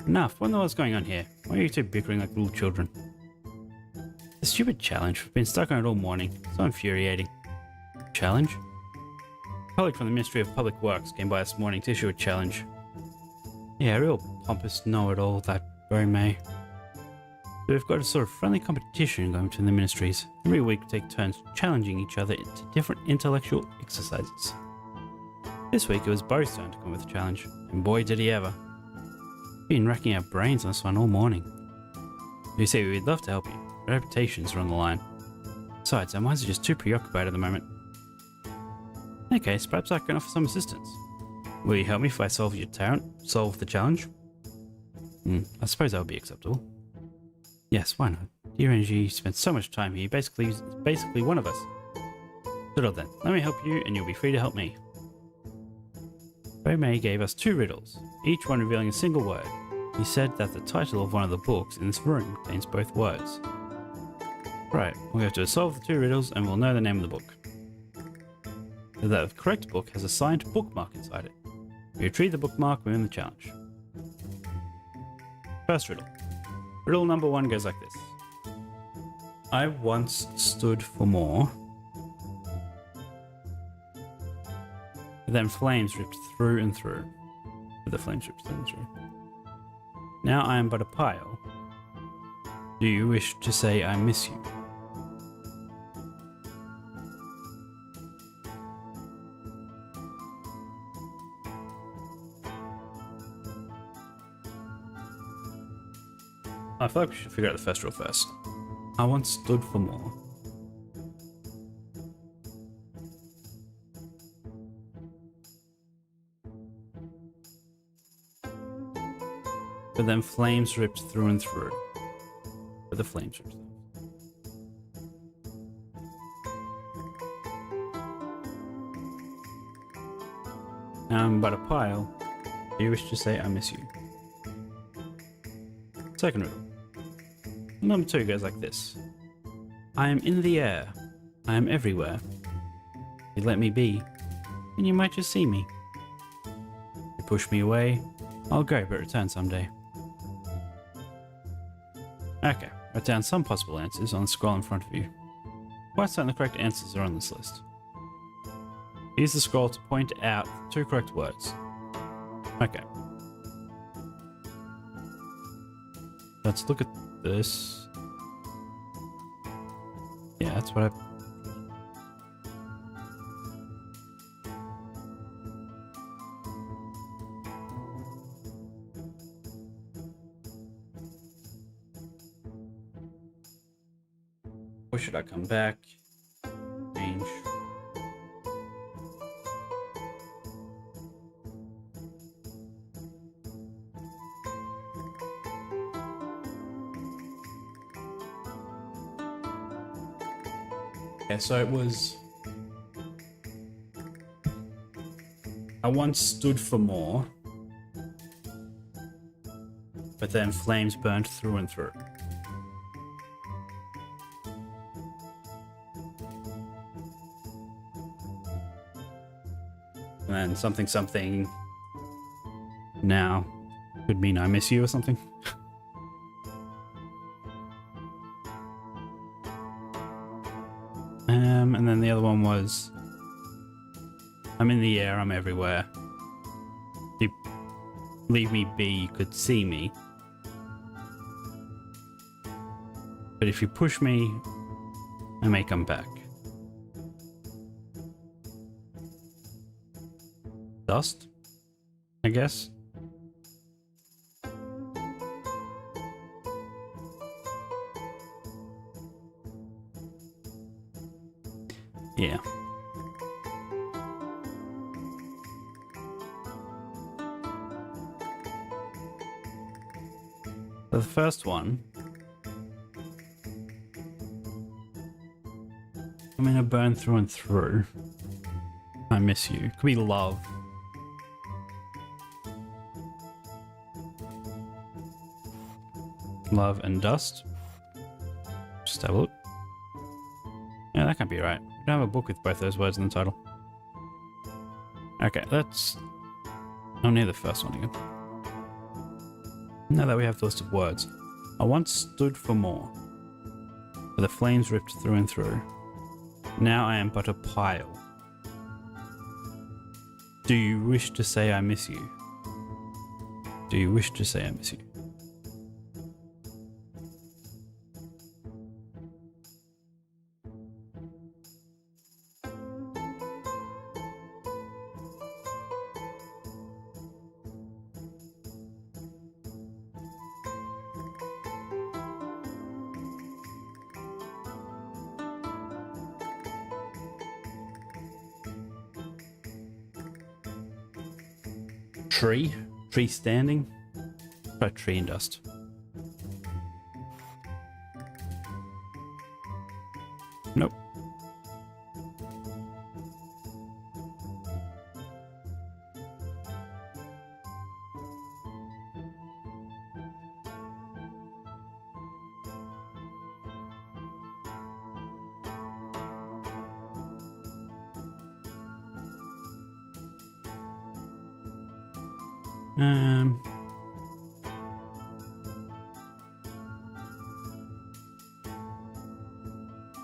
S1: Enough, what in the world's going on here? Why are you two bickering like little children? The stupid challenge. We've been stuck on it all morning. So infuriating. Challenge? A colleague from the Ministry of Public Works came by this morning to issue a challenge. Yeah, a real pompous know-it-all, that very May. So we've got a sort of friendly competition going between the ministries. Every week we take turns challenging each other into different intellectual exercises. This week it was Bo's turn to come with a challenge, and boy did he ever. We've been racking our brains on this one all morning. You see, we'd love to help you. Our reputations are on the line. Besides, our minds are just too preoccupied at the moment. In that case, perhaps I can offer some assistance. Will you help me if I solve the challenge? I suppose that would be acceptable. Yes, why not? Dear NG spent so much time here, basically one of us. Settle then, let me help you and you'll be free to help me. May gave us 2 riddles, each one revealing a single word. He said that the title of one of the books in this room contains both words. Right, we have to solve the 2 riddles and we'll know the name of the book. So that the correct book has a signed bookmark inside it. We retrieve the bookmark within the challenge. First riddle. Riddle number 1 goes like this. I once stood for more. Then flames ripped through and through. The flames ripped through and through. Now I am but a pile. Do you wish to say I miss you? I feel like we should figure out the first riddle first. I once stood for more. But then flames ripped through and through. But the flames ripped through. Now I'm but a pile. Do you wish to say I miss you? Second riddle. Number 2 goes like this. I am in the air. I am everywhere. You let me be, and you might just see me. You push me away, I'll go but return someday. Okay, write down some possible answers on the scroll in front of you. Quite certain the correct answers are on this list. Use the scroll to point out the 2 correct words. Okay. Let's look at this. Yeah, that's what I... Or should I come back? Change. Okay, so it was... I once stood for more, but then flames burned through and through. And then something something now Could mean I miss you or something. And then the other one was, I'm in the air, I'm everywhere. If you leave me be, you could see me. But if you push me, I may come back. Dust, I guess. Yeah. The first one, I'm gonna burn through and through. I miss you. Could be love. Love and dust. Just have a look. Yeah, that can't be right. We don't have a book with both those words in the title. Okay, let's... I'll near the first one again. Now that we have the list of words. I once stood for more, but the flames ripped through and through. Now I am but a pile. Do you wish to say I miss you? Do you wish to say I miss you? Tree? Tree standing? Try tree and dust. Nope.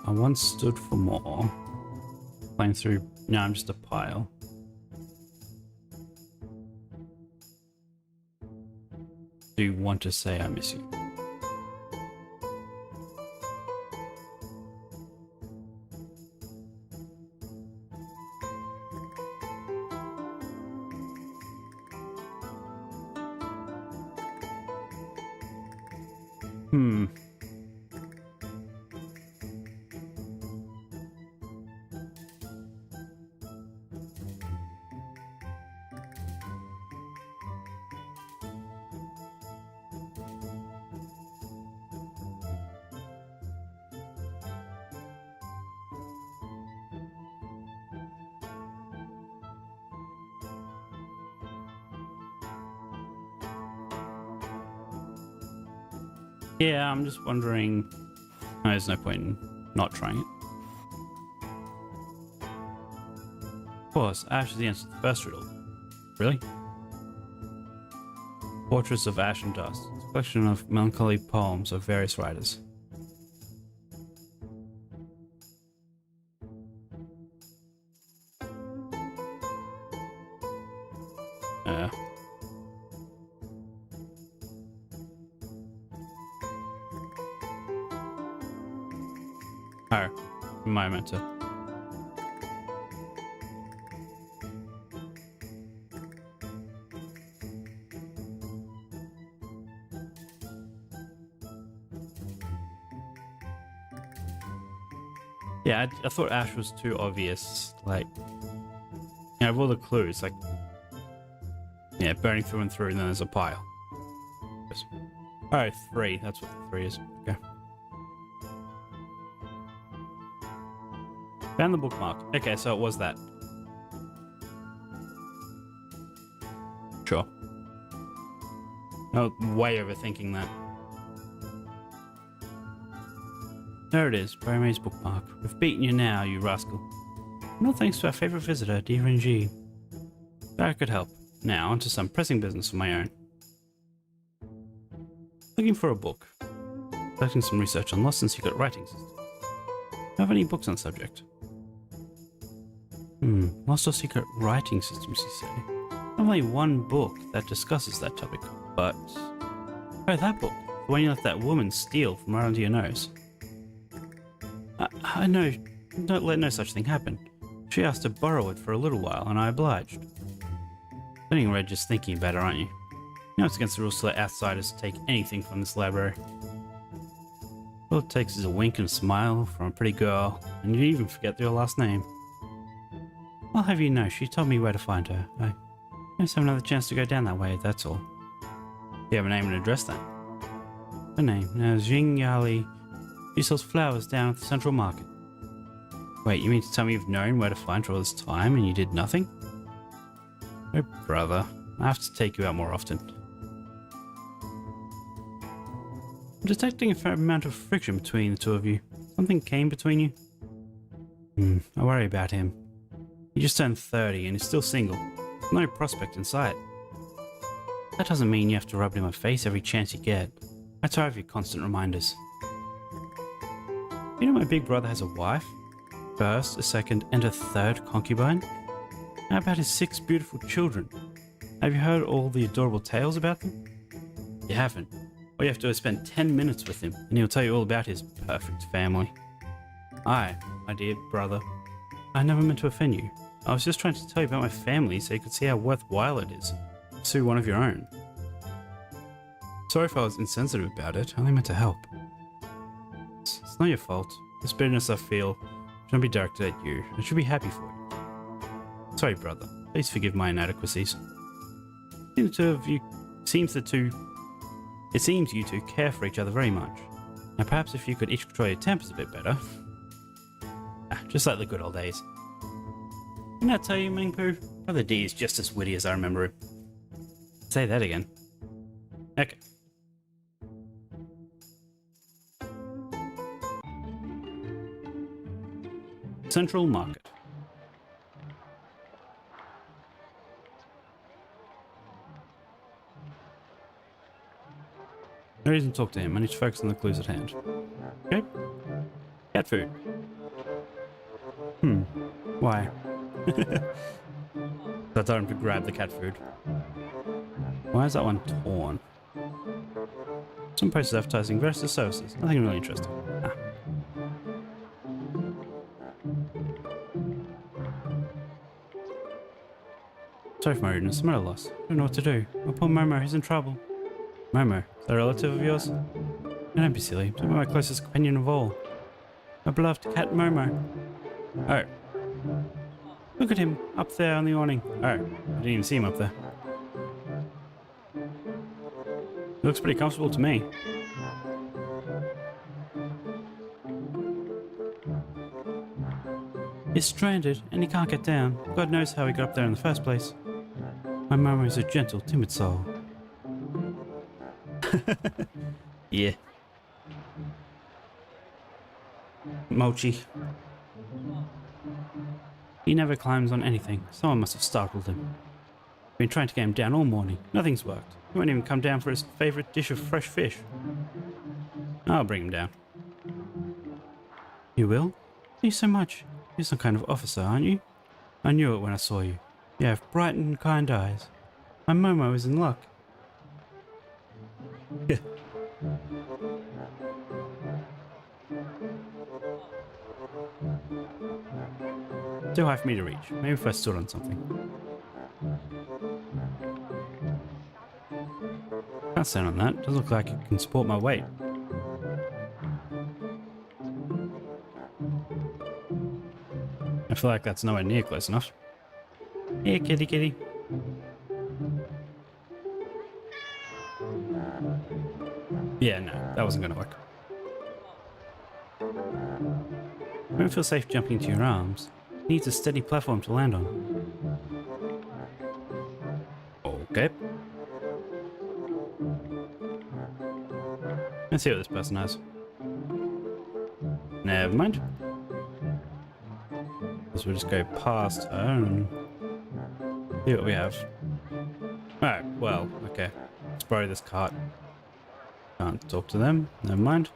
S1: I once stood for more. Playing through. Now I'm just a pile. Do you want to say I miss you? Yeah, I'm just wondering. No, there's no point in not trying it. Of course, Ash is the answer to the first riddle. Really? Portraits of Ash and Dust. It's a collection of melancholy poems of various writers. Oh, my mentor. Yeah, I thought Ash was too obvious. Like, you know, of all the clues, like, yeah, burning through and through, and then there's a pile. Oh, 3. That's what the 3 is. Okay. Found the bookmark. Okay, so it was that. Sure. Oh, way overthinking that. There it is, Barrymay's bookmark. We've beaten you now, you rascal. No thanks to our favourite visitor, DRNG. That I could help. Now, onto some pressing business of my own. Looking for a book. Collecting some research on lost and secret writing systems. Do you have any books on the subject? Lost or secret writing systems, you say? Only one book that discusses that topic, but... Oh, that book. The one you let that woman steal from right under your nose. I know. Don't let no such thing happen. She asked to borrow it for a little while, and I obliged. Getting red just thinking about it, aren't you? You know it's against the rules to let outsiders take anything from this library. All it takes is a wink and a smile from a pretty girl, and you even forget your last name. I'll have you know, she told me where to find her. I just have another chance to go down that way, that's all. You have a name and address then? Her name is Jing Yali. She sells flowers down at the Central Market. Wait, you mean to tell me you've known where to find her all this time and you did nothing? Oh, brother. I have to take you out more often. I'm detecting a fair amount of friction between the two of you. Something came between you? I worry about him. He just turned 30 and is still single. No prospect in sight. That doesn't mean you have to rub it in my face every chance you get. I tire of your constant reminders. You know my big brother has a wife? First, a second, and a third concubine? How about his 6 beautiful children? Have you heard all the adorable tales about them? You haven't. All you have to do is spend 10 minutes with him, and he'll tell you all about his perfect family. My dear brother, I never meant to offend you. I was just trying to tell you about my family so you could see how worthwhile it is to pursue one of your own. Sorry if I was insensitive about it, I only meant to help. It's not your fault. This bitterness I feel shouldn't be directed at you. I should be happy for you. Sorry, brother. Please forgive my inadequacies. It seems you two care for each other very much. Now perhaps if you could each control your tempers a bit better. Just like the good old days. Didn't I tell you, Mingpu? Brother D is just as witty as I remember him. Say that again. Okay. Central Market. No reason to talk to him. I need to focus on the clues at hand. Okay. Cat food. Why? I told him to grab the cat food. Why is that one torn? Some places advertising various services. Nothing really interesting. Sorry for my rudeness. I'm at a loss. I don't know what to do. My poor Momo is in trouble. Momo? Is that a relative of yours? Don't be silly. I'm my closest companion of all. My beloved cat Momo. Oh. Look at him, up there on the awning. Oh, I didn't even see him up there. He looks pretty comfortable to me. He's stranded, and he can't get down. God knows how he got up there in the first place. My Momo is a gentle, timid soul. Yeah. Mochi. He never climbs on anything. Someone must have startled him. Been trying to get him down all morning. Nothing's worked. He won't even come down for his favorite dish of fresh fish. I'll bring him down. You will? Thank you so much. You're some kind of officer, aren't you? I knew it when I saw you. You have bright and kind eyes. My Momo is in luck. Yeah. Too high for me to reach. Maybe if I stood on something. Can't stand on that. Doesn't look like it can support my weight. I feel like that's nowhere near close enough. Here, kitty kitty. Yeah, no, that wasn't going to work. I don't feel safe jumping into your arms. It needs a steady platform to land on. Okay. Let's see what this person has. Never mind. So we'll just go past her and see what we have. Alright, well, okay. Let's borrow this cart. Can't talk to them. Never mind.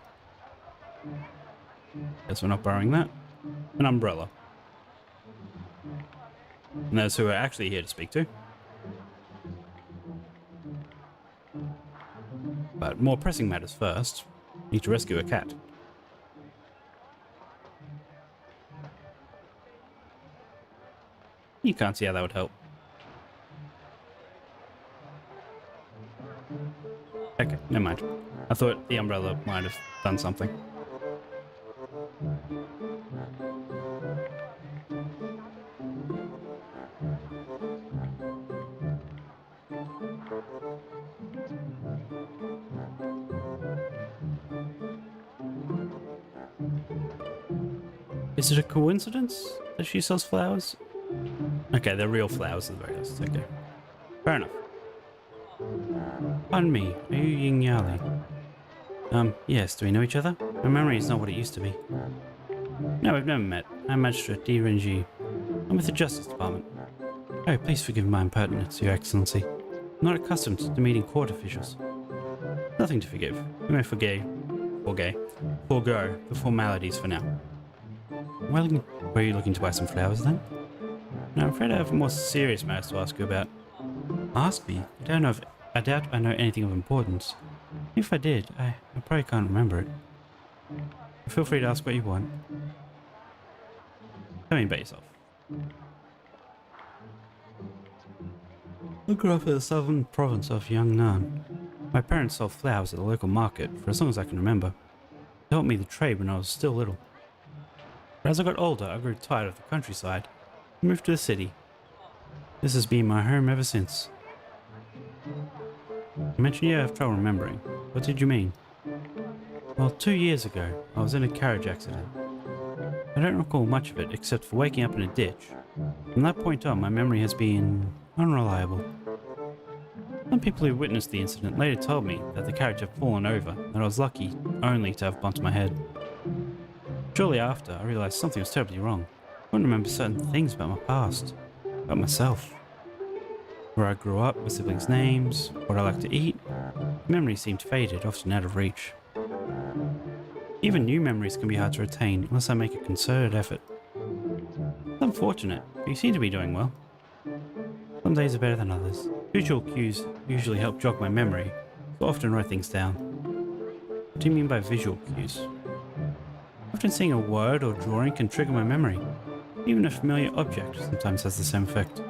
S1: Guess we're not borrowing that. An umbrella. And that's who we're actually here to speak to. But more pressing matters first. Need to rescue a cat. You can't see how that would help. Okay, never mind. I thought the umbrella might have done something. Is it a coincidence that she sells flowers? Okay, they're real flowers at the very least. Okay. Fair enough. Pardon me, are you Ying Yali? Yes, do we know each other? My memory is not what it used to be. No, we've never met. I'm Magistrate D. Renji. I'm with the Justice Department. Oh, please forgive my impertinence, Your Excellency. I'm not accustomed to meeting court officials. Nothing to forgive. We may forgo the formalities for now. Well, were you looking to buy some flowers then? No, I'm afraid I have more serious matters to ask you about. Ask me? I doubt I know anything of importance. If I did, I probably can't remember it. Feel free to ask what you want. Tell me about yourself. I grew up in the southern province of Yangnan. My parents sold flowers at the local market for as long as I can remember. They taught me the trade when I was still little. But as I got older, I grew tired of the countryside and moved to the city. This has been my home ever since. You mentioned you have trouble remembering. What did you mean? Well, 2 years ago, I was in a carriage accident. I don't recall much of it except for waking up in a ditch. From that point on, my memory has been unreliable. Some people who witnessed the incident later told me that the carriage had fallen over and I was lucky only to have bumped my head. Shortly after, I realized something was terribly wrong. I couldn't remember certain things about my past, about myself. Where I grew up, my siblings' names, what I liked to eat. Memories seemed faded, often out of reach. Even new memories can be hard to retain unless I make a concerted effort. It's unfortunate, but you seem to be doing well. Some days are better than others. Visual cues usually help jog my memory, so I often write things down. What do you mean by visual cues? Often seeing a word or drawing can trigger my memory. Even a familiar object sometimes has the same effect.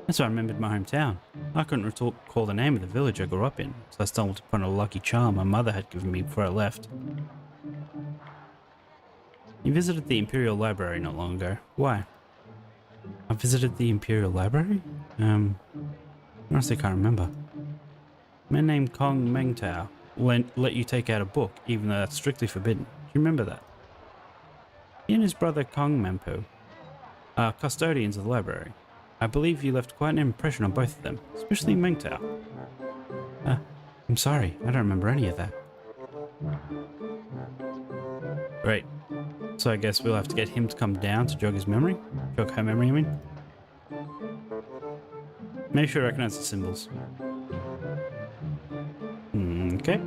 S1: That's why I remembered my hometown. I couldn't recall the name of the village I grew up in, so I stumbled upon a lucky charm my mother had given me before I left. You visited the Imperial Library not long ago. Why? I visited the Imperial Library? Honestly can't remember. A man named Kong Mengtao will let you take out a book, even though that's strictly forbidden. Do you remember that? He and his brother Kong Mempo are custodians of the library. I believe you left quite an impression on both of them, especially Mengtao. I'm sorry, I don't remember any of that. Great. So I guess we'll have to get him to come down to jog his memory? Jog her memory, I mean? Make sure I recognize the symbols. Okay.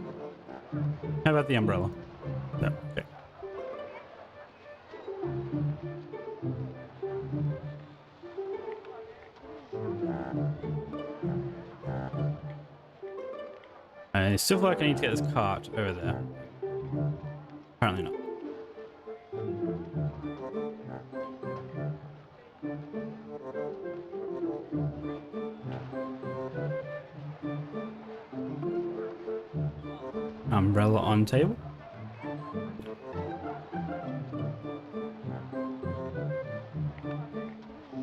S1: How about the umbrella? No, okay. I still feel like I need to get this cart over there. Apparently not. Umbrella on table.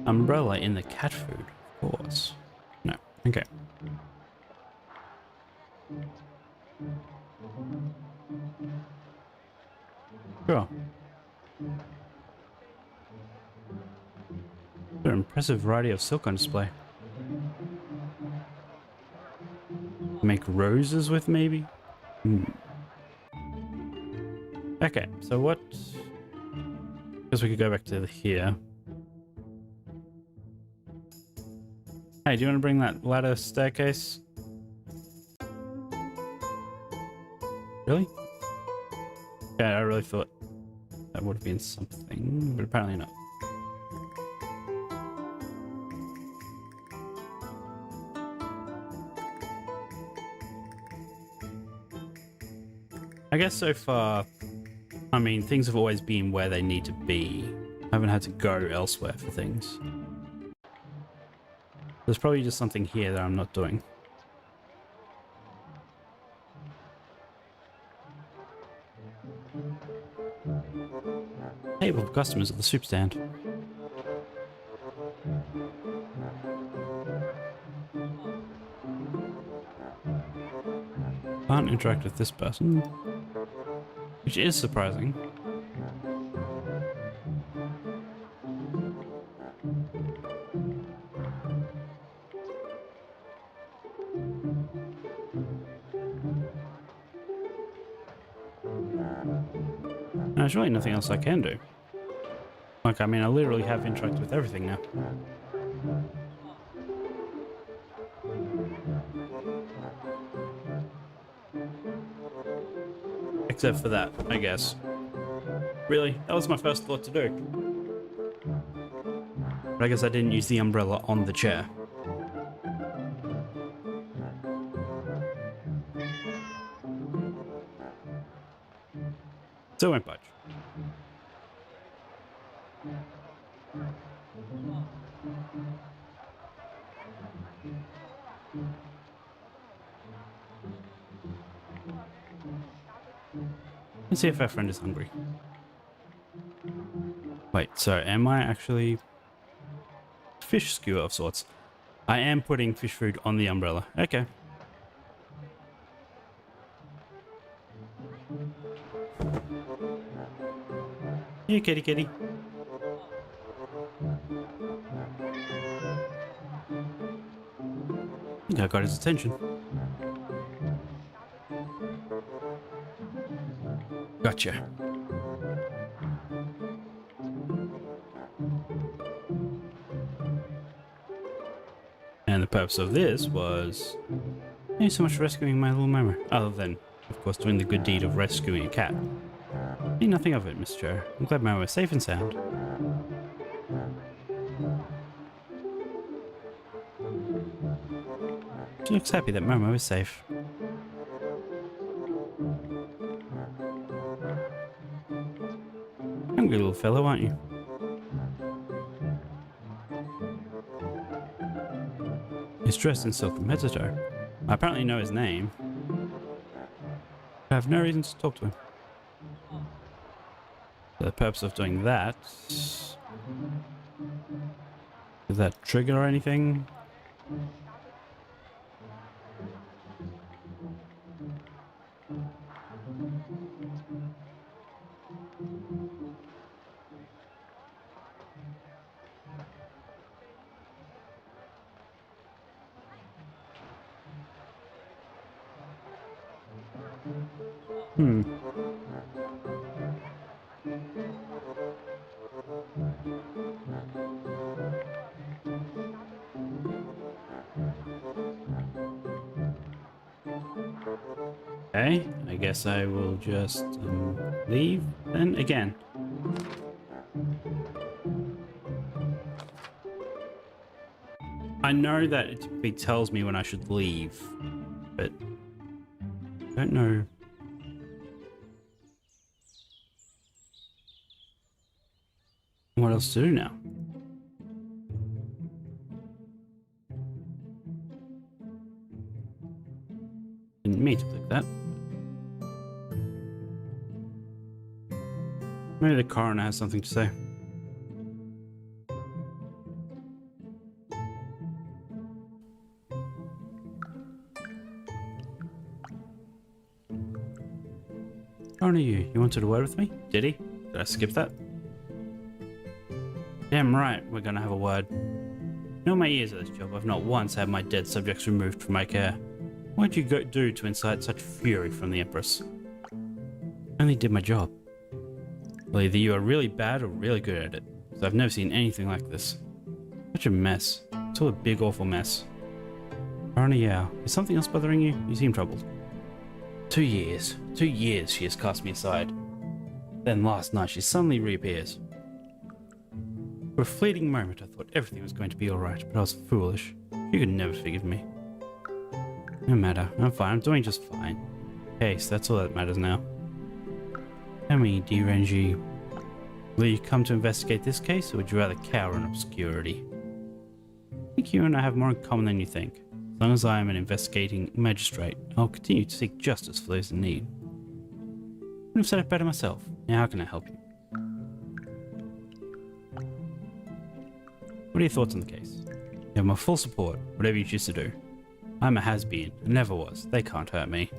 S1: Umbrella in the cat food, of course. No, okay. Sure. An impressive variety of silk on display. Make roses with, maybe? Okay, so what? Guess we could go back to here. Hey, do you want to bring that ladder staircase? Really? Yeah, I really thought that would have been something, but apparently not. I guess so far, I mean, things have always been where they need to be. I haven't had to go elsewhere for things. There's probably just something here that I'm not doing. Table of customers at the soup stand. Can't interact with this person, which is surprising. There's really nothing else I can do. Like, I mean, I literally have interacted with everything now. Except for that, I guess. Really, that was my first thought to do. But I guess I didn't use the umbrella on the chair. So it won't budge. Let's see if our friend is hungry. Wait, so am I actually... Fish skewer of sorts. I am putting fish food on the umbrella. Okay. Here, kitty kitty. I think I got his attention. Gotcha. And the purpose of this was... Thank you so much for rescuing my little mama. Other than, of course, doing the good deed of rescuing a cat. Think nothing of it, Miss Joe. I'm glad Mama is safe and sound. She looks happy that Momo is safe. Hungry little fellow, aren't you? He's dressed in silk from head to toe. I apparently know his name. I have no reason to talk to him. For the purpose of doing that... Does that trigger or anything? Okay, I guess I will just leave then again. I know that it typically tells me when I should leave, but I don't know. What else to do now? Didn't mean to click that. Maybe the coroner has something to say. Coroner, you wanted a word with me? Did he? Did I skip that? Damn right, we're gonna have a word. In all my years at this job, I've not once had my dead subjects removed from my care. What did you do to incite such fury from the Empress? I only did my job. Well, either you are really bad or really good at it, because I've never seen anything like this. Such a mess. It's all a big awful mess. Coroner, yeah. Is something else bothering you? You seem troubled. 2 years. 2 years she has cast me aside. Then last night she suddenly reappears. For a fleeting moment I thought everything was going to be alright, but I was foolish. She could never forgive me. No matter, I'm fine, I'm doing just fine. Case, that's all that matters now. Tell me, DRNG, will you come to investigate this case, or would you rather cower in obscurity? I think you and I have more in common than you think. As long as I am an investigating magistrate, I'll continue to seek justice for those in need. I would have said it better myself. Now how can I help you? What are your thoughts on the case? You have my full support, whatever you choose to do. I'm a has-been, and never was. They can't hurt me.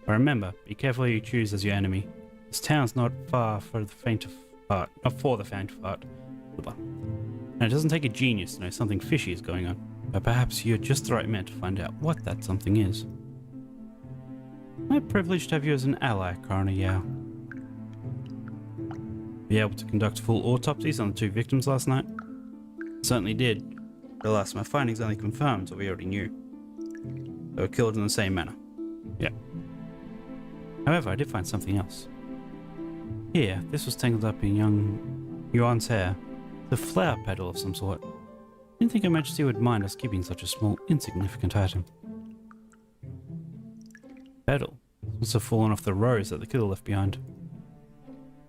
S1: But remember, be careful who you choose as your enemy. This town's not far for the faint of heart. Not for the faint of heart. And it doesn't take a genius to know something fishy is going on. But perhaps you're just the right man to find out what that something is. I'm privileged to have you as an ally, Coroner Yao. Be able to conduct full autopsies on the 2 victims last night? Certainly did. Alas, my findings only confirmed what we already knew. They were killed in the same manner. Yeah. However, I did find something else. Here, this was tangled up in young Yuan's hair. The flower petal of some sort. Didn't think Her Majesty would mind us keeping such a small, insignificant item. Petal. Must have fallen off the rose that the killer left behind. It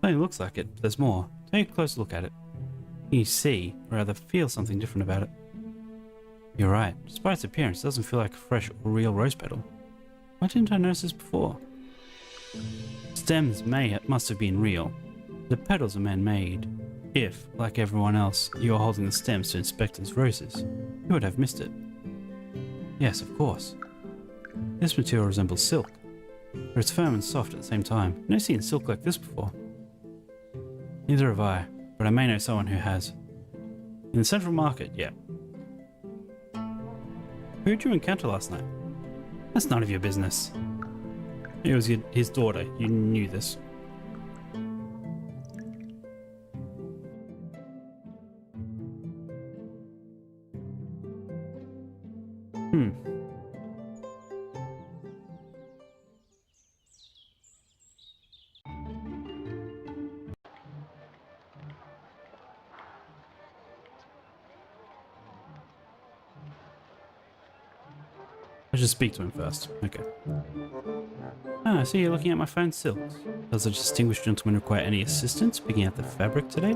S1: only looks like it, but there's more. Take a close look at it. You see, or rather feel something different about it. You're right. Despite its appearance, it doesn't feel like a fresh or real rose petal. Why didn't I notice this before? Stems must have been real. The petals are man-made. If, like everyone else, you are holding the stems to inspect its roses, you would have missed it. Yes, of course. This material resembles silk, but it's firm and soft at the same time. I've never seen silk like this before. Neither have I, but I may know someone who has. In the Central Market, yeah. Who did you encounter last night? That's none of your business. It was his daughter. You knew this. I should speak to him first. Okay. Ah, I see you're looking at my fine silks. Does the distinguished gentleman require any assistance picking out the fabric today?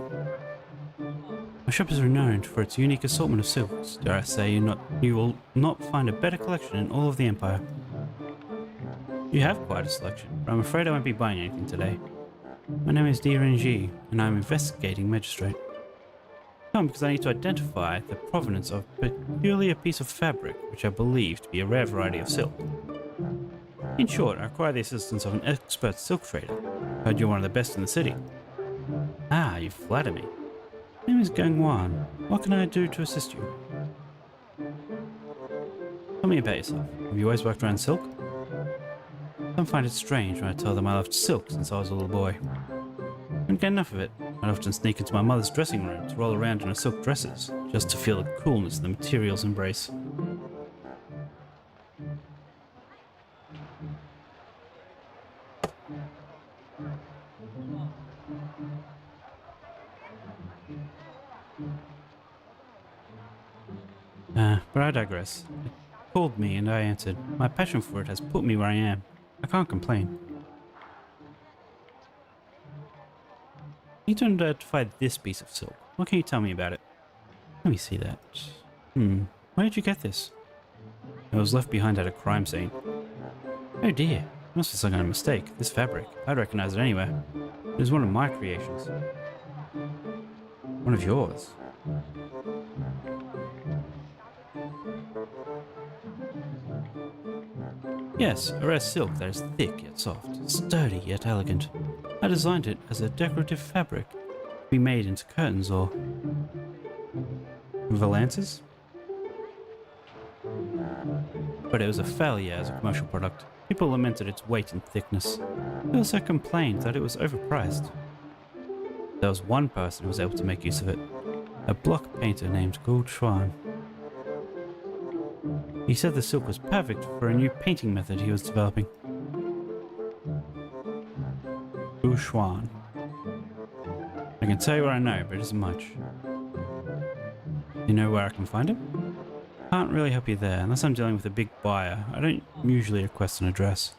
S1: My shop is renowned for its unique assortment of silks. Dare I say you will not find a better collection in all of the Empire. You have quite a selection, but I'm afraid I won't be buying anything today. My name is DRNG, and I'm investigating magistrate. Come because I need to identify the provenance of a peculiar piece of fabric, which I believe to be a rare variety of silk. In short, I require the assistance of an expert silk trader. Heard you're one of the best in the city. Ah, you flatter me. My name is Gangwan. What can I do to assist you? Tell me about yourself. Have you always worked around silk? Some find it strange when I tell them I loved silk since I was a little boy. Couldn't get enough of it. I'd often sneak into my mother's dressing room to roll around in her silk dresses, just to feel the coolness the materials embrace. But I digress. It called me and I answered. My passion for it has put me where I am. I can't complain. You need to identify this piece of silk. What can you tell me about it? Let me see that. Where did you get this? It was left behind at a crime scene. Oh dear. Must have some kind of mistake. This fabric. I'd recognize it anywhere. It was one of my creations. One of yours. Yes, a rare silk that is thick yet soft, sturdy yet elegant. I designed it as a decorative fabric to be made into curtains or valances. But it was a failure as a commercial product. People lamented its weight and thickness. They also complained that it was overpriced. There was one person who was able to make use of it, a block painter named Gould Schwan. He said the silk was perfect for a new painting method he was developing. Guxuan. I can tell you what I know, but it isn't much. You know where I can find him? Can't really help you there, unless I'm dealing with a big buyer. I don't usually request an address.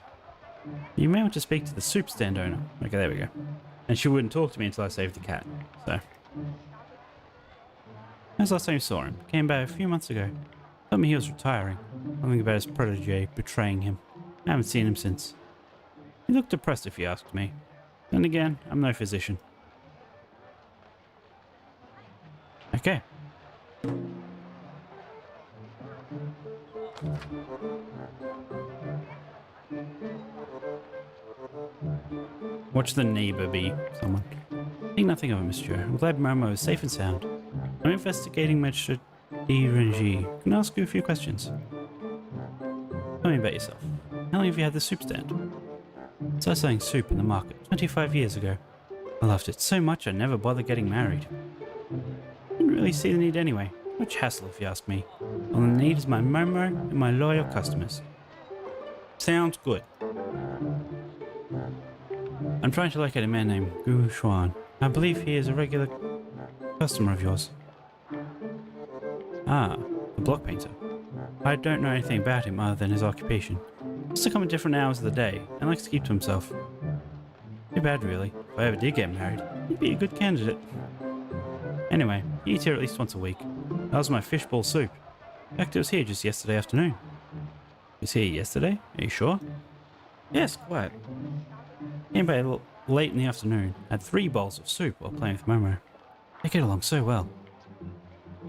S1: You may want to speak to the soup stand owner. Okay, there we go. And she wouldn't talk to me until I saved the cat, so. When's the last time you saw him? Came back a few months ago. Told me he was retiring. Something about his protege betraying him. I haven't seen him since. He looked depressed if you asked me. Then again, I'm no physician. Okay. Watch the neighbor be someone. Think nothing of it, monsieur. I'm glad Momo is safe and sound. I'm investigating Magistrate D. Rengi. Can I ask you a few questions? Tell me about yourself. How long have you had the soup stand? I started selling soup in the market 25 years ago. I loved it so much I never bothered getting married. Didn't really see the need anyway. Much hassle if you ask me. All I need is my Momo and my loyal customers. Sounds good. I'm trying to locate a man named Gu Xuan. I believe he is a regular customer of yours. Ah, the block painter. I don't know anything about him other than his occupation. He used to come at different hours of the day and likes to keep to himself. Too bad really. If I ever did get married, he'd be a good candidate. Anyway, he eats here at least once a week. That was my fishball soup. In fact, it was here just yesterday afternoon. He was here yesterday? Are you sure? Yes, quite. Came by a little late in the afternoon. Had 3 bowls of soup while playing with Momo. They get along so well.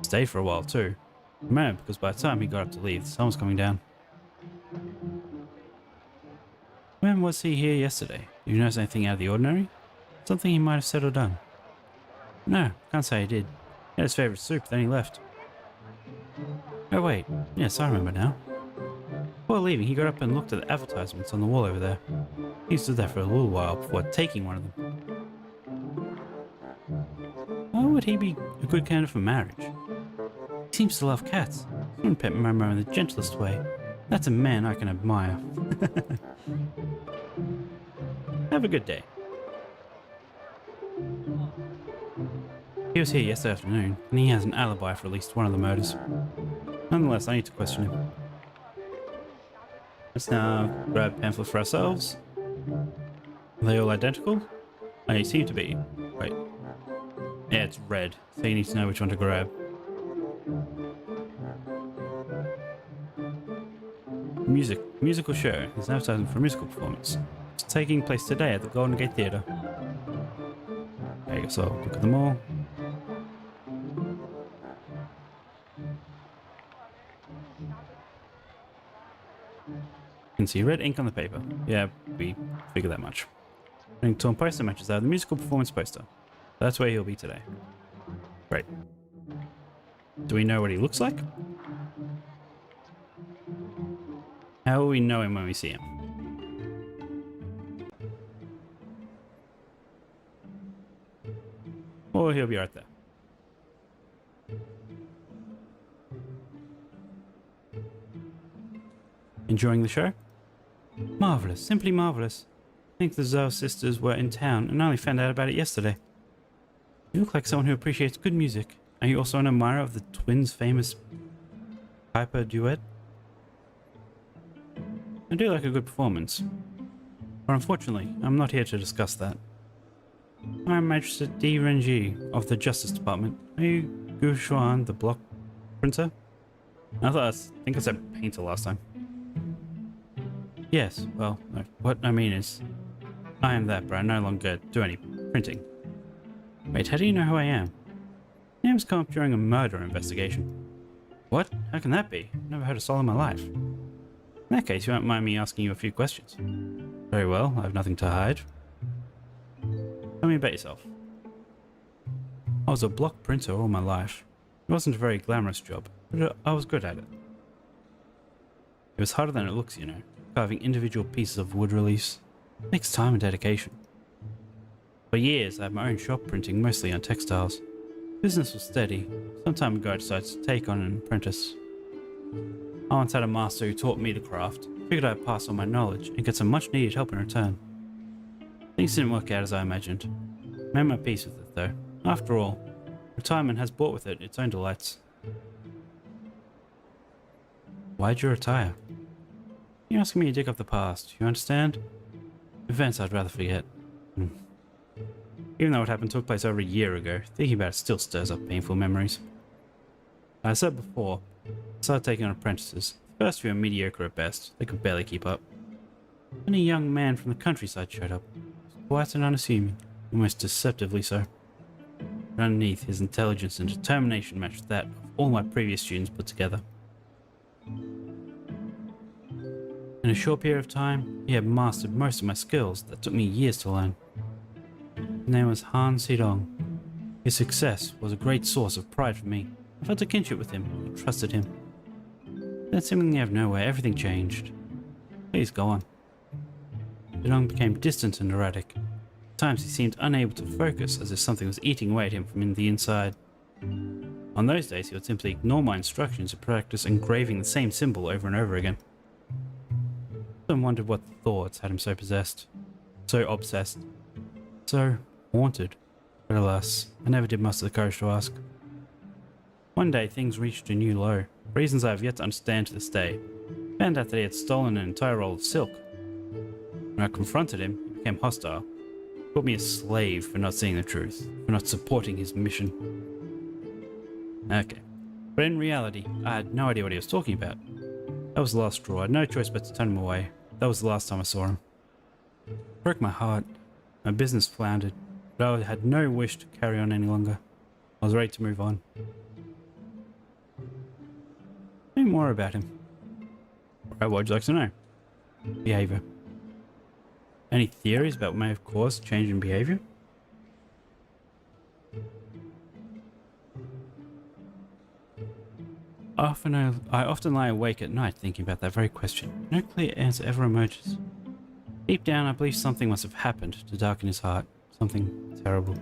S1: Stayed for a while too. I remember because by the time he got up to leave, the sun was coming down. When was he here yesterday? Did you notice anything out of the ordinary? Something he might have said or done? No, can't say I did. He had his favourite soup, then he left. Oh wait, yes, I remember now. Before leaving, he got up and looked at the advertisements on the wall over there. He stood there for a little while before taking one of them. Why would he be a good candidate for marriage? He seems to love cats. He wouldn't pet Momo in the gentlest way. That's a man I can admire. Have a good day. He was here yesterday afternoon, and he has an alibi for at least one of the murders. Nonetheless, I need to question him. Let's now grab a pamphlet for ourselves. Are they all identical? They seem to be. Wait. Yeah, it's red, so you need to know which one to grab. Musical show. There's an advertisement for a musical performance. It's taking place today at the Golden Gate Theatre. Okay, so I'll look at them all. You can see red ink on the paper. Yeah, we figured that much. And torn poster matches out the musical performance poster. That's where he'll be today. Great. Do we know what he looks like? How will we know him when we see him? Or he'll be right there. Enjoying the show? Marvelous, simply marvelous. I think the Zhao sisters were in town and I only found out about it yesterday. You look like someone who appreciates good music. Are you also an admirer of the twins' famous Piper duet? I do like a good performance. But unfortunately, I'm not here to discuss that. I'm Magistrate D. Rengi of the Justice Department. Are you Gu Xuan, the block printer? I think I said painter last time. Yes, well, no, what I mean is, I am that, but I no longer do any printing. Wait, how do you know who I am? Names come up during a murder investigation. What? How can that be? Never heard a soul in my life. In that case, you won't mind me asking you a few questions. Very well, I have nothing to hide. Tell me about yourself. I was a block printer all my life. It wasn't a very glamorous job, but I was good at it. It was harder than it looks, you know. Carving individual pieces of wood reliefs. It takes time and dedication. For years, I had my own shop printing mostly on textiles. Business was steady. Some time ago I decided to take on an apprentice. I once had a master who taught me the craft. Figured I'd pass on my knowledge and get some much needed help in return. Things didn't work out as I imagined. I made my peace with it, though. After all, retirement has brought with it its own delights. Why'd you retire? You're asking me to dig up the past, you understand? Events I'd rather forget. Even though what happened took place over a year ago, thinking about it still stirs up painful memories. As I said before, I started taking on apprentices. The first few were mediocre at best, they could barely keep up. Then a young man from the countryside showed up. He was quiet and unassuming, almost deceptively so. But underneath, his intelligence and determination matched that of all my previous students put together. In a short period of time, he had mastered most of my skills that took me years to learn. His name was Han Sidong. His success was a great source of pride for me. I felt a kinship with him and trusted him. Then seemingly out of nowhere, everything changed. Please go on. Sidong became distant and erratic. At times he seemed unable to focus, as if something was eating away at him from the inside. On those days he would simply ignore my instructions and practice engraving the same symbol over and over again. I wondered what thoughts had him so possessed, so obsessed, so haunted. But alas, I never did muster the courage to ask. One day things reached a new low, for reasons I have yet to understand to this day. I found out that he had stolen an entire roll of silk. When I confronted him, he became hostile. He called me a slave for not seeing the truth, for not supporting his mission. Okay, but in reality, I had no idea what he was talking about. That was the last straw. I had no choice but to turn him away. That was the last time I saw him. It broke my heart. My business floundered, but I had no wish to carry on any longer. I was ready to move on. Tell me more about him. What would you like to know? Behavior. Any theories about what may have caused change in behavior? I often lie awake at night thinking about that very question. No clear answer ever emerges. Deep down, I believe something must have happened to darken his heart. Something terrible.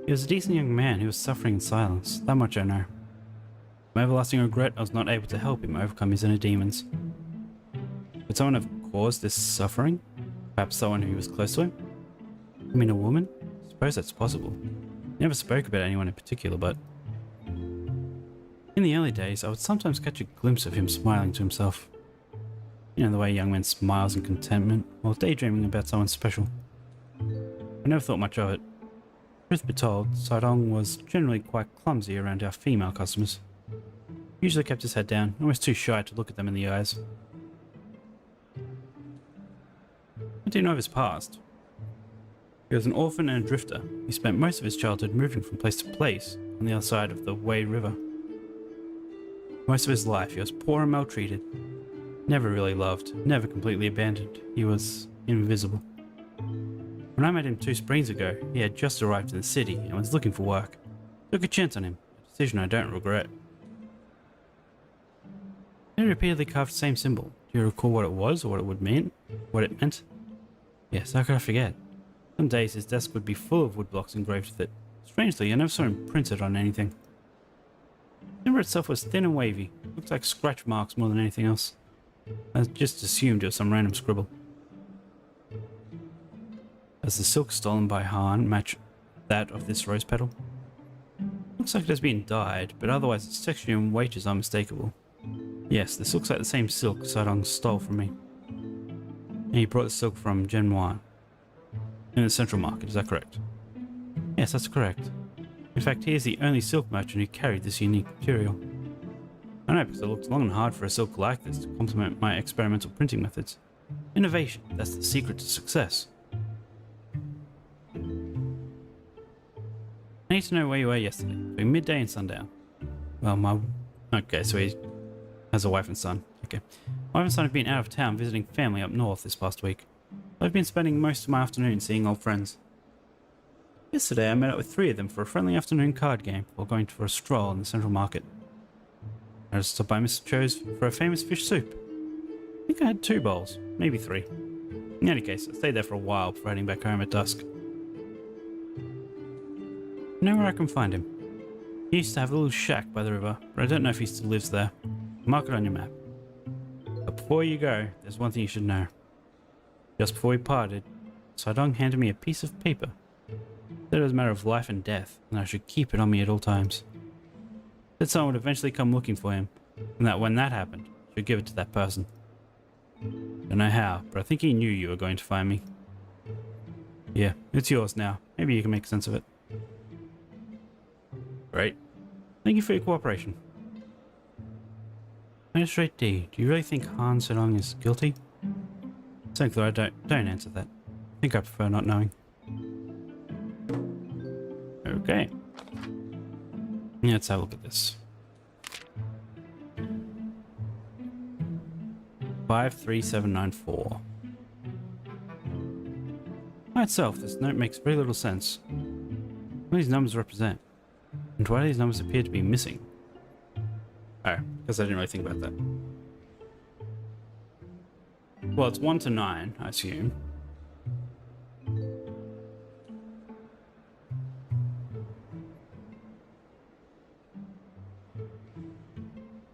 S1: He was a decent young man who was suffering in silence. That much I know. My everlasting regret I was not able to help him overcome his inner demons. Could someone have caused this suffering? Perhaps someone who was close to him? I mean, a woman? I suppose that's possible. He never spoke about anyone in particular, but... In the early days, I would sometimes catch a glimpse of him smiling to himself. You know, the way a young man smiles in contentment while daydreaming about someone special. I never thought much of it. Truth be told, Sidong was generally quite clumsy around our female customers. He usually kept his head down, almost too shy to look at them in the eyes. I do know of his past. He was an orphan and a drifter. He spent most of his childhood moving from place to place on the other side of the Wei River. Most of his life he was poor and maltreated. Never really loved, never completely abandoned. He was invisible. When I met him 2 springs ago, he had just arrived in the city and was looking for work. Took a chance on him, a decision I don't regret. He repeatedly carved the same symbol. Do you recall what it was or what it would mean? What it meant? Yes, how could I forget? Some days his desk would be full of woodblocks engraved with it. Strangely, I never saw him printed on anything. The symbol itself was thin and wavy. Looked like scratch marks more than anything else. I just assumed it was some random scribble. Does the silk stolen by Han match that of this rose petal? Looks like it has been dyed, but otherwise its texture and weight is unmistakable. Yes, this looks like the same silk Sidong stole from me. And he brought the silk from Genwan. In the central market, is that correct? Yes, that's correct. In fact, he is the only silk merchant who carried this unique material. I know because it looked long and hard for a silk like this to complement my experimental printing methods. Innovation, that's the secret to success. I need to know where you were yesterday, between midday and sundown. Well, okay, so he has a wife and son. Okay. My wife and son have been out of town visiting family up north this past week. I've been spending most of my afternoon seeing old friends. Yesterday I met up with 3 of them for a friendly afternoon card game while going for a stroll in the central market. I just stopped by Mr. Cho's for a famous fish soup. I think I had 2 bowls, maybe 3. In any case, I stayed there for a while before heading back home at dusk. I know where I can find him. He used to have a little shack by the river, but I don't know if he still lives there. Mark it on your map. But before you go, there's one thing you should know. Just before we parted, Sidong handed me a piece of paper. Said it was a matter of life and death, and I should keep it on me at all times. Said someone would eventually come looking for him, and that when that happened, I should give it to that person. Don't know how, but I think he knew you were going to find me. Yeah, it's yours now. Maybe you can make sense of it. Great. Thank you for your cooperation. Magistrate D, do you really think Han Sedong is guilty? Thankfully, I don't answer that. I think I prefer not knowing. Okay. Let's have a look at this. 53794. By itself, this note makes very little sense. What do these numbers represent? And why do these numbers appear to be missing? Oh, because I didn't really think about that. Well, it's 1 to 9, I assume.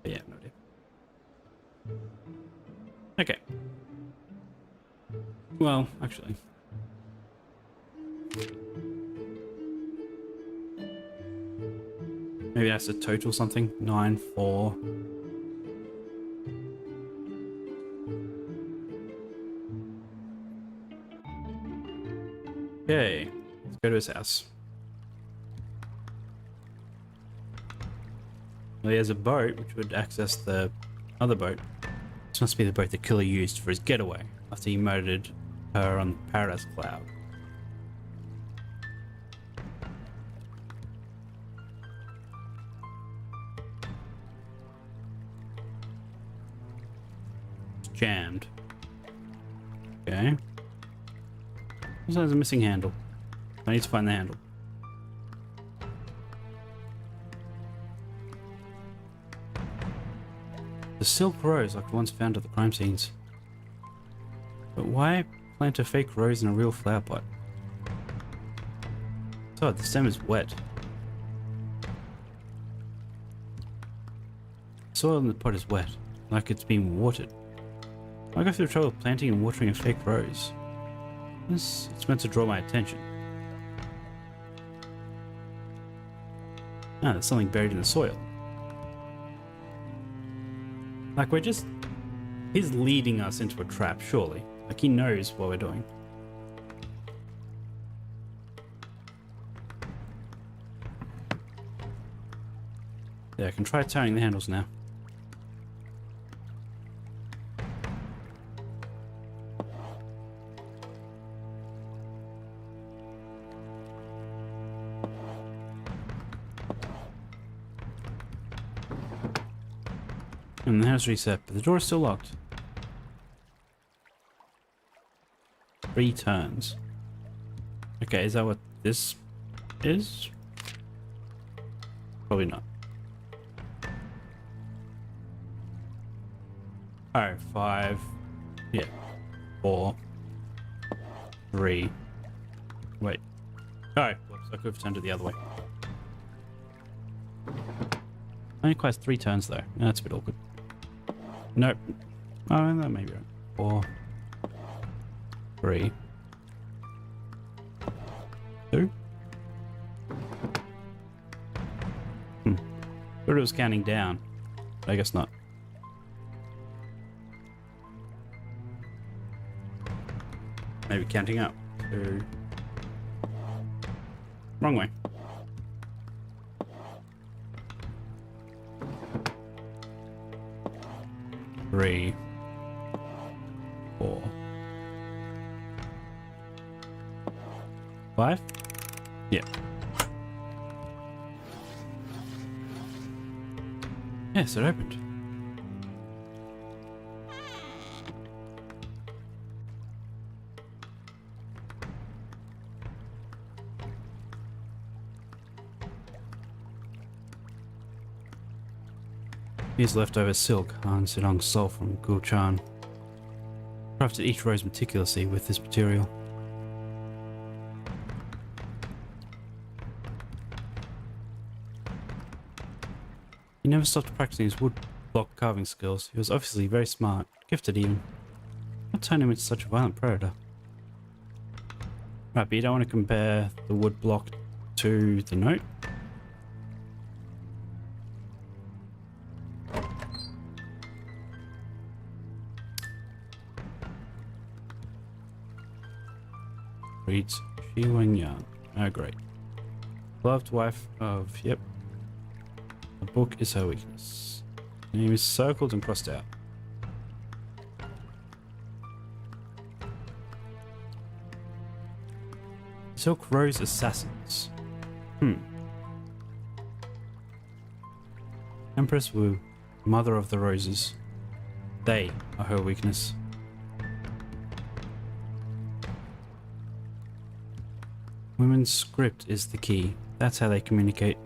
S1: But yeah, no idea. Okay. Well, actually. Maybe that's a total something. 9, 4. Okay, let's go to his house. Well, he has a boat which would access the other boat. This must be the boat the killer used for his getaway after he murdered her on the Paradise Cloud. Jammed. Okay. Also has a missing handle. I need to find the handle. The silk rose like the ones found at the crime scenes. But why plant a fake rose in a real flower pot? So the stem is wet. The soil in the pot is wet, like it's being watered. Why go through the trouble of planting and watering a fake rose? It's meant to draw my attention. Ah, there's something buried in the soil. Like he's leading us into a trap, surely. Like he knows what we're doing. Yeah, I can try turning the handles now. And the house reset, but the door is still locked. 3 turns. Okay, is that what this is? Probably not. Oh, 5. Yeah. 4. 3. Wait. Oh, whoops, I could have turned it the other way. Only requires 3 turns though. That's a bit awkward. Nope. Oh, that may be right. 4. 3. 2. Thought it was counting down. I guess not. Maybe counting up. 2. Wrong way. 3. 4. 5? Yeah. Yes, it opened. Here's leftover silk Han Sedong stole from Gulchan. Crafted each rose meticulously with this material. He never stopped practicing his wood block carving skills. He was obviously very smart, gifted even. What turned him into such a violent predator? Right, but you don't want to compare the wood block to the note. Reads Shi Wen Yan. Oh, great. Loved wife of, yep. The book is her weakness. Her name is circled and crossed out. Silk Rose Assassins. Empress Wu, Mother of the Roses. They are her weakness. Women's script is the key. That's how they communicate.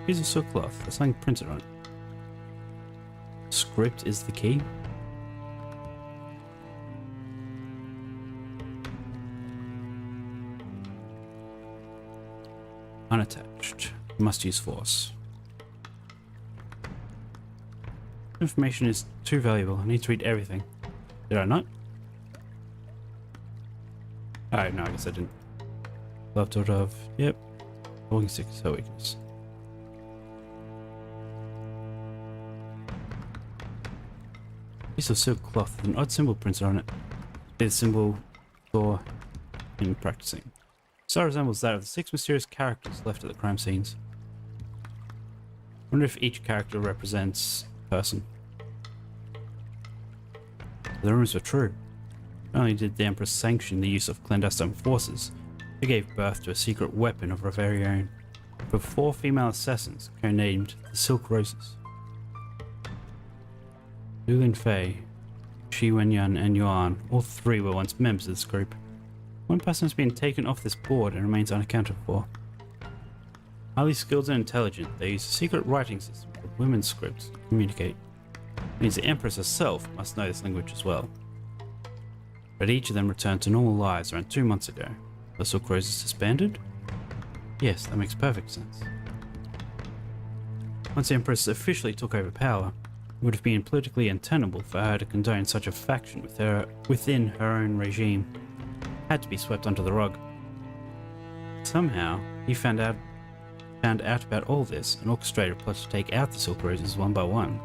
S1: Piece of silk cloth. There's something printed on it. Script is the key. Unattached. Must use force. Information is too valuable. I need to read everything. Did I not? Oh, no, I guess I didn't. Love daughter of. Yep. Walking stick is her weakness. Piece of silk cloth with an odd symbol printed on it. This symbol saw in practicing. So resembles that of the 6 mysterious characters left at the crime scenes. I wonder if each character represents a person. The rumors were true. Not only did the Empress sanction the use of clandestine forces, they gave birth to a secret weapon of her very own, with 4 female assassins codenamed the Silk Roses. Lu Lin Fei, Shi Wenyan, and Yuan, all 3 were once members of this group. One person has been taken off this board and remains unaccounted for. Highly skilled and intelligent, they use a secret writing system called women's scripts to communicate. It means the Empress herself must know this language as well. But each of them returned to normal lives around 2 months ago. The Silk Roses disbanded? Yes, that makes perfect sense. Once the Empress officially took over power, it would have been politically untenable for her to condone such a faction within her own regime. It had to be swept under the rug. Somehow, he found out about all this and orchestrated a plot to take out the Silk Roses one by one.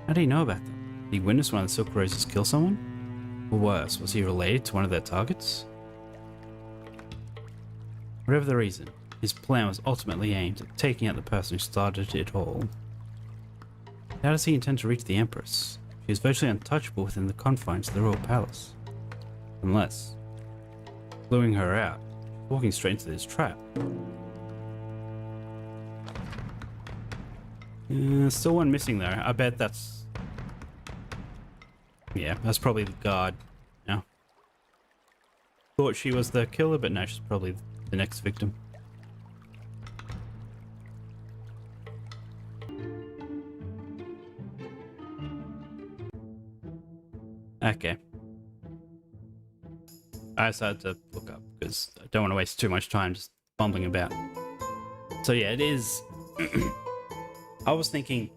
S1: How did he know about them? Did he witness one of the Silk Roses kill someone? Or worse, was he related to one of their targets? Whatever the reason, his plan was ultimately aimed at taking out the person who started it all. How does he intend to reach the Empress? She is virtually untouchable within the confines of the royal palace. Unless, luring her out, walking straight into this trap. Still one missing though. I bet that's... Yeah, that's probably the guard. No. Thought she was the killer, but no, she's probably the next victim. Okay. I decided to look up because I don't want to waste too much time just bumbling about. So yeah, it is... I was thinking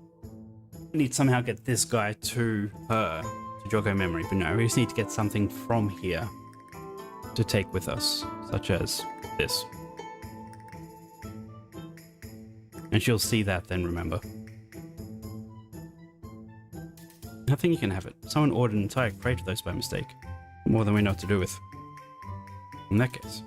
S1: we need to somehow get this guy to her to jog her memory, but no, we just need to get something from here to take with us, such as this. And she'll see that then remember. I think you can have it. Someone ordered an entire crate of those by mistake. More than we know what to do with. In that case.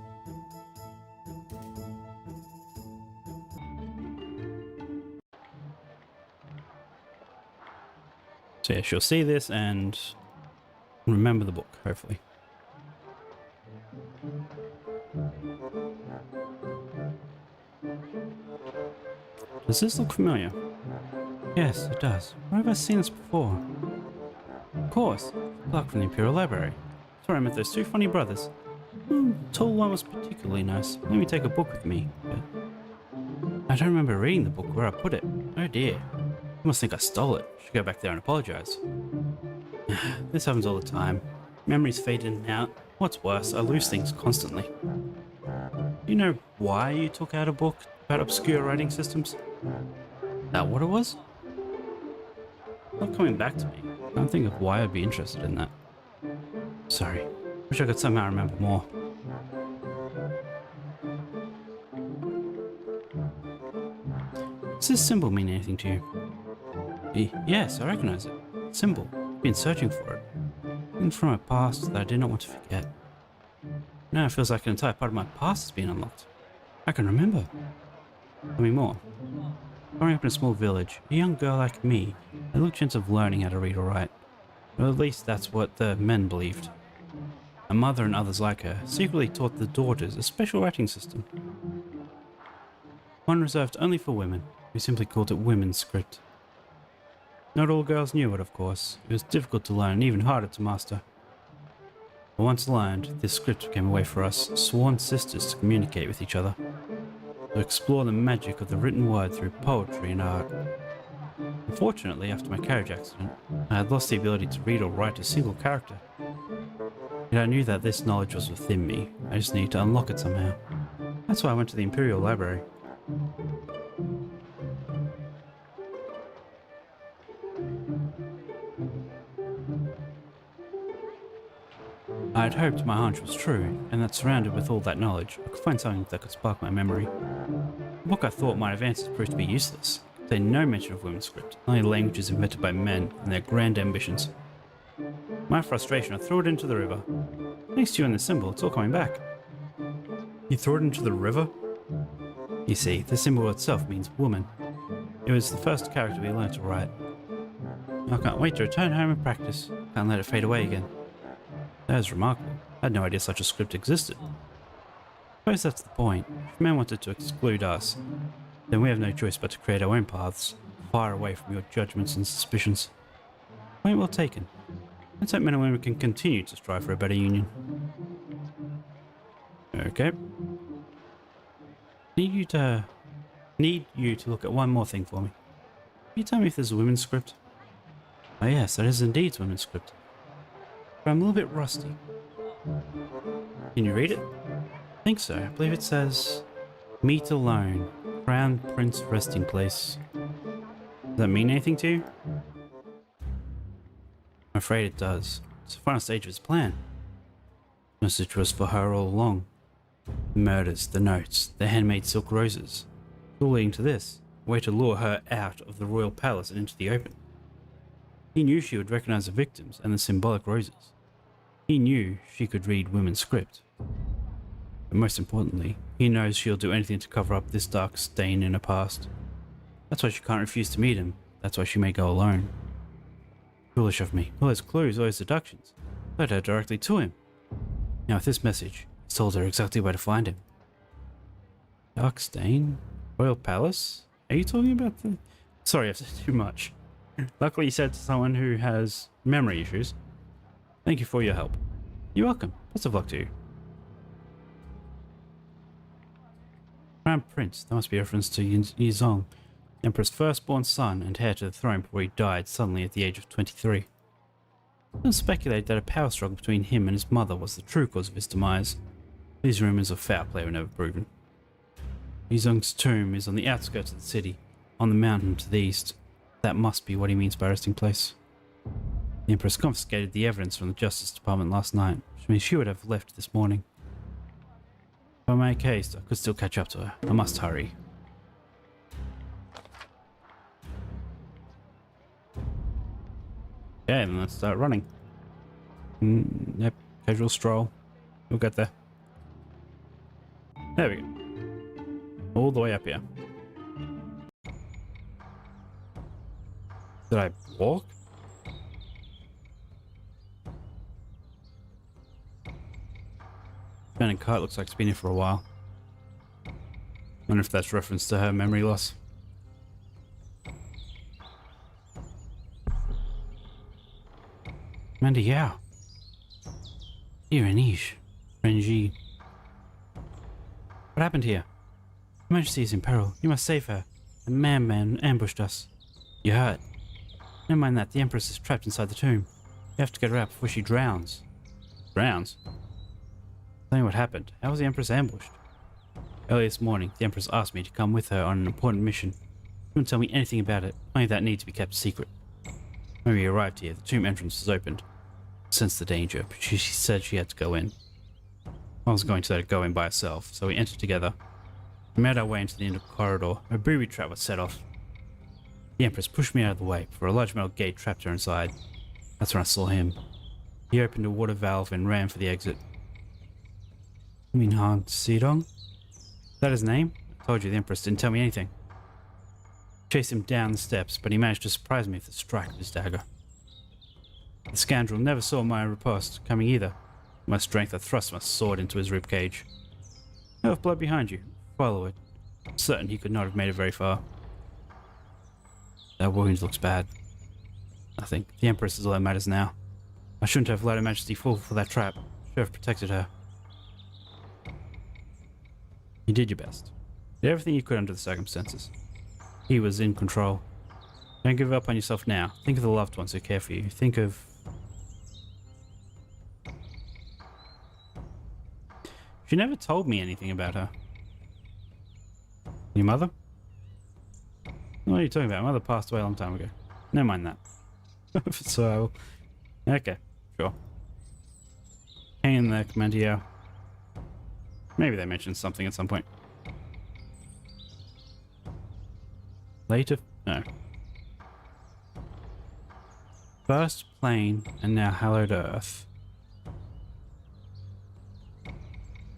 S1: So yeah, she'll see this and remember the book, hopefully. Does this look familiar? Yes, it does. Where have I seen this before? Of course, Clark from the Imperial Library. Sorry, I met those 2 funny brothers. The tall one was particularly nice. Let me take a book with me. But I don't remember reading the book where I put it. Oh dear. You must think I stole it. Should go back there and apologize. This happens all the time. Memories fade in and out. What's worse, I lose things constantly. Do you know why you took out a book about obscure writing systems? Is that what it was? Not coming back to me. Can't think of why I'd be interested in that. Sorry. Wish I could somehow remember more. Does this symbol mean anything to you? Yes, I recognize it. Symbol. I've been searching for it. Things from my past that I did not want to forget. Now it feels like an entire part of my past has been unlocked. I can remember. Tell me more. Growing up in a small village, a young girl like me had a little chance of learning how to read or write. Well, at least that's what the men believed. Her mother and others like her secretly taught the daughters a special writing system. One reserved only for women, who simply called it women's script. Not all girls knew it, of course. It was difficult to learn and even harder to master. But once learned, this script became a way for us sworn sisters to communicate with each other, to explore the magic of the written word through poetry and art. Unfortunately, after my carriage accident, I had lost the ability to read or write a single character. Yet I knew that this knowledge was within me. I just needed to unlock it somehow. That's why I went to the Imperial Library. I had hoped my hunch was true, and that surrounded with all that knowledge, I could find something that could spark my memory. The book I thought might have answered proved to be useless. It contained no mention of women's script, only languages invented by men and their grand ambitions. My frustration, I threw it into the river. Thanks to you and the symbol, it's all coming back. You threw it into the river? You see, the symbol itself means woman. It was the first character we learned to write. I can't wait to return home and practice. Can't let it fade away again. That is remarkable. I had no idea such a script existed. I suppose that's the point. If men wanted to exclude us, then we have no choice but to create our own paths, far away from your judgments and suspicions. Point well taken. Let's hope men and women can continue to strive for a better union. Okay. Need you to look at one more thing for me. Can you tell me if there's a women's script? Oh yes, that is indeed a women's script. But I'm a little bit rusty. Can you read it? I think so. I believe it says, "Meet alone, Crown Prince resting place." Does that mean anything to you? I'm afraid it does. It's the final stage of his plan. The message was for her all along. The murders, the notes, the handmade silk roses. All leading to this. A way to lure her out of the royal palace and into the open. He knew she would recognize the victims and the symbolic roses. He knew she could read women's script. But most importantly, he knows she'll do anything to cover up this dark stain in her past. That's why she can't refuse to meet him. That's why she may go alone. Foolish of me. All those clues, all those deductions, led her directly to him. Now with this message, he's told her exactly where to find him. Dark stain? Royal Palace? Are you talking about the... Sorry, I've said too much. Luckily you said to someone who has memory issues. Thank you for your help. You're welcome. Best of luck to you. Crown Prince. That must be a reference to Yizong, the Emperor's firstborn son and heir to the throne before he died suddenly at the age of 23. Some speculate that a power struggle between him and his mother was the true cause of his demise. These rumors of foul play were never proven. Yizong's tomb is on the outskirts of the city, on the mountain to the east. That must be what he means by resting place. The Empress confiscated the evidence from the Justice Department last night, which means she would have left this morning. If I make haste, I could still catch up to her. I must hurry. Okay, then let's start running. Yep, casual stroll. We'll get there. There we go. All the way up here. Did I walk? Abandoned cart looks like it's been here for a while. Wonder if that's reference to her memory loss. Amanda Yao. Iranish. Renji. What happened here? Her Majesty is in peril. You must save her. A man ambushed us. You heard. Never mind that. The Empress is trapped inside the tomb. You have to get her out before she drowns. Drowns? Tell me what happened. How was the Empress ambushed? Early this morning, the Empress asked me to come with her on an important mission. She wouldn't tell me anything about it. Only that needs to be kept secret. When we arrived here, the tomb entrance was opened. I sensed the danger, but she said she had to go in. I was going to let her go in by herself, so we entered together. We made our way into the end of the corridor. A booby trap was set off. The Empress pushed me out of the way, for a large metal gate trapped her inside. That's when I saw him. He opened a water valve and ran for the exit. You mean Han Sidong? Is that his name? I told you the Empress didn't tell me anything. Chased him down the steps, but he managed to surprise me with a strike of his dagger. The scoundrel never saw my riposte coming either. With my strength, I thrust my sword into his ribcage. I have blood behind you. Follow it. I'm certain he could not have made it very far. That wound looks bad. Nothing. The Empress is all that matters now. I shouldn't have let Her Majesty fall for that trap. Should have protected her. You did your best. Did everything you could under the circumstances. He was in control. Don't give up on yourself now. Think of the loved ones who care for you. Think of... She never told me anything about her. Your mother? What are you talking about? Mother passed away a long time ago. Never mind that. So, okay, sure. Hang in there, Commander. Maybe they mentioned something at some point. Later? No. First plane and now hallowed earth.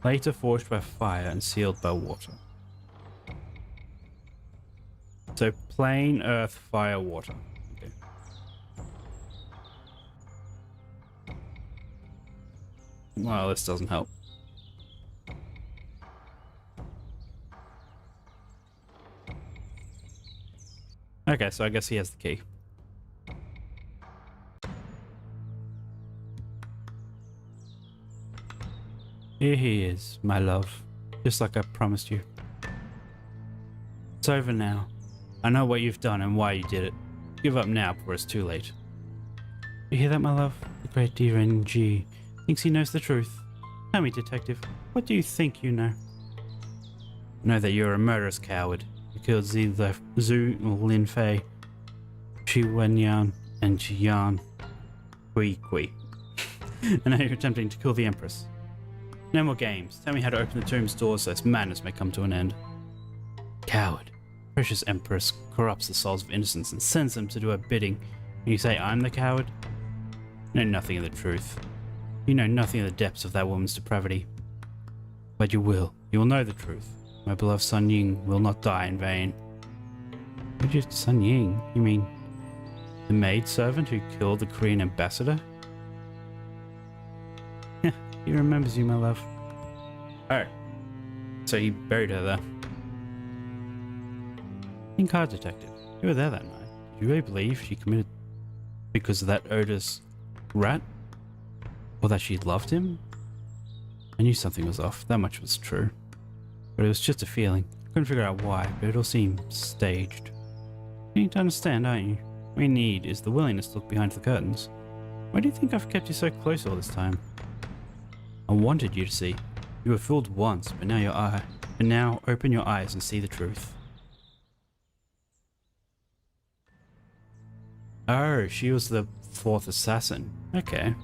S1: Later forged by fire and sealed by water. So plane, earth, fire, water. Okay. Well, this doesn't help. Okay, so I guess he has the key. Here he is, my love. Just like I promised you. It's over now. I know what you've done and why you did it. Give up now before it's too late. You hear that, my love? The great DRNG thinks he knows the truth. Tell me, detective, what do you think you know? I know that you're a murderous coward. You killed Zhu Linfei, Shi Wenyan, and Jian Kui. And now you're attempting to kill the Empress. No more games. Tell me how to open the tomb's doors so this madness may come to an end. Coward. Precious Empress corrupts the souls of innocents and sends them to do her bidding. And you say I'm the coward? You know nothing of the truth. You know nothing of the depths of that woman's depravity. But you will. You will know the truth. My beloved Sun Ying will not die in vain. What did you... Sun Ying? You mean the maidservant who killed the Korean ambassador? Yeah, he remembers you, my love. Oh. So he buried her there. Think hard, detective. You were there that night. Did you really believe she committed because of that Otis rat? Or that she loved him? I knew something was off. That much was true. But it was just a feeling. Couldn't figure out why, but it all seemed staged. You need to understand, aren't you? What you need is the willingness to look behind the curtains. Why do you think I've kept you so close all this time? I wanted you to see. You were fooled once, but now open your eyes and see the truth. Oh, she was the fourth assassin. Okay.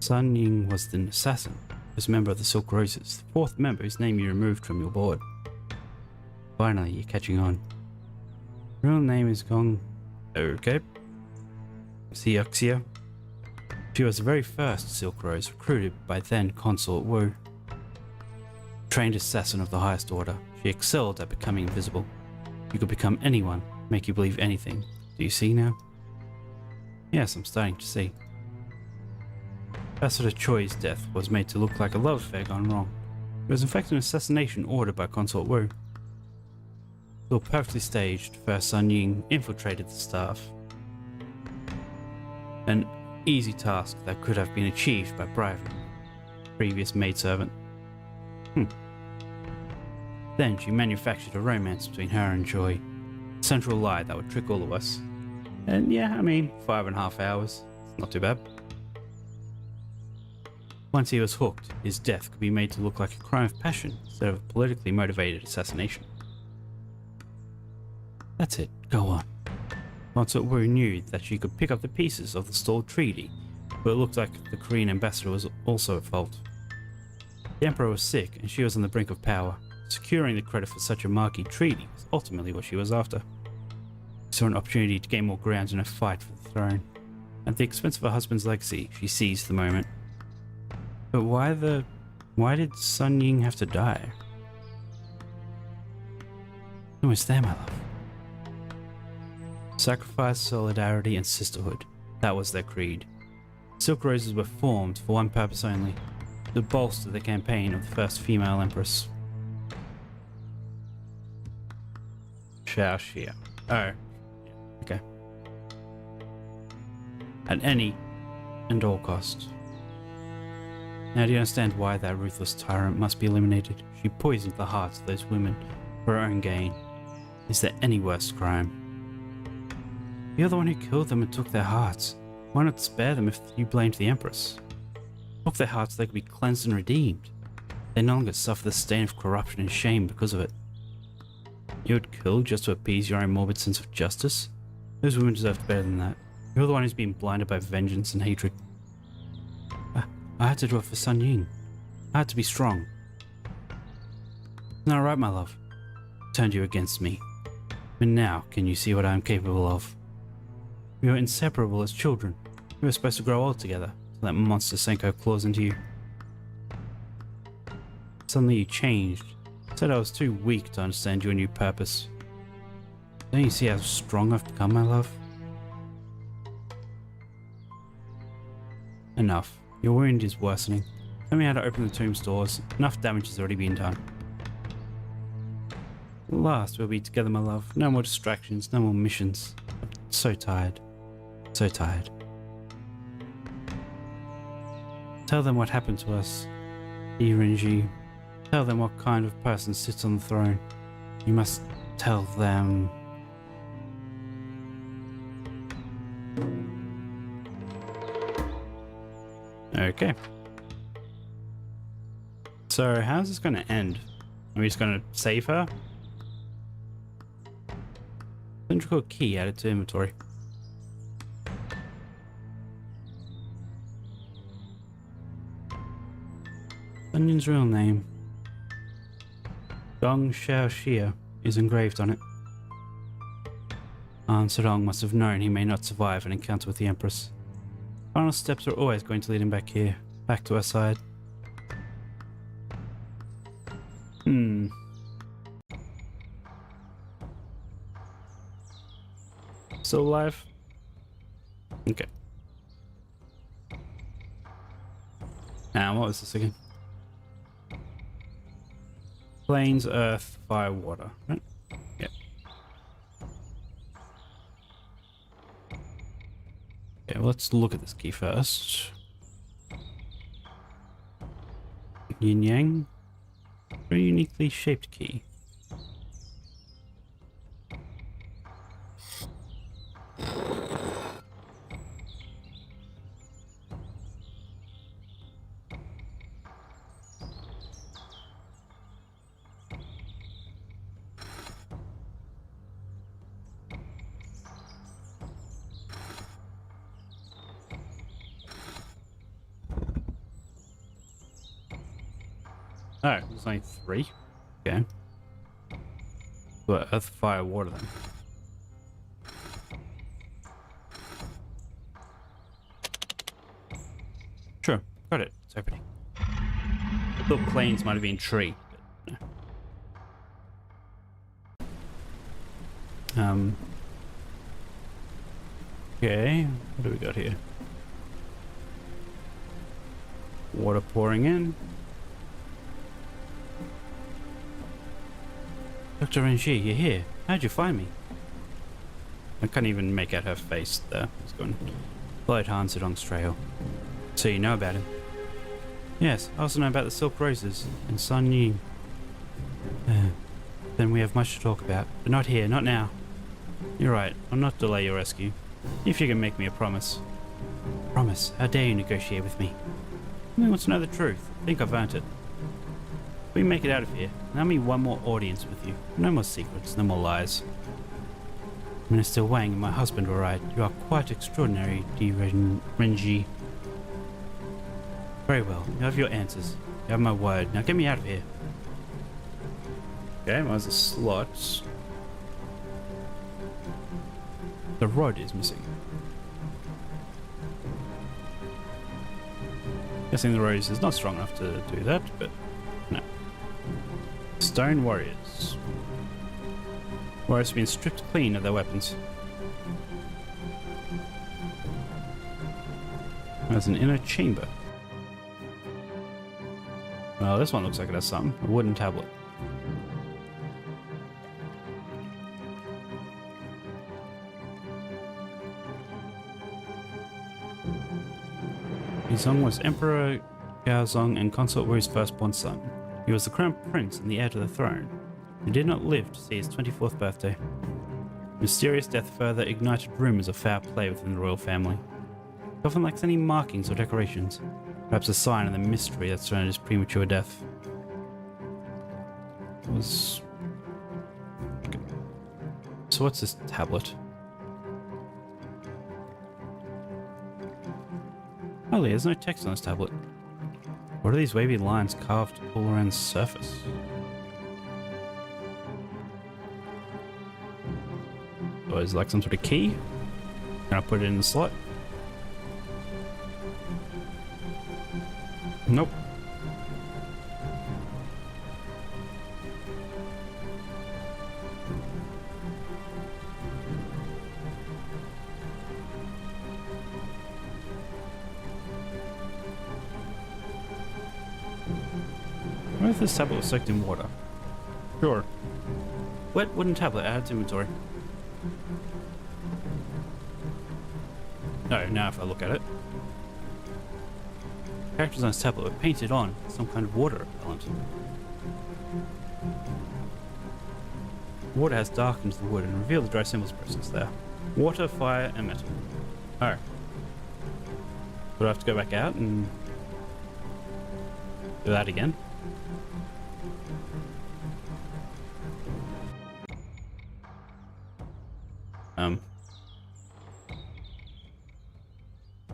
S1: Sun Ying was the assassin. Was a member of the Silk Roses. The fourth member whose name you removed from your board. Finally, you're catching on. Real name is Gong... Okay. Xiaxia. She was the very first Silk Rose recruited by then Consort Wu. Trained assassin of the highest order, she excelled at becoming invisible. You could become anyone, make you believe anything. Do you see now? Yes, I'm starting to see. Ambassador Choi's death was made to look like a love affair gone wrong. It was in fact an assassination ordered by Consort Wu. Though perfectly staged, first Sun Ying infiltrated the staff. An easy task that could have been achieved by bribing a previous maidservant. Then she manufactured a romance between her and Joy. A central lie that would trick all of us. And yeah, I mean, 5.5 hours. Not too bad. Once he was hooked, his death could be made to look like a crime of passion instead of a politically motivated assassination. That's it. Go on. Consort Wu knew that she could pick up the pieces of the stalled treaty, but it looked like the Korean ambassador was also at fault. The Emperor was sick, and she was on the brink of power. Securing the credit for such a marquee treaty was ultimately what she was after. She saw an opportunity to gain more ground in a fight for the throne. At the expense of her husband's legacy, she seized the moment. But why did Sun Ying have to die? Who was there, my love? Sacrifice, solidarity, and sisterhood. That was their creed. Silk Roses were formed for one purpose only: to bolster the campaign of the first female empress. Xiao Xia. Oh. Okay. At any and all cost. Now do you understand why that ruthless tyrant must be eliminated? She poisoned the hearts of those women for her own gain. Is there any worse crime? You're the one who killed them and took their hearts. Why not spare them if you blamed the Empress? Took their hearts so they could be cleansed and redeemed. They no longer suffer the stain of corruption and shame because of it. You would kill just to appease your own morbid sense of justice? Those women deserved better than that. You're the one who's been blinded by vengeance and hatred. I had to do it for Sun Ying. I had to be strong. Isn't that right, my love? I turned you against me. But now, can you see what I am capable of? We were inseparable as children. We were supposed to grow old together, so that monster Senko claws into you. Suddenly you changed. Said I was too weak to understand your new purpose. Don't you see how strong I've become, my love? Enough. Your wound is worsening. Tell me how to open the tomb's doors. Enough damage has already been done. At last we'll be together, my love. No more distractions, no more missions. I'm so tired. So tired. Tell them what happened to us, Irinji. Tell them what kind of person sits on the throne. You must tell them... Okay. So, how's this going to end? Are we just going to save her? Cylindrical key added to inventory. Sunyan's real name, Dong Xiaoxia, is engraved on it. An Sedong must have known he may not survive an encounter with the Empress. Final steps are always going to lead him back here, back to our side. Still alive? Okay. Now, what was this again? Plains, earth, fire, water, right? Yep. Okay, well, let's look at this key first. Yin Yang. Very uniquely shaped key. Oh, there's only 3. Okay. But earth, fire, water then. Sure, got it. It's opening. I thought planes might have been tree. But no. Okay, what do we got here? Water pouring in. Dr. Renji, you're here. How'd you find me? I can't even make out her face there. It's gone. Followed Han Sedong's trail. So you know about him? Yes, I also know about the Silk Roses and Sun Ying. Then we have much to talk about, but not here, not now. You're right, I'll not delay your rescue. If you can make me a promise. Promise? How dare you negotiate with me? I want to know the truth. I think I've earned it. If we make it out of here, allow me one more audience with you. No more secrets, no more lies. Minister Wang and my husband were right. You are quite extraordinary, Renji. Very well. You have your answers. You have my word. Now get me out of here. Okay, well, there's a slot. The rod is missing. Guessing the rose is not strong enough to do that, but no. Stone warriors. Warriors have been stripped clean of their weapons. There's an inner chamber. Well, this one looks like it has something. A wooden tablet. Yizong was Emperor Gaozong and Consort Wu's firstborn son. He was the crown prince and the heir to the throne. He did not live to see his 24th birthday. Mysterious death further ignited rumors of foul play within the royal family. It often lacks any markings or decorations, perhaps a sign of the mystery that surrounded his premature death. It was... So what's this tablet? Holy, there's no text on this tablet. What are these wavy lines carved all around the surface? Or is it like some sort of key? Can I put it in the slot? Nope. What if this tablet was soaked in water? Sure. Wet wooden tablet added to inventory. No, now if I look at it. Characters on this tablet were painted on some kind of water repellent. Water has darkened the wood and revealed the dry symbols presence there. Water, fire, and metal. Oh. Would I have to go back out and do that again?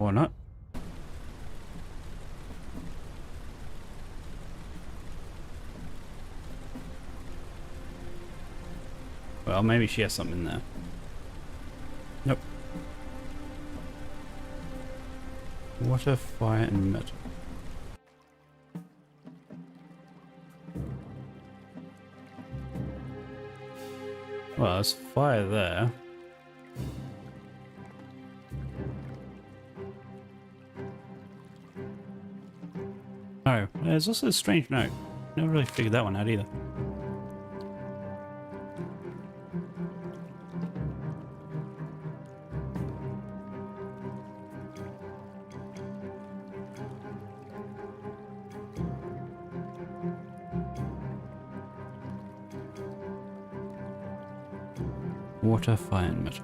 S1: Or not. Well, maybe she has something in there. Nope. Water, fire, and metal. Well, there's fire there. Oh, there's also a strange note. Never really figured that one out either. Water, fire, and metal.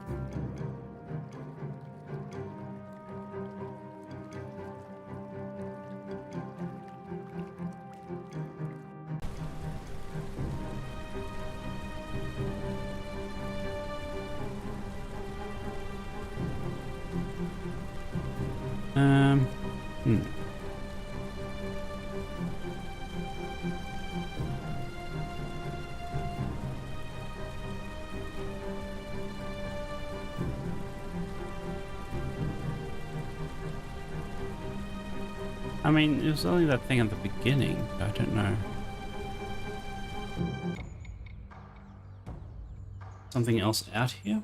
S1: I mean, it was only that thing at the beginning. I don't know. Something else out here?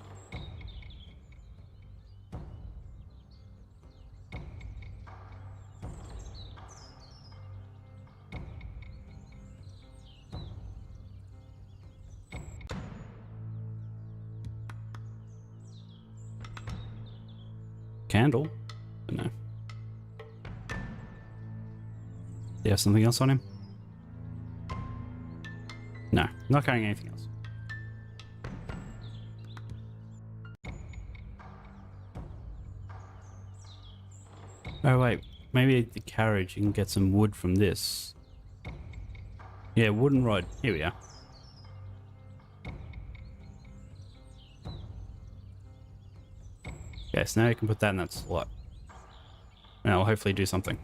S1: Candle? But no. Do you have something else on him? No, not carrying anything else. Oh wait, maybe the carriage, you can get some wood from this. Yeah, wooden rod. Here we are. Okay, so now you can put that in that slot. And I'll hopefully do something.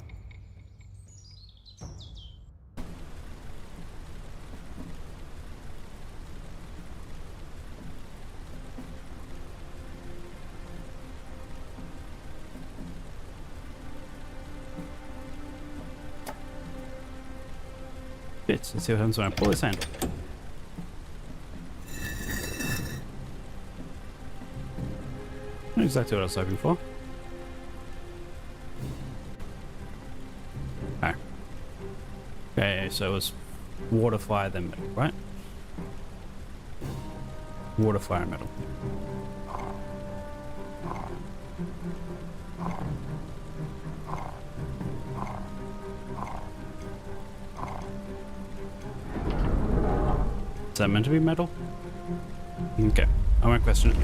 S1: Let's see what happens when I pull this handle. Not exactly what I was hoping for. Okay. Okay, so it was water, fire, then metal, right? Water, fire, metal. Is that meant to be metal? Okay, I won't question it.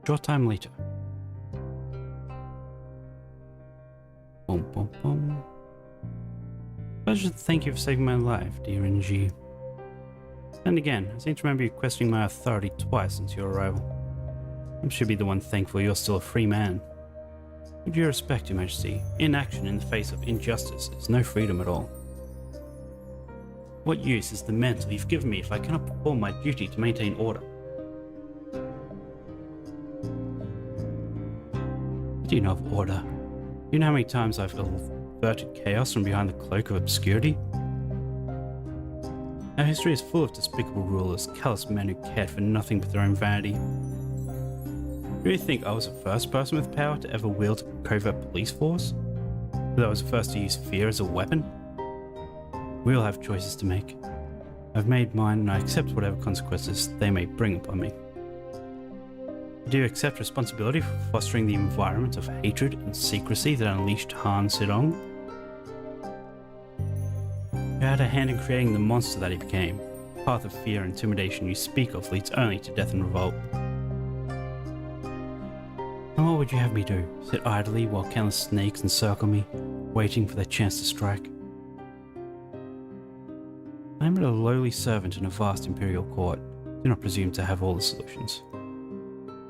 S1: Short time later. Boom, boom, boom. Pleasure to thank you for saving my life, dear NG. And again, I seem to remember you questioning my authority twice since your arrival. I should be the one thankful you're still a free man. With due respect, Your Majesty, inaction in the face of injustice is no freedom at all. What use is the mantle you've given me if I cannot perform my duty to maintain order? What do you know of order? Do you know how many times I've averted chaos from behind the cloak of obscurity? Our history is full of despicable rulers, callous men who cared for nothing but their own vanity. Do you think I was the first person with power to ever wield a covert police force? That I was the first to use fear as a weapon? We all have choices to make. I've made mine and I accept whatever consequences they may bring upon me. Do you accept responsibility for fostering the environment of hatred and secrecy that unleashed Han Sidong? You had a hand in creating the monster that he became. The path of fear and intimidation you speak of leads only to death and revolt. And what would you have me do? Sit idly while countless snakes encircle me, waiting for their chance to strike? I am but a lowly servant in a vast imperial court. Do not presume to have all the solutions.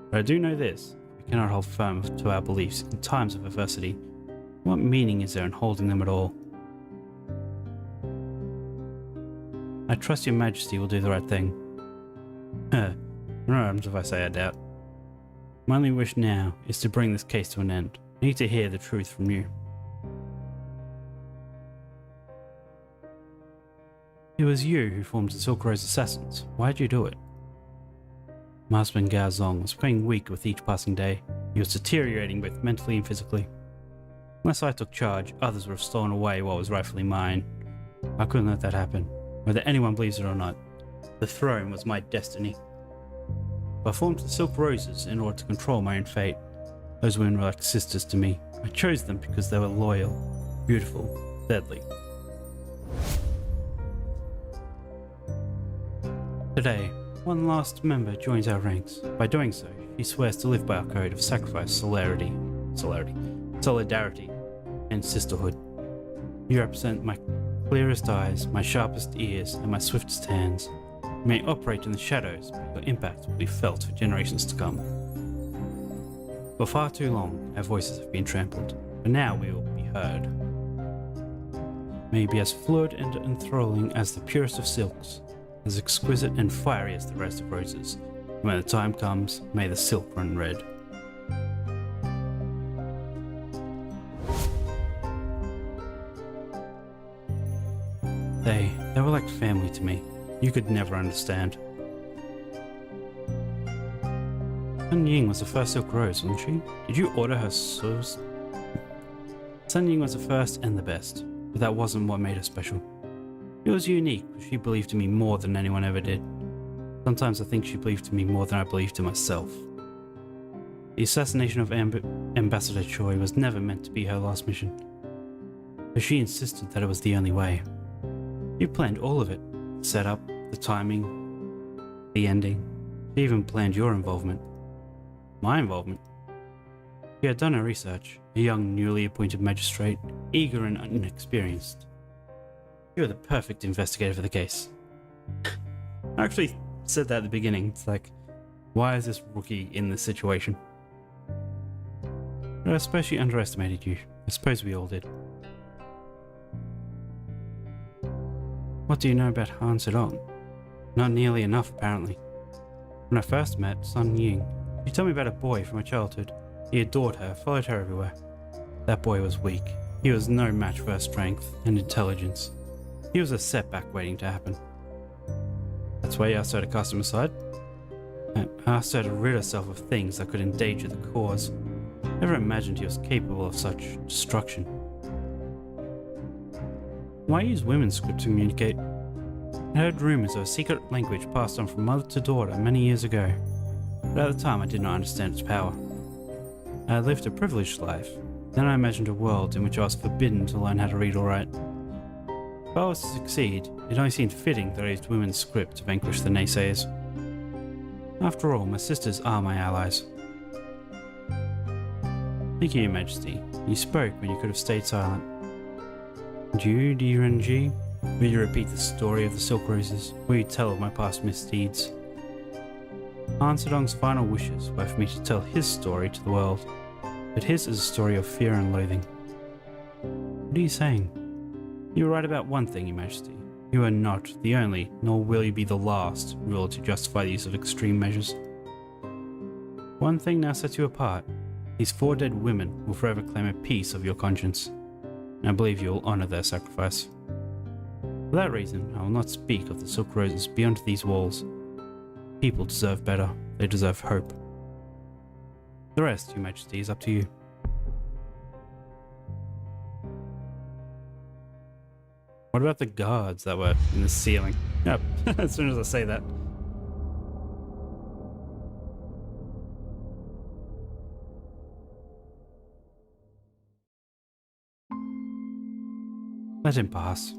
S1: But I do know this: we cannot hold firm to our beliefs in times of adversity. What meaning is there in holding them at all? I trust Your Majesty will do the right thing. What happens if I say I doubt? My only wish now is to bring this case to an end. I need to hear the truth from you. It was you who formed the Silk Rose Assassins. Why'd you do it? My husband Gao Zong was becoming weak with each passing day. He was deteriorating both mentally and physically. Unless I took charge, others would have stolen away what was rightfully mine. I couldn't let that happen. Whether anyone believes it or not, the throne was my destiny. I formed the Silk Roses in order to control my own fate. Those women were like sisters to me. I chose them because they were loyal, beautiful, deadly. Today, one last member joins our ranks. By doing so, he swears to live by our code of sacrifice, solidarity, and sisterhood. You represent my clearest eyes, my sharpest ears, and my swiftest hands. You may operate in the shadows, but your impact will be felt for generations to come. For far too long, our voices have been trampled, but now we will be heard. May you be as fluid and enthralling as the purest of silks, as exquisite and fiery as the rest of roses. When the time comes, may the silk run red. They were like family to me. You could never understand. Sun Ying was the first Silk Rose, wasn't she? Did you order her sauce? Sun Ying was the first and the best, but that wasn't what made her special. She was unique, but she believed in me more than anyone ever did. Sometimes I think she believed in me more than I believed in myself. The assassination of Ambassador Choi was never meant to be her last mission. but she insisted that it was the only way. You planned all of it. The setup, the timing, the ending. She even planned your involvement. My involvement? She had done her research, a young, newly appointed magistrate, eager and inexperienced. You were the perfect investigator for the case. I actually said that at the beginning. It's like, why is this rookie in this situation? But I suppose she underestimated you. I suppose we all did. What do you know about Han Sedong? Not nearly enough, apparently. When I first met Sun Ying, she told me about a boy from her childhood. He adored her, followed her everywhere. That boy was weak. He was no match for her strength and intelligence. He was a setback waiting to happen. That's why you asked her to cast him aside? I asked her to rid herself of things that could endanger the cause. Never imagined he was capable of such destruction. Why use women's script to communicate? I heard rumors of a secret language passed on from mother to daughter many years ago, but at the time I did not understand its power. I had lived a privileged life, then I imagined a world in which I was forbidden to learn how to read or write. If I was to succeed, it only seemed fitting that I used women's script to vanquish the naysayers. After all, my sisters are my allies. Thank you, Your Majesty. You spoke when you could have stayed silent. And you, Renji? Will you repeat the story of the Silk Roses? Will you tell of my past misdeeds? Han Sedong's final wishes were for me to tell his story to the world, but his is a story of fear and loathing. What are you saying? You were right about one thing, Your Majesty. You are not the only, nor will you be the last, ruler to justify the use of extreme measures. One thing now sets you apart. These 4 dead women will forever claim a piece of your conscience, and I believe you will honour their sacrifice. For that reason, I will not speak of the Silk Roses beyond these walls. People deserve better. They deserve hope. The rest, Your Majesty, is up to you. What about the guards that were in the ceiling? Yep, as soon as I say that. Let him pass.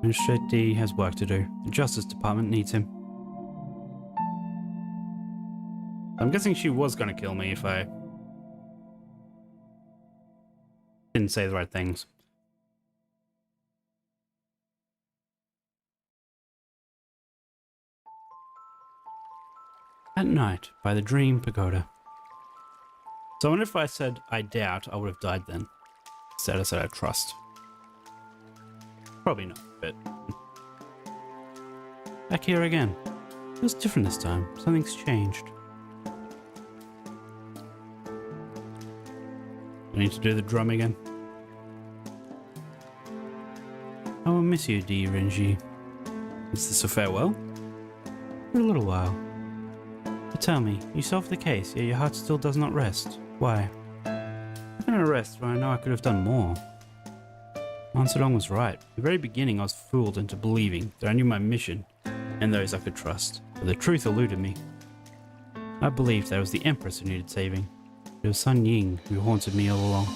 S1: Magistrate D has work to do. The Justice Department needs him. I'm guessing she was going to kill me if I didn't say the right things. At night, by the Dream Pagoda. So I wonder if I said I doubt, I would have died then. Instead I said I trust. Probably not, but... Back here again. Feels different this time. Something's changed. I need to do the drum again. I will miss you, D. Renji. Is this a farewell? For a little while. But tell me, you solved the case, yet your heart still does not rest. Why? How can I rest when I know I could have done more? Han Sedong was right. At the very beginning I was fooled into believing that I knew my mission and those I could trust, but the truth eluded me. I believed that it was the Empress who needed saving. It was Sun Ying who haunted me all along.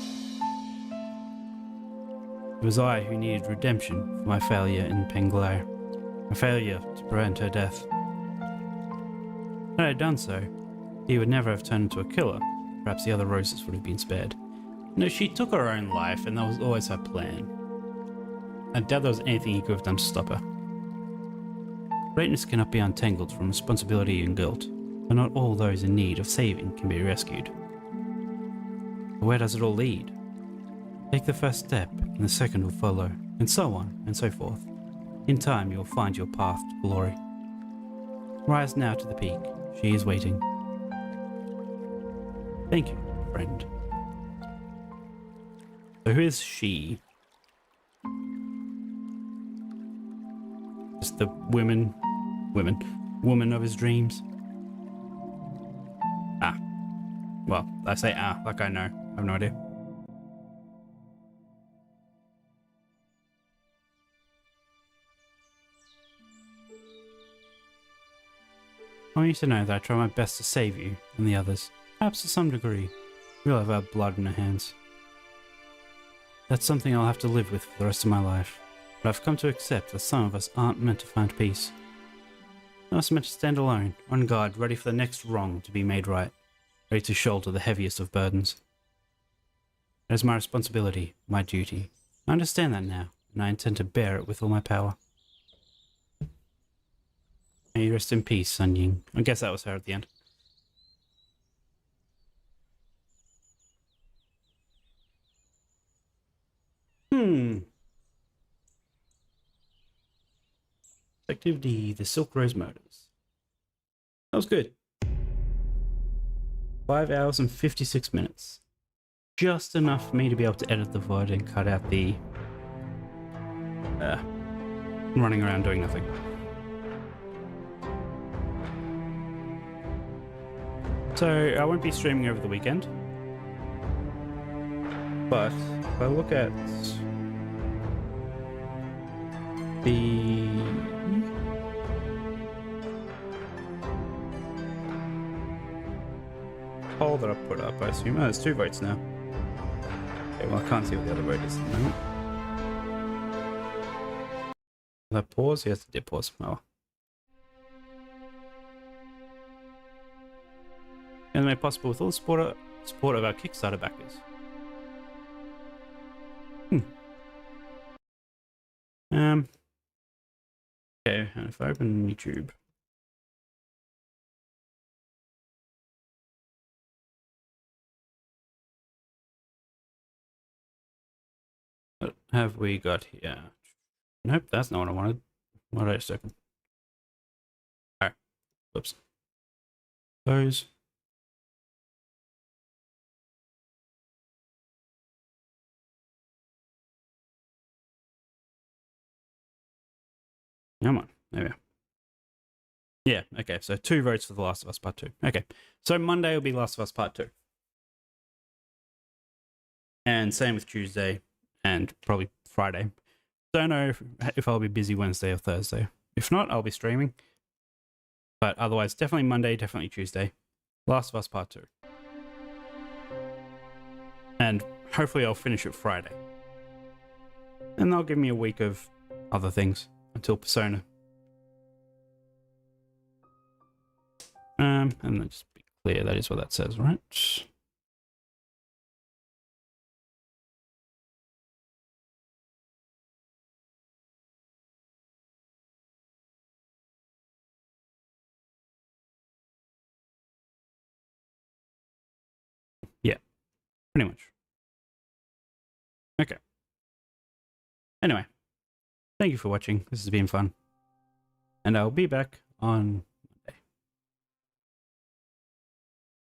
S1: It was I who needed redemption for my failure in Penglai, my failure to prevent her death. Had I done so, he would never have turned into a killer. Perhaps the other roses would have been spared. No, she took her own life, and that was always her plan. I doubt there was anything he could have done to stop her. Greatness cannot be untangled from responsibility and guilt, but not all those in need of saving can be rescued. But where does it all lead? Take the first step, and the second will follow, and so on, and so forth. In time you will find your path to glory. Rise now to the peak. She is waiting. Thank you, friend. So who is she? Just the woman of his dreams? Ah. Well, I say ah, like I know. I have no idea. I want you to know that I try my best to save you and the others. Perhaps to some degree. We'll have our blood in our hands. That's something I'll have to live with for the rest of my life. But I've come to accept that some of us aren't meant to find peace. Some of us are meant to stand alone, on guard, ready for the next wrong to be made right, ready to shoulder the heaviest of burdens. It is my responsibility, my duty. I understand that now, and I intend to bear it with all my power. May you rest in peace, Sun Ying. I guess that was her at the end. Detective D, the Silk Rose Murders. That was good. 5 hours and 56 minutes. Just enough for me to be able to edit the VOD and cut out the running around doing nothing. So I won't be streaming over the weekend, but if I look at the poll that I put up, I assume there's 2 votes now. Okay, well I can't see what the other vote is at the moment. Did I pause? Yes, I did pause. Oh. And made possible with all the support of our Kickstarter backers. Okay, and if I open YouTube. What have we got here? Nope, that's not what I wanted. What did I just open? Alright. Whoops. Those. Come on. There we are. Yeah, okay, so 2 votes for The Last of Us Part 2. Okay, so Monday will be Last of Us Part 2. And same with Tuesday and probably Friday. Don't know if I'll be busy Wednesday or Thursday. If not, I'll be streaming. But otherwise, definitely Monday, definitely Tuesday. Last of Us Part 2. And hopefully I'll finish it Friday. And they'll give me a week of other things until Persona. And then just be clear, that is what that says, right? Yeah, pretty much. Okay. Anyway, thank you for watching. This has been fun. And I'll be back on